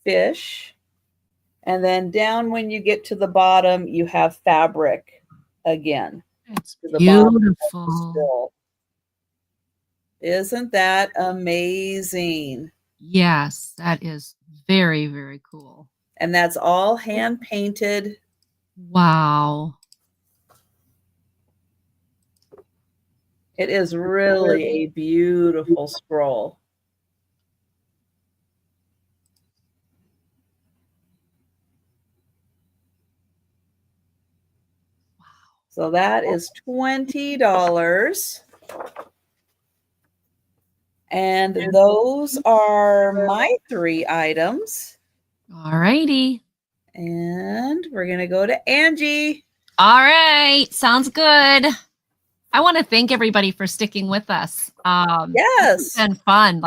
fish. And then down when you get to the bottom, you have fabric again. It's beautiful. Isn't that amazing? Yes, that is very, very cool. And that's all hand painted. Wow. It is really a beautiful scroll. Wow. So that is $20. And those are my 3 items. All righty. And we're going to go to Angie. All right. Sounds good. I want to thank everybody for sticking with us. Yes. It's been fun.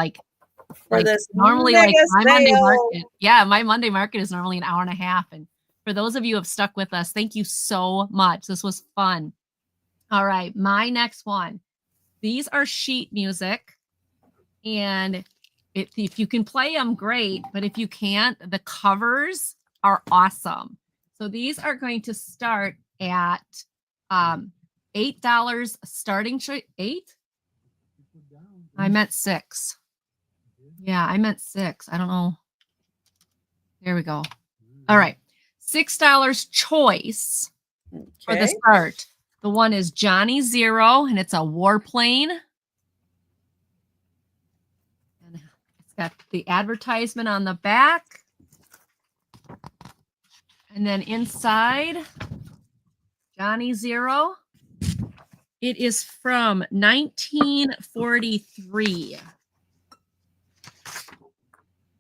For this normally my Monday market. Yeah, my Monday market is normally an hour and a half. And for those of you who have stuck with us, thank you so much. This was fun. All right. My next one. These are sheet music. And if you can play them, great. But if you can't, the covers are awesome. So these are going to start at $8 starting. 8? I meant 6. Yeah, I meant 6. I don't know. There we go. All right. $6 choice for the start. The one is Johnny Zero, and it's a warplane. Got the advertisement on the back. And then inside, Johnny Zero. It is from 1943.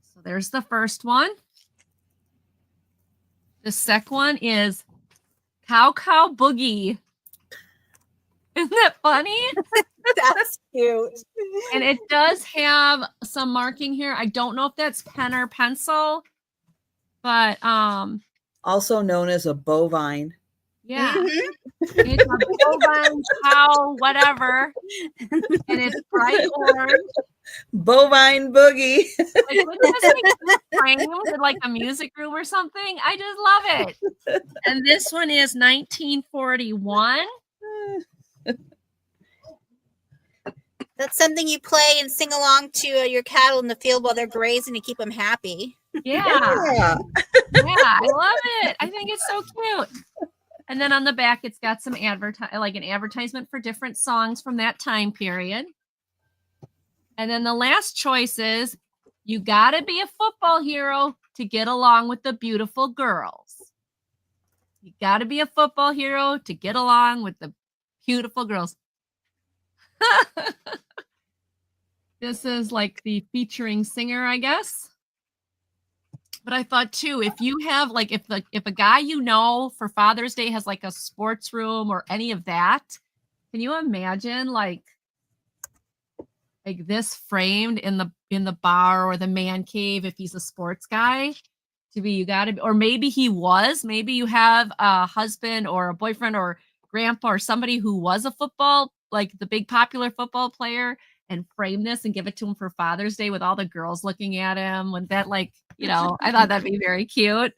So there's the first one. The second one is Cow Cow Boogie. Isn't that funny? That's cute. And it does have some marking here. I don't know if that's pen or pencil, but Also known as a bovine. yeah. It's a bovine cow, whatever. And it's bright orange. Bovine boogie. Like, wouldn't this be framed in like a music room or something? I just love it. And this one is 1941. That's something you play and sing along to your cattle in the field while they're grazing to keep them happy. Yeah. Yeah. Yeah, I love it. I think it's so cute. And then on the back, it's got some like an advertisement for different songs from that time period. And then the last choice is, you got to be a football hero to get along with the beautiful girls. You got to be a football hero to get along with the beautiful girls. This is like the featuring singer, I guess. But I thought too, if you have like, if a guy you know for Father's Day has like a sports room or any of that, can you imagine like this framed in the bar or the man cave if he's a sports guy? To be, you got to, or maybe he was. Maybe you have a husband or a boyfriend or grandpa or somebody who was a football, like the big popular football player, and frame this and give it to him for Father's Day with all the girls looking at him. When that, like, you know, I thought that'd be very cute.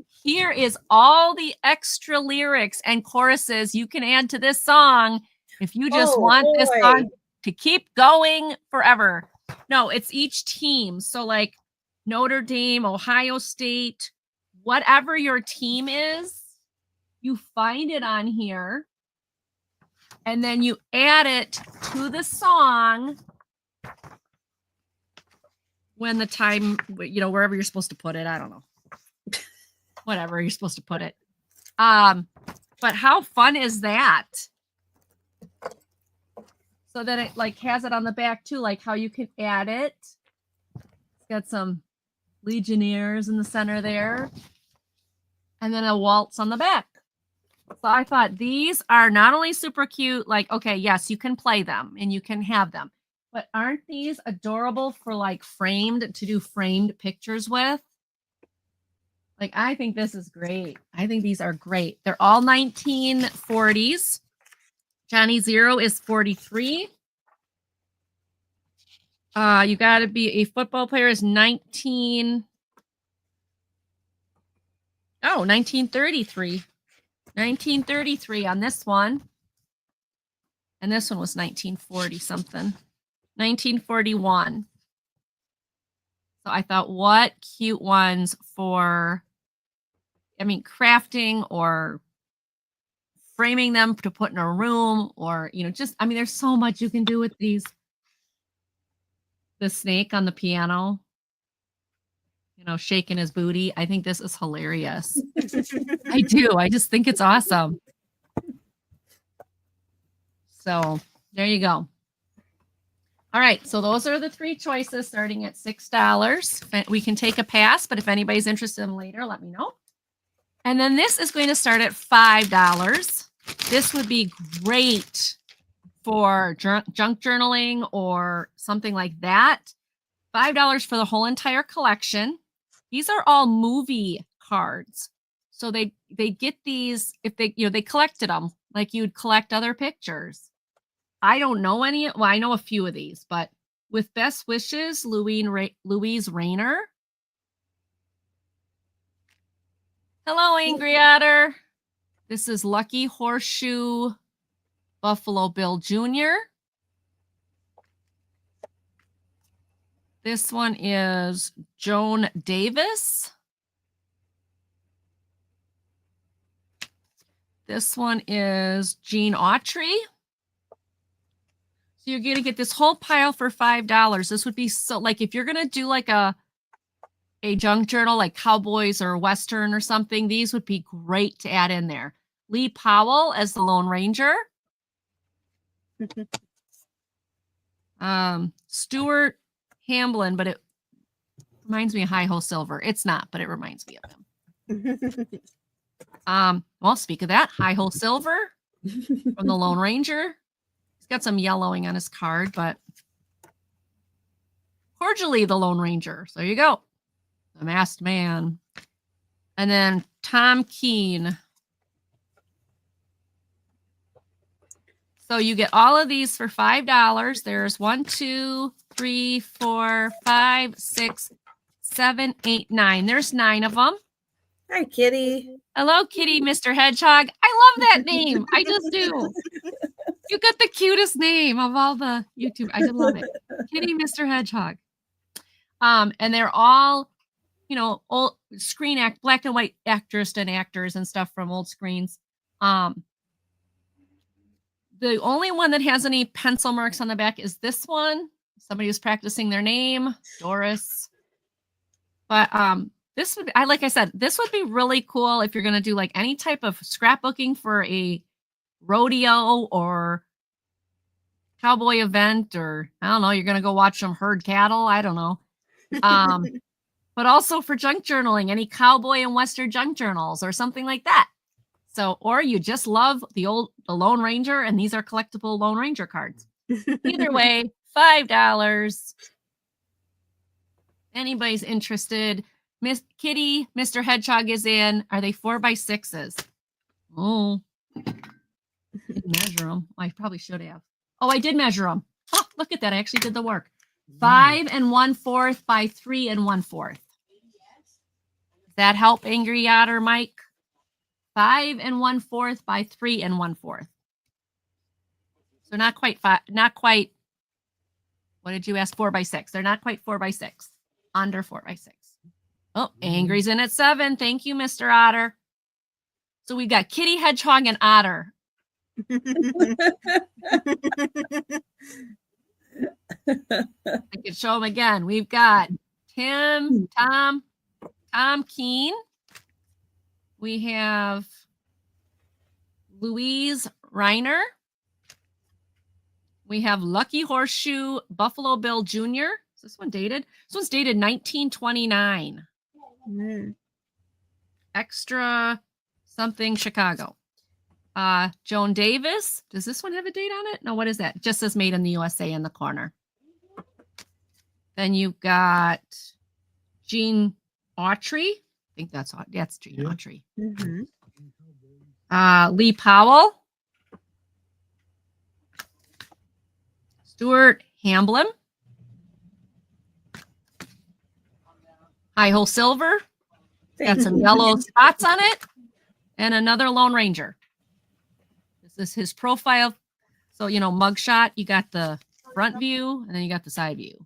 Here is all the extra lyrics and choruses you can add to this song if you just want this song to keep going forever. No, it's each team. So like Notre Dame, Ohio State, whatever your team is, you find it on here. And then you add it to the song when the time, you know, wherever you're supposed to put it. I don't know. Whatever you're supposed to put it. But how fun is that? So that it like has it on the back too, like how you can add it. It's got some Legionnaires in the center there. And then a waltz on the back. So I thought these are not only super cute, like, okay, yes, you can play them and you can have them, but aren't these adorable for like framed, to do framed pictures with? Like, I think this is great. I think these are great. They're all 1940s. Johnny Zero is 43. You got to be a football player is 1933. 1933 on this one. And this one was 1940 something. 1941. So I thought, what cute ones for, I mean, crafting or framing them to put in a room, or, you know, just, I mean, there's so much you can do with these. The snake on the piano, you know, shaking his booty. I think this is hilarious. I do. I just think it's awesome. So there you go. All right. So those are the three choices starting at $6. We can take a pass, but if anybody's interested in later, let me know. And then this is going to start at $5. This would be great for junk journaling or something like that. $5 for the whole entire collection. These are all movie cards. So they get these if they, you know, they collected them like you'd collect other pictures. I don't know any, well, I know a few of these, but with best wishes, Louise Rayner. Hello, Angry Otter. This is Lucky Horseshoe Buffalo Bill Jr. This one is Joan Davis. This one is Gene Autry. So you're going to get this whole pile for $5. This would be so, like, if you're going to do like a junk journal, like Cowboys or Western or something, these would be great to add in there. Lee Powell as the Lone Ranger. Stuart Hamblin, but Reminds me of Hi-Ho Silver. It's not, but it reminds me of him. Well, speak of that, Hi-Ho Silver from the Lone Ranger. He's got some yellowing on his card, but cordially the Lone Ranger. So there you go. The Masked Man. And then Tom Keene. So you get all of these for $5. There's 1, 2, 3, 4, 5, 6, 7, 8, 9. There's 9 of them. Hi, Kitty. Hello, Kitty, Mr. Hedgehog. I love that name. I just do. You got the cutest name of all the YouTube. I just love it. Kitty, Mr. Hedgehog. And they're all, you know, old black and white actors and actors and stuff from old screens. The only one that has any pencil marks on the back is this one. Somebody who's practicing their name, Doris. But this would, like I said, this would be really cool if you're going to do like any type of scrapbooking for a rodeo or cowboy event, or I don't know, you're going to go watch them herd cattle. I don't know. But also for junk journaling, any cowboy and Western junk journals or something like that. So, or you just love the Lone Ranger, and these are collectible Lone Ranger cards. Either way, $5. Anybody's interested. Miss Kitty, Mr. Hedgehog is in. Are they 4x6s? Oh, didn't measure them. I probably should have. Oh, I did measure them. Oh, look at that. I actually did the work. 5 1/4 by 3 1/4. Does that help, Angry Otter Mike? 5 1/4 by 3 1/4. So not quite 5, not quite. What did you ask? 4x6. They're not quite 4x6. Under 4x6. Oh, Angry's in at 7. Thank you, Mr. Otter. So we got Kitty, Hedgehog, and Otter. I can show them again. We've got Tom Keene. We have Louise Reiner. We have Lucky Horseshoe Buffalo Bill Jr. Is this one dated? This one's dated 1929. Extra something Chicago. Joan Davis. Does this one have a date on it? No, what is that? It just says made in the USA in the corner. Then you've got Gene Autry. I think that's Gene Autry. Lee Powell. Stuart Hamblin. Hi-Ho Silver. Got some yellow spots on it. And another Lone Ranger. This is his profile. So, you know, mugshot. You got the front view, and then you got the side view.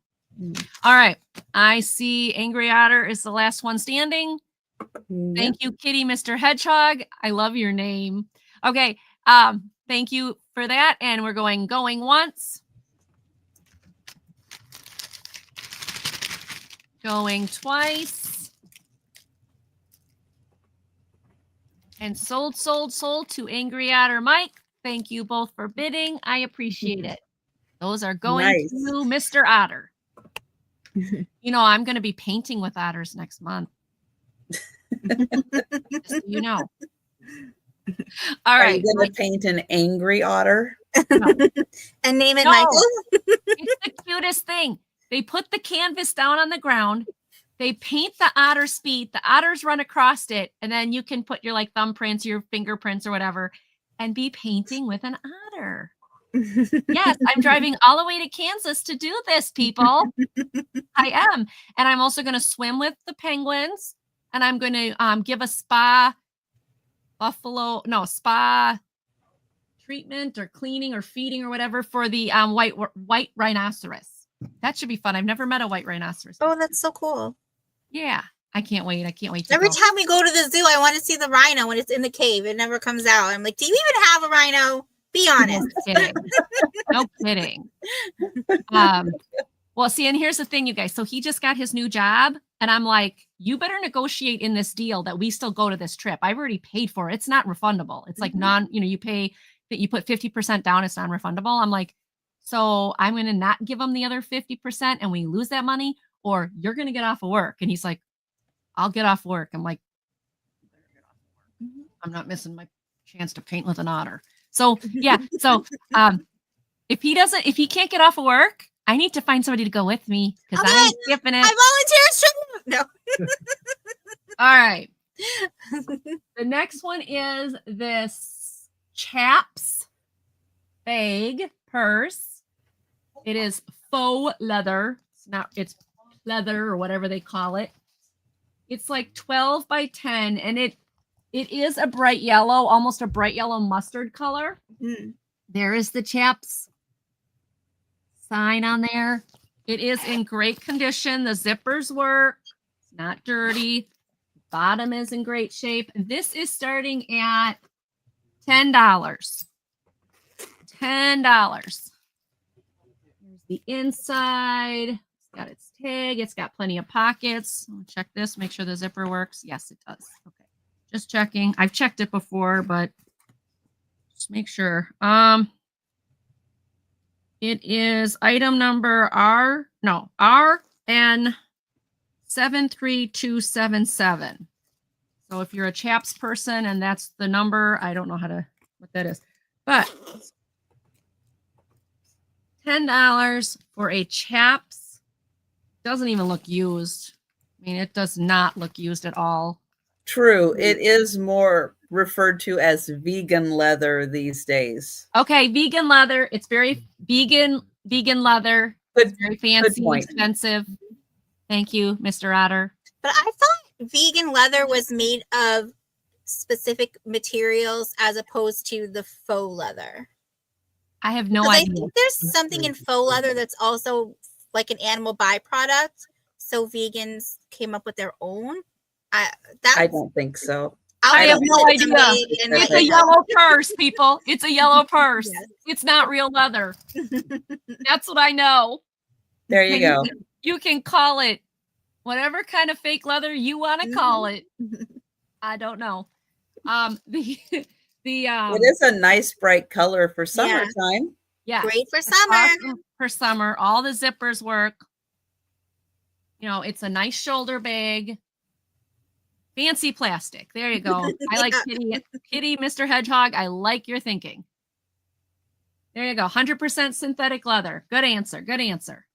All right. I see Angry Otter is the last one standing. Thank you, Kitty, Mr. Hedgehog. I love your name. Okay. Thank you for that. And we're going once. Going twice. And sold to Angry Otter Mike. Thank you both for bidding. I appreciate it. Those are going to Mr. Otter. You know, I'm going to be painting with otters next month. Just so you know. All right. Are you going to paint an angry otter? No. And name it Michael? It's the cutest thing. They put the canvas down on the ground. They paint the otter's feet. The otters run across it. And then you can put your like thumbprints, your fingerprints or whatever, and be painting with an otter. Yes, I'm driving all the way to Kansas to do this, people. I am. And I'm also going to swim with the penguins. And I'm going to give a spa treatment or cleaning or feeding or whatever for the white rhinoceros. That should be fun. I've never met a white rhinoceros. Oh, that's so cool. Yeah. I can't wait. Every time we go to the zoo, I want to see the rhino when it's in the cave. It never comes out. I'm like, do you even have a rhino? Be honest. No kidding. Well, see, and here's the thing, you guys. So he just got his new job. And I'm like, you better negotiate in this deal that we still go to this trip. I've already paid for it. It's not refundable. It's like you pay that you put 50% down. It's non-refundable. I'm like, so I'm going to not give them the other 50% and we lose that money, or you're going to get off of work. And he's like, I'll get off work. I'm like, I'm not missing my chance to paint with an otter. So yeah. So if he can't get off of work, I need to find somebody to go with me because I ain't skipping it. I volunteer. No. All right. The next one is this Chaps bag purse. It is faux leather. It's leather or whatever they call it. It's like 12 by 10 and it is a bright yellow, almost a bright yellow mustard color. There is the Chaps sign on there. It is in great condition. The zippers work. It's not dirty. Bottom is in great shape. This is starting at $10. $10. Here's the inside. It's got its tag. It's got plenty of pockets. I'll check this, make sure the zipper works. Yes, it does. Okay. Just checking. I've checked it before, but just make sure. It is item number RN73277. So if you're a Chaps person and that's the number, I don't know what that is, but $10 for a Chaps. Doesn't even look used. I mean, it does not look used at all. True. It is more referred to as vegan leather these days. Okay, vegan leather. It's very vegan leather. It's very fancy, expensive. Thank you, Mr. Otter. But I thought vegan leather was made of specific materials as opposed to the faux leather. I have no idea. I think there's something in faux leather that's also like an animal byproduct. So vegans came up with their own. I don't think so. I have no idea. It's a yellow purse, people. It's a yellow purse. Yes. It's not real leather. That's what I know. There you go. You can call it whatever kind of fake leather you want to call it. I don't know. It is a nice bright color for summertime. Yeah. Great for summer. Awesome for summer. All the zippers work. You know, it's a nice shoulder bag. Fancy plastic. There you go. I like Kitty, Mr. Hedgehog. I like your thinking. There you go. 100% synthetic leather. Good answer. Good answer.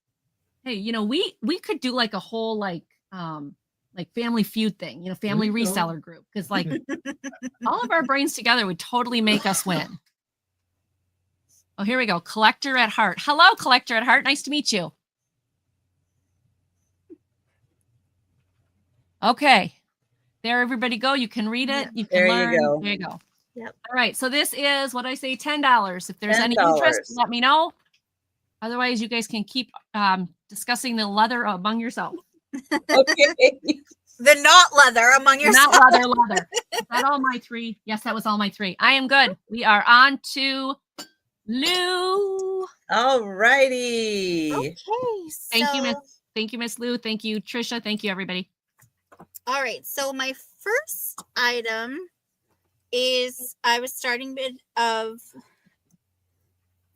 Hey, you know, we could do like a whole like Family Feud thing, you know, family reseller group. Because like all of our brains together would totally make us win. Oh, here we go. Collector at Heart. Hello, Collector at Heart. Nice to meet you. Okay. There, everybody go. You can read it. You can learn. There you go. Yep. All right. So this is what I say, $10. If there's any interest, let me know. Otherwise, you guys can keep discussing the leather among yourself. Okay. The not leather among yourself. Not leather. Is that all my three? Yes, that was all my three. I am good. We are on to Lou. All righty. Okay. Thank you, Miss Lou. Thank you, Trisha. Thank you, everybody. All right, so my first item is I was starting bid of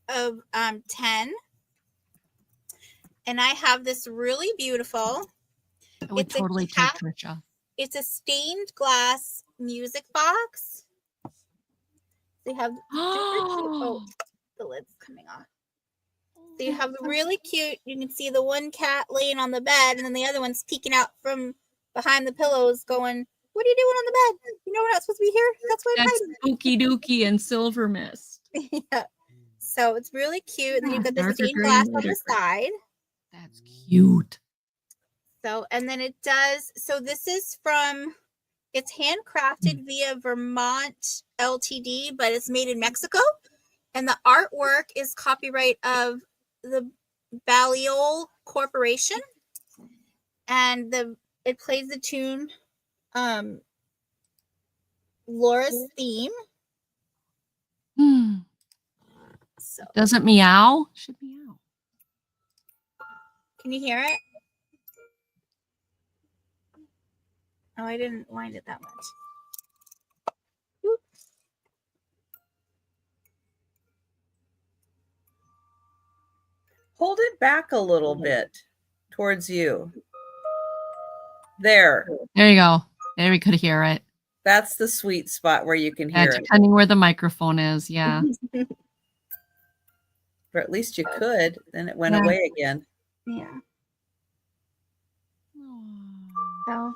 10, and I have this really beautiful. I would totally take Trisha. It's a stained glass music box. They have the lid's coming off. So you have really cute. You can see the one cat laying on the bed, and then the other one's peeking out from behind the pillows going, what are you doing on the bed? You know we're not supposed to be here? That's why I'm hiding. Spooky Dookie and Silver Mist. Yeah. So it's really cute. And then you've got the stained glass on the side. That's cute. So, and then it does, so this is it's handcrafted via Vermont LTD, but it's made in Mexico. And the artwork is copyright of the Balliol Corporation. And it plays the tune Laura's Theme. So doesn't meow? Should meow. Can you hear it? Oh, I didn't wind it that much. Oops. Hold it back a little bit. towards you. There. There you go. There we could hear it. That's the sweet spot where you can hear it. Depending where the microphone is. Yeah. Or at least you could. Then it went away again. Yeah. So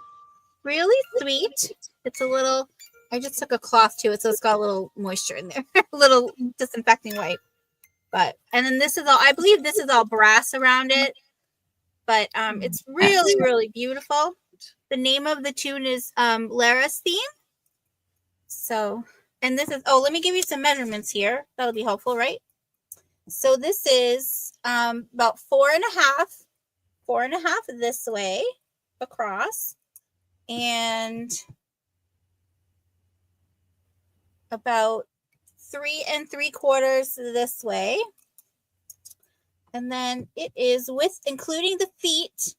really sweet. It's a little, I just took a cloth to it, so it's got a little moisture in there. A little disinfecting wipe. But, and then this is all, I believe this is all brass around it. But it's really, really beautiful. The name of the tune is Lara's Theme. So, and this is, oh, let me give you some measurements here. That'll be helpful, right? So this is about 4.5 this way across, and about 3 3/4 this way. And then it is with, including the feet,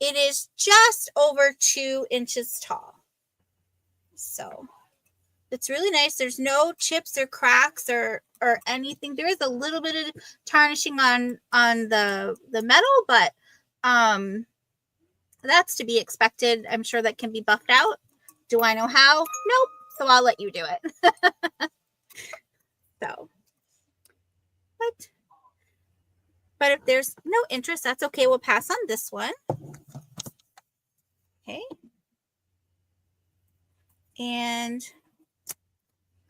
it is just over 2 inches tall. So it's really nice. There's no chips or cracks or anything. There is a little bit of tarnishing on the metal, but that's to be expected. I'm sure that can be buffed out. Do I know how? Nope. So I'll let you do it. So, but if there's no interest, that's okay. We'll pass on this one. Okay. And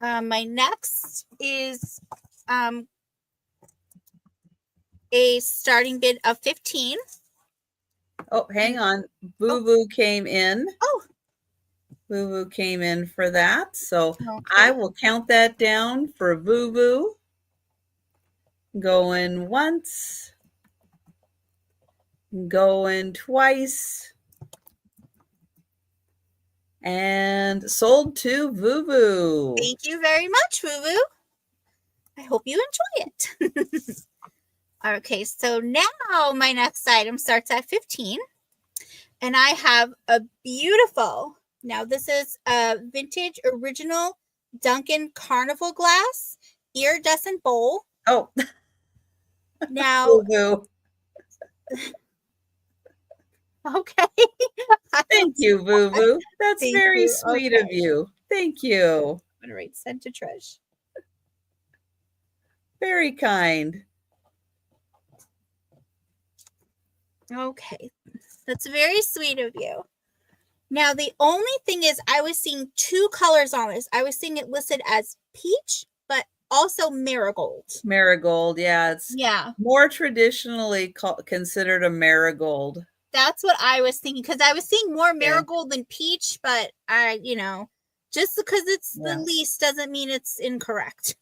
my next is a starting bid of 15. Oh, hang on. Boo Boo came in. Oh. Boo Boo came in for that. So Okay. I will count that down for Boo Boo. Going once. Going twice. And sold to Boo Boo. Thank you very much, Boo Boo. I hope you enjoy it. Okay, so now my next item starts at 15. And I have a beautiful, now this is a vintage original Duncan Carnival glass iridescent bowl. Oh. Now, Boo Boo. okay. Thank you, Boo Boo. That's Thank very you. sweet Okay. of you. Thank you. I'm going to write send to Trish. Very kind. Okay. That's very sweet of you. Now, the only thing is I was seeing 2 colors on this. I was seeing it listed as peach, but also marigold. Marigold, yeah. It's more traditionally considered a marigold. That's what I was thinking, because I was seeing more marigold than peach, but just because it's the least doesn't mean it's incorrect.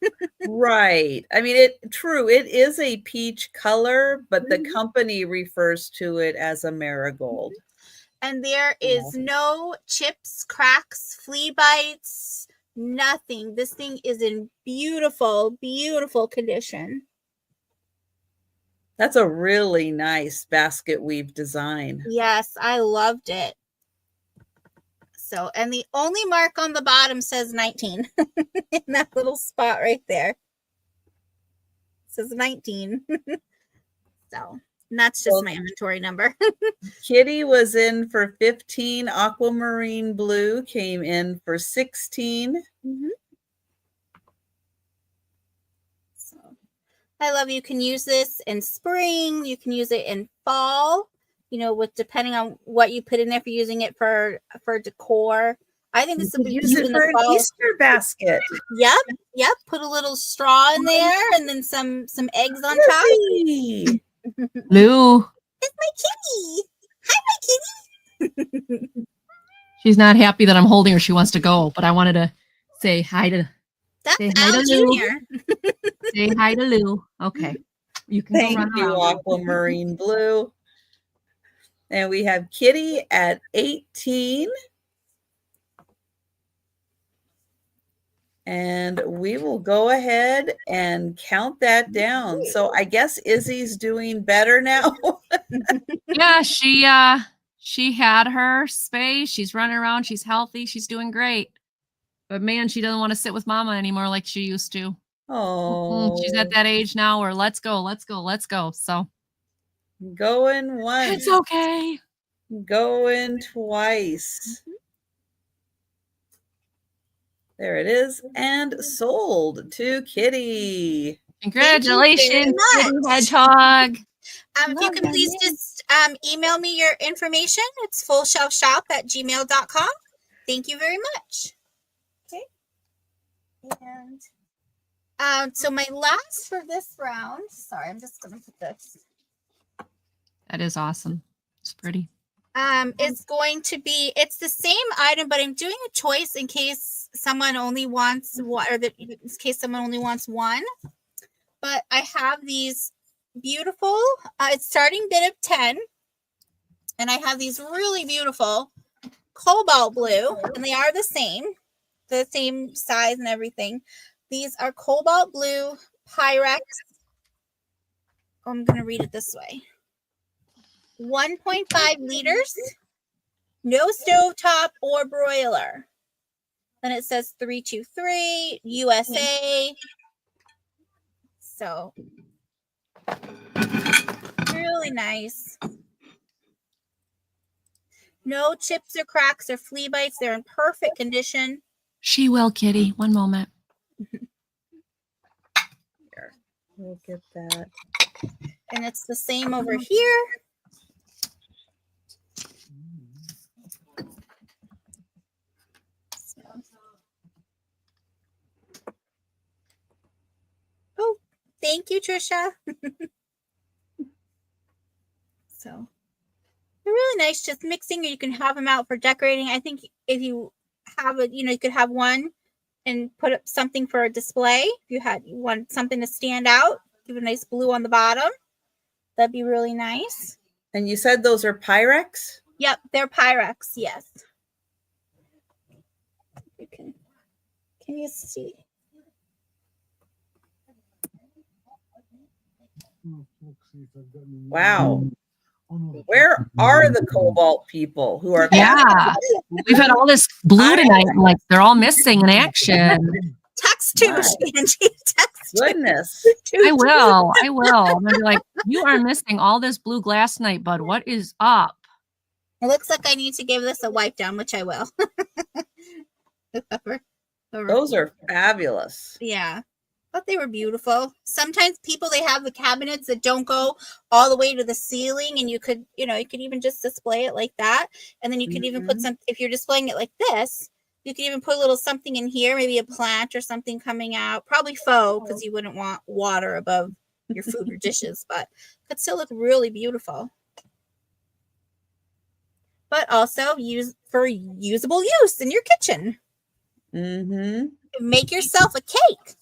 Right. I mean, it is a peach color, but the company refers to it as a marigold. And there is no chips, cracks, flea bites, nothing. This thing is in beautiful, beautiful condition. That's a really nice basket weave design. Yes, I loved it. So, and the only mark on the bottom says 19 in that little spot right there. It says 19. So, and that's just my inventory number. Kitty was in for 15. Aquamarine Blue came in for 16. So, I love, you can use this in spring. You can use it in fall. You know, with depending on what you put in there, if you're using it for decor. I think this would be use it for an Easter basket. Yep. Put a little straw in there, and then some eggs on top. Lou. It's my kitty. Hi, my kitty. She's not happy that I'm holding her. She wants to go, but I wanted to say hi to. That's say hi Al to Lou. Jr. Say hi to Lou. Okay. You can Thank go run you, around. Aquamarine Blue. And we have Kitty at 18. And we will go ahead and count that down. So I guess Izzy's doing better now. Yeah, she had her space. She's running around. She's healthy. She's doing great. But man, she doesn't want to sit with mama anymore like she used to. Oh. She's at that age now where let's go. So Going once. It's okay. Going twice. There it is. And sold to Kitty. Congratulations, much. Kitty Hedgehog. If you can please just email me your information. It's fullshelfshop@gmail.com. Thank you very much. Okay. And so my last for this round, sorry, I'm just going to put this. That is awesome. It's pretty. It's going to be, it's the same item, but I'm doing a choice in case someone only wants one, or in case someone only wants one. But I have these beautiful, it's starting bid of 10. And I have these really beautiful cobalt blue, and they are the same size and everything. These are cobalt blue Pyrex. I'm going to read it this way. 1.5 liters, no stovetop or broiler. Then it says 323 USA. So really nice. No chips or cracks or flea bites. They're in perfect condition. She will, Kitty. One moment. Here, we'll get that. And it's the same over here. Oh, thank you, Trisha. So they're really nice, just mixing. You can have them out for decorating. I think if you have a, you could have one and put up something for a display. If you want something to stand out, give a nice blue on the bottom. That'd be really nice. And you said those are Pyrex? Yep, they're Pyrex, yes. Can you see? Wow. Where are the cobalt people who are? Yeah. We've had all this blue tonight. And like they're all missing in action. Text to Angie. Text Goodness. I will. I'm gonna be like, you are missing all this blue glass night, bud. What is up? It looks like I need to give this a wipe down, which I will. Those are fabulous. Yeah. But they were beautiful. Sometimes people, they have the cabinets that don't go all the way to the ceiling, and you could even just display it like that. And then you could even put some, if you're displaying it like this, you could even put a little something in here, maybe a plant or something coming out, probably faux, because you wouldn't want water above your food or dishes, but it could still look really beautiful. But also for usable use in your kitchen. Mm-hmm. Make yourself a cake.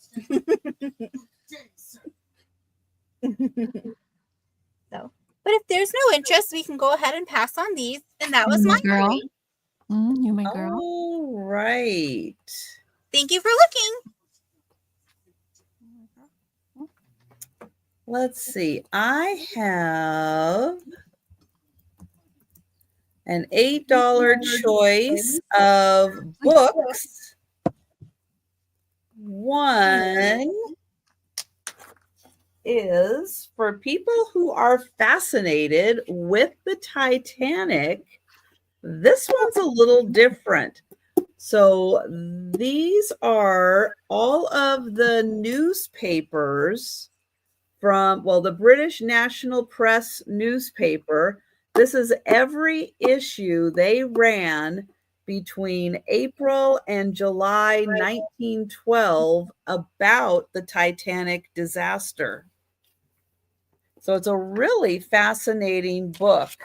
So, but if there's no interest, we can go ahead and pass on these. And that was my girl. You my girl. All right. Thank you for looking. Let's see. I have an $8 choice of books. One is for people who are fascinated with the Titanic. This one's a little different. So these are all of the newspapers from, well, the British National Press newspaper. This is every issue they ran between April and July 1912 about the Titanic disaster. So it's a really fascinating book.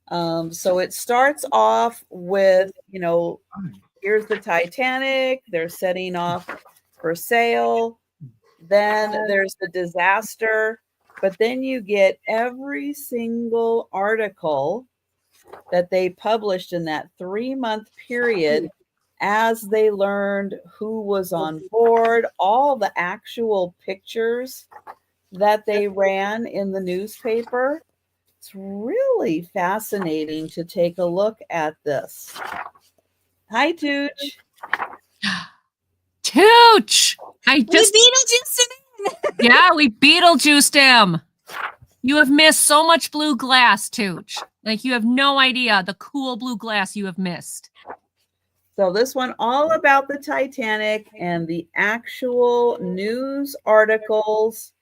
So it starts off with, here's the Titanic. They're setting off for sail. Then there's the disaster. But then you get every single article that they published in that 3-month period as they learned who was on board, all the actual pictures that they ran in the newspaper. It's really fascinating to take a look at this. Hi, Tooch. Tooch! We Beetlejuiced him in. Yeah, we Beetlejuiced him. You have missed so much blue glass, Tooch. Like, you have no idea the cool blue glass you have missed. So this one all about the Titanic and the actual news articles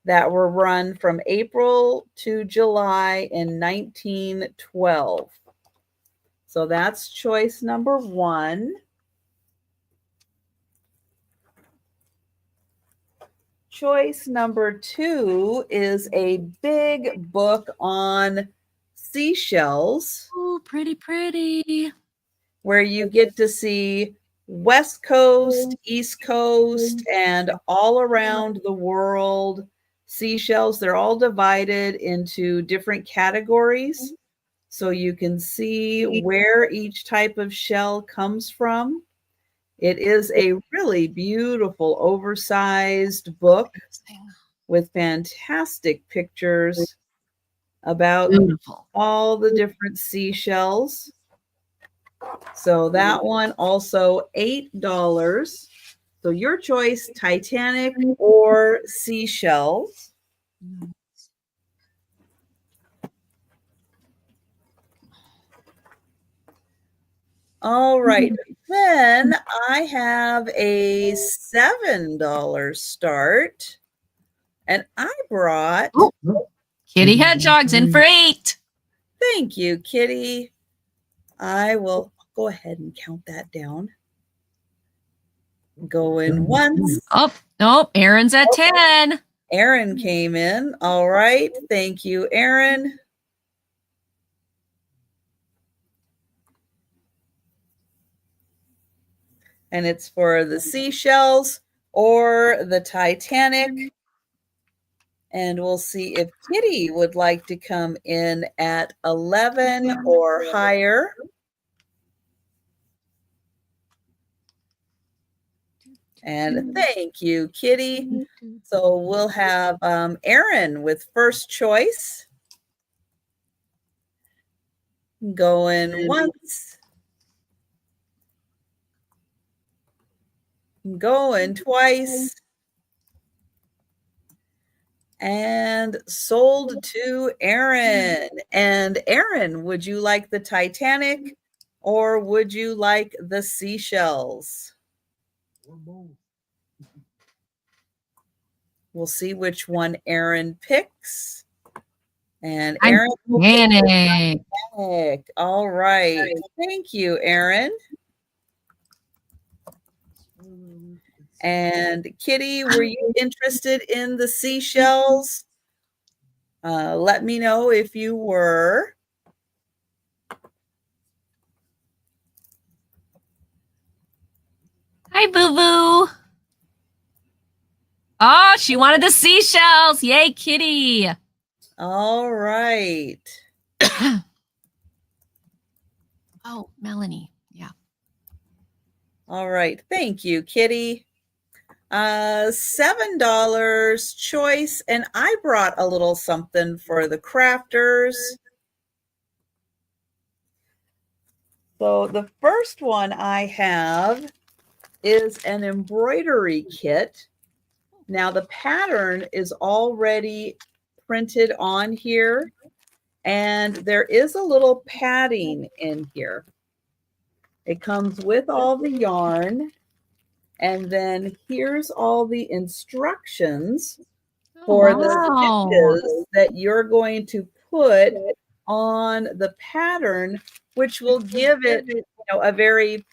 that were run from April to July in 1912. So that's choice number 1. Choice number 2 is a big book on seashells. Oh, pretty, pretty. Where you get to see West Coast, East Coast, and all around the world seashells. They're all divided into different categories. So you can see where each type of shell comes from. It is a really beautiful, oversized book with fantastic pictures about all the different seashells. So that one also $8. So your choice, Titanic or seashells. All right. Then I have a $7 start. And I brought Kitty Hedgehog's in for 8. Thank you, Kitty. I will go ahead and count that down. Going once. Oh, nope. Aaron's at 10. Aaron came in. All right. Thank you, Aaron. And it's for the seashells or the Titanic. And we'll see if Kitty would like to come in at 11 or higher. And thank you, Kitty. So we'll have Aaron with first choice. Going once. Going twice. And sold to Aaron. And Aaron, would you like the Titanic or would you like the seashells? We'll see which one Aaron picks. And Aaron will pick the Titanic. All right. Thank you, Aaron. And Kitty, were you interested in the seashells? Let me know if you were. Hi, boo-boo. Oh, she wanted the seashells. Yay, Kitty. All right. Oh, Melanie. Yeah. All right. Thank you, Kitty. $7 choice. And I brought a little something for the crafters. So the first one I have is an embroidery kit. Now the pattern is already printed on here, and there is a little padding in here. It comes with all the yarn, and then here's all the instructions for the stitches that you're going to put on the pattern, which will give it, you know, a very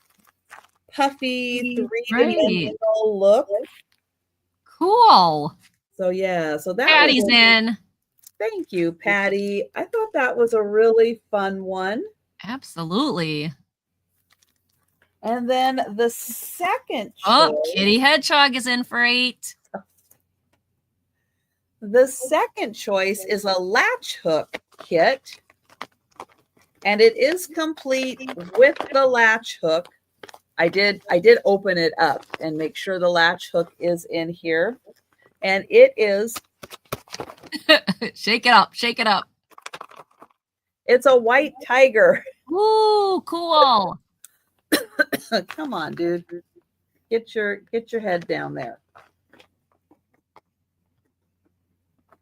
puffy three-dimensional look. Cool. So yeah, so that Patty's in. Thank you, Patty. I thought that was a really fun one. Absolutely. And then the second choice. Oh, Kitty Hedgehog is in for 8. The second choice is a latch hook kit. And it is complete with the latch hook. I did open it up and make sure the latch hook is in here. And it is Shake it up. Shake it up. It's a white tiger. Ooh, cool. Come on, dude. Get your head down there.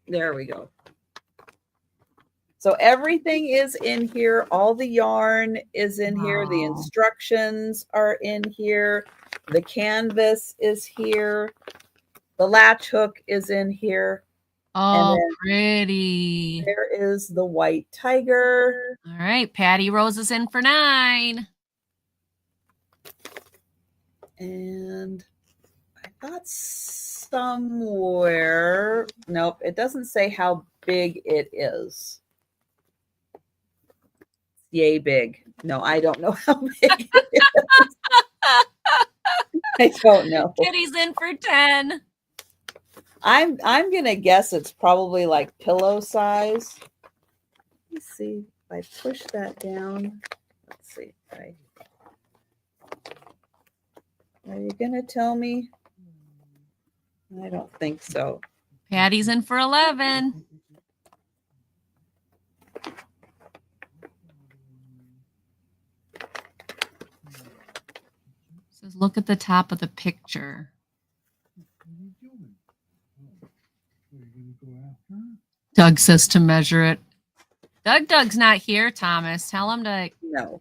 There we go. So everything is in here. All the yarn is in here. The Wow. instructions are in here. The canvas is here. The latch hook is in here. And Oh, then pretty. there is the white tiger. All right, Patty Rose is in for 9. And I thought somewhere, nope, it doesn't say how big it is. Yay big. No, I don't know how big it is. I don't know. Kitty's in for 10. I'm gonna guess it's probably like pillow size. Let me see if I push that down. Let's see. Are you gonna tell me? I don't think so. Patty's in for 11. Says look at the top of the picture. Doug says to measure it. Doug's not here, Thomas. Tell him to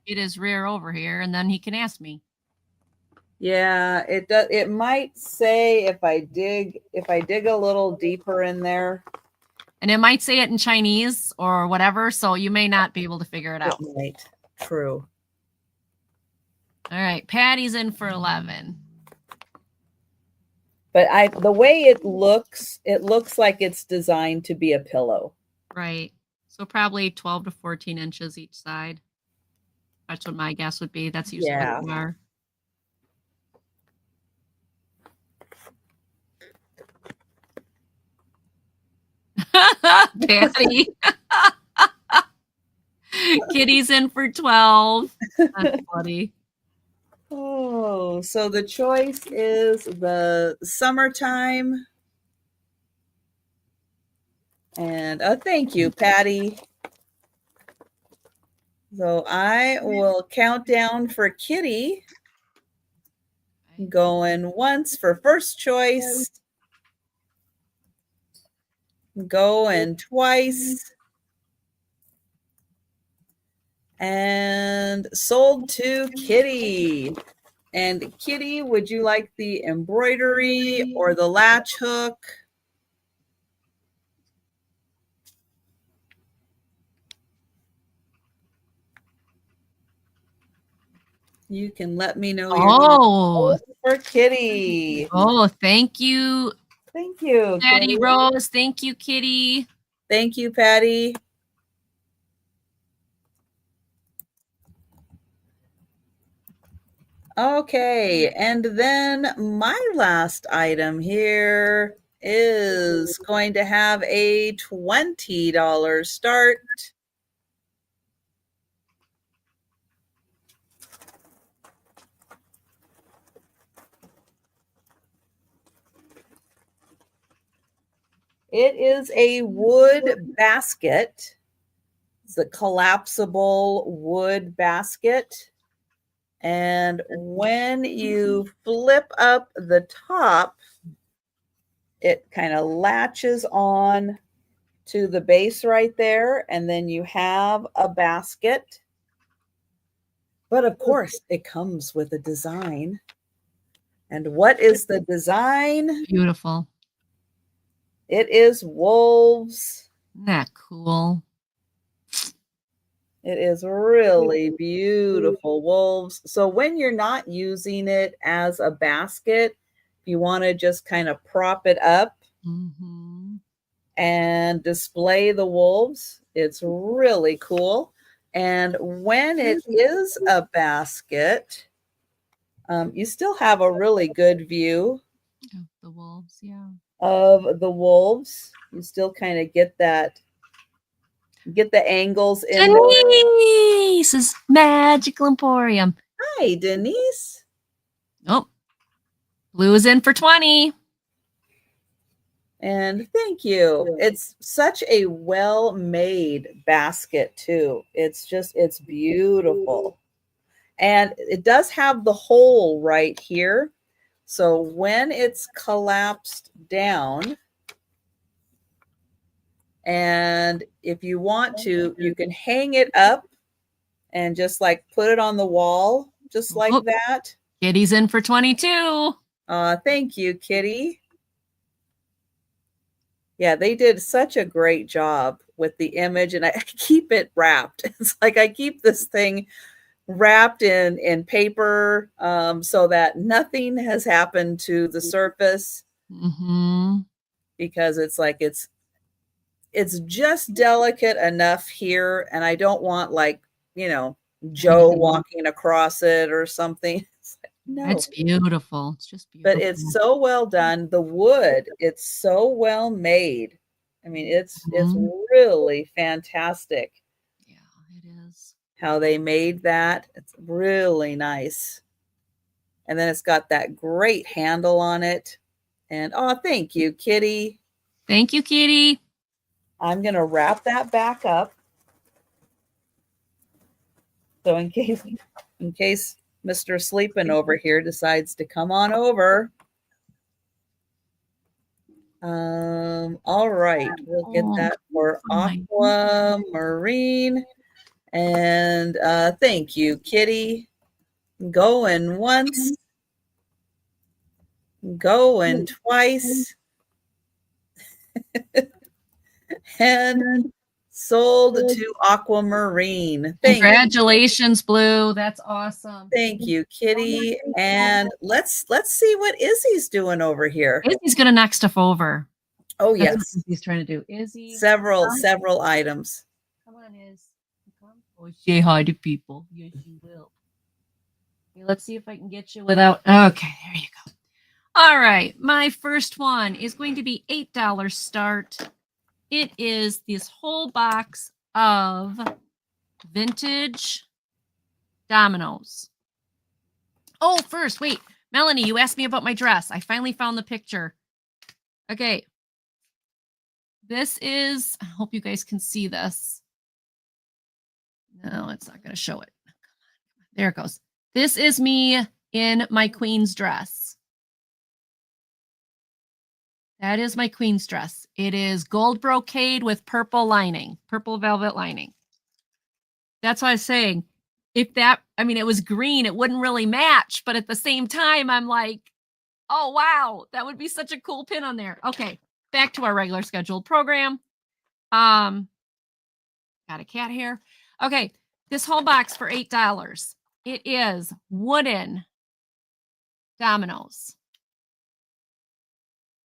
get his rear over here and then he can ask me. Yeah, it does. It might say if I dig a little deeper in there. And it might say it in Chinese or whatever, so you may not be able to figure it out. It might. True. All right, Patty's in for 11. But the way it looks like it's designed to be a pillow. Right. So probably 12 to 14 inches each side. That's what my guess would be. That's usually what they are. Patty. Kitty's in for 12. That's funny. Oh, so the choice is the summertime. And thank you, Patty. So I will count down for Kitty. Going once for first choice. Going twice. And sold to Kitty. And Kitty, would you like the embroidery or the latch hook? You can let me know. Oh, for Kitty. Oh, thank you. Thank you, Patty Kitty. Rose. Thank you, Kitty. Thank you, Patty. Okay, and then my last item here is going to have a $20 start. It is a wood basket. It's a collapsible wood basket. And when you flip up the top, it kind of latches on to the base right there. And then you have a basket. But of course, it comes with a design. And what is the design? Beautiful. It is wolves. Isn't that cool? It is really beautiful wolves. So when you're not using it as a basket, you want to just kind of prop it up and display the wolves. It's really cool. And when it is a basket, you still have a really good view of the wolves. Yeah. Of the wolves. You still kind of get the angles in Denise's Magical Emporium. Hi, Denise. Oh, Blue is in for 20. And thank you. It's such a well-made basket too. It's beautiful. And it does have the hole right here. So when it's collapsed down And if you want to, you can hang it up and just like put it on the wall, just like that. Kitty's in for 22. Thank you, Kitty. Yeah, they did such a great job with the image, and I keep it wrapped. It's like I keep this thing wrapped in paper so that nothing has happened to the surface, because it's like it's just delicate enough here, and I don't want, like, you know, Joe walking across it or something. No, it's beautiful. It's just beautiful. But it's so well done. The wood, it's so well made. I mean, it's really fantastic. Yeah, it is. How they made that. It's really nice. And then it's got that great handle on it. And thank you, Kitty. Thank you, Kitty. I'm going to wrap that back up. So in case Mr. Sleeping over here decides to come on over. All right, we'll get that for aquamarine. And thank you, Kitty. Going once, going twice, and sold to aquamarine. Congratulations, Blue. That's awesome. Thank you, Kitty. And let's see what Izzy's doing over here. Izzy's gonna knock stuff over. Oh, yes. He's trying to do. Izzy. Several items. Come on, Iz. Oh, say hi to people. Yes, you will. Okay, let's see if I can get you without. Okay, there you go. All right. My first one is going to be $8 start. It is this whole box of vintage dominoes. Oh, first, wait. Melanie, you asked me about my dress. I finally found the picture. Okay. This is, I hope you guys can see this. No, it's not going to show it. There it goes. This is me in my queen's dress. That is my queen's dress. It is gold brocade with purple lining, purple velvet lining. That's what I was saying. If that, I mean, it was green, it wouldn't really match. But at the same time, I'm like, oh, wow, that would be such a cool pin on there. Okay, back to our regular scheduled program. Got a cat here. Okay, this whole box for $8. It is wooden dominoes.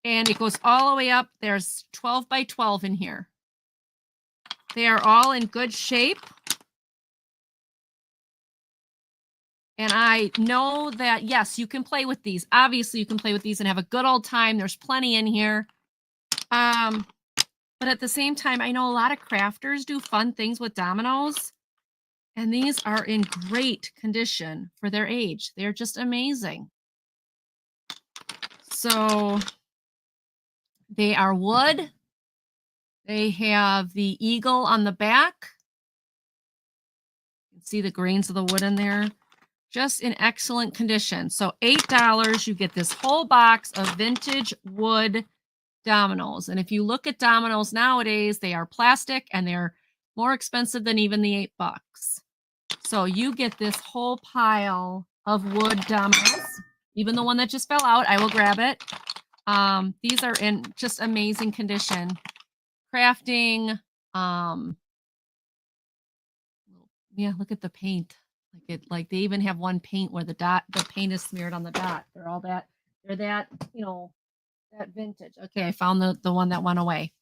And it goes all the way up. There's 12 by 12 in here. They are all in good shape. And I know that, yes, you can play with these. Obviously, you can play with these and have a good old time. There's plenty in here. But at the same time, I know a lot of crafters do fun things with dominoes. And these are in great condition for their age. They're just amazing. So they are wood. They have the eagle on the back. You can see the grains of the wood in there. Just in excellent condition. So $8, you get this whole box of vintage wood dominoes. And if you look at dominoes nowadays, they are plastic and they're more expensive than even the $8. So you get this whole pile of wood dominoes. Even the one that just fell out, I will grab it. These are in just amazing condition. Crafting. Yeah, look at the paint. Like they even have one paint where the paint is smeared on the dot. They're that, you know, that vintage. Okay, I found the one that went away.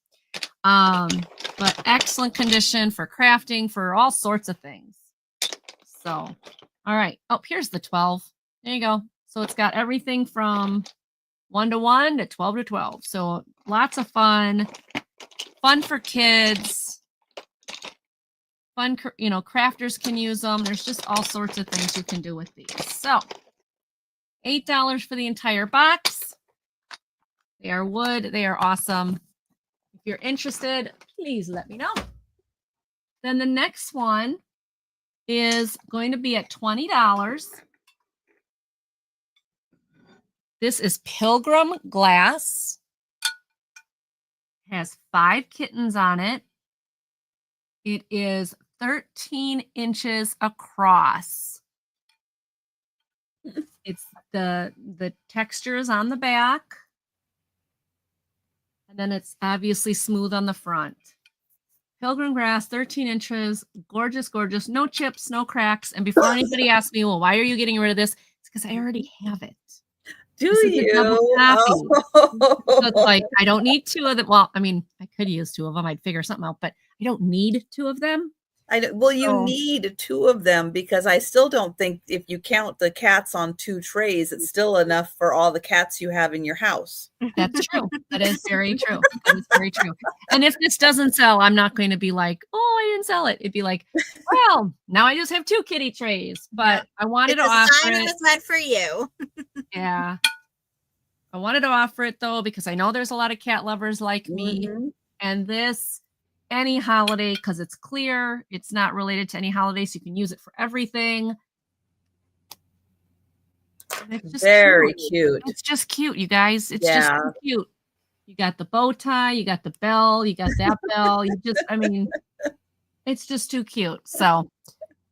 But excellent condition for crafting, for all sorts of things. So, all right. Oh, here's the 12. There you go. So it's got everything from 1 to 1 to 12 to 12. So lots of fun for kids. Fun, you know, crafters can use them. There's just all sorts of things you can do with these. So $8 for the entire box. They are wood. They are awesome. If you're interested, please let me know. Then the next one is going to be at $20. This is Pilgrim glass. has 5 kittens on it. It is 13 inches across. It's the texture is on the back. And then it's obviously smooth on the front. Pilgrim grass, 13 inches, gorgeous, gorgeous. No chips, no cracks. And before anybody asks me, well, why are you getting rid of this? It's because I already have it. Do This is a double you? copy. Oh. So it's like, I don't need 2 of them. Well, I mean, I could use 2 of them. I'd figure something out, but I don't need 2 of them. Well, you So- need 2 of them because I still don't think if you count the cats on 2 trays, it's still enough for all the cats you have in your house. That's true. That is very true. That is very true. And if this doesn't sell, I'm not going to be like, oh, I didn't sell it. It'd be like, well, now I just have 2 kitty trays. But I wanted It's to a offer sign it it. was meant for you. Yeah. I wanted to offer it though, because I know there's a lot of cat lovers like me. Mhm. And this, any holiday, because it's clear, it's not related to any holiday, so you can use it for everything. And it's just Very cute. cute. It's just cute, you guys. It's just Yeah. so cute. You got the bow tie, you got the bell, you got that bell. You just, I mean, it's just too cute. So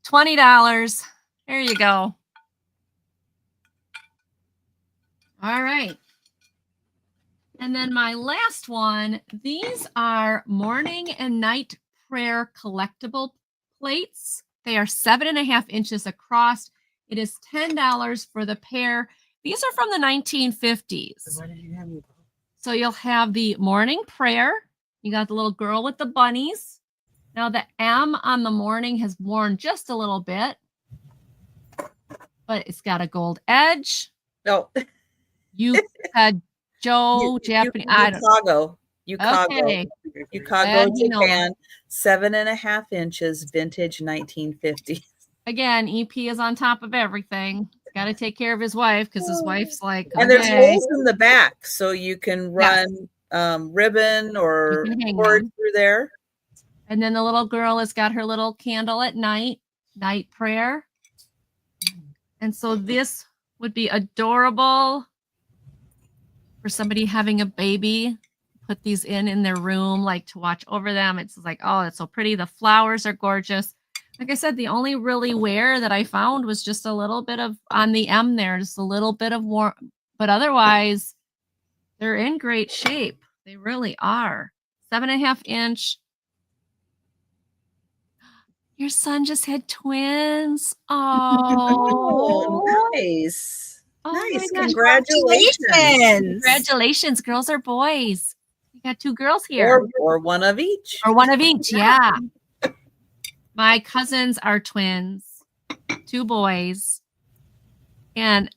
$20. There you go. All right. And then my last one, these are morning and night prayer collectible plates. They are 7.5 inches across. It is $10 for the pair. These are from the 1950s. What did you have? So you'll have the morning prayer. You got the little girl with the bunnies. Now the M on the morning has worn just a little bit, but it's got a gold edge. No. You had Joe, Japanese. I don't Chicago. Chicago. Okay. Chicago, Glad you know. Japan. 7.5 inches, vintage 1950. Again, EP is on top of everything. Got to take care of his wife because his wife's like, And there's okay. holes in the back, so you can run ribbon or You can hang cord them. through there. And then the little girl has got her little candle at night prayer. And so this would be adorable for somebody having a baby. Put these in their room, like to watch over them. It's like, oh, that's so pretty. The flowers are gorgeous. Like I said, the only really wear that I found was just a little bit of on the M there, just a little bit of warm, but otherwise they're in great shape. They really are. 7.5 inch. Your son just had twins. Oh, Oh, nice. Oh my Nice. gosh. Congratulations. Congratulations, girls or boys? You got 2 girls here. Or one of each. Or one of each, yeah. My cousins are twins, 2 boys. And,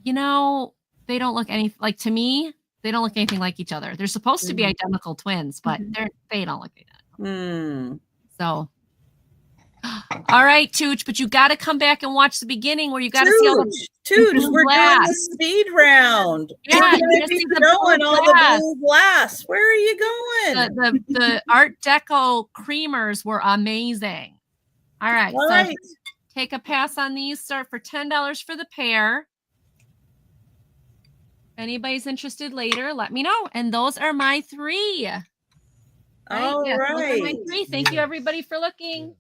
you know, they don't look like, to me, they don't look anything like each other. They're supposed to be identical twins, but they don't look identical. So, all right, Tooch, but you got to come back and watch the beginning where you got to see all the Tooch, blue we're glass. doing the speed round. Yeah, We're you gonna gotta be see the blue showing all glass. the blue glass. Where are you going? The Art Deco creamers were amazing. All right, All so right. take a pass on these. Start for $10 for the pair. If anybody's interested later, let me know. And those are my 3. All Yes, those are my right. 3. Thank you, everybody, for looking.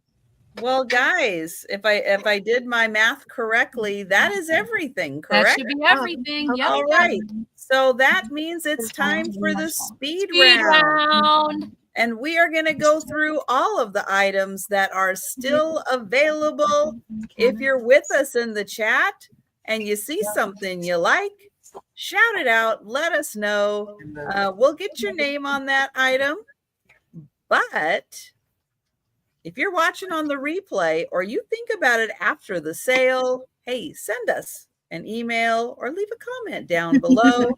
Well, guys, if I did my math correctly, that is everything, correct? That should be everything. Yep. All right. So that means it's time for the speed round. And we are going to go through all of the items that are still available. If you're with us in the chat and you see something you like, shout it out. Let us know. We'll get your name on that item. But if you're watching on the replay or you think about it after the sale, hey, send us an email or leave a comment down below.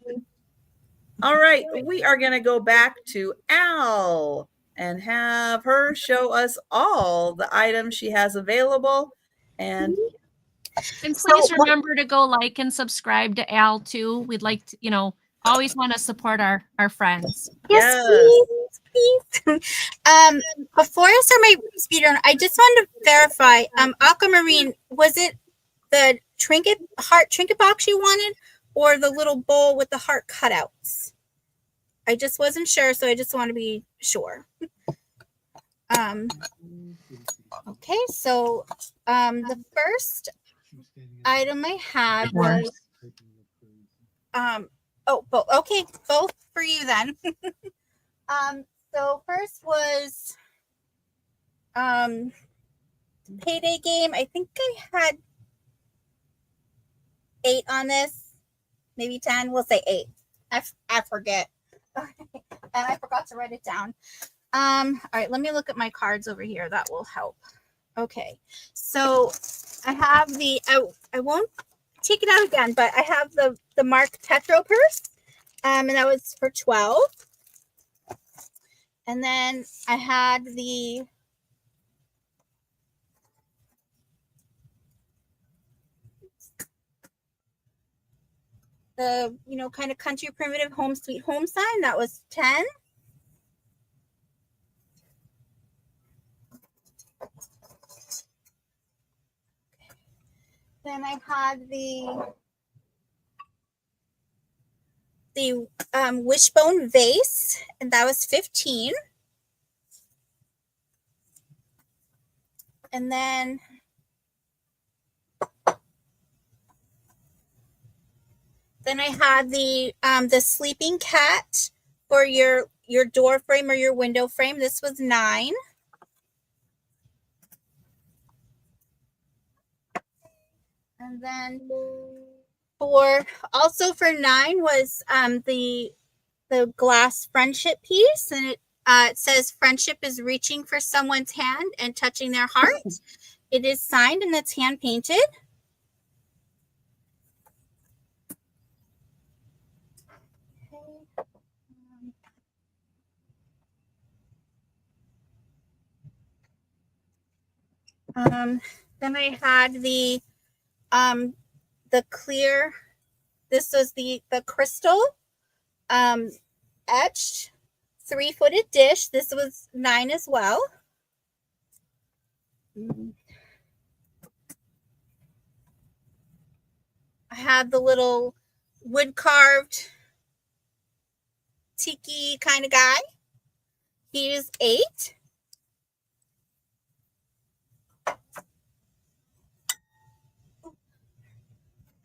All right, we are going to go back to Al and have her show us all the items she has available. And please remember to go like and subscribe to Al too. We'd like to, always want to support our friends. Yes, please. Before I start my speed run, I just wanted to verify. Aquamarine, was it the heart trinket box you wanted, or the little bowl with the heart cutouts? I just wasn't sure, so I just want to be sure. Okay, so the first item I had was okay, both for you then. So first was Payday game. I think I had 8 on this, maybe 10. We'll say 8. I forget. And I forgot to write it down. All right, let me look at my cards over here. That will help. Okay, so I have the I won't take it out again, but I have the Mark Tetro purse, and that was for 12. And then I had the kind of country primitive home sweet home sign, that was 10. Then I had the wishbone vase, and that was 15. And then I had the sleeping cat for your door frame or your window frame. This was 9. And then for 9 was the glass friendship piece, and it says friendship is reaching for someone's hand and touching their heart. It is signed and it's hand painted. Then I had the clear. This was the crystal etched 3-footed dish. This was 9 as well. I had the little wood carved tiki kind of guy. He is 8.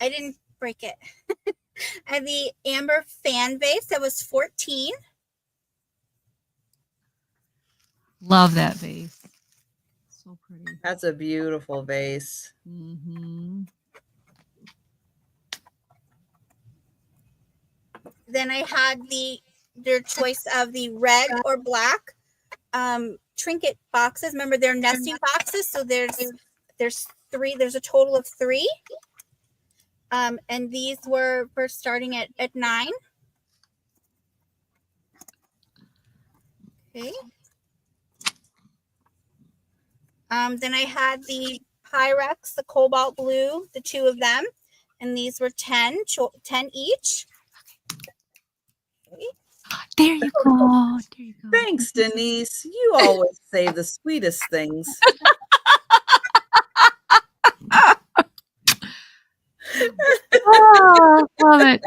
I didn't break it. I had the amber fan vase, that was 14. Love that vase. So pretty. That's a beautiful vase. Mm-hmm. Then I had their choice of the red or black trinket boxes. Remember, they're nesting boxes, so there's 3. There's a total of 3. And these were for starting at 9. Okay. Then I had the Pyrex, the cobalt blue, the 2 of them, and these were 10 each. Okay. There you go. There you go. Thanks, Denise. You always say the sweetest things. Oh, love it.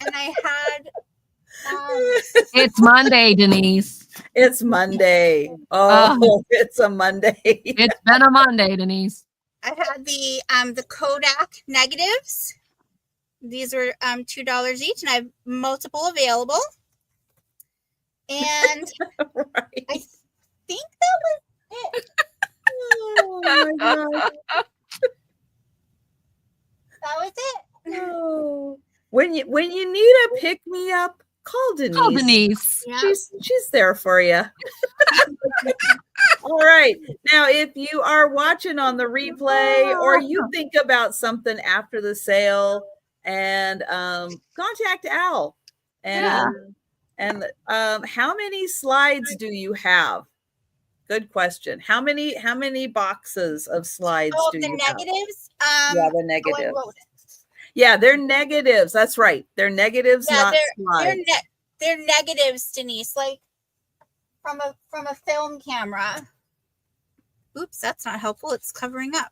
And I had It's Monday, Denise. It's Monday. Oh, it's a Monday. It's been a Monday, Denise. I had the Kodak negatives. These were $2 each, and I have multiple available. And Right. I think that was it. Oh my God. That was it. Oh. When you need a pick me up, call Denise. Call Denise. Yeah. She's there for you. All right. Now, if you are watching on the replay or you think about something after the sale, and contact Al. And how many slides do you have? Good question. How many boxes of slides do you have? Negatives? Yeah, the negatives. I wrote it. Yeah, they're negatives. That's right. They're negatives, not slides. They're negatives, Denise, like from a film camera. Oops, that's not helpful. It's covering up.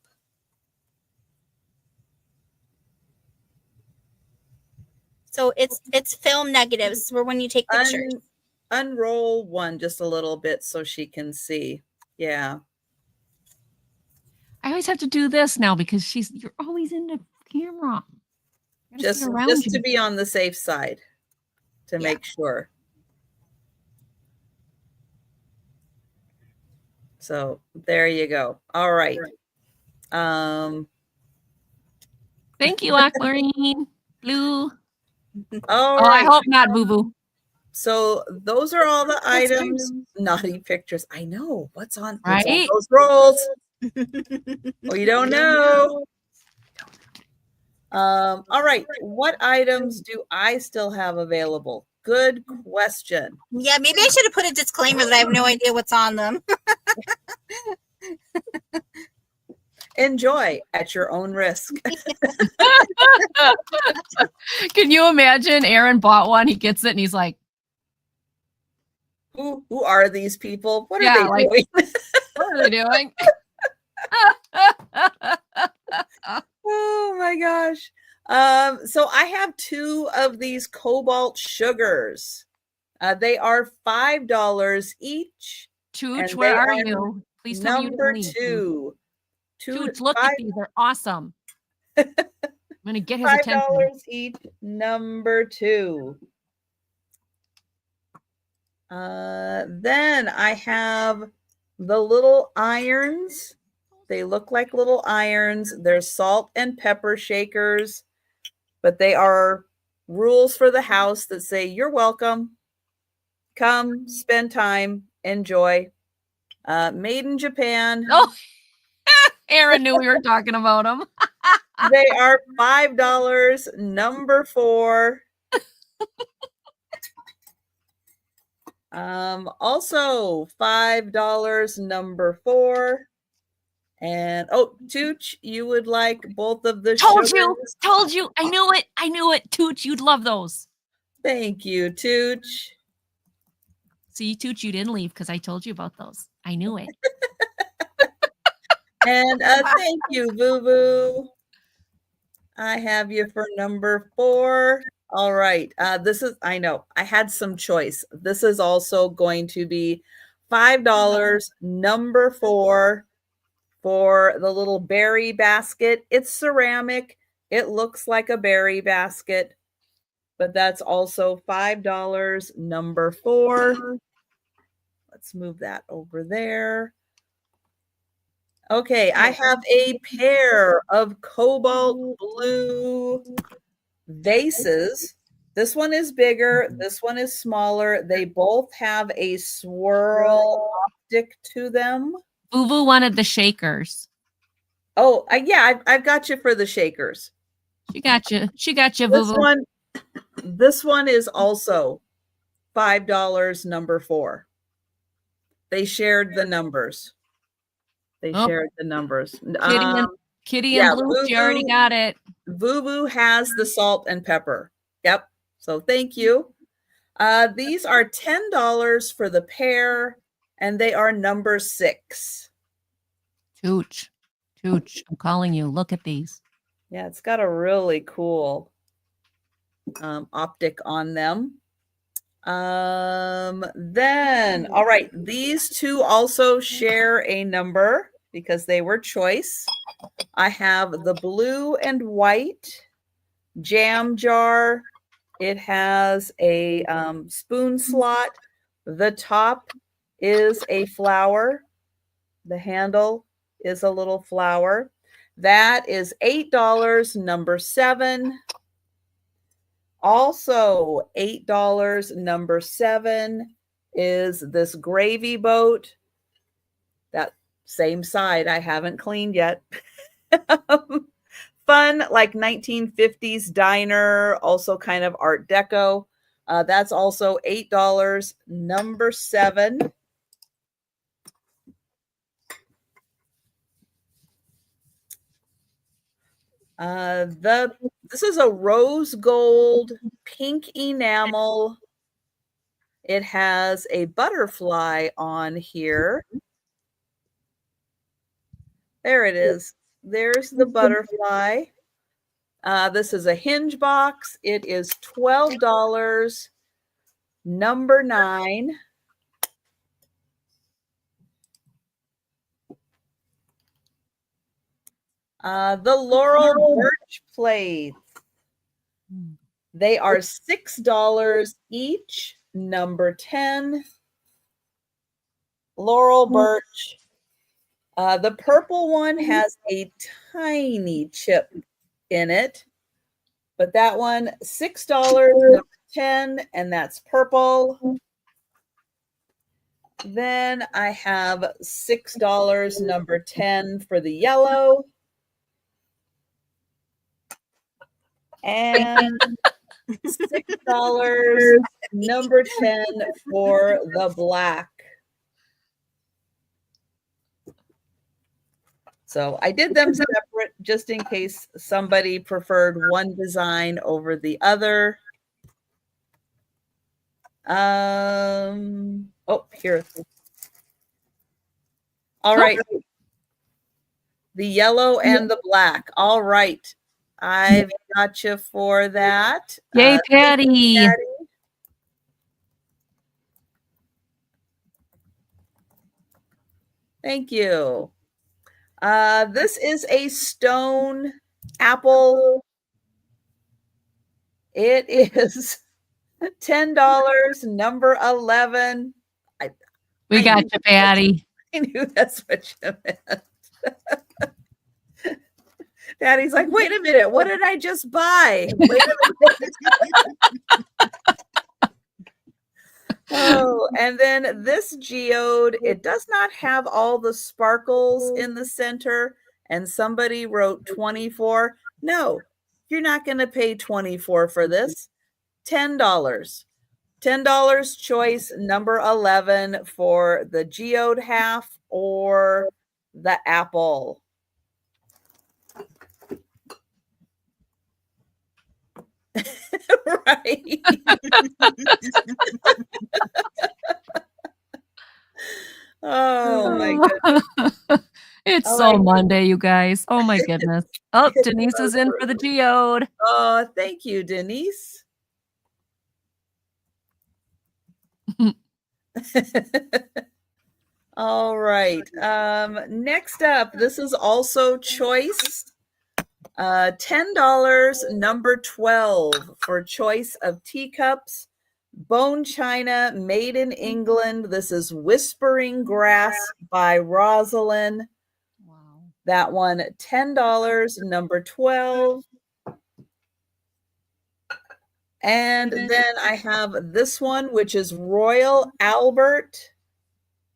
So it's film negatives for when you take pictures. Unroll one just a little bit so she can see. Yeah. I always have to do this now because you're always in the camera. Just to be on the safe side to make sure. So there you go. All right. Thank you, Aquamarine. Blue. All right. right. I hope not, Boo Boo. So those are all the items. Naughty pictures. I know. What's on right? Those rolls? We don't know. All right. What items do I still have available? Good question. Yeah, maybe I should have put a disclaimer that I have no idea what's on them. Enjoy at your own risk. Can you imagine? Aaron bought one. He gets it and he's like, Who are these people? What are they doing? What are they doing? Oh my gosh. So I have 2 of these cobalt sugars. They are $5 each. Tooch, where are you? Please tell me number you 2. Tooch, look at these. They're awesome. I'm going to get his attention. $5 each, number 2. Then I have the little irons. They look like little irons. They're salt and pepper shakers, but they are rules for the house that say, you're welcome. Come, spend time, enjoy. Made in Japan. Oh, Aaron knew we were talking about them. They are $5, number 4. Also $5, number 4. And Tooch, you would like both of the Told you. I knew it. Tooch, you'd love those. Thank you, Tooch. See, Tooch, you didn't leave because I told you about those. I knew it. And thank you, Boo Boo. I have you for number 4. All right. I know I had some choice. This is also going to be $5, number 4, for the little berry basket. It's ceramic. It looks like a berry basket, but that's also $5, number 4. Let's move that over there. Okay, I have a pair of cobalt blue vases. This one is bigger. This one is smaller. They both have a swirl optic to them. Boo Boo wanted the shakers. Oh, yeah, I've got you for the shakers. She got you, Boo Boo. This one is also $5, number 4. They shared the numbers. Kitty and Blue, she already got it. Boo Boo has the salt and pepper. Yep. So thank you. These are $10 for the pair, and they are number 6. Tooch, I'm calling you. Look at these. Yeah, it's got a really cool optic on them. Then, all right, these 2 also share a number because they were choice. I have the blue and white jam jar. It has a spoon slot. The top is a flower. The handle is a little flower. That is $8, number 7. Also $8, number 7 is this gravy boat. That same side I haven't cleaned yet. Fun, like 1950s diner, also kind of Art Deco. That's also $8, number 7. This is a rose gold pink enamel. It has a butterfly on here. There it is. There's the butterfly. This is a hinge box. It is $12. Number 9. The Laurel birch plates. They are $6 each. Number 10. Laurel birch. The purple one has a tiny chip in it, but that one, $6, number 10, and that's purple. Then I have $6, number 10 for the yellow. And $6, number 10 for the black. So I did them separate just in case somebody preferred one design over the other. Oh, here. All right. The yellow and the black. All right. I've got you for that. Yay, Patty. Thank you. This is a stone apple. It is $10, number 11. We got you, Patty. I knew that's what you meant. Daddy's like, wait a minute, what did I just buy? Wait a minute. Oh, and then this geode, it does not have all the sparkles in the center, and somebody wrote 24. No, you're not going to pay 24 for this. $10. $10 choice number 11 for the geode half or the apple. Right. Oh my goodness. It's so Monday, you guys. Oh my goodness. Oh, Denise is in for the geode. Oh, thank you, Denise. All right. Next up, this is also choice. $10, number 12 for choice of teacups. Bone china made in England. This is Whispering Grass by Rosalind. Wow. That one, $10, number 12. And then I have this one, which is Royal Albert.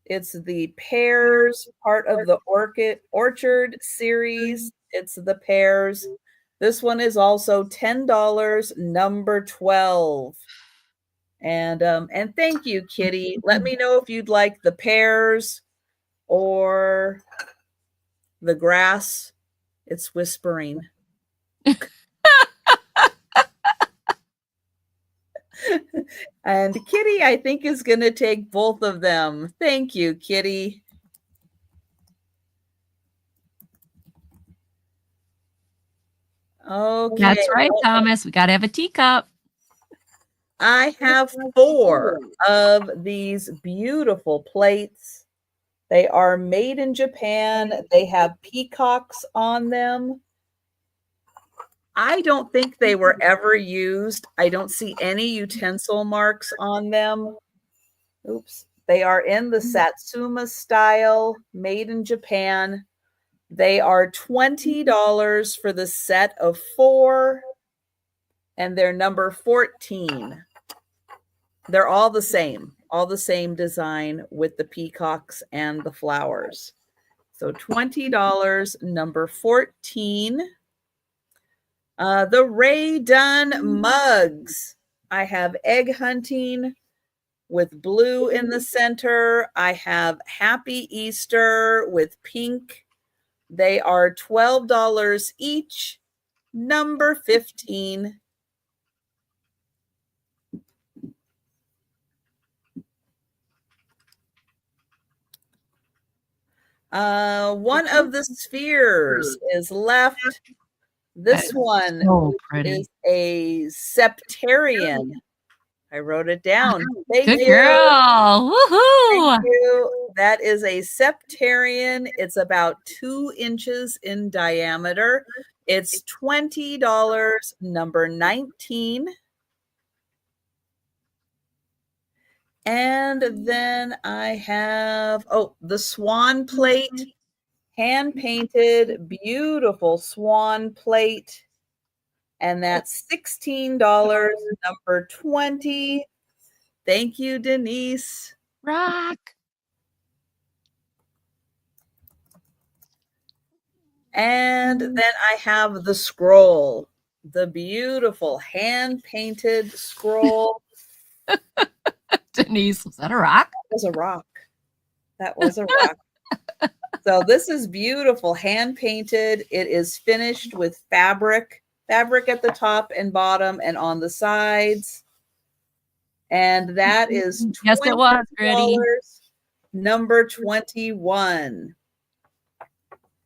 It's the pears, part of the Orchard series. It's the pears. This one is also $10, number 12. And thank you, Kitty. Let me know if you'd like the pears or the grass. It's whispering. And Kitty, I think, is going to take both of them. Thank you, Kitty. Okay. That's right, Thomas. We got to have a teacup. I have 4 of these beautiful plates. They are made in Japan. They have peacocks on them. I don't think they were ever used. I don't see any utensil marks on them. Oops. They are in the Satsuma style, made in Japan. They are $20 for the set of 4, and they're number 14. They're all the same design with the peacocks and the flowers. So $20, number 14. The Ray Dunn mugs. I have egg hunting with blue in the center. I have Happy Easter with pink. They are $12 each, number 15. One of the spheres is left. This one so pretty. is a septarian. I wrote it down. Thank Good you. girl. Woohoo! Thank you. That is a septarian. It's about 2 inches in diameter. It's $20, number 19. And then I have, the swan plate, hand painted, beautiful swan plate. And that's $16, number 20. Thank you, Denise. Rock. And then I have the scroll, the beautiful hand painted scroll. Denise, was that a rock? That was a rock. That was a rock. So this is beautiful, hand painted. It is finished with fabric at the top and bottom and on the sides. And that is $20, yes, it was, Gritty. number 21.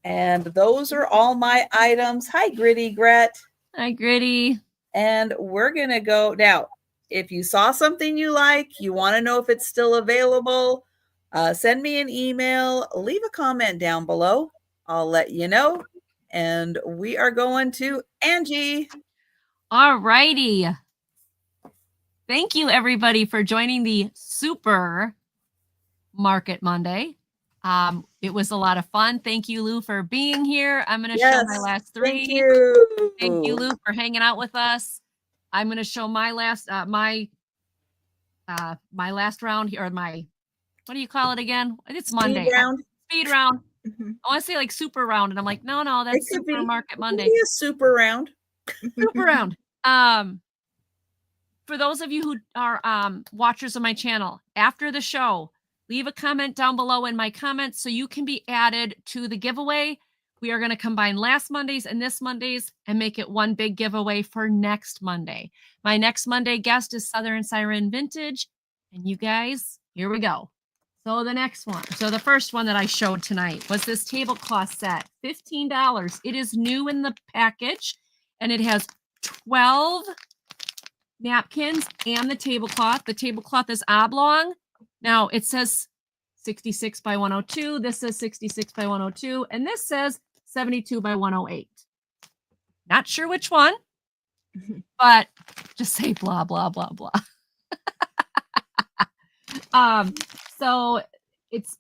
And those are all my items. Hi, Gritty Gret. Hi, Gritty. And we're going to go now. If you saw something you like, you want to know if it's still available, send me an email, leave a comment down below. I'll let you know. And we are going to Angie. All righty. Thank you, everybody, for joining the Super Market Monday. It was a lot of fun. Thank you, Lou, for being here. I'm going to show my last 3. Thank you. Thank you, Lou, for hanging out with us. I'm going to show my last my last round here, or my, what do you call it again? It's Monday. Speed round. Mhm. I want to say like super round, and I'm like, no, that's Super Market Monday. It could be a super round. Super round. For those of you who are watchers of my channel, after the show, leave a comment down below in my comments so you can be added to the giveaway. We are going to combine last Monday's and this Monday's and make it one big giveaway for next Monday. My next Monday guest is Southern Siren Vintage. And you guys, here we go. So the first one that I showed tonight was this tablecloth set, $15. It is new in the package, and it has 12 napkins and the tablecloth. The tablecloth is oblong. Now it says 66 by 102. This says 66 by 102. And this says 72 by 108. Not sure which one, but just say blah, blah, blah, blah. So it's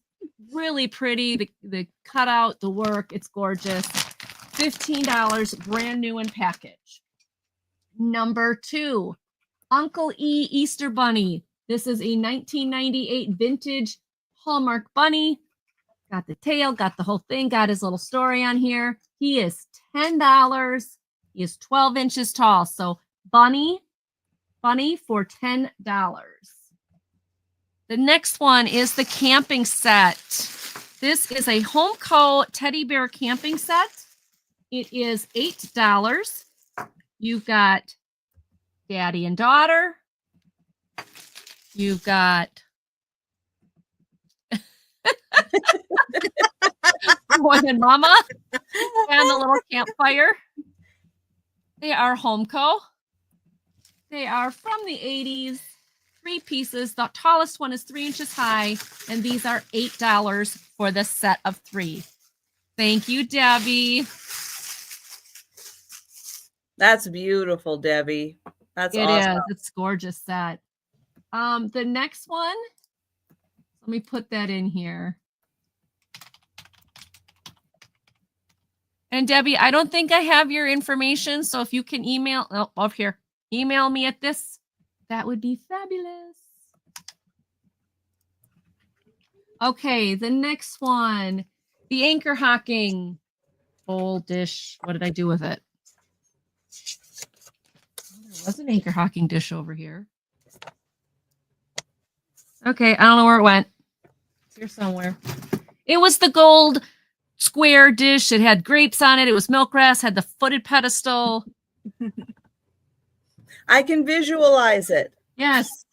really pretty. The cutout, the work, it's gorgeous. $15, brand new in package. Number 2, Uncle E Easter Bunny. This is a 1998 vintage Hallmark bunny. Got the tail, got the whole thing, got his little story on here. He is $10. He is 12 inches tall. So bunny for $10. The next one is the camping set. This is a Homeco teddy bear camping set. It is $8. You've got daddy and daughter. You've got boy and mama and the little campfire. They are Homeco. They are from the 80s. 3 pieces. The tallest one is 3 inches high, and these are $8 for the set of 3. Thank you, Debbie. That's beautiful, Debbie. That's awesome. It is. It's a gorgeous set. The next one, let me put that in here. And Debbie, I don't think I have your information, so if you can email, up here, email me at this, that would be fabulous. Okay, the next one, the anchor hocking bowl dish. What did I do with it? There was an anchor hocking dish over here. Okay, I don't know where it went. It's here somewhere. It was the gold square dish. It had grapes on it. It was milk grass, had the footed pedestal. I can visualize it. Yes.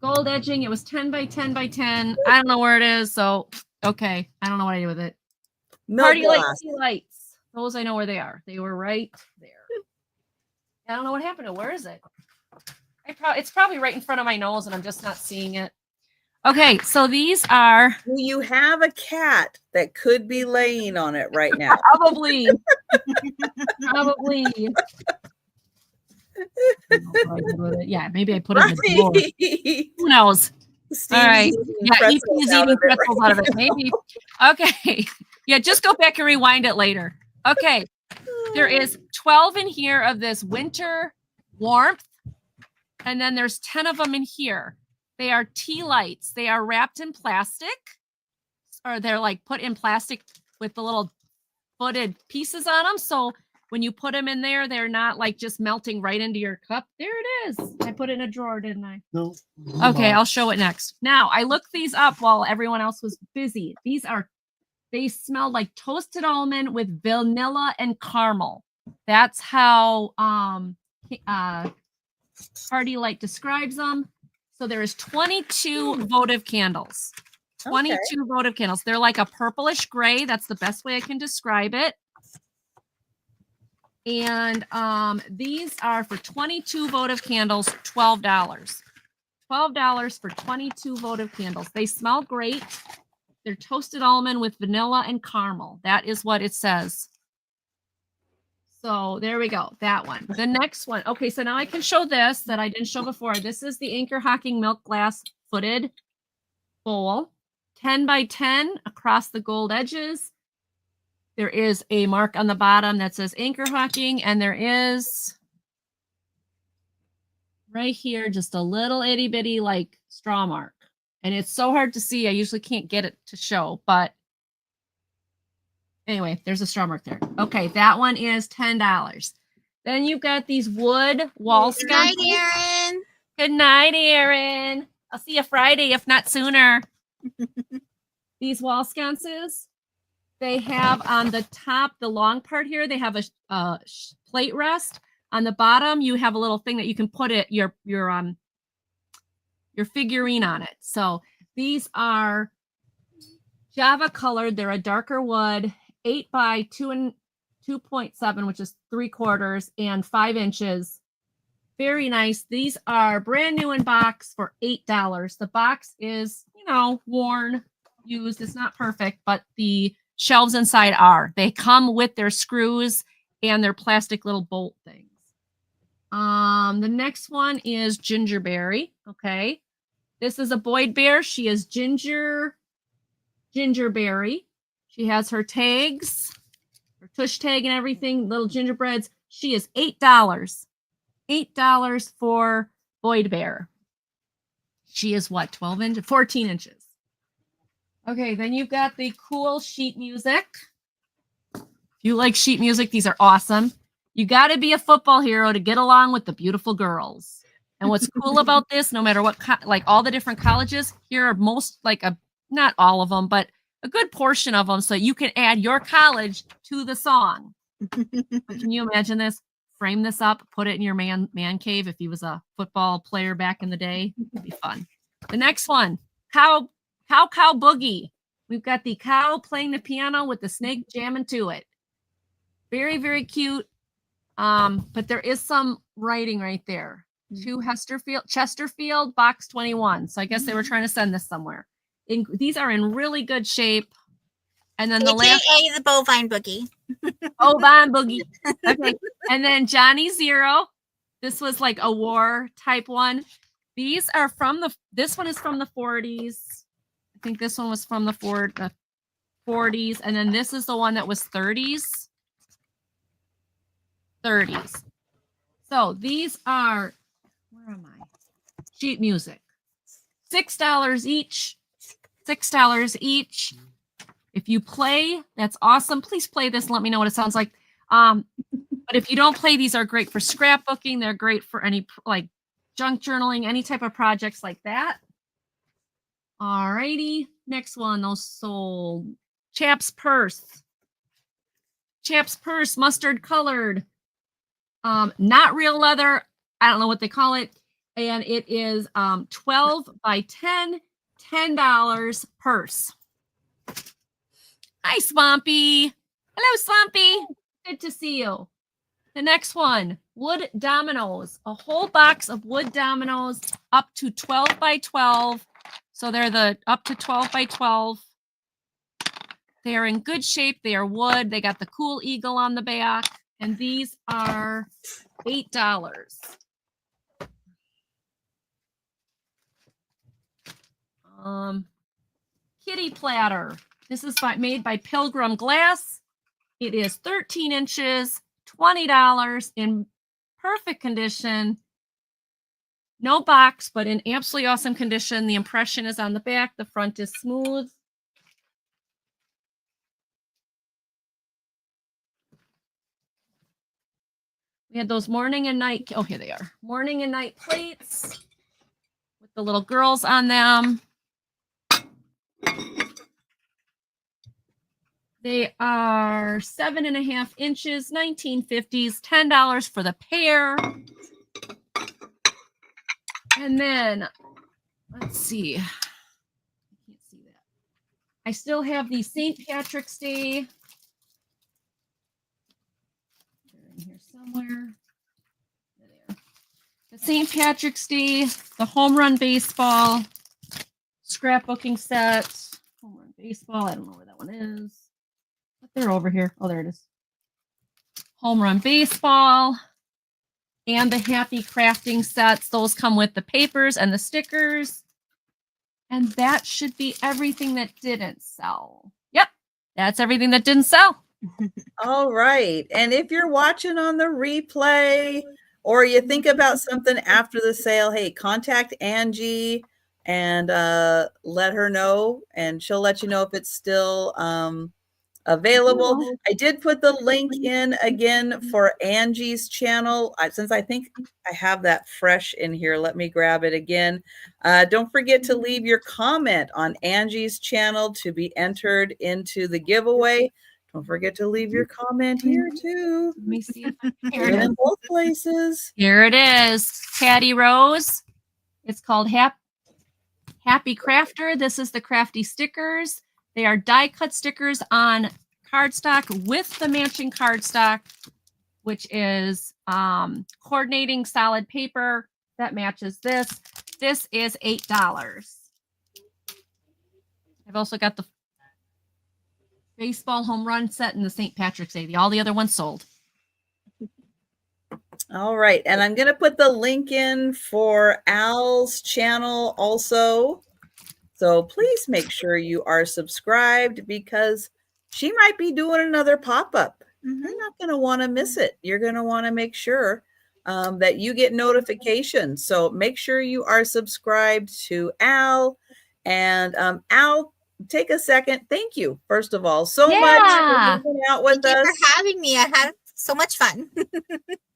Gold edging. It was 10 by 10 by 10. I don't know where it is. So, okay. I don't know what I did with it. Milk Party glass. lights. Lights. Those I know where they are. They were right there. I don't know what happened to. Where is it? It's probably right in front of my nose, and I'm just not seeing it. Okay, so these are. Do you have a cat that could be laying on it right now? Probably. Probably. Yeah, maybe I put it in the drawer. Who knows? Steve's all right. Yeah, he's eating pretzels out of it. Maybe. Okay. Yeah, just go back and rewind it later. Okay. There is 12 in here of this winter warmth. And then there's 10 of them in here. They are tea lights. They are wrapped in plastic. Or they're like put in plastic with the little footed pieces on them. So when you put them in there, they're not like just melting right into your cup. There it is. I put it in a drawer, didn't I? No. Okay, I'll show it next. Now, I looked these up while everyone else was busy. They smell like toasted almond with vanilla and caramel. That's how Party Light describes them. So there is 22 votive candles. 22 votive candles. They're like a purplish gray. That's the best way I can describe it. And these are for 22 votive candles, $12. $12 for 22 votive candles. They smell great. They're toasted almond with vanilla and caramel. That is what it says. So there we go. That one. The next one. Okay, so now I can show this that I didn't show before. This is the Anchor Hocking Milk Glass Footed Bowl. 10 by 10 across the gold edges. There is a mark on the bottom that says Anchor Hocking, and there is right here just a little itty bitty like straw mark. And it's so hard to see. I usually can't get it to show, but anyway, there's a straw mark there. Okay, that one is $10. Then you've got these wood wall sconces. Good night, Erin. Good night, Erin. I'll see you Friday, if not sooner. These wall sconces, they have on the top, the long part here, they have a plate rest. On the bottom, you have a little thing that you can put your figurine on it. So these are Java colored. They're a darker wood, 8 by 2.7, which is 3/4 and 5 inches. Very nice. These are brand new in box for $8. The box is, worn, used. It's not perfect, but the shelves inside are. They come with their screws and their plastic little bolt things. The next one is Gingerberry. Okay. This is a Boyd Bear. She is Gingerberry. She has her tags, her tush tag and everything, little gingerbreads. She is $8. $8 for Boyd Bear. She is what, 12 inches? 14 inches. Okay, then you've got the cool sheet music. If you like sheet music, these are awesome. You got to be a football hero to get along with the beautiful girls. And what's cool about this, no matter what, like all the different colleges, here are most, not all of them, but a good portion of them, so you can add your college to the song. Can you imagine this? Frame this up, put it in your man cave if he was a football player back in the day. It'd be fun. The next one, Cow Boogie. We've got the cow playing the piano with the snake jamming to it. Very, very cute. But there is some writing right there. To Chesterfield, box 21. So I guess they were trying to send this somewhere. These are in really good shape. And then the last, the bovine boogie. Bovine boogie. Okay. And then Johnny Zero. This was like a war type one. These are this one is from the 40s. I think this one was from the 40s. And then this is the one that was 30s. So these are, where am I? Sheet music. $6 each. $6 each. If you play, that's awesome. Please play this. Let me know what it sounds like. But if you don't play, these are great for scrapbooking. They're great for any junk journaling, any type of projects like that. All righty. Next one. Those sold. Chap's Purse. Chap's Purse, mustard colored. Not real leather. I don't know what they call it. And it is 12 by 10, $10 purse. Hi, Swampy. Hello, Swampy. Good to see you. The next one, wood dominoes. A whole box of wood dominoes up to 12 by 12. So they're the up to 12 by 12. They are in good shape. They are wood. They got the cool eagle on the back. And these are $8. Kitty platter. This is made by Pilgrim Glass. It is 13 inches, $20 in perfect condition. No box, but in absolutely awesome condition. The impression is on the back. The front is smooth. We had those morning and night. Oh, here they are. Morning and night plates with the little girls on them. They are 7.5 inches, 1950s, $10 for the pair. And then, let's see. I can't see that. I still have the St. Patrick's Day. They're in here somewhere. There. The St. Patrick's Day, the home run baseball, scrapbooking set, home run baseball. I don't know where that one is. But they're over here. Oh, there it is. Home run baseball. And the happy crafting sets. Those come with the papers and the stickers. And that should be everything that didn't sell. Yep, that's everything that didn't sell. All right. And if you're watching on the replay or you think about something after the sale, hey, contact Angie and let her know, and she'll let you know if it's still available. I did put the link in again for Angie's channel. Since I think I have that fresh in here, let me grab it again. Don't forget to leave your comment on Angie's channel to be entered into the giveaway. Don't forget to leave your comment here too. Let me see if Here it in both places. Here it is. Patty Rose. It's called Happy Crafter. This is the crafty stickers. They are die cut stickers on cardstock with the matching cardstock, which is coordinating solid paper that matches this. This is $8. I've also got the baseball home run set and the St. Patrick's Day. All the other ones sold. All right. And I'm going to put the link in for Al's channel also. So please make sure you are subscribed because she might be doing another pop-up. You're not going to want to miss it. You're going to want to make sure that you get notifications. So make sure you are subscribed to Al. And Al, take a second. Thank you, first of all, so much for hanging out with us. Thank you for having me. I had so much fun.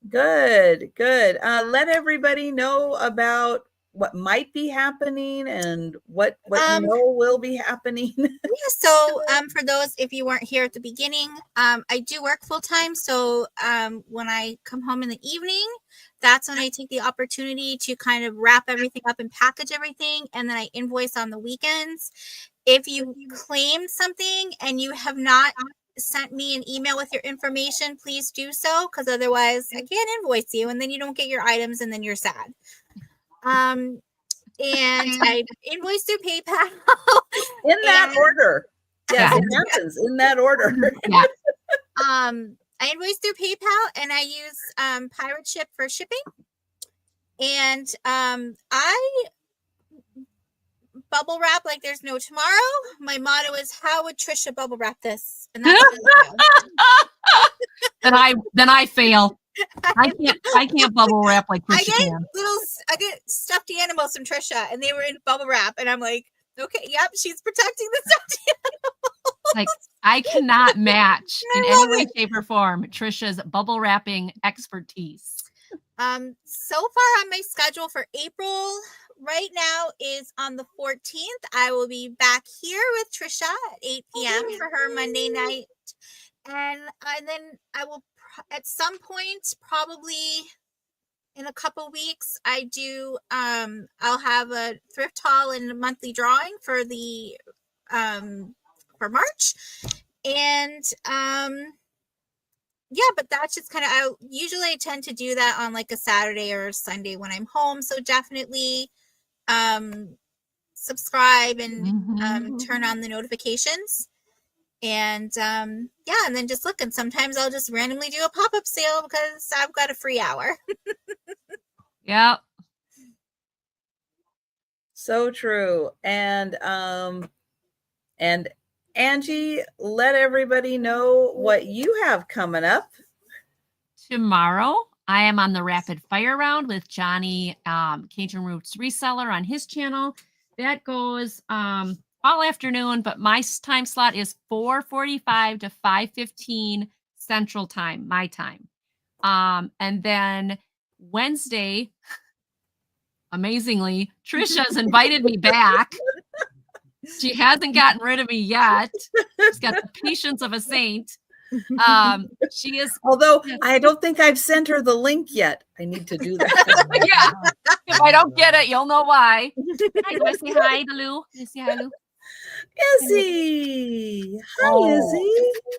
Good, good. Let everybody know about what might be happening and what you know will be happening. So for those, if you weren't here at the beginning, I do work full time. So when I come home in the evening, that's when I take the opportunity to kind of wrap everything up and package everything. And then I invoice on the weekends. If you claimed something and you have not sent me an email with your information, please do so, because otherwise I can't invoice you and then you don't get your items and then you're sad. And I invoice through PayPal. In that order. Yes, it happens in that order. Yeah. I invoice through PayPal and I use Pirate Ship for shipping. And I bubble wrap like there's no tomorrow. My motto is, how would Trisha bubble wrap this? And that's then I fail. I can't bubble wrap like Trisha can. I get stuffed animals from Trisha and they were in bubble wrap and I'm like, okay, yep, she's protecting the stuffed animals. Like, I cannot match in any way, shape, or form Trisha's bubble wrapping expertise. So far on my schedule for April right now is on the 14th. I will be back here with Trisha at 8 p.m. for her Monday night. And then I will, at some point, probably in a couple weeks, I'll have a thrift haul and a monthly drawing for the, for March. And yeah, but that's just kind of, I usually tend to do that on like a Saturday or a Sunday when I'm home. So definitely subscribe and turn on the notifications. And yeah, and then just look. And sometimes I'll just randomly do a pop-up sale because I've got a free hour. Yeah. So true. And Angie, let everybody know what you have coming up. Tomorrow, I am on the rapid fire round with Johnny, Cajun Roots Reseller on his channel. That goes all afternoon, but my time slot is 4:45 to 5:15 Central Time, my time. And then Wednesday, amazingly, Trisha's invited me back. She hasn't gotten rid of me yet. She's got the patience of a saint. She is, although I don't think I've sent her the link yet. I need to do that. Yeah, if I don't get it, you'll know why. Hi, do I say hi to Lou? Do you say hi, Lou? Izzy, hi Izzy.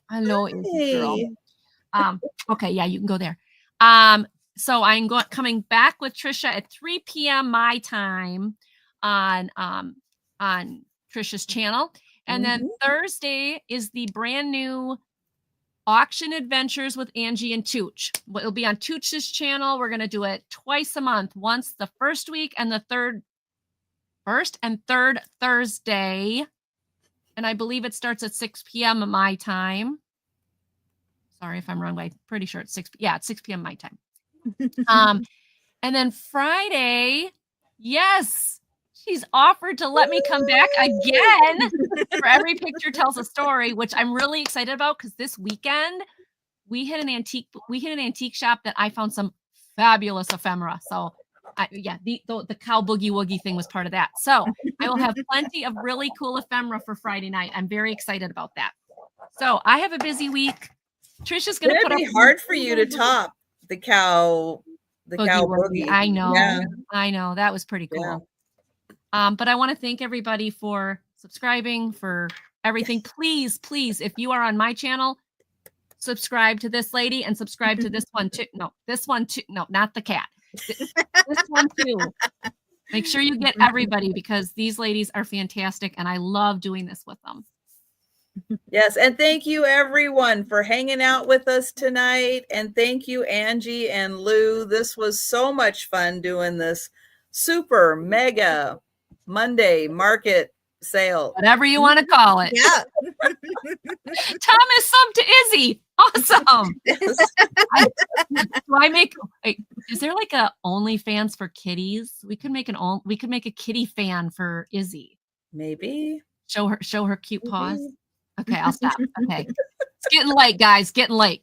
Hello, Izzy girl. Hey. Okay, yeah, you can go there. So I'm coming back with Trisha at 3 p.m. my time on Trisha's channel, and then Thursday is the brand new Auction Adventures with Angie and Tooch. It'll be on Tooch's channel. We're going to do it twice a month, once the first week and the first and third Thursday. And I believe it starts at 6 p.m. my time. Sorry if I'm wrong, but I'm pretty sure it's 6. Yeah, it's 6 p.m. my time. And then Friday, yes, she's offered to let me come back again for Every Picture Tells a Story, which I'm really excited about because this weekend we hit an antique shop that I found some fabulous ephemera. So the cow boogie woogie thing was part of that. So I will have plenty of really cool ephemera for Friday night. I'm very excited about that. So I have a busy week. Trisha's going to put up. It'd be hard for you to top the cow boogie. I know. Yeah. I know. That was pretty cool. Yeah. But I want to thank everybody for subscribing, for everything. Please, if you are on my channel, subscribe to this lady and subscribe to this one too. No, this one too. No, not the cat. This one too. Make sure you get everybody because these ladies are fantastic and I love doing this with them. Yes, and thank you everyone for hanging out with us tonight. And thank you, Angie and Lou. This was so much fun doing this super mega Monday market sale. Whatever you want to call it. Yeah. Thomas sub to Izzy. Awesome. Is there like a OnlyFans for kitties? We could make a kitty fan for Izzy. Maybe. Show her cute paws. Okay, I'll stop. Okay. It's getting late, guys. Getting late.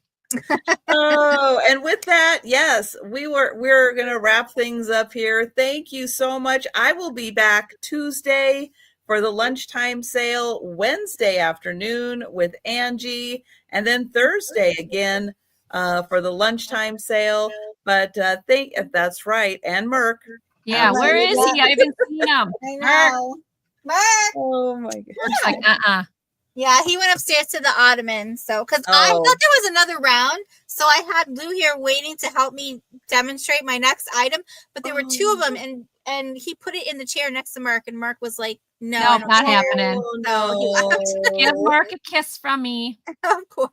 Oh, and with that, yes, we're gonna wrap things up here. Thank you so much. I will be back Tuesday for the lunchtime sale, Wednesday afternoon with Angie, and then Thursday again for the lunchtime sale. But that's right, and Merc. Yeah, where is he? I haven't seen him. I know. Merc. Oh my God. Merc's like, Yeah, he went upstairs to the ottoman. So, because I thought there was another round, so I had Lou here waiting to help me demonstrate my next item. But there were two of them, and he put it in the chair next to Mark, and Mark was like, "No, not happening." No, he left. Give Mark a kiss from me. Of course.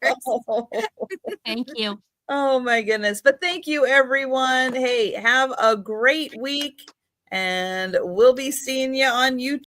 Thank you. Oh my goodness! But thank you, everyone. Hey, have a great week, and we'll be seeing you on YouTube.